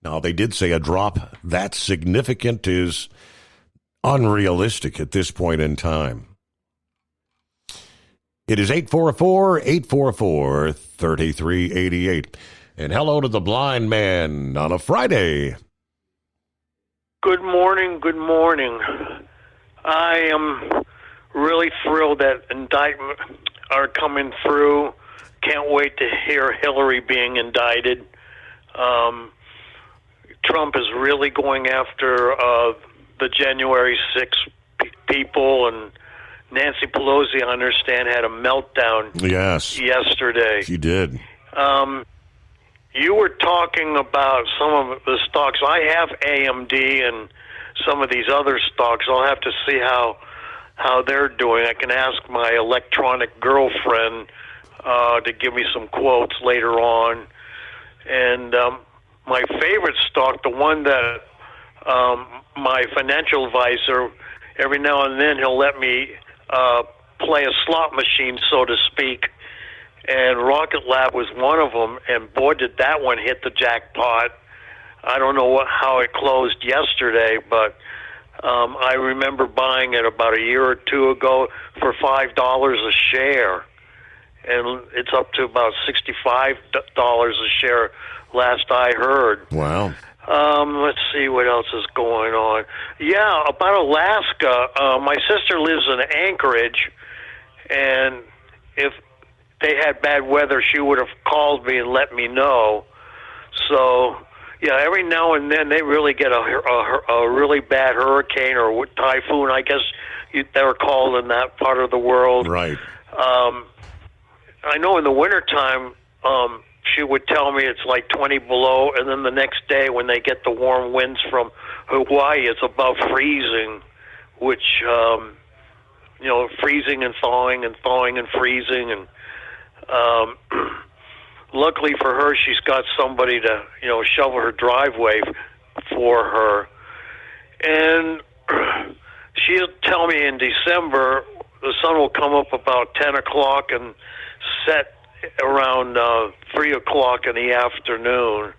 Now, they did say a drop that significant is unrealistic at this point in time. It is 844-844-3388. And hello to the blind man on a Friday. Good morning, good morning. I am really thrilled that indictments are coming through. Can't wait to hear Hillary being indicted. Trump is really going after the January 6th people, and Nancy Pelosi, I understand, had a meltdown yesterday. She did. You were talking about some of the stocks. I have AMD and some of these other stocks. I'll have to see how they're doing. I can ask my electronic girlfriend to give me some quotes later on. And my favorite stock, the one that my financial advisor, every now and then he'll let me play a slot machine, so to speak, and Rocket Lab was one of them, and boy, did that one hit the jackpot. I don't know how it closed yesterday, but I remember buying it about a year or two ago for $5 a share, and it's up to about $65 a share last I heard. Wow. Let's see what else is going on. Yeah, about Alaska. My sister lives in Anchorage, and if they had bad weather, she would have called me and let me know. So, yeah, every now and then they really get a really bad hurricane or typhoon, I guess they're called in that part of the world. Right. I know in the wintertime, she would tell me it's like 20 below, and then the next day when they get the warm winds from Hawaii, it's above freezing, which, freezing and thawing and thawing and freezing. And luckily for her, she's got somebody to, shovel her driveway for her. And she'll tell me in December, the sun will come up about 10 o'clock and set around 3 o'clock in the afternoon.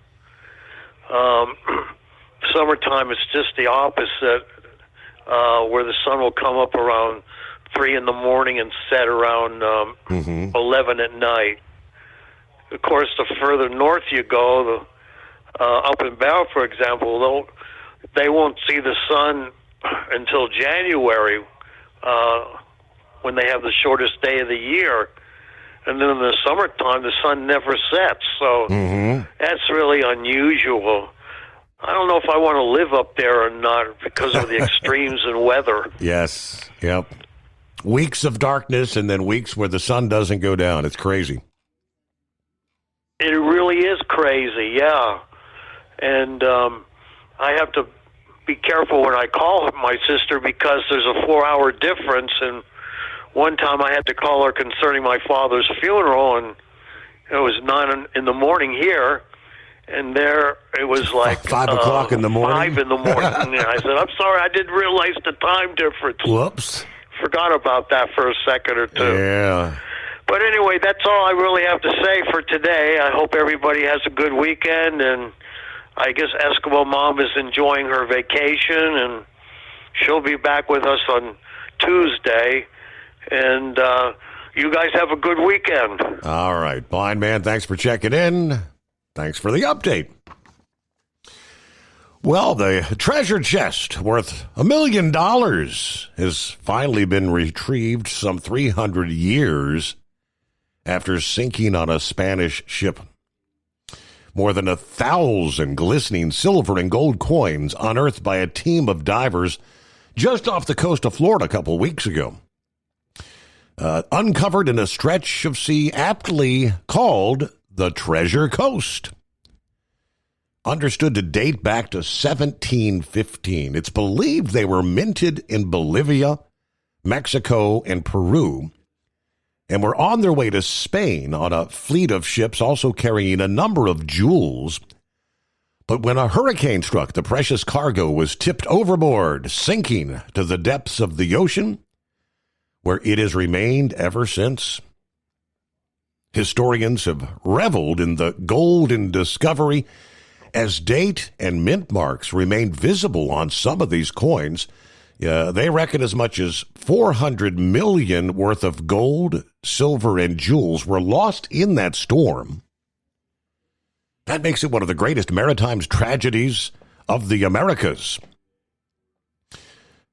Summertime, it's just the opposite, where the sun will come up around 3 in the morning and set around 11 at night. Of course, the further north you go, up in Bell, for example, they won't see the sun until January, when they have the shortest day of the year. And then in the summertime, the sun never sets. So that's really unusual. I don't know if I want to live up there or not because of the extremes in weather. Yes. Yep. Weeks of darkness and then weeks where the sun doesn't go down. It's crazy. It really is crazy, yeah. And I have to be careful when I call my sister because there's a 4-hour difference. And one time I had to call her concerning my father's funeral, and it was 9 in the morning here. And there it was like 5 o'clock in the morning. 5 in the morning. And I said, "I'm sorry, I didn't realize the time difference." Whoops. Forgot about that for a second or two. Yeah. But anyway, that's all I really have to say for today. I hope everybody has a good weekend, and I guess Eskimo Mom is enjoying her vacation, and she'll be back with us on Tuesday. And you guys have a good weekend. All right. Blind man, thanks for checking in. Thanks for the update. Well, the treasure chest worth $1 million has finally been retrieved some 300 years after sinking on a Spanish ship. More than 1,000 glistening silver and gold coins unearthed by a team of divers just off the coast of Florida a couple weeks ago. Uncovered in a stretch of sea aptly called the Treasure Coast. Understood to date back to 1715. It's believed they were minted in Bolivia, Mexico, and Peru, and were on their way to Spain on a fleet of ships also carrying a number of jewels. But when a hurricane struck, the precious cargo was tipped overboard, sinking to the depths of the ocean, where it has remained ever since. Historians have reveled in the golden discovery as date and mint marks remain visible on some of these coins. They reckon as much as 400 million worth of gold, silver, and jewels were lost in that storm. That makes it one of the greatest maritime tragedies of the Americas.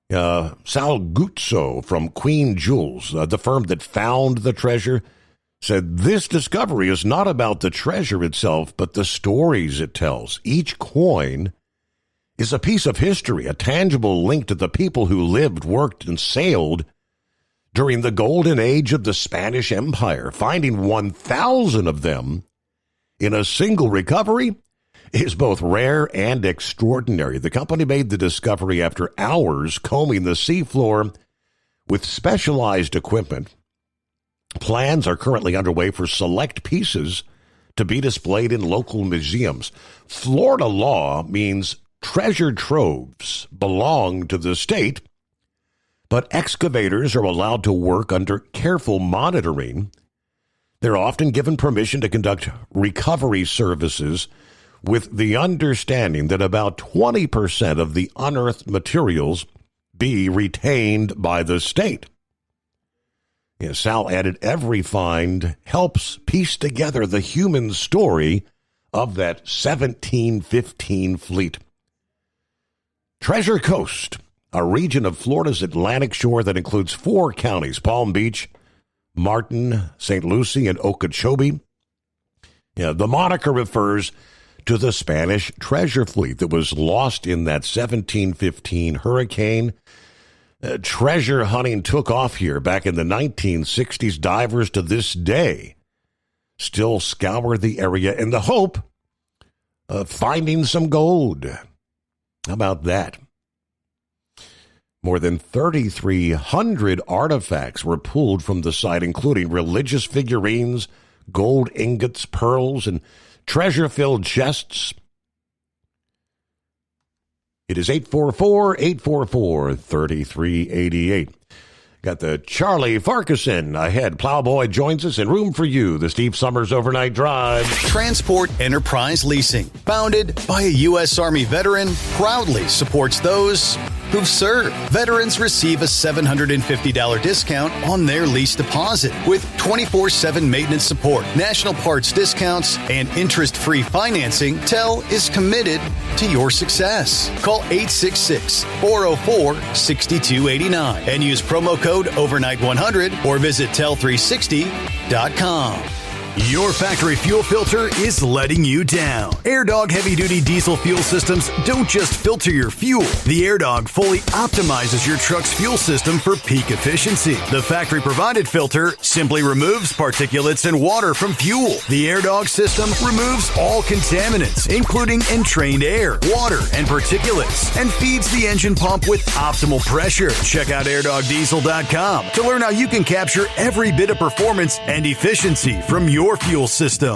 Sal Guzzo from Queen Jewels, the firm that found the treasure, said this discovery is not about the treasure itself, but the stories it tells. Each coin is a piece of history, a tangible link to the people who lived, worked, and sailed during the golden age of the Spanish Empire. Finding 1,000 of them in a single recovery is both rare and extraordinary. The company made the discovery after hours combing the seafloor with specialized equipment. Plans are currently underway for select pieces to be displayed in local museums. Florida law means treasure troves belong to the state, but excavators are allowed to work under careful monitoring. They're often given permission to conduct recovery services with the understanding that about 20% of the unearthed materials be retained by the state. Sal added, every find helps piece together the human story of that 1715 fleet. Treasure Coast, a region of Florida's Atlantic shore that includes 4 counties, Palm Beach, Martin, St. Lucie, and Okeechobee. The moniker refers to the Spanish treasure fleet that was lost in that 1715 hurricane. Treasure hunting took off here back in the 1960s. Divers to this day still scour the area in the hope of finding some gold. How about that? More than 3,300 artifacts were pulled from the site, including religious figurines, gold ingots, pearls, and treasure-filled chests. It is 844-844-3388. Got the Charlie Farquharson ahead. Plowboy joins us in Room for You, the Steve Summers Overnight Drive. Transport Enterprise Leasing, founded by a U.S. Army veteran, proudly supports those who've served. Veterans receive a $750 discount on their lease deposit with 24/7 maintenance support, national parts discounts, and interest-free financing. TEL is committed to your success. Call 866-404-6289 and use promo code OVERNIGHT100 or visit tel360.com. Your factory fuel filter is letting you down. AirDog heavy-duty diesel fuel systems don't just filter your fuel. The AirDog fully optimizes your truck's fuel system for peak efficiency. The factory-provided filter simply removes particulates and water from fuel. The AirDog system removes all contaminants, including entrained air, water, and particulates, and feeds the engine pump with optimal pressure. Check out airdogdiesel.com to learn how you can capture every bit of performance and efficiency from your fuel system.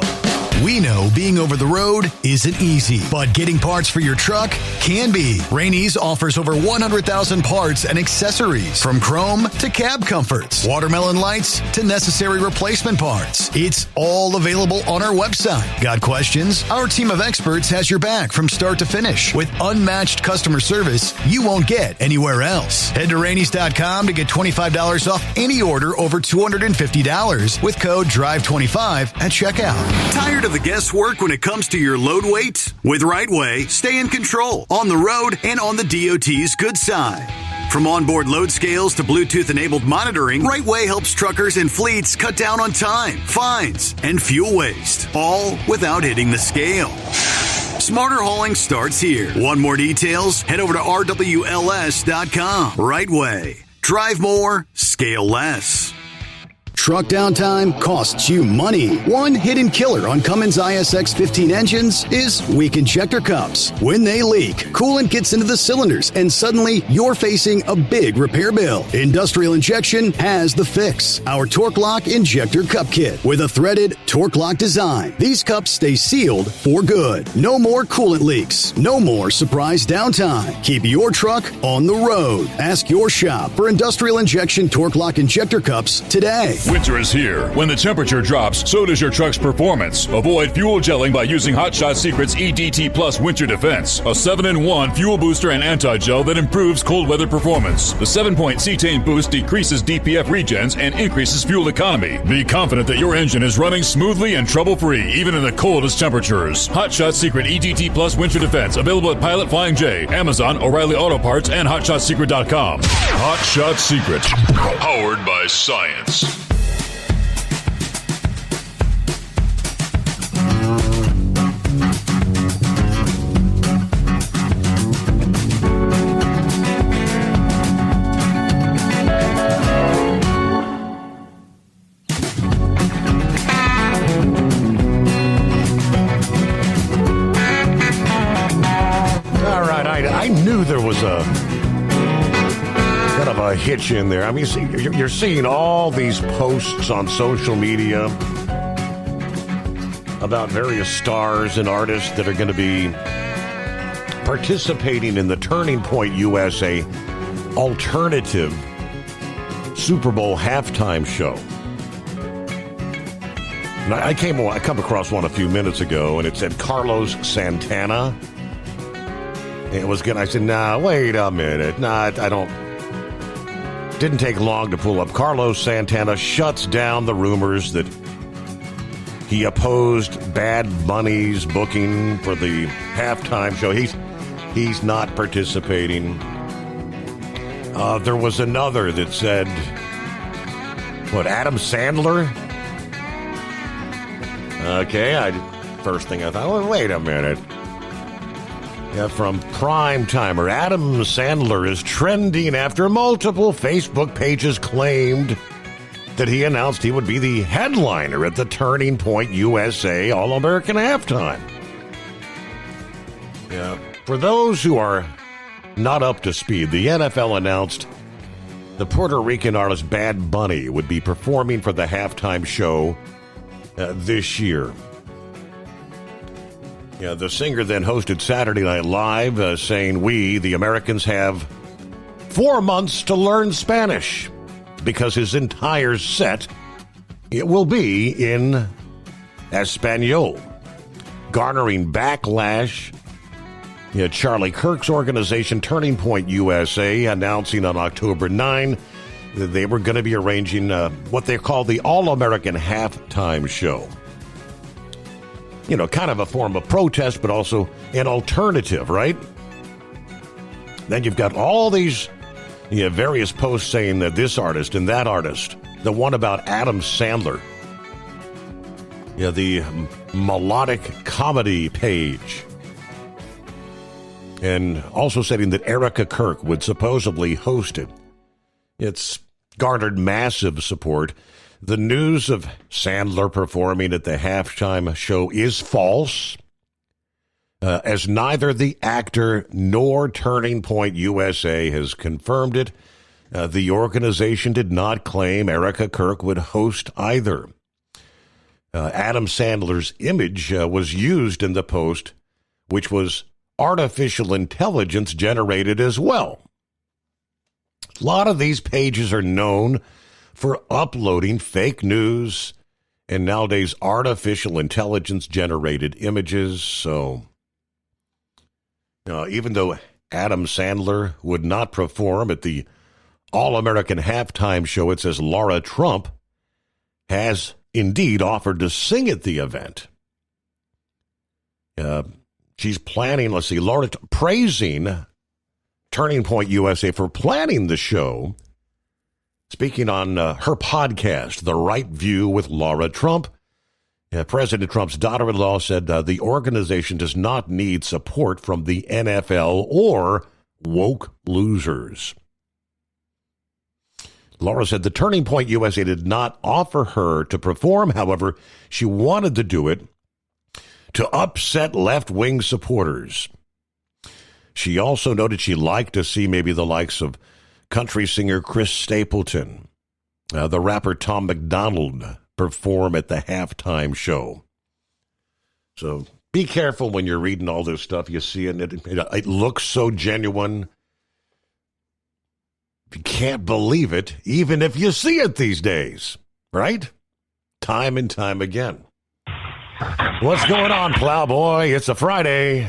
We know being over the road isn't easy, but getting parts for your truck can be. Rainey's offers over 100,000 parts and accessories, from chrome to cab comforts, watermelon lights to necessary replacement parts. It's all available on our website. Got questions? Our team of experts has your back from start to finish with unmatched customer service you won't get anywhere else. Head to Rainey's.com to get $25 off any order over $250 with code DRIVE25 at checkout. Tired of the guesswork when it comes to your load weight? With RightWay, stay in control on the road and on the DOT's good side. From onboard load scales to Bluetooth-enabled monitoring, Rightway helps truckers and fleets cut down on time, fines, and fuel waste, all without hitting the scale. Smarter hauling starts here. Want more details? Head over to rwls.com. Rightway. Drive more, scale less. Truck downtime costs you money. One hidden killer on Cummins ISX 15 engines is weak injector cups. When they leak, coolant gets into the cylinders and suddenly you're facing a big repair bill. Industrial Injection has the fix. Our Torque Lock Injector Cup Kit with a threaded Torque Lock design. These cups stay sealed for good. No more coolant leaks. No more surprise downtime. Keep your truck on the road. Ask your shop for Industrial Injection Torque Lock Injector Cups today. Winter is here. When the temperature drops, so does your truck's performance. Avoid fuel gelling by using Hot Shot Secret's EDT Plus Winter Defense, a 7-in-1 fuel booster and anti-gel that improves cold weather performance. The 7-point cetane boost decreases DPF regens and increases fuel economy. Be confident that your engine is running smoothly and trouble-free, even in the coldest temperatures. Hot Shot Secret EDT Plus Winter Defense, available at Pilot Flying J, Amazon, O'Reilly Auto Parts, and HotShotSecret.com. Hot Shot Secret, powered by science. I knew there was a kind of a hitch in there. I mean, you're seeing all these posts on social media about various stars and artists that are going to be participating in the Turning Point USA alternative Super Bowl halftime show. And I come across one a few minutes ago, and it said Carlos Santana. It was good. I said, nah, wait a minute. Nah, I don't. Didn't take long to pull up. Carlos Santana shuts down the rumors that he opposed Bad Bunny's booking for the halftime show. He's not participating. There was another that said, what, Adam Sandler? Okay, first thing I thought, well, wait a minute. Yeah, from Prime Timer, Adam Sandler is trending after multiple Facebook pages claimed that he announced he would be the headliner at the Turning Point USA All-American Halftime. Yeah, for those who are not up to speed, the NFL announced the Puerto Rican artist Bad Bunny would be performing for the halftime show this year. Yeah, the singer then hosted Saturday Night Live, saying, "We, the Americans, have 4 months to learn Spanish," because his entire set, it will be in Espanol, garnering backlash. Yeah, Charlie Kirk's organization, Turning Point USA, announcing on October 9 that they were going to be arranging what they call the All-American Halftime Show. You know, kind of a form of protest, but also an alternative, right? Then you've got all these various posts saying that this artist and that artist, the one about Adam Sandler, the melodic comedy page, and also saying that Erica Kirk would supposedly host it. It's garnered massive support. The news of Sandler performing at the halftime show is false, as neither the actor nor Turning Point USA has confirmed it. The organization did not claim Erica Kirk would host either. Adam Sandler's image was used in the post, which was artificial intelligence generated as well. A lot of these pages are known for uploading fake news and nowadays artificial intelligence generated images. So even though Adam Sandler would not perform at the All-American Halftime Show, it says Laura Trump has indeed offered to sing at the event. She's planning, Laura praising Turning Point USA for planning the show. Speaking on her podcast, The Right View with Laura Trump, President Trump's daughter-in-law said the organization does not need support from the NFL or woke losers. Laura said the Turning Point USA did not offer her to perform. However, she wanted to do it to upset left-wing supporters. She also noted she'd like to see maybe the likes of country singer Chris Stapleton, the rapper Tom McDonald perform at the halftime show. So be careful when you're reading all this stuff. You see it, it looks so genuine. You can't believe it, even if you see it these days, right? Time and time again. What's going on, Plowboy? It's a Friday.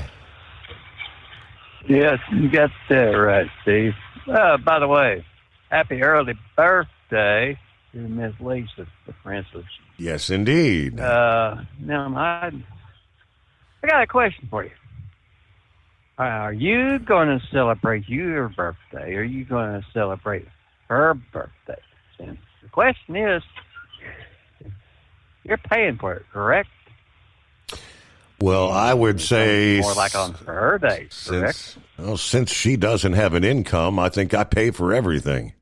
Yes, you got that right, Steve. By the way, happy early birthday to Miss Lisa, the princess. Yes, indeed. Now, I got a question for you. Are you going to celebrate your birthday, or are you going to celebrate her birthday? And the question is, you're paying for it, correct? Well, I would say more like on her day, correct? Since she doesn't have an income, I think I pay for everything.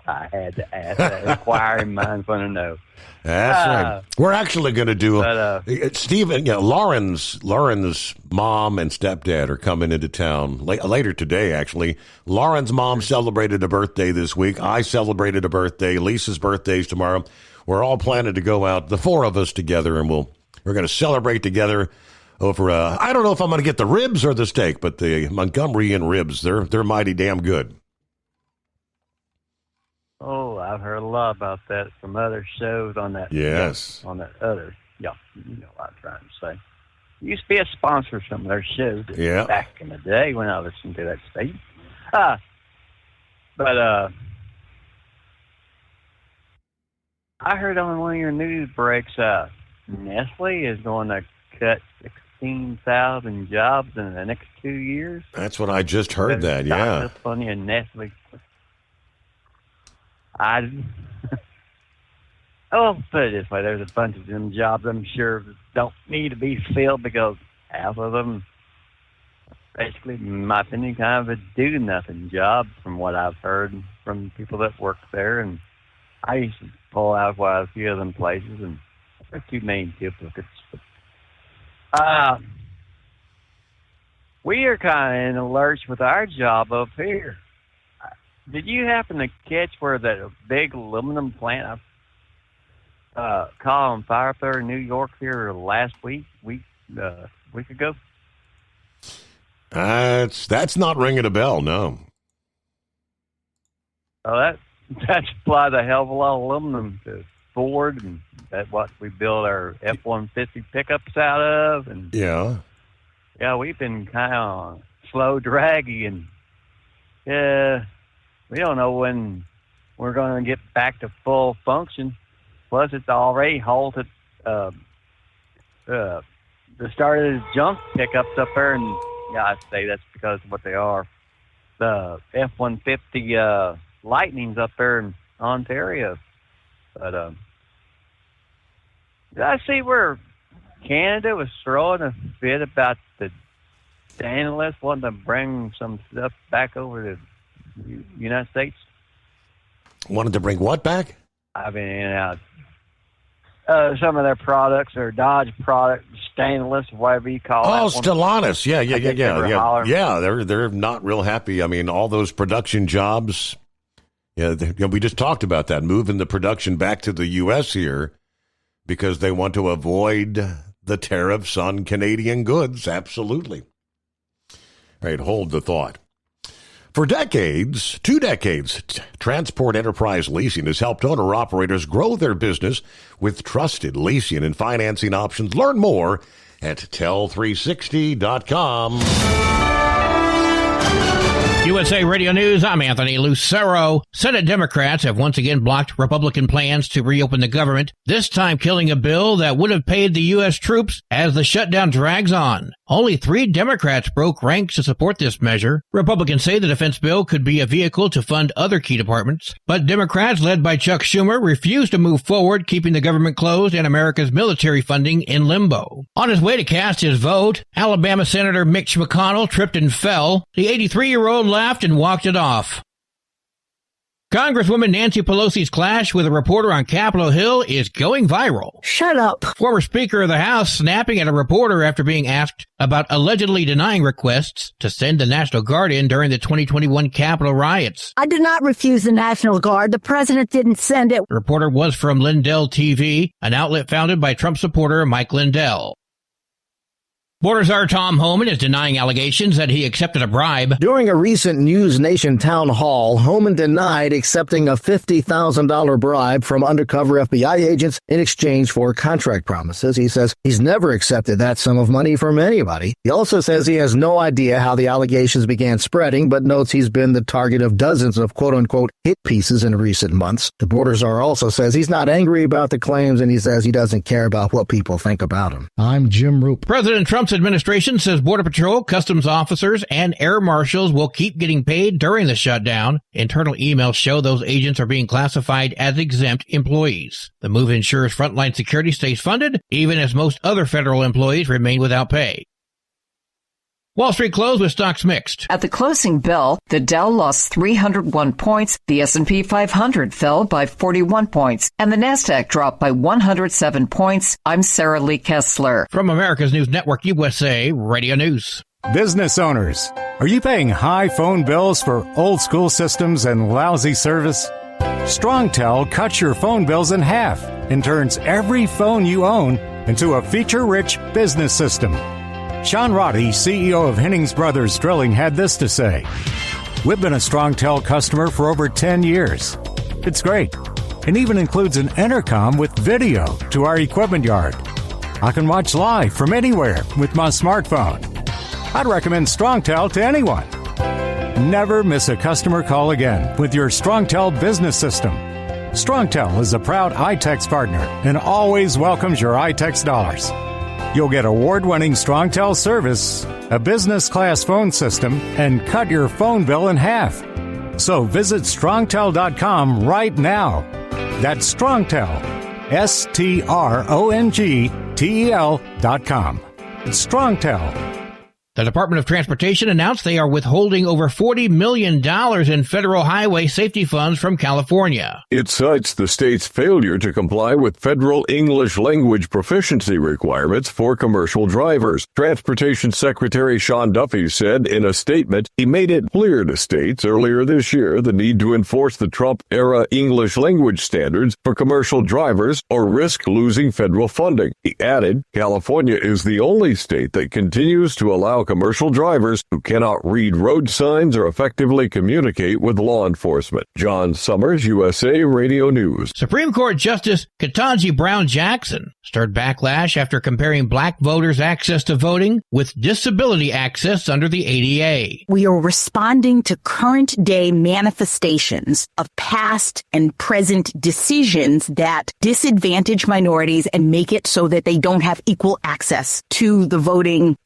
I had to ask that. Inquiring minds want to know. That's right. We're actually going to do Stephen. Lauren's mom and stepdad are coming into town later today. Actually, Lauren's mom celebrated a birthday this week. I celebrated a birthday. Lisa's birthday's tomorrow. We're all planning to go out, the four of us together, and we're going to celebrate together over. I don't know if I'm going to get the ribs or the steak, but the Montgomery Inn ribs, they're mighty damn good. Oh, I've heard a lot about that from other shows on that. Yes. On that other, you know what I'm trying to say. It used to be a sponsor of some of their shows back in the day when I listened to that station. But I heard on one of your news breaks, Nestle is going to cut 16,000 jobs in the next 2 years. That's what I just heard. That, yeah. That's funny, and Nestle. Put it this way, there's a bunch of them jobs I'm sure don't need to be filled because half of them basically, in my opinion, kind of a do-nothing job from what I've heard from people that work there. And I used to pull out quite a few of them places, and there's too many duplicates. We are kind of in a lurch with our job up here. Did you happen to catch where that big aluminum plant caught on fire up there in New York here last week ago? That's not ringing a bell, no. Oh, that supplies a hell of a lot of aluminum to Ford, and that's what we build our F-150 pickups out of. And yeah, we've been kind of slow, draggy, and we don't know when we're going to get back to full function. Plus, it's already halted the start of the junk pickups up there, and I'd say that's because of what they are. The F-150 Lightnings up there in Ontario. But did I see where Canada was throwing a fit about the Danilus wanting to bring some stuff back over to the United States? Wanted to bring what back? I've been in and out. Some of their products, or Dodge product, Stellantis, whatever you call it. Oh, Stellantis. Yeah. They're not real happy. I mean, all those production jobs. Yeah, we just talked about that, moving the production back to the U.S. here because they want to avoid the tariffs on Canadian goods. Absolutely. All right, hold the thought. For decades, 2 decades, Transport Enterprise Leasing has helped owner-operators grow their business with trusted leasing and financing options. Learn more at tell360.com. USA Radio News, I'm Anthony Lucero. Senate Democrats have once again blocked Republican plans to reopen the government, this time killing a bill that would have paid the U.S. troops as the shutdown drags on. Only 3 Democrats broke ranks to support this measure. Republicans say the defense bill could be a vehicle to fund other key departments, but Democrats, led by Chuck Schumer, refuse to move forward, keeping the government closed and America's military funding in limbo. On his way to cast his vote, Alabama Senator Mitch McConnell tripped and fell. The 83-year-old laughed and walked it off. Congresswoman Nancy Pelosi's clash with a reporter on Capitol Hill is going viral. Shut up. Former Speaker of the House snapping at a reporter after being asked about allegedly denying requests to send the National Guard in during the 2021 Capitol riots. I did not refuse the National Guard. The president didn't send it. The reporter was from Lindell TV, an outlet founded by Trump supporter Mike Lindell. Border Czar Tom Homan is denying allegations that he accepted a bribe. During a recent News Nation town hall, Homan denied accepting a $50,000 bribe from undercover FBI agents in exchange for contract promises. He says he's never accepted that sum of money from anybody. He also says he has no idea how the allegations began spreading, but notes he's been the target of dozens of quote-unquote hit pieces in recent months. The Border Czar also says he's not angry about the claims, and he says he doesn't care about what people think about him. I'm Jim Roop. President Trump's administration says Border Patrol, customs officers, and air marshals will keep getting paid during the shutdown. Internal emails show those agents are being classified as exempt employees. The move ensures frontline security stays funded, even as most other federal employees remain without pay. Wall Street closed with stocks mixed. At the closing bell, the Dow lost 301 points, the S&P 500 fell by 41 points, and the Nasdaq dropped by 107 points. I'm Sarah Lee Kessler. From America's News Network USA Radio News. Business owners, are you paying high phone bills for old school systems and lousy service? StrongTel cuts your phone bills in half and turns every phone you own into a feature-rich business system. Sean Roddy, CEO of Hennings Brothers Drilling, had this to say. We've been a StrongTel customer for over 10 years. It's great. It even includes an intercom with video to our equipment yard. I can watch live from anywhere with my smartphone. I'd recommend StrongTel to anyone. Never miss a customer call again with your StrongTel business system. StrongTel is a proud iTex partner and always welcomes your iTex dollars. You'll get award-winning StrongTel service, a business-class phone system, and cut your phone bill in half. So visit StrongTel.com right now. That's StrongTel, StrongTel.com. StrongTel. The Department of Transportation announced they are withholding over $40 million in federal highway safety funds from California. It cites the state's failure to comply with federal English language proficiency requirements for commercial drivers. Transportation Secretary Sean Duffy said in a statement he made it clear to states earlier this year the need to enforce the Trump-era English language standards for commercial drivers or risk losing federal funding. He added, California is the only state that continues to allow commercial drivers who cannot read road signs or effectively communicate with law enforcement. John Summers, USA Radio News. Supreme Court Justice Ketanji Brown Jackson stirred backlash after comparing black voters' access to voting with disability access under the ADA. We are responding to current day manifestations of past and present decisions that disadvantage minorities and make it so that they don't have equal access to the voting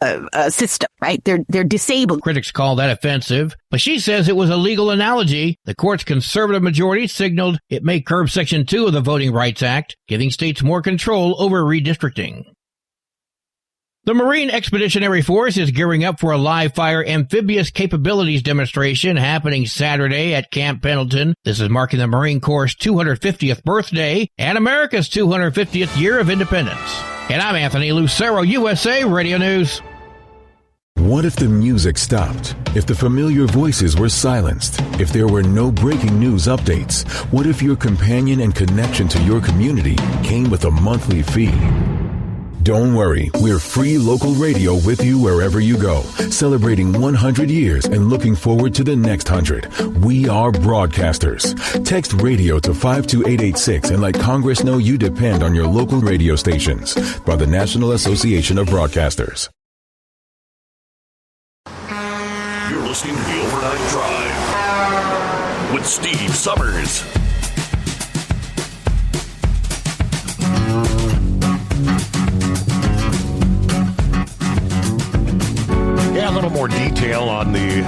system. Right? They're disabled. Critics call that offensive, but she says it was a legal analogy. The court's conservative majority signaled it may curb Section 2 of the Voting Rights Act, giving states more control over redistricting. The Marine Expeditionary Force is gearing up for a live-fire amphibious capabilities demonstration happening Saturday at Camp Pendleton. This is marking the Marine Corps' 250th birthday and America's 250th year of independence. And I'm Anthony Lucero, USA Radio News. What if the music stopped? If the familiar voices were silenced? If there were no breaking news updates? What if your companion and connection to your community came with a monthly fee? Don't worry, we're free local radio with you wherever you go, celebrating 100 years and looking forward to the next 100. We are broadcasters. Text radio to 52886 and let Congress know you depend on your local radio stations. By the National Association of Broadcasters. You're listening to The Overnight Drive with Steve Summers. more detail on the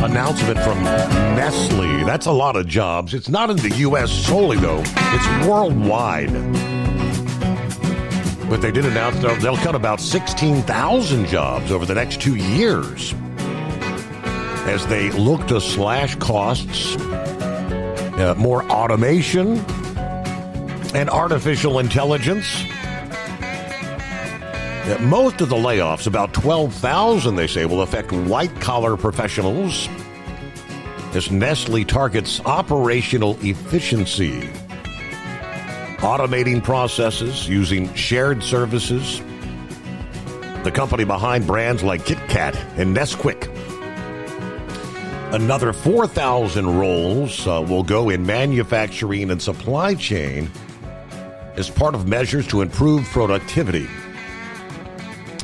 announcement from Nestle. That's a lot of jobs. It's not in the U.S. solely, though. It's worldwide. But they did announce they'll cut about 16,000 jobs over the next 2 years as they look to slash costs, more automation, and artificial intelligence. Most of the layoffs, about 12,000, they say, will affect white-collar professionals as Nestle targets operational efficiency, automating processes using shared services. The company behind brands like Kit Kat and Nesquik. Another 4,000 roles will go in manufacturing and supply chain as part of measures to improve productivity.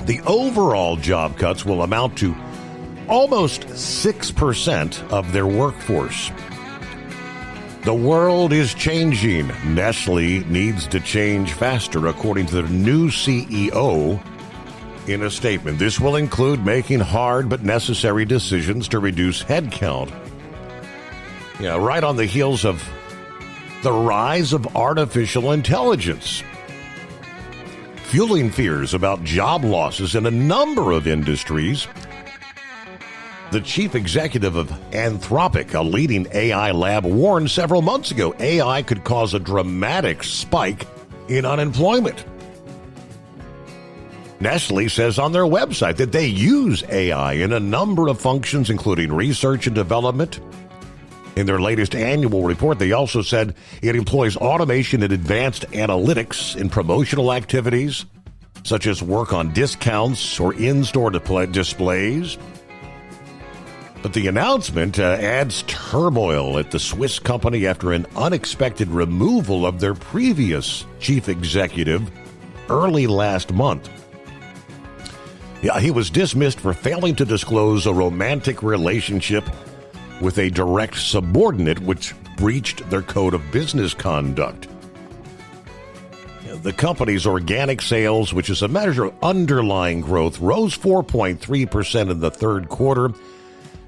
The overall job cuts will amount to almost 6% of their workforce. The world is changing. Nestle needs to change faster, according to the new CEO in a statement. This will include making hard but necessary decisions to reduce headcount. Yeah, right on the heels of the rise of artificial intelligence, fueling fears about job losses in a number of industries. The chief executive of Anthropic, a leading AI lab, warned several months ago AI could cause a dramatic spike in unemployment. Nestle says on their website that they use AI in a number of functions, including research and development. In their latest annual report, they also said it employs automation and advanced analytics in promotional activities, such as work on discounts or in-store displays. But the announcement adds turmoil at the Swiss company after an unexpected removal of their previous chief executive early last month. Yeah, he was dismissed for failing to disclose a romantic relationship with a direct subordinate, which breached their code of business conduct. The company's organic sales, which is a measure of underlying growth, rose 4.3% in the third quarter.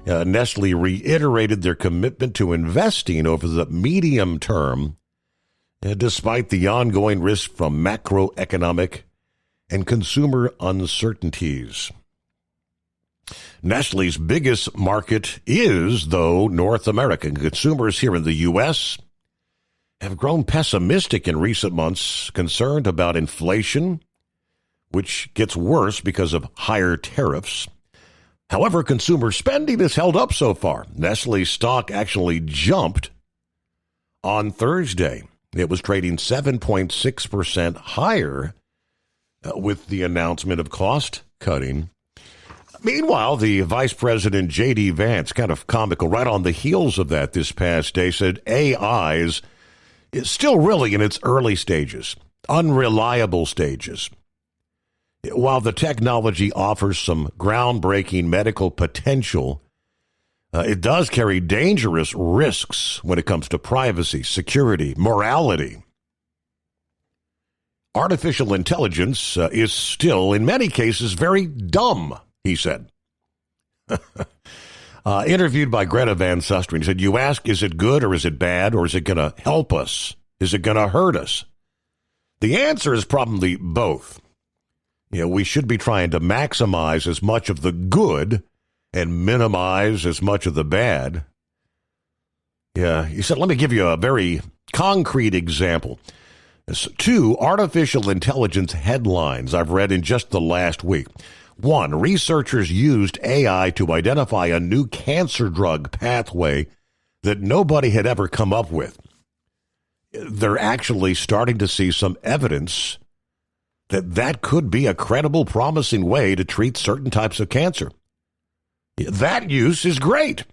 Nestle reiterated their commitment to investing over the medium term, despite the ongoing risk from macroeconomic and consumer uncertainties. Nestle's biggest market is, though, North America. Consumers here in the U.S. have grown pessimistic in recent months, concerned about inflation, which gets worse because of higher tariffs. However, consumer spending has held up so far. Nestle's stock actually jumped on Thursday. It was trading 7.6% higher with the announcement of cost cutting. Meanwhile, the Vice President, J.D. Vance, kind of comical, right on the heels of that this past day, said AI is still really in its early stages, unreliable stages. While the technology offers some groundbreaking medical potential, it does carry dangerous risks when it comes to privacy, security, morality. Artificial intelligence is still, in many cases, very dumb, he said. Interviewed by Greta Van Susteren, he said, you ask, is it good or is it bad, or is it going to help us? Is it going to hurt us? The answer is probably both. We should be trying to maximize as much of the good and minimize as much of the bad. Yeah, he said, let me give you a very concrete example. 2 artificial intelligence headlines I've read in just the last week. 1, researchers used AI to identify a new cancer drug pathway that nobody had ever come up with. They're actually starting to see some evidence that could be a credible, promising way to treat certain types of cancer. That use is great.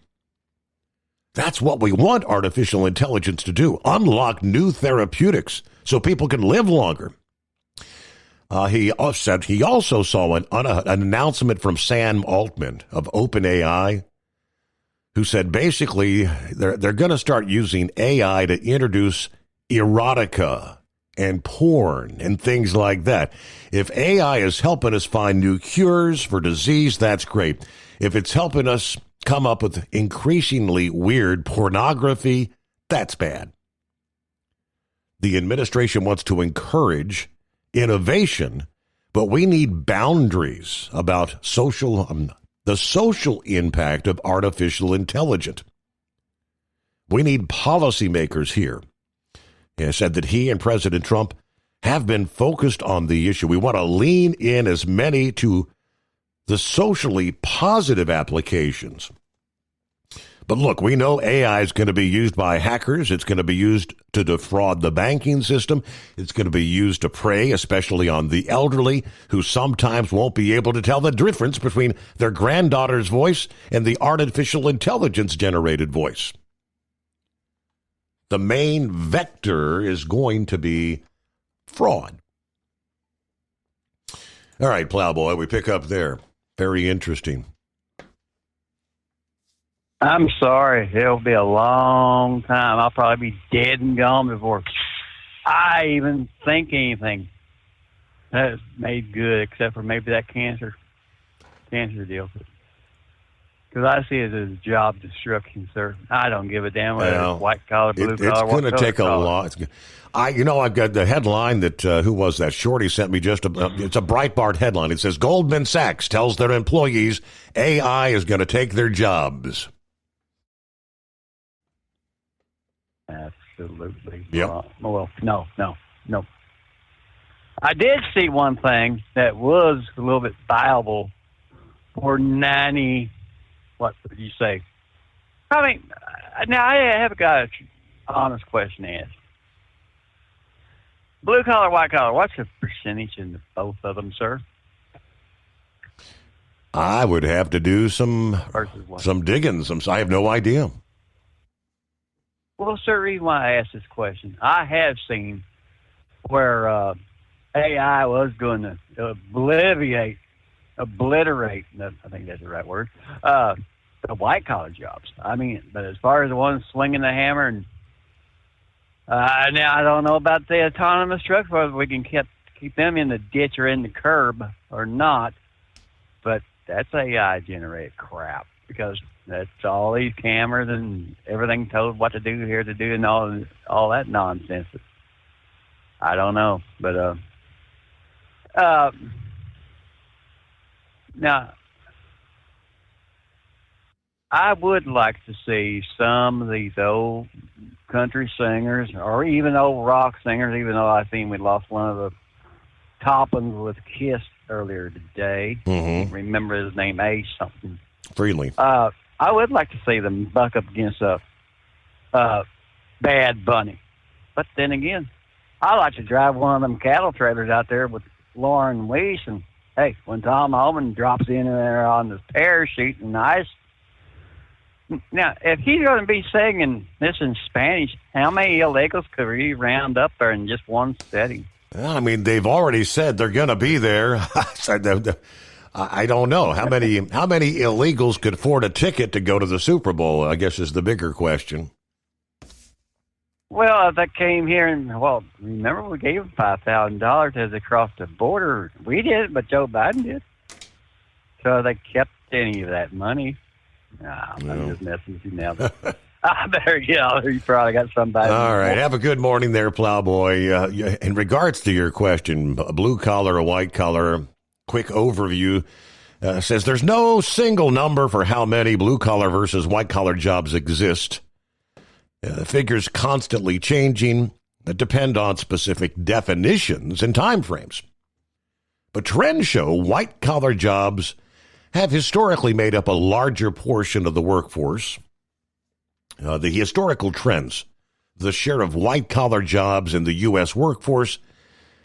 That's what we want artificial intelligence to do, unlock new therapeutics so people can live longer. He said he also saw an announcement from Sam Altman of OpenAI, who said basically they're going to start using AI to introduce erotica and porn and things like that. If AI is helping us find new cures for disease, that's great. If it's helping us come up with increasingly weird pornography, that's bad. The administration wants to encourage innovation, but we need boundaries about the social impact of artificial intelligence. We need policymakers here. He said that he and President Trump have been focused on the issue. We want to lean in as many to the socially positive applications. But look, we know AI is going to be used by hackers. It's going to be used to defraud the banking system. It's going to be used to prey, especially on the elderly, who sometimes won't be able to tell the difference between their granddaughter's voice and the artificial intelligence-generated voice. The main vector is going to be fraud. All right, Plowboy, we pick up there. Very interesting. I'm sorry. It'll be a long time. I'll probably be dead and gone before I even think anything that's made good, except for maybe that cancer deal. Because I see it as job destruction, sir. I don't give a damn whether it's white collar, blue collar. It's going to take a lot. I've got the headline that, who was that? Shorty sent me it's a Breitbart headline. It says, Goldman Sachs tells their employees AI is going to take their jobs. Absolutely. Yep. Well, no. I did see one thing that was a little bit viable for 90, what would you say? I mean, now I have got an honest question to ask. Blue collar, white collar, what's the percentage in both of them, sir? I would have to do some digging. I have no idea. Well, sir, the reason why I asked this question, I have seen where AI was going to obliterate, I think that's the right word, the white-collar jobs. I mean, but as far as the ones swinging the hammer, and now I don't know about the autonomous trucks, whether we can keep them in the ditch or in the curb or not, but that's AI-generated crap, because that's all these cameras and everything told what to do, here to do, and all that nonsense. I don't know, but now I would like to see some of these old country singers, or even old rock singers, even though I seen we lost one of the top ones with Kiss earlier today. Mm-hmm. Remember his name, Ace something. Freely. I would like to see them buck up against Bad Bunny. But then again, I like to drive one of them cattle trailers out there with Lauren Weiss, and hey, when Tom Holman drops in there on his parachute and ice. Now, if he's going to be singing this in Spanish, how many illegals could we round up there in just one setting? I mean, they've already said they're going to be there. I don't know. How many illegals could afford a ticket to go to the Super Bowl, I guess, is the bigger question. Well, if they came here and, remember we gave them $5,000 as they crossed the border. We did, but Joe Biden did. So they kept any of that money. I'm just messing with you now. I better get out there. You probably got somebody. All right. Have a good morning there, Plowboy. In regards to your question, blue collar or white collar, quick overview says there's no single number for how many blue collar versus white collar jobs exist. Figures constantly changing that depend on specific definitions and timeframes. But trends show white collar jobs have historically made up a larger portion of the workforce. The historical trends, the share of white-collar jobs in the U.S. workforce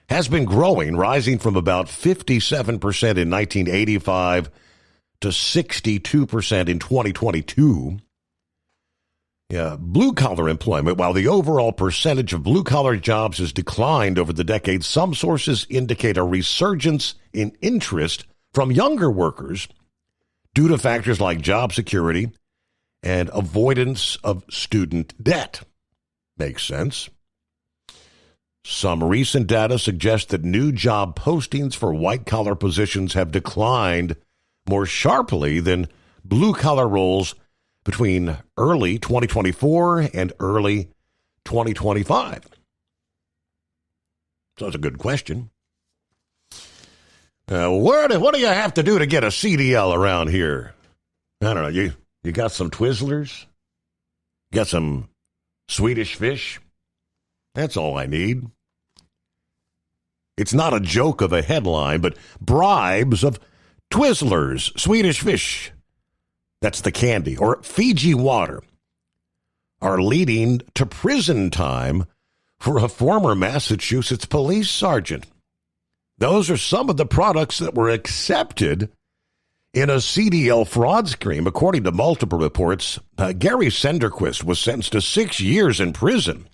has been growing, rising from about 57% in 1985 to 62% in 2022. Blue-collar employment, while the overall percentage of blue-collar jobs has declined over the decades, some sources indicate a resurgence in interest from younger workers due to factors like job security and avoidance of student debt. Makes sense. Some recent data suggests that new job postings for white-collar positions have declined more sharply than blue-collar roles between early 2024 and early 2025. So that's a good question. What do you have to do to get a CDL around here? I don't know. You got some Twizzlers? Got some Swedish fish? That's all I need. It's not a joke of a headline, but bribes of Twizzlers, Swedish fish, that's the candy, or Fiji water, are leading to prison time for a former Massachusetts police sergeant. Those are some of the products that were accepted in a CDL fraud scheme. According to multiple reports, Gary Senderquist was sentenced to 6 years in prison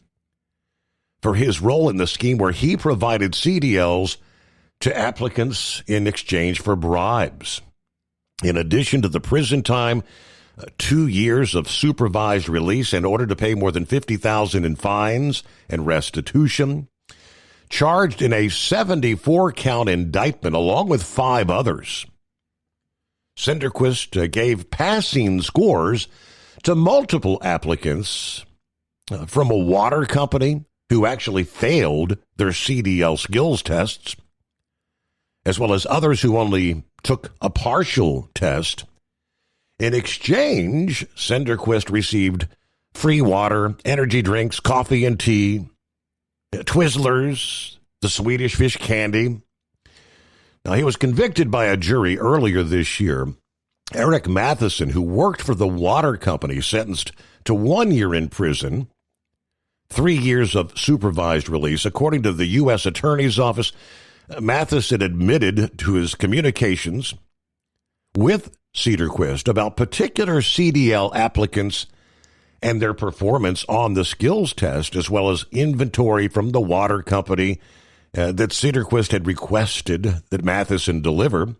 for his role in the scheme where he provided CDLs to applicants in exchange for bribes. In addition to the prison time, 2 years of supervised release in order to pay more than $50,000 in fines and restitution, charged in a 74-count indictment along with 5 others. Senderquist gave passing scores to multiple applicants from a water company who actually failed their CDL skills tests, as well as others who only took a partial test. In exchange, Senderquist received free water, energy drinks, coffee and tea, Twizzlers, the Swedish fish candy. Now, he was convicted by a jury earlier this year. Eric Matheson, who worked for the water company, sentenced to 1 year in prison, 3 years of supervised release. According to the U.S. Attorney's Office, Matheson admitted to his communications with Senderquist about particular CDL applicants and their performance on the skills test, as well as inventory from the water company that Senderquist had requested that Matheson deliver.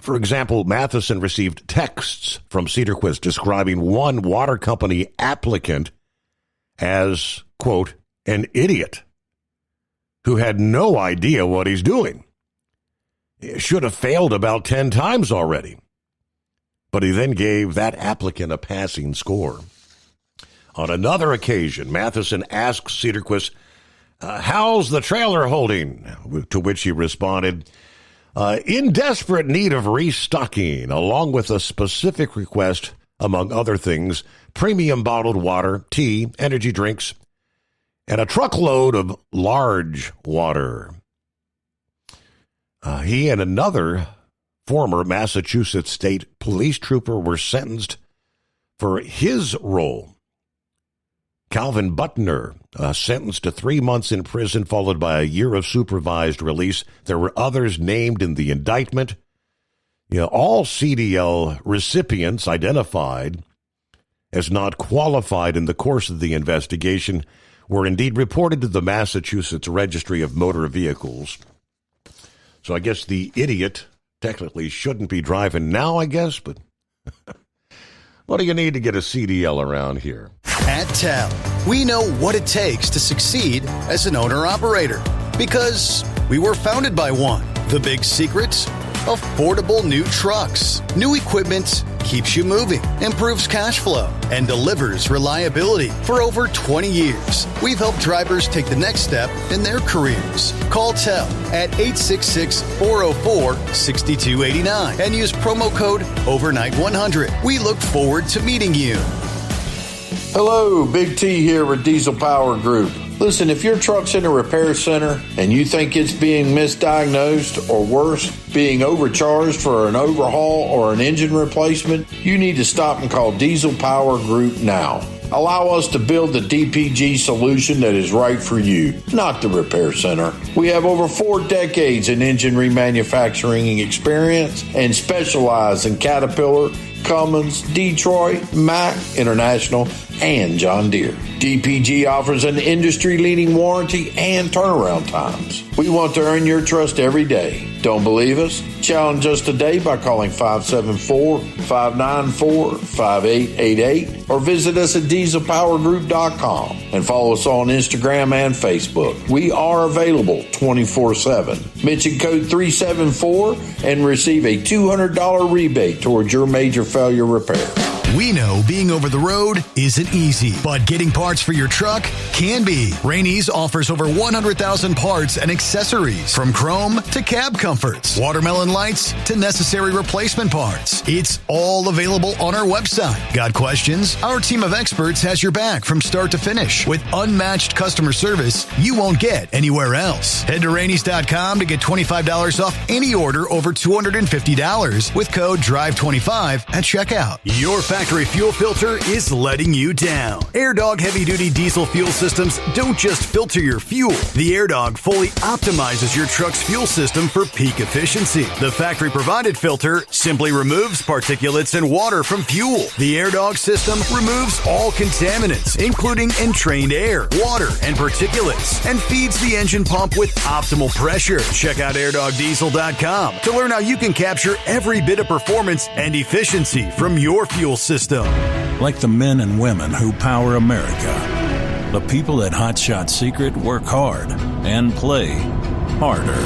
For example, Matheson received texts from Senderquist describing one water company applicant as, quote, an idiot who had no idea what he's doing. He should have failed about 10 times already. But he then gave that applicant a passing score. On another occasion, Matheson asked Senderquist, how's the trailer holding? To which he responded, in desperate need of restocking, along with a specific request, among other things, premium bottled water, tea, energy drinks, and a truckload of large water. He and another former Massachusetts state police trooper were sentenced for his role. Calvin Butner, sentenced to 3 months in prison, followed by a year of supervised release. There were others named in the indictment. All CDL recipients identified as not qualified in the course of the investigation were indeed reported to the Massachusetts Registry of Motor Vehicles. So I guess the idiot technically shouldn't be driving now, I guess, but what do you need to get a CDL around here? At TEL, we know what it takes to succeed as an owner-operator because we were founded by one. The big secret? Affordable new trucks. New equipment keeps you moving, improves cash flow, and delivers reliability. For over 20 years, we've helped drivers take the next step in their careers. Call TEL at 866-404-6289 and use promo code OVERNIGHT100. We look forward to meeting you. Hello, Big T here with Diesel Power Group. Listen, if your truck's in a repair center and you think it's being misdiagnosed or worse, being overcharged for an overhaul or an engine replacement, you need to stop and call Diesel Power Group now. Allow us to build the DPG solution that is right for you, not the repair center. We have over 4 decades in engine remanufacturing experience and specialize in Caterpillar, Cummins, Detroit, Mack, International, and John Deere. DPG offers an industry-leading warranty and turnaround times. We want to earn your trust every day. Don't believe us? Challenge us today by calling 574-594-5888 or visit us at dieselpowergroup.com and follow us on Instagram and Facebook. We are available 24/7. Mention code 374 and receive a $200 rebate towards your major failure repair. We know being over the road isn't easy, but getting parts for your truck can be. Rainey's offers over 100,000 parts and accessories, from chrome to cab comforts, watermelon lights to necessary replacement parts. It's all available on our website. Got questions? Our team of experts has your back from start to finish with unmatched customer service you won't get anywhere else. Head to Rainey's.com to get $25 off any order over $250 with code DRIVE25 at checkout. Your factory fuel filter is letting you down. AirDog heavy-duty diesel fuel systems don't just filter your fuel. The AirDog fully optimizes your truck's fuel system for peak efficiency. The factory-provided filter simply removes particulates and water from fuel. The AirDog system removes all contaminants, including entrained air, water, and particulates, and feeds the engine pump with optimal pressure. Check out airdogdiesel.com to learn how you can capture every bit of performance and efficiency from your fuel system. Like the men and women who power America, the people at Hot Shot Secret work hard and play harder.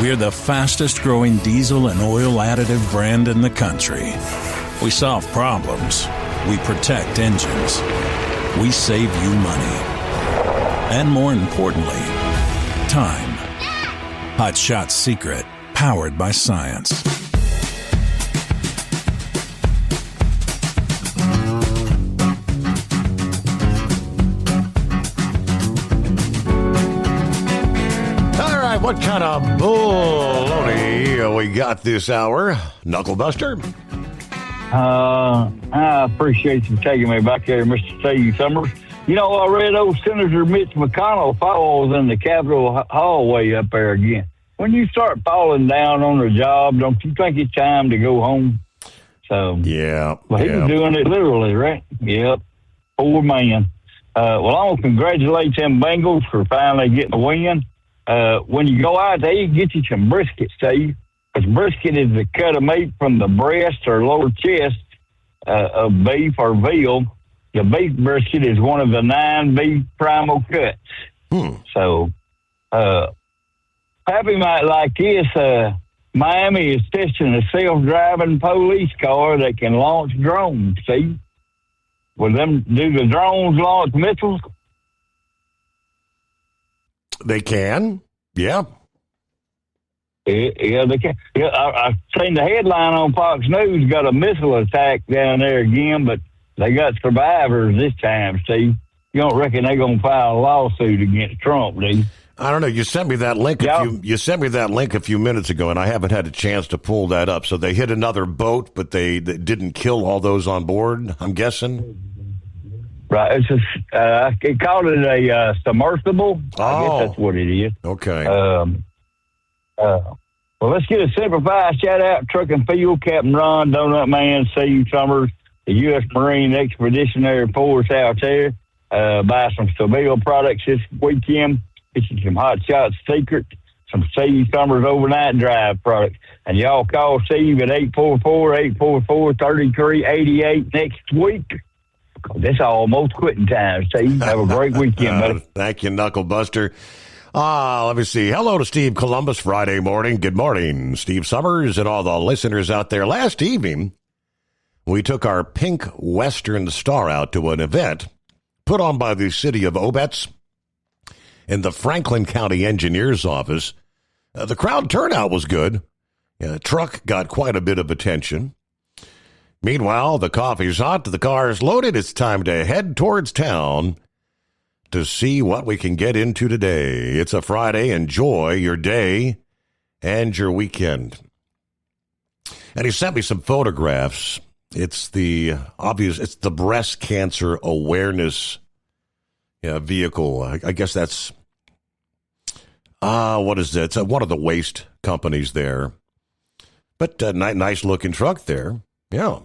We're the fastest growing diesel and oil additive brand in the country. We solve problems. We protect engines. We save you money. And more importantly, time. Hot Shot Secret. Powered by science. All right, what kind of baloney we got this hour? Knucklebuster? I appreciate you taking me back there, Mr. Steve Summers. You know, I read old Senator Mitch McConnell falls in the Capitol hallway up there again. When you start falling down on the job, don't you think it's time to go home? So yeah, well, he was doing it literally, right? Yep, poor man. Well, I want to congratulate them Bengals for finally getting a win. When you go out there, you get you some brisket, Steve, because brisket is the cut of meat from the breast or lower chest of beef or veal. The beef brisket is one of the 9 beef primal cuts. So, Happy might like this. Miami is testing a self-driving police car that can launch drones. See? Do the drones launch missiles? They can. Yeah. Yeah, they can. Yeah, I've seen the headline on Fox News, got a missile attack down there again, but they got survivors this time, Steve. You don't reckon they're going to file a lawsuit against Trump, do you? I don't know. You sent me that link. You sent me that link a few minutes ago, and I haven't had a chance to pull that up. So they hit another boat, but they didn't kill all those on board, I'm guessing. Right. It's just, they called it a submersible. I guess that's what it is. Okay. Well, let's get a simplified shout-out, Truck and Field, Captain Ron, Donut Man, Steve Summers, the U.S. Marine Expeditionary Force out there. Buy some Seville products this weekend. Get you some Hot Shot Secret, some Steve Summers Overnight Drive products. And y'all call Steve at 844-844-3388 next week. That's almost quitting time, Steve. Have a great weekend, buddy. Thank you, Knucklebuster. Let me see. Hello to Steve Columbus Friday morning. Good morning, Steve Summers and all the listeners out there. Last evening, we took our Pink Western Star out to an event put on by the city of Obetz in the Franklin County Engineer's Office. The crowd turnout was good. The truck got quite a bit of attention. Meanwhile, the coffee's hot, the car's loaded. It's time to head towards town to see what we can get into today. It's a Friday. Enjoy your day and your weekend. And he sent me some photographs. It's the breast cancer awareness vehicle. I guess that's, what is that? It's one of the waste companies there. But nice looking truck there. Yeah.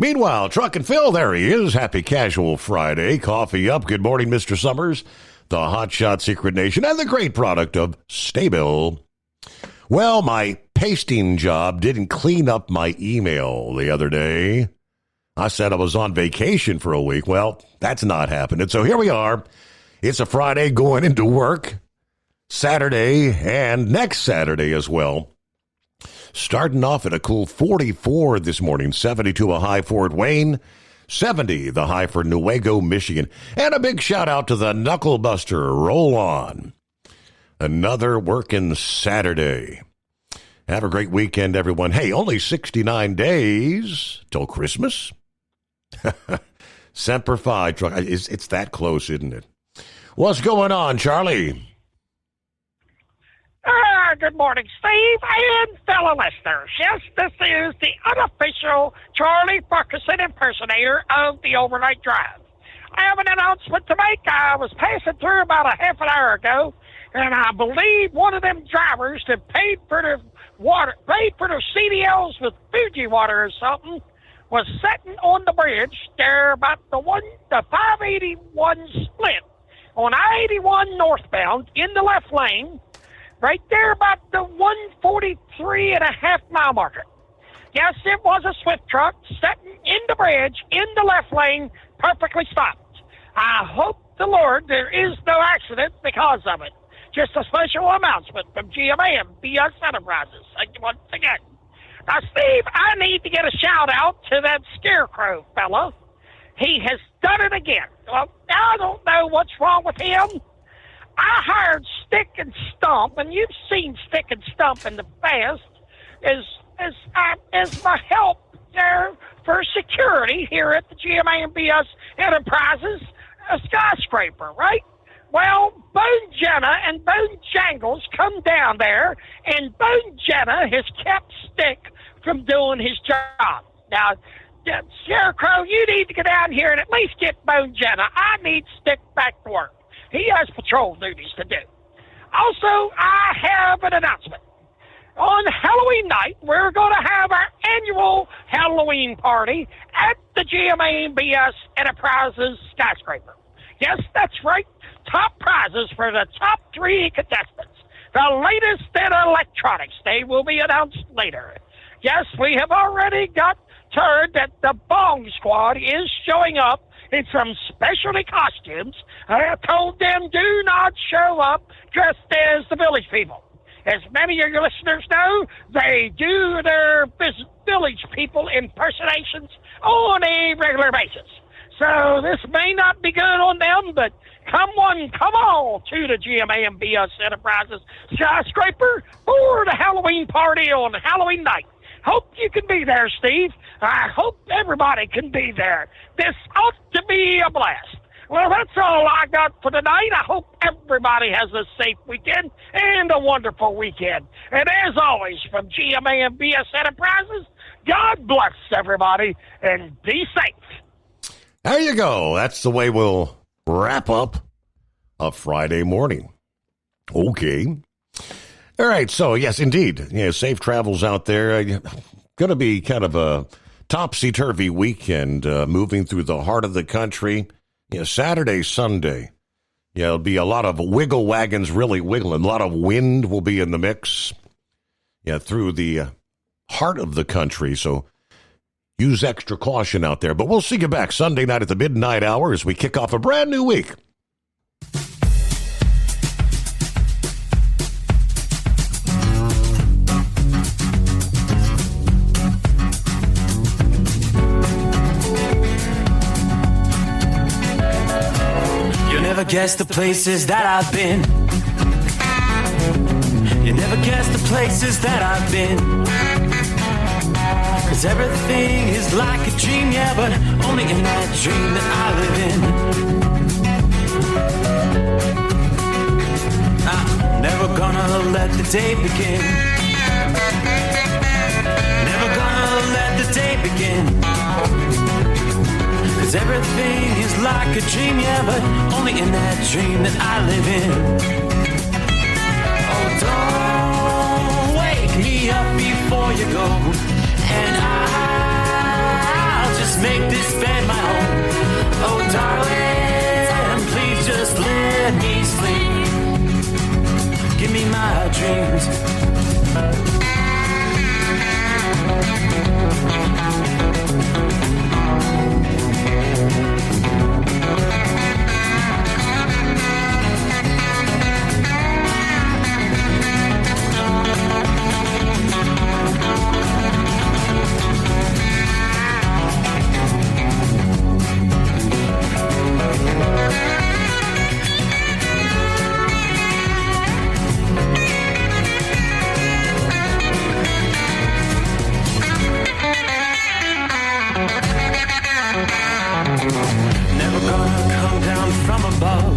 Meanwhile, Truck and Phil, there he is. Happy Casual Friday. Coffee up. Good morning, Mr. Summers, the Hotshot Secret Nation, and the great product of Staybill. Well, my pasting job didn't clean up my email the other day. I said I was on vacation for a week. Well, that's not happening. So here we are. It's a Friday going into work, Saturday, and next Saturday as well. Starting off at a cool 44 this morning, 72 a high Fort Wayne, 70 the high for Newaygo, Michigan. And a big shout out to the Knucklebuster. Roll on. Another working Saturday. Have a great weekend, everyone. Hey, only 69 days till Christmas. Semper Fi. It's that close, isn't it? What's going on, Charlie? Good morning, Steve and fellow listeners. Yes, this is the unofficial Charlie Ferguson impersonator of the Overnight Drive. I have an announcement to make. I was passing through about a half an hour ago, and I believe one of them drivers that paid for their CDLs with Fuji water or something was sitting on the bridge there about the 581 split on I-81 northbound in the left lane, right there about the 143 and a half mile marker. Yes, it was a Swift truck sitting in the bridge in the left lane, perfectly stopped. I hope the Lord there is no accident because of it. Just a special announcement from GMA and BS Enterprises. Once again. Now, Steve, I need to get a shout-out to that Scarecrow fella. He has done it again. Well, I don't know what's wrong with him. I hired Stick and Stump, and you've seen Stick and Stump in the past, as my help there for security here at the GMA and BS Enterprises skyscraper, right? Well, Bone Jenna and Bone Jangles come down there, and Bone Jenna has kept Stick from doing his job. Now, Scarecrow, you need to get down here and at least get Bone Jenna. I need Stick back to work. He has patrol duties to do. Also, I have an announcement. On Halloween night, we're going to have our annual Halloween party at the GMA and BS Enterprises skyscraper. Yes, that's right. Top prizes for the top 3 contestants. The latest in electronics. They will be announced later. Yes, we have already got word that the Bong Squad is showing up in some specialty costumes. I have told them do not show up dressed as the Village People. As many of your listeners know, they do their Village People impersonations on a regular basis. So this may not be good on them, but come on to the GMA and BS Enterprises skyscraper for the Halloween party on Halloween night. Hope you can be there, Steve. I hope everybody can be there. This ought to be a blast. Well, that's all I got for tonight. I hope everybody has a safe weekend and a wonderful weekend. And as always, from GMA and BS Enterprises, God bless everybody and be safe. There you go. That's the way we'll wrap up a Friday morning. Okay. All right. So, yes, indeed. Yeah, safe travels out there. Going to be kind of a topsy-turvy weekend, moving through the heart of the country. Saturday, Sunday. Yeah, it'll be a lot of wiggle wagons really wiggling. A lot of wind will be in the mix. Yeah, through the heart of the country. So use extra caution out there. But we'll see you back Sunday night at the midnight hour as we kick off a brand new week. Never guess the places that I've been. You never guess the places that I've been. 'Cause everything is like a dream, yeah, but only in that dream that I live in. I'm never gonna let the day begin. Never gonna let the day begin. 'Cause everything is like a dream, yeah, but only in that dream that I live in. Oh, don't wake me up before you go, and I'll just dreams. Never gonna come down from above,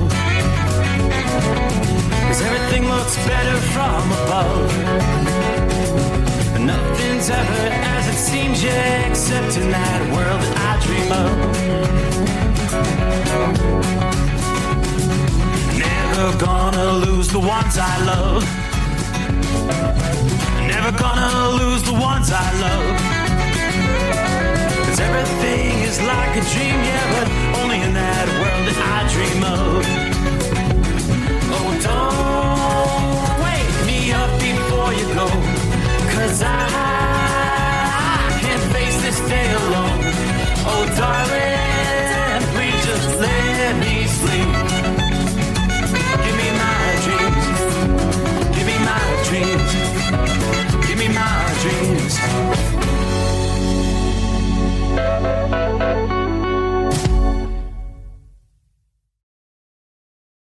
'cause everything looks better from above. Nothing's ever as it seems, yeah, except in that world that I dream of. Never gonna lose the ones I love. Never gonna lose the ones I love. 'Cause everything is like a dream, yeah, but